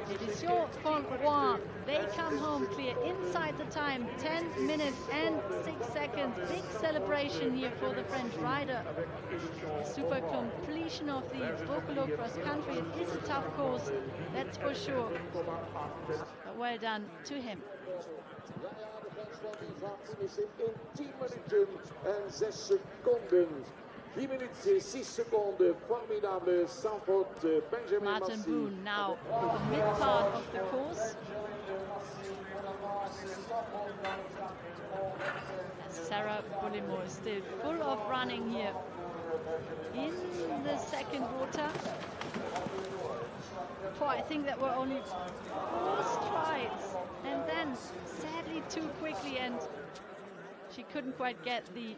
Division von Rouen, they come home clear inside the time, 10 minutes and 6 seconds. Big celebration here for the French rider. A super completion of the Boekelo cross country. It is a tough course, that's for sure. But well done to him. In 10 minuten en 6 seconden. 10 minuten 6 seconden. Formidable Sanford Benjamin Martin Marcy. Boone now in the mid part of the course. Sarah Bullimore is still full of running here in the second water. Boy, I think that were only 4 strides, and then sadly too quickly, and she couldn't quite get the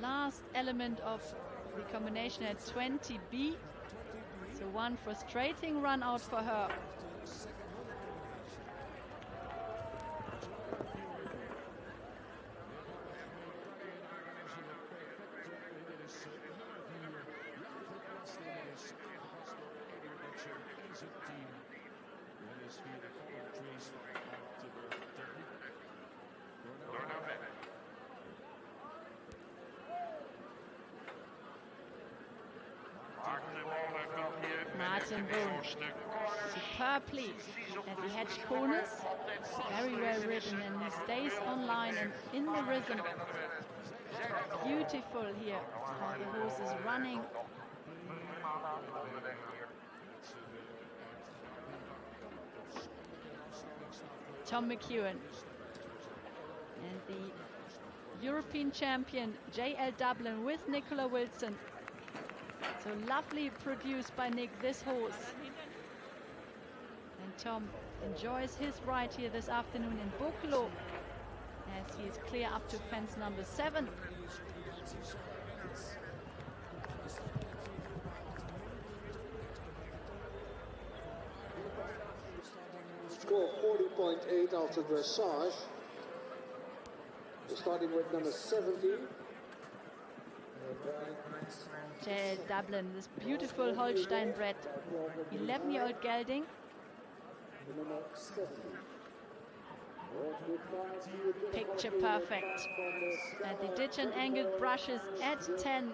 last element of the combination at 20B. So one frustrating run out for her. Martin Boone, superbly at the hedge corners, very well ridden, and he stays online and in the rhythm. Beautiful here, how the horse is running. Tom McEwen and the European champion JL Dublin with Nicola Wilson. So lovely produced by Nick, this horse. And Tom enjoys his ride here this afternoon in Boekelo as he is clear up to fence number 7. Score 40.8 after dressage. We're starting with number 70. JL Dublin, this beautiful Holstein bred 11-year-old gelding. Picture perfect. And the ditch and angled brushes at 10.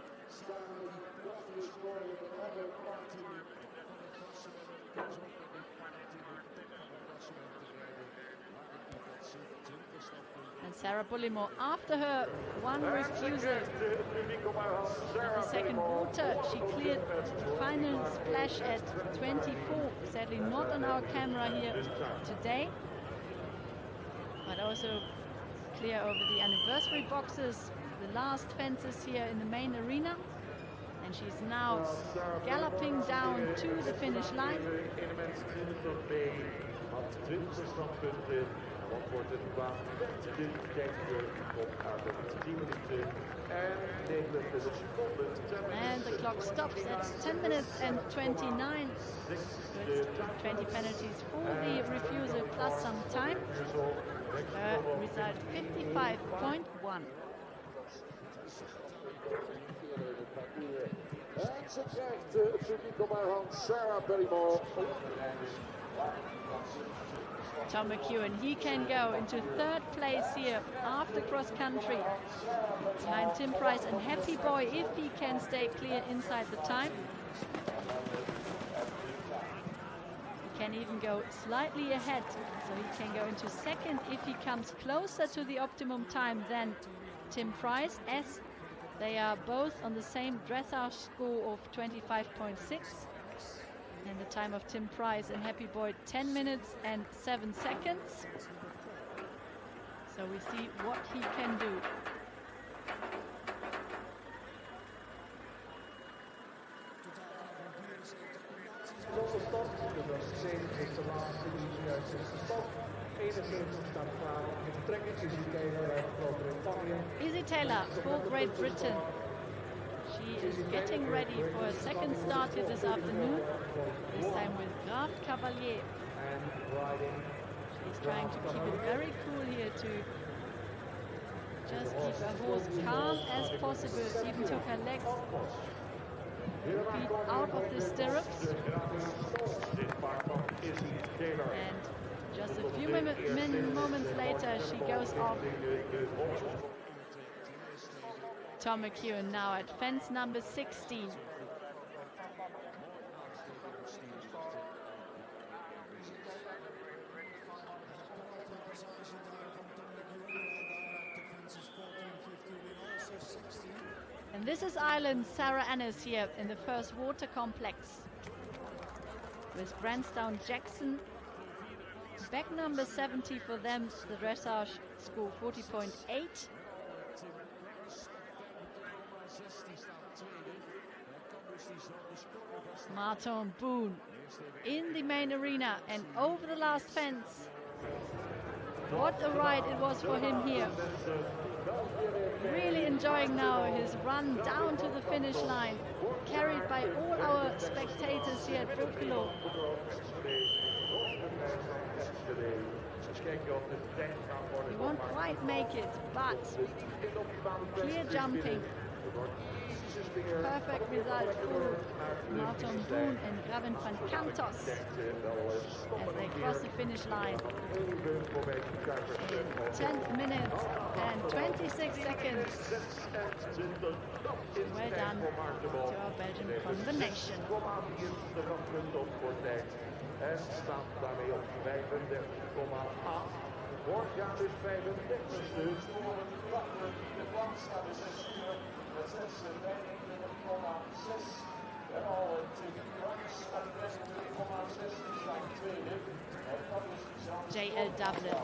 And Sarah Bullimore, after her one refusal at the second water, she cleared the final splash at 24. Sadly not on our camera here today, but also clear over the anniversary boxes, the last fences here in the main arena. And she's now galloping down to the finish line. Wat wordt het qua de kijker op haar 10 minuten en 29 seconden. And the clock stops at 10 minutes and 29 with 20 penalties for the refusal plus some time. Result 55.1. En ze krijgt het publiek op haar hand, Sarah Bullimore. Tom McEwen, he can go into 3rd place here after cross country behind Tim Price and Happy Boy if he can stay clear inside the time. He can even go slightly ahead, so he can go into 2nd if he comes closer to the optimum time than Tim Price, as they are both on the same dressage score of 25.6. And the time of Tim Price and Happy Boy, 10 minutes and 7 seconds. So we see what he can do. Is de laatste die juist is gestapt. 71 staat klaar. In vertrekken is Izzy Taylor uit Groot-Brittannië. Izzy Taylor for Great Britain. She is getting ready for a second start here this afternoon, this time with Graf Cavalier. She's trying to keep it very cool here to just keep her horse calm as possible, even took her legs, feet out of the stirrups. And just a few moments later, she goes off. Tom McEwen now at fence number 16. And this is Ireland's Sarah Annis here in the first water complex with Bransdown Jackson. Back number 70 for them, the dressage score 40.8. Martin Boone in the main arena and over the last fence. What a ride it was for him here. Really enjoying now his run down to the finish line, carried by all our spectators here at Boekelo. He won't quite make it, but clear jumping. Perfect result for Martin Boon and Gavin van Kantos as they cross the finish line in 10 minutes and 26 seconds. Well done to our Belgian combination. En staat daarmee op 35,8. Vorig jaar dus 35ste. De plank staat dus 6 uur met 26,6. En al 20 runs op 26,6 is zijn tweede. En dat is JL Dublin.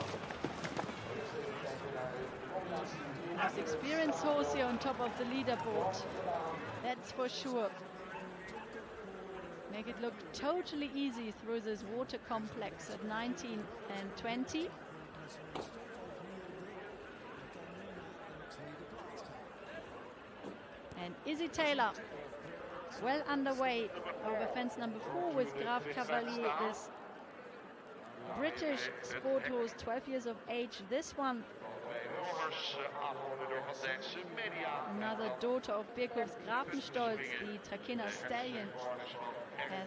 Most experienced horse here on top of the leaderboard. That's for sure. Make it look totally easy through this water complex at 19 and 20. And Izzy Taylor, well underway over fence number 4 with Graaf Cavalier, this British sport horse, 12 years of age. This one, another daughter of Birkhof's Grafenstolz, the Trakehner stallion,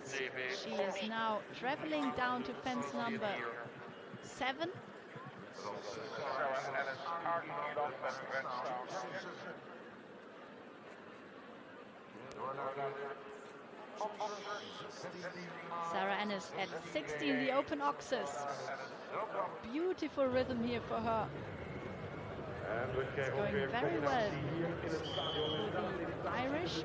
as she is now traveling down to fence number 7. Sarah Ennis at 16, the open oxes. Beautiful rhythm here for her. It's going very well for the Irish.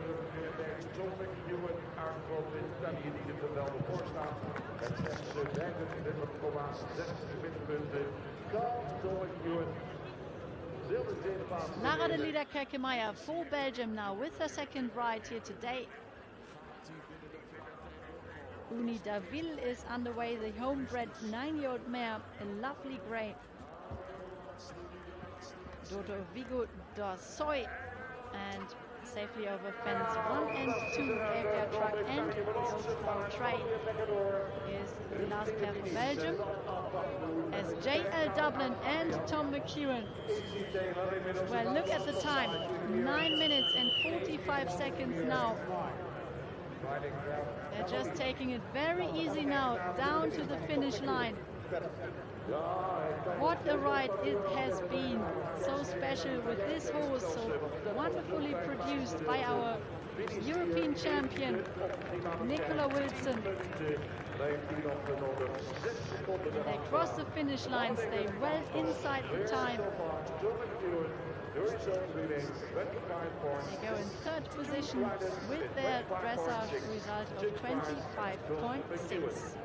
Lara de Lieder Kerkemeyer for Belgium now with her second ride here today. Uni Daville is underway, the homebred 9-year-old mare, a lovely grey. Daughter of Vigo Dorsoy, and safely over fence 1 and 2, Gabriel Truck and Goldflower Trey is the last pair for Belgium, as JL Dublin and Tom McEwen. Well, look at the time, 9 minutes and 45 seconds now. They're just taking it very easy now, down to the finish line. What a ride it has been. So special with this horse, so wonderfully produced by our European champion, Nicola Wilson. When they cross the finish line, stay well inside the time. They go in third position with their dressage result of 25.6.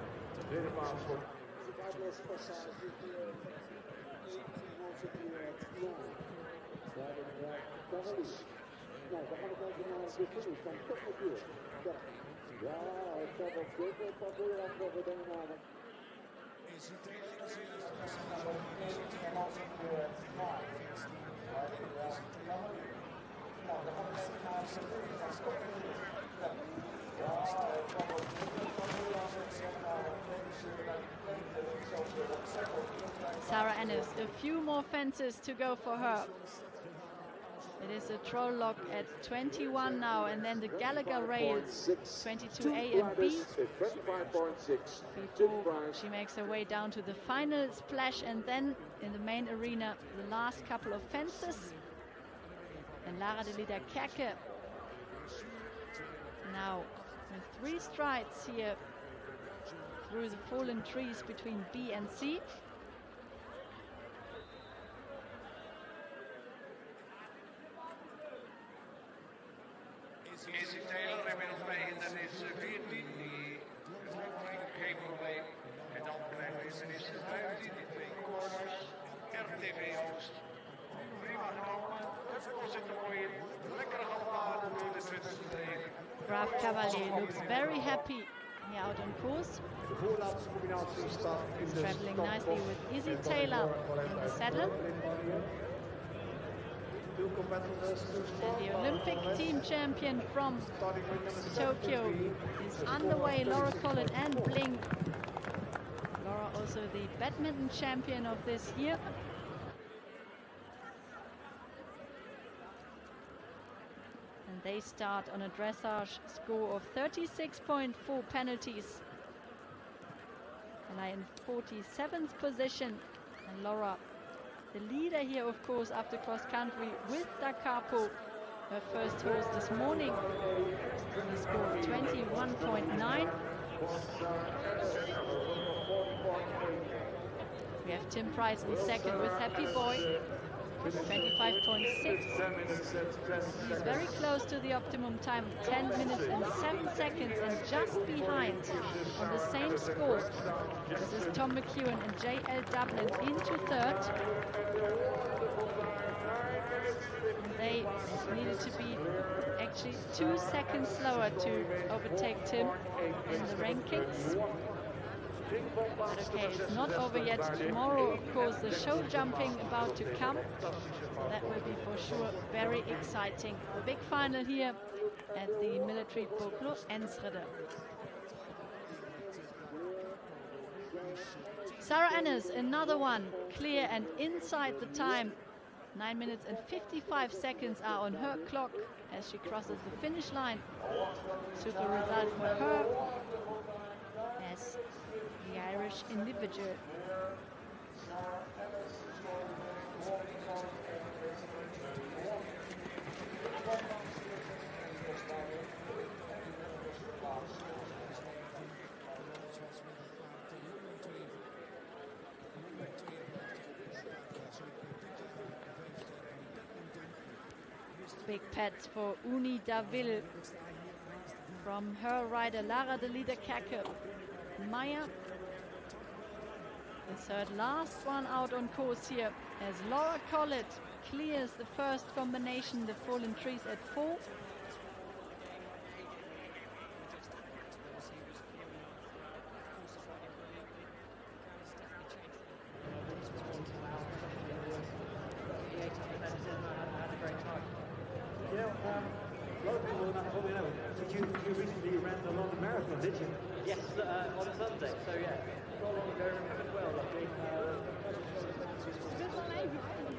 Sarah Ennis, a few more fences to go for her. It is a troll lock at 21 now, and then the Gallagher rails, 22A and B. Before she makes her way down to the final splash, and then in the main arena, the last couple of fences. And Lara de Lieder Kerke now with 3 strides here through the fallen trees between B and C. Izzy Taylor inmiddels bij hindernis 14, die geen probleem. En dan krijgen we hindernis 15, die 2 corners, RTV Oost. Prima genomen, het kost zit er mooi in, lekker allemaal door de 20e. Graaf Cavalier looks very happy here out on course. De voorlaatste combinatie staat in de Traveling nicely with Izzy Taylor in the saddle. And the Olympic team champion from Tokyo is underway, Laura Collett and Bling. Laura also the badminton champion of this year. And they start on a dressage score of 36.4 penalties. And are in 47th position. And Laura, the leader here, of course, after cross country with Da Capo, her first horse this morning, on a score of 21.9. We have Tim Price in second with Happy Boy, 25.6. He's very close to the optimum time of 10 minutes and 7 seconds, and just behind on the same score. This is Tom McEwen and J.L. Dublin into third. They needed to be actually 2 seconds slower to overtake Tim in the rankings. But okay, it's not over yet. Tomorrow, of course, the show jumping about to come. That will be for sure very exciting. The big final here at the military Boekelo Enschede. Sarah Ennis, another one, clear and inside the time. 9 minutes and 55 seconds are on her clock as she crosses the finish line. Super result for her as the Irish individual. Big pets for Uni Davil from her rider Lara de Liederkerke. Maya, the third last one out on course here as Laura Collett clears the first combination, the fallen trees at 4. You recently ran the London Marathon, did you? Yes, on a Sunday, so yeah, not long ago, remembered well, luckily.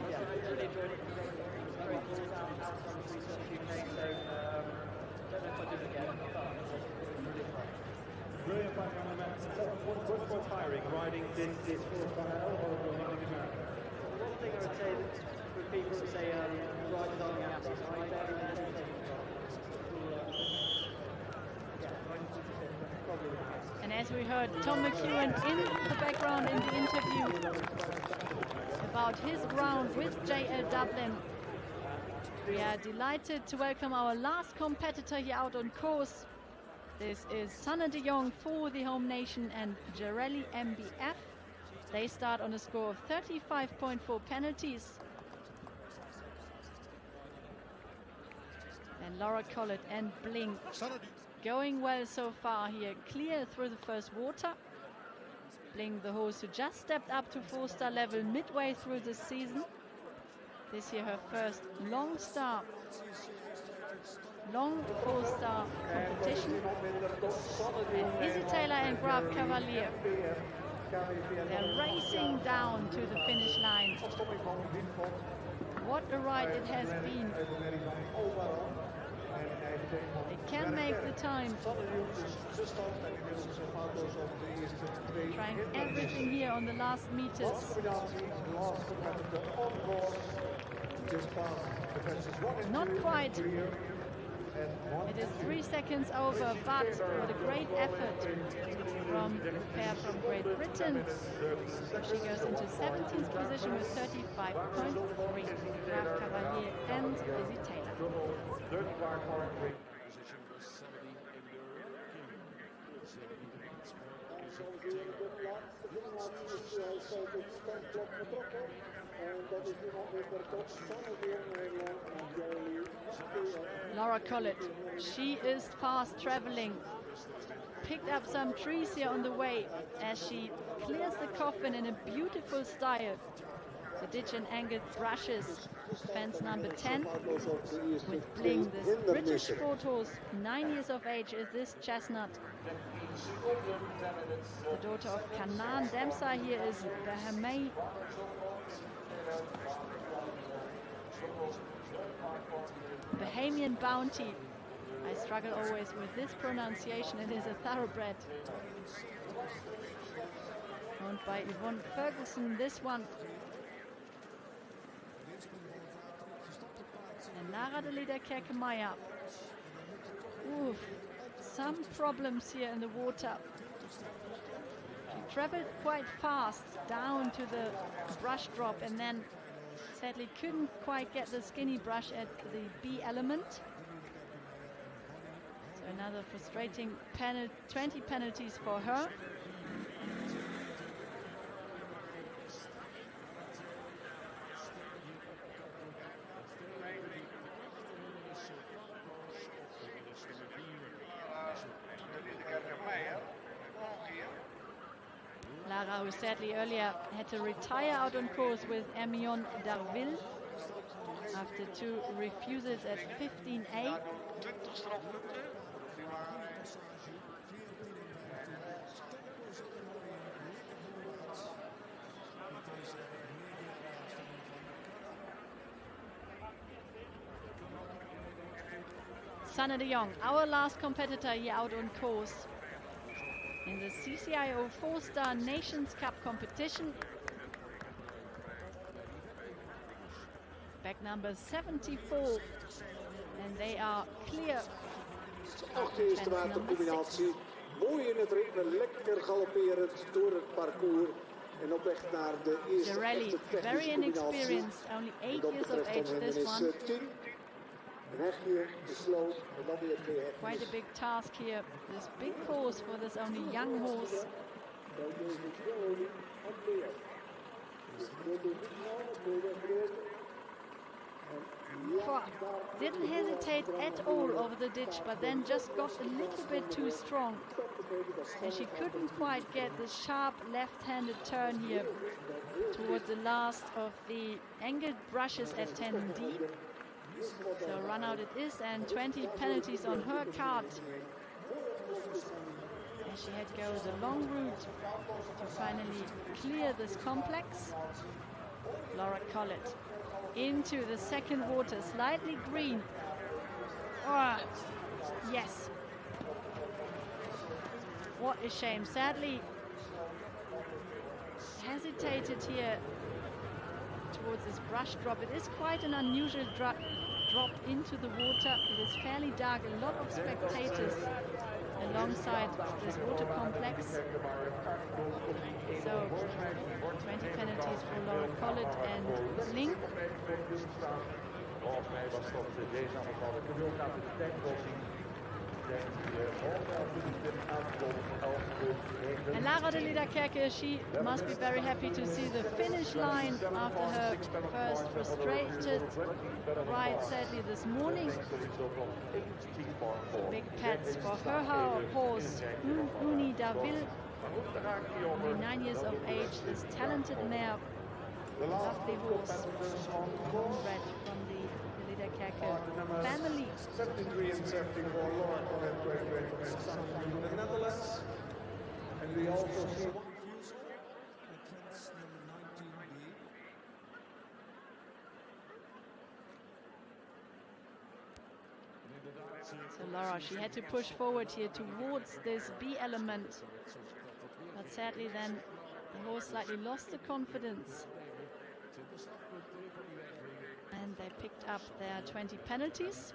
Yeah, really enjoyed it. Great course out from Research UK, so don't know if I do it again, but Brilliant background, what's more tiring, riding this course by or running a marathon? one thing I would say for people who say riders aren't athletes, I barely know. And as we heard Tom McEwen in the background in the interview about his round with J.L. Dublin, we are delighted to welcome our last competitor here out on course. This is Sanne de Jong for the home nation and Jarelli MBF. They start on a score of 35.4 penalties. And Laura Collett and Bling going well so far here, clear through the first water. Bling, the horse who just stepped up to 4-star level midway through the season. This year her first long 4-star competition. And Izzy Taylor and Graf Cavalier, they're racing down to the finish line. What a ride it has been. They can make the time. Trying everything here on the last meters. Not quite. It is 3 seconds over, but what a great effort from the pair from Great Britain. She goes into 17th position with 35.3. Graf Cavalier and Izzy Taylor. Laura Collett, she is fast traveling, picked up some trees here on the way as she clears the coffin in a beautiful style. The ditch and angled brushes fence number 10 with Bling. This British sport horse, 9 years of age, is this chestnut. The daughter of Canaan Demsa here is Bahamae. Bahamian Bounty. I struggle always with this pronunciation. It is a thoroughbred. Owned by Yvonne Ferguson, this one. And Lara de Liederkerke-Meyer. Oof, some problems here in the water. She traveled quite fast down to the brush drop and then sadly couldn't quite get the skinny brush at the B element. So another frustrating 20 penalties for her. Lara, who sadly earlier had to retire out on course with Hermione Darville after 2 refusals at 15A. Sanne de Jong, our last competitor here out on course in the CCIO 4-star Nations Cup competition. Back number 74. And they are clear. Ook de eerste watercombinatie. Mooi in het ritme, lekker galopperend door het parcours. En op weg naar de eerste the rally, very inexperienced, only 8 years of age, this one. Quite a big task here, this big course for this only young horse. Didn't hesitate at all over the ditch, but then just got a little bit too strong. And she couldn't quite get the sharp left-handed turn here towards the last of the angled brushes at 10D. So run out it is, and 20 penalties on her card. And she had to go the long route to finally clear this complex. Laura Collett into the second water, slightly green. Oh, yes. What a shame. Sadly, hesitated here towards this brush drop. It is quite an unusual drop into the water. It is fairly dark, a lot of spectators alongside this water complex. So 20 penalties for Laura Collett and Link. And Lara de Liederkerke, she must be very happy to see the finish line after her first frustrated ride, sadly, this morning. Big pets for her horse, Uni Daville, only 9 years of age, this talented mare, lovely horse, bred from the Liederkerke family. 73 and 74, Laura Collett, great from the Netherlands. And we also see So Laura, she had to push forward here towards this B element. But sadly then the horse slightly lost the confidence. And they picked up their 20 penalties.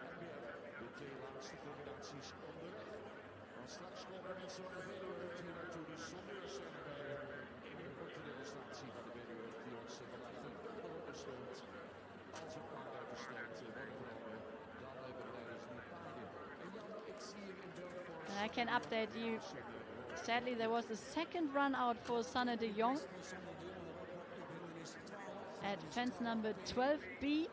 And I can update you. Sadly, there was a second run out for Sanne de Jong at fence number 12B.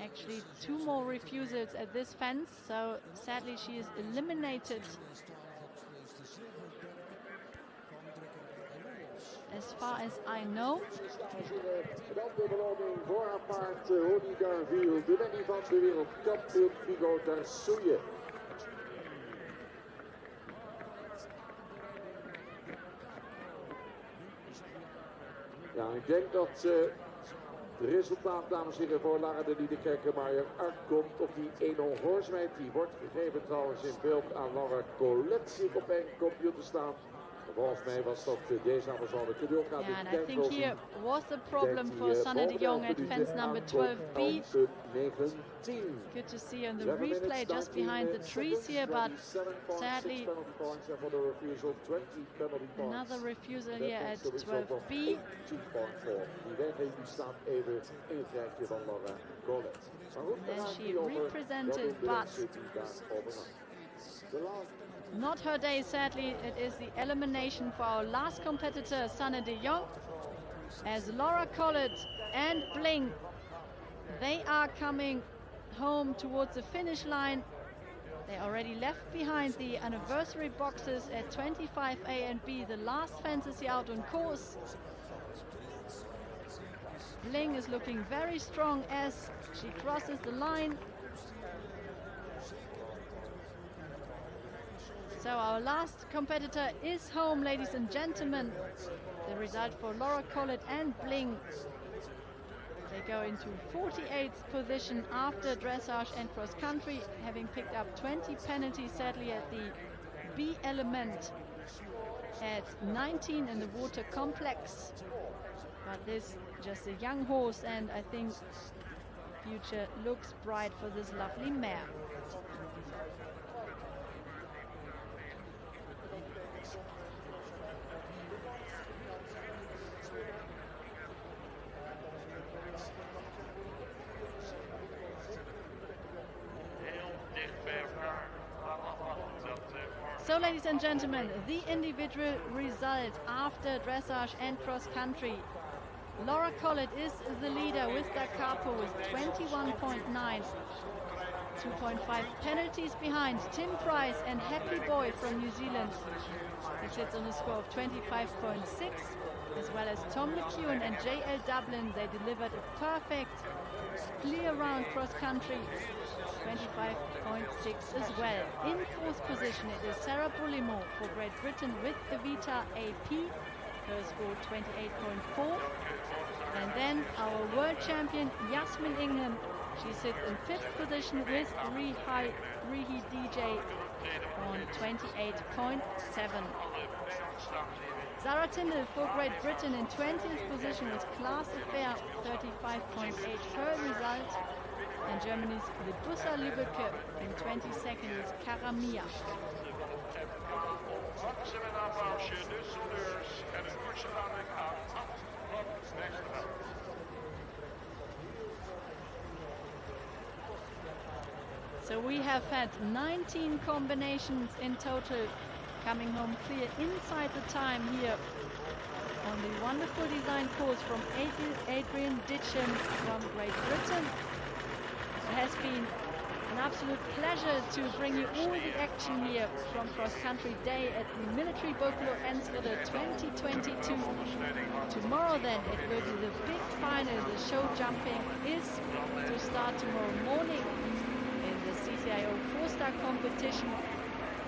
Actually, 2 more refusals at this fence, so sadly she is eliminated as far as I know. Dan de beloning voor haar paard Honey Garville, de wenning van de wereldkampioen Vigo Darsouje. Ja, ik denk dat het resultaat, dames en heren, voor Lara de Liedekerkenmaier uitkomt op die 1-0 Horsemeid. Die wordt gegeven trouwens in beeld aan Laura Colette, zie ik op een computer staan. Volgens mij was dat deze Amazone cadeau gaat. Yeah, and I think here was a problem for Sanne de Jong at fence number 12B. Good to see on the replay just behind the trees here, but sadly another refusal here at 12B. Die weging staat even in het rijtje van Laura Colette. Then she represented, but not her day, sadly. It is the elimination for our last competitor, Sanne de Jong, as Laura Collett and Bling, they are coming home towards the finish line. They already left behind the anniversary boxes at 25A and B, the last fantasy out on course. Bling is looking very strong as she crosses the line. So our last competitor is home, ladies and gentlemen. The result for Laura Collett and Bling. They go into 48th position after dressage and cross country, having picked up 20 penalties, sadly, at the B element at 19 in the water complex. But this just a young horse, and I think future looks bright for this lovely mare. So, ladies and gentlemen, the individual result after dressage and cross country. Laura Collett is the leader with Da Capo with 21.9. 2.5 penalties behind Tim Price and Happy Boy from New Zealand. He sits on a score of 25.6, as well as Tom McEwen and JL Dublin. They delivered a perfect clear round cross country, 25.6 as well. In fourth position it is Sarah Bullimore for Great Britain with Evita AP, her score 28.4. And then our world champion Yasmin Ingham, she sits in fifth position with Rihi DJ on 28.7. Zara Tindall for Great Britain in 20th position with Class Affair 35.8 her result. And Germany's Libussa Lübbecke in 22nd is Karamia. So we have had 19 combinations in total coming home clear inside the time here on the wonderful design course from Adrian Ditcham from Great Britain. It has been an absolute pleasure to bring you all the action here from Cross Country Day at the Military Boekelo Enschede 2022. Tomorrow then it will be the big final. The show jumping is to start tomorrow morning in the CCIO 4-star competition,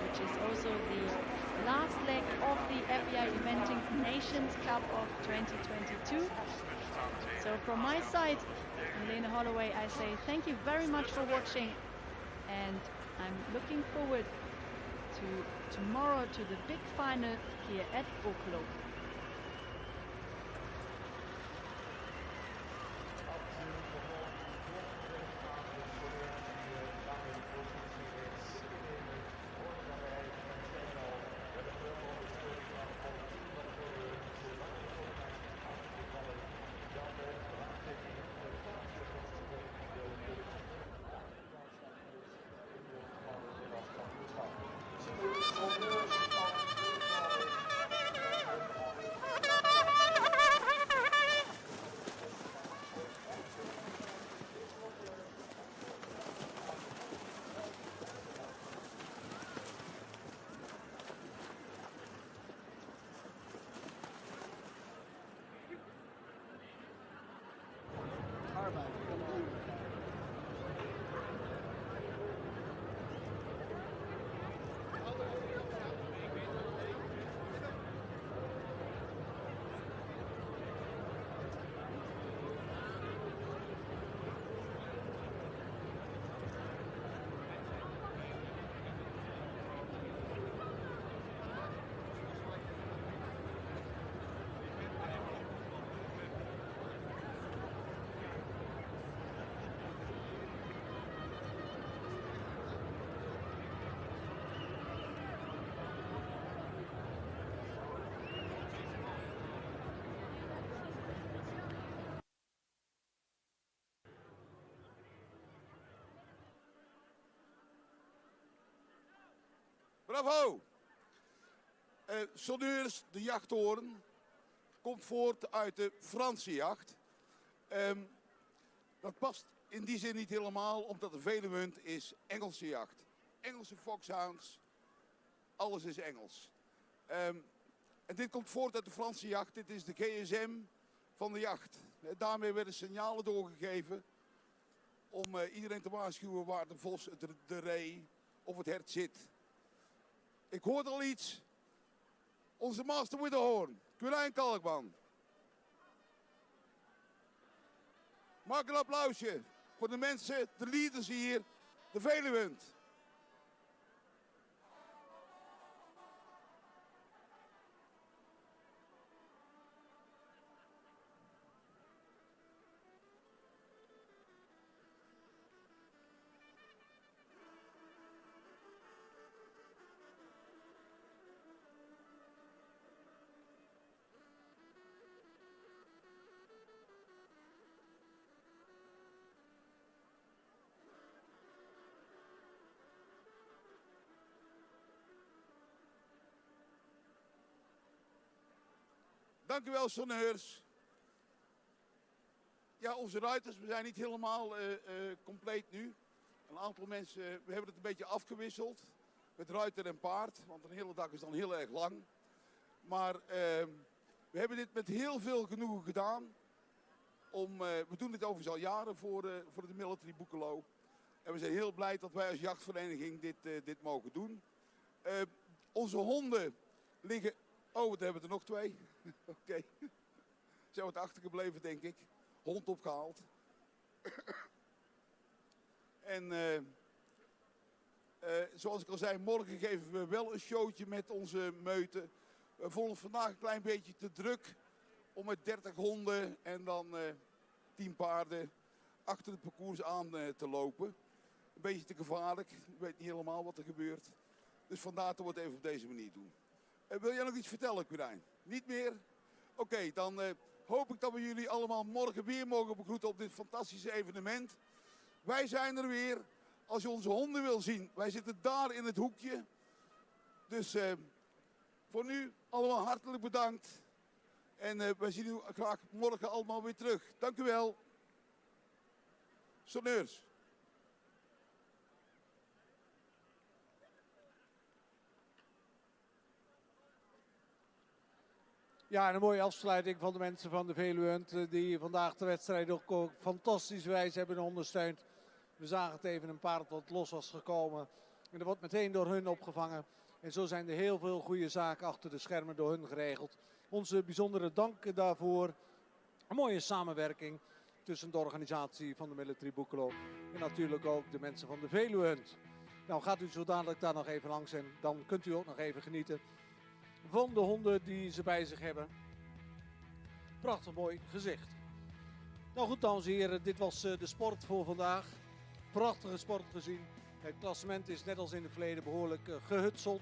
which is also the last leg of the FEI Eventing Nations Cup of 2022. So from my side, Lena Holloway, I say thank you very much for watching, and I'm looking forward to tomorrow, to the big final here at Boekelo. Bravo! Sonneurs, de jachthoorn, komt voort uit de Franse jacht. Dat past in die zin niet helemaal, omdat de Veluwend is Engelse jacht. Engelse foxhounds, alles is Engels. En dit komt voort uit de Franse jacht. Dit is de GSM van de jacht. Daarmee werden signalen doorgegeven om iedereen te waarschuwen waar de vos, de ree of het hert zit. Ik hoorde al iets. Onze master with the horn, Quirijn Kalkman. Maak een applausje voor de mensen, de leaders hier, de Veluwend. Dank u wel, sonneurs. Ja, onze ruiters, we zijn niet helemaal compleet nu. Een aantal mensen, we hebben het een beetje afgewisseld. Met ruiter en paard, want een hele dag is dan heel erg lang. Maar we hebben dit met heel veel genoegen gedaan. We doen dit overigens al jaren voor de military Boekelo. En we zijn heel blij dat wij als jachtvereniging dit mogen doen. Onze honden liggen... Oh, we hebben er nog 2. Oké. Zijn wat achtergebleven, denk ik. Hond opgehaald. En zoals ik al zei, morgen geven we wel een showtje met onze meuten. We vonden het vandaag een klein beetje te druk om met 30 honden en dan 10 paarden achter het parcours aan te lopen. Een beetje te gevaarlijk. Ik weet niet helemaal wat er gebeurt. Dus vandaar dat we het even op deze manier doen. Wil jij nog iets vertellen, Quirijn? Niet meer? Oké, dan hoop ik dat we jullie allemaal morgen weer mogen begroeten op dit fantastische evenement. Wij zijn er weer. Als je onze honden wil zien, wij zitten daar in het hoekje. Dus voor nu allemaal hartelijk bedankt. En wij zien u graag morgen allemaal weer terug. Dank u wel. Sonneurs. Ja, en een mooie afsluiting van de mensen van de Veluwend die vandaag de wedstrijd ook op fantastische wijze hebben ondersteund. We zagen het even, een paard wat los was gekomen en dat wordt meteen door hun opgevangen. En zo zijn er heel veel goede zaken achter de schermen door hun geregeld. Onze bijzondere dank daarvoor. Een mooie samenwerking tussen de organisatie van de military Boekelo en natuurlijk ook de mensen van de Veluwend. Nou, gaat u zo dadelijk daar nog even langs en dan kunt u ook nog even genieten van de honden die ze bij zich hebben. Prachtig mooi gezicht. Nou goed, dames en heren, dit was de sport voor vandaag. Prachtige sport gezien. Het klassement is net als in het verleden behoorlijk gehutseld.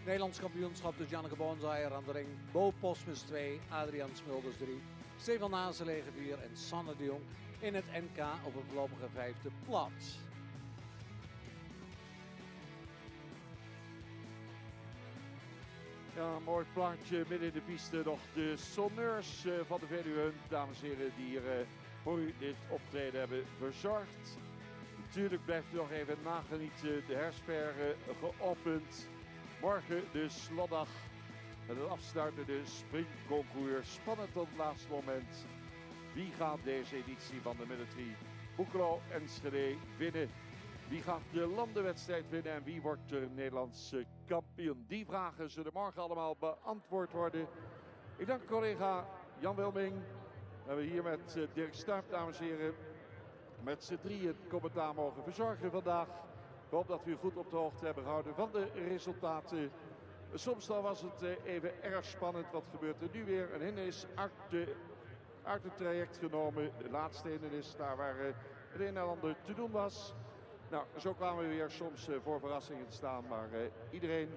Nederlands kampioenschap dus Janneke Boonzaaier aan de ring. Bo Posmus 2, Adriaan Smulders 3, Stefan Nazelegen 4 en Sanne de Jong in het NK op een voorlopige 5e plaats. Ja, een mooi plaatje midden in de piste. Nog de sonneurs van de Veluwend, dames en heren, die hier voor u dit optreden hebben verzorgd. Natuurlijk blijft u nog even nagenieten. De hersperre geopend. Morgen de slotdag met een afsluitende springconcours. Spannend tot het laatste moment. Wie gaat deze editie van de military Boekelo Enschede winnen? Wie gaat de landenwedstrijd winnen en wie wordt de Nederlandse kampioen? Die vragen zullen morgen allemaal beantwoord worden. Ik dank collega Jan Wilming. We hebben hier met Dirk Stuip, dames en heren, met z'n drieën het commentaar mogen verzorgen vandaag. Ik hoop dat we u goed op de hoogte hebben gehouden van de resultaten. Soms dan was het even erg spannend. Wat gebeurt er nu weer? Een hindernis uit het traject genomen. De laatste hindernis, daar waar het een en ander te doen was. Nou, zo kwamen we weer soms voor verrassingen te staan. Maar iedereen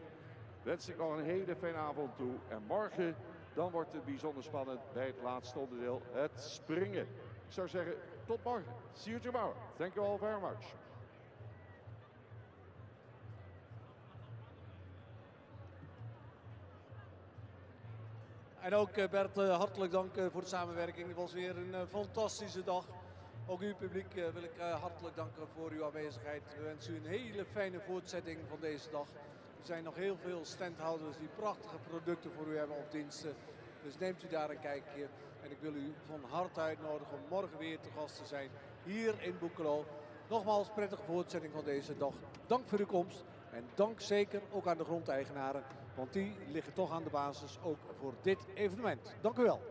wens ik nog een hele fijne avond toe. En morgen dan wordt het bijzonder spannend bij het laatste onderdeel, het springen. Ik zou zeggen, tot morgen. See you tomorrow. Thank you all very much. En ook Bert, hartelijk dank voor de samenwerking. Het was weer een fantastische dag. Ook uw publiek wil ik hartelijk danken voor uw aanwezigheid. We wensen u een hele fijne voortzetting van deze dag. Er zijn nog heel veel standhouders die prachtige producten voor u hebben of diensten. Dus neemt u daar een kijkje. En ik wil u van harte uitnodigen om morgen weer te gast te zijn hier in Boekelo. Nogmaals, prettige voortzetting van deze dag. Dank voor uw komst. En dank zeker ook aan de grondeigenaren. Want die liggen toch aan de basis ook voor dit evenement. Dank u wel.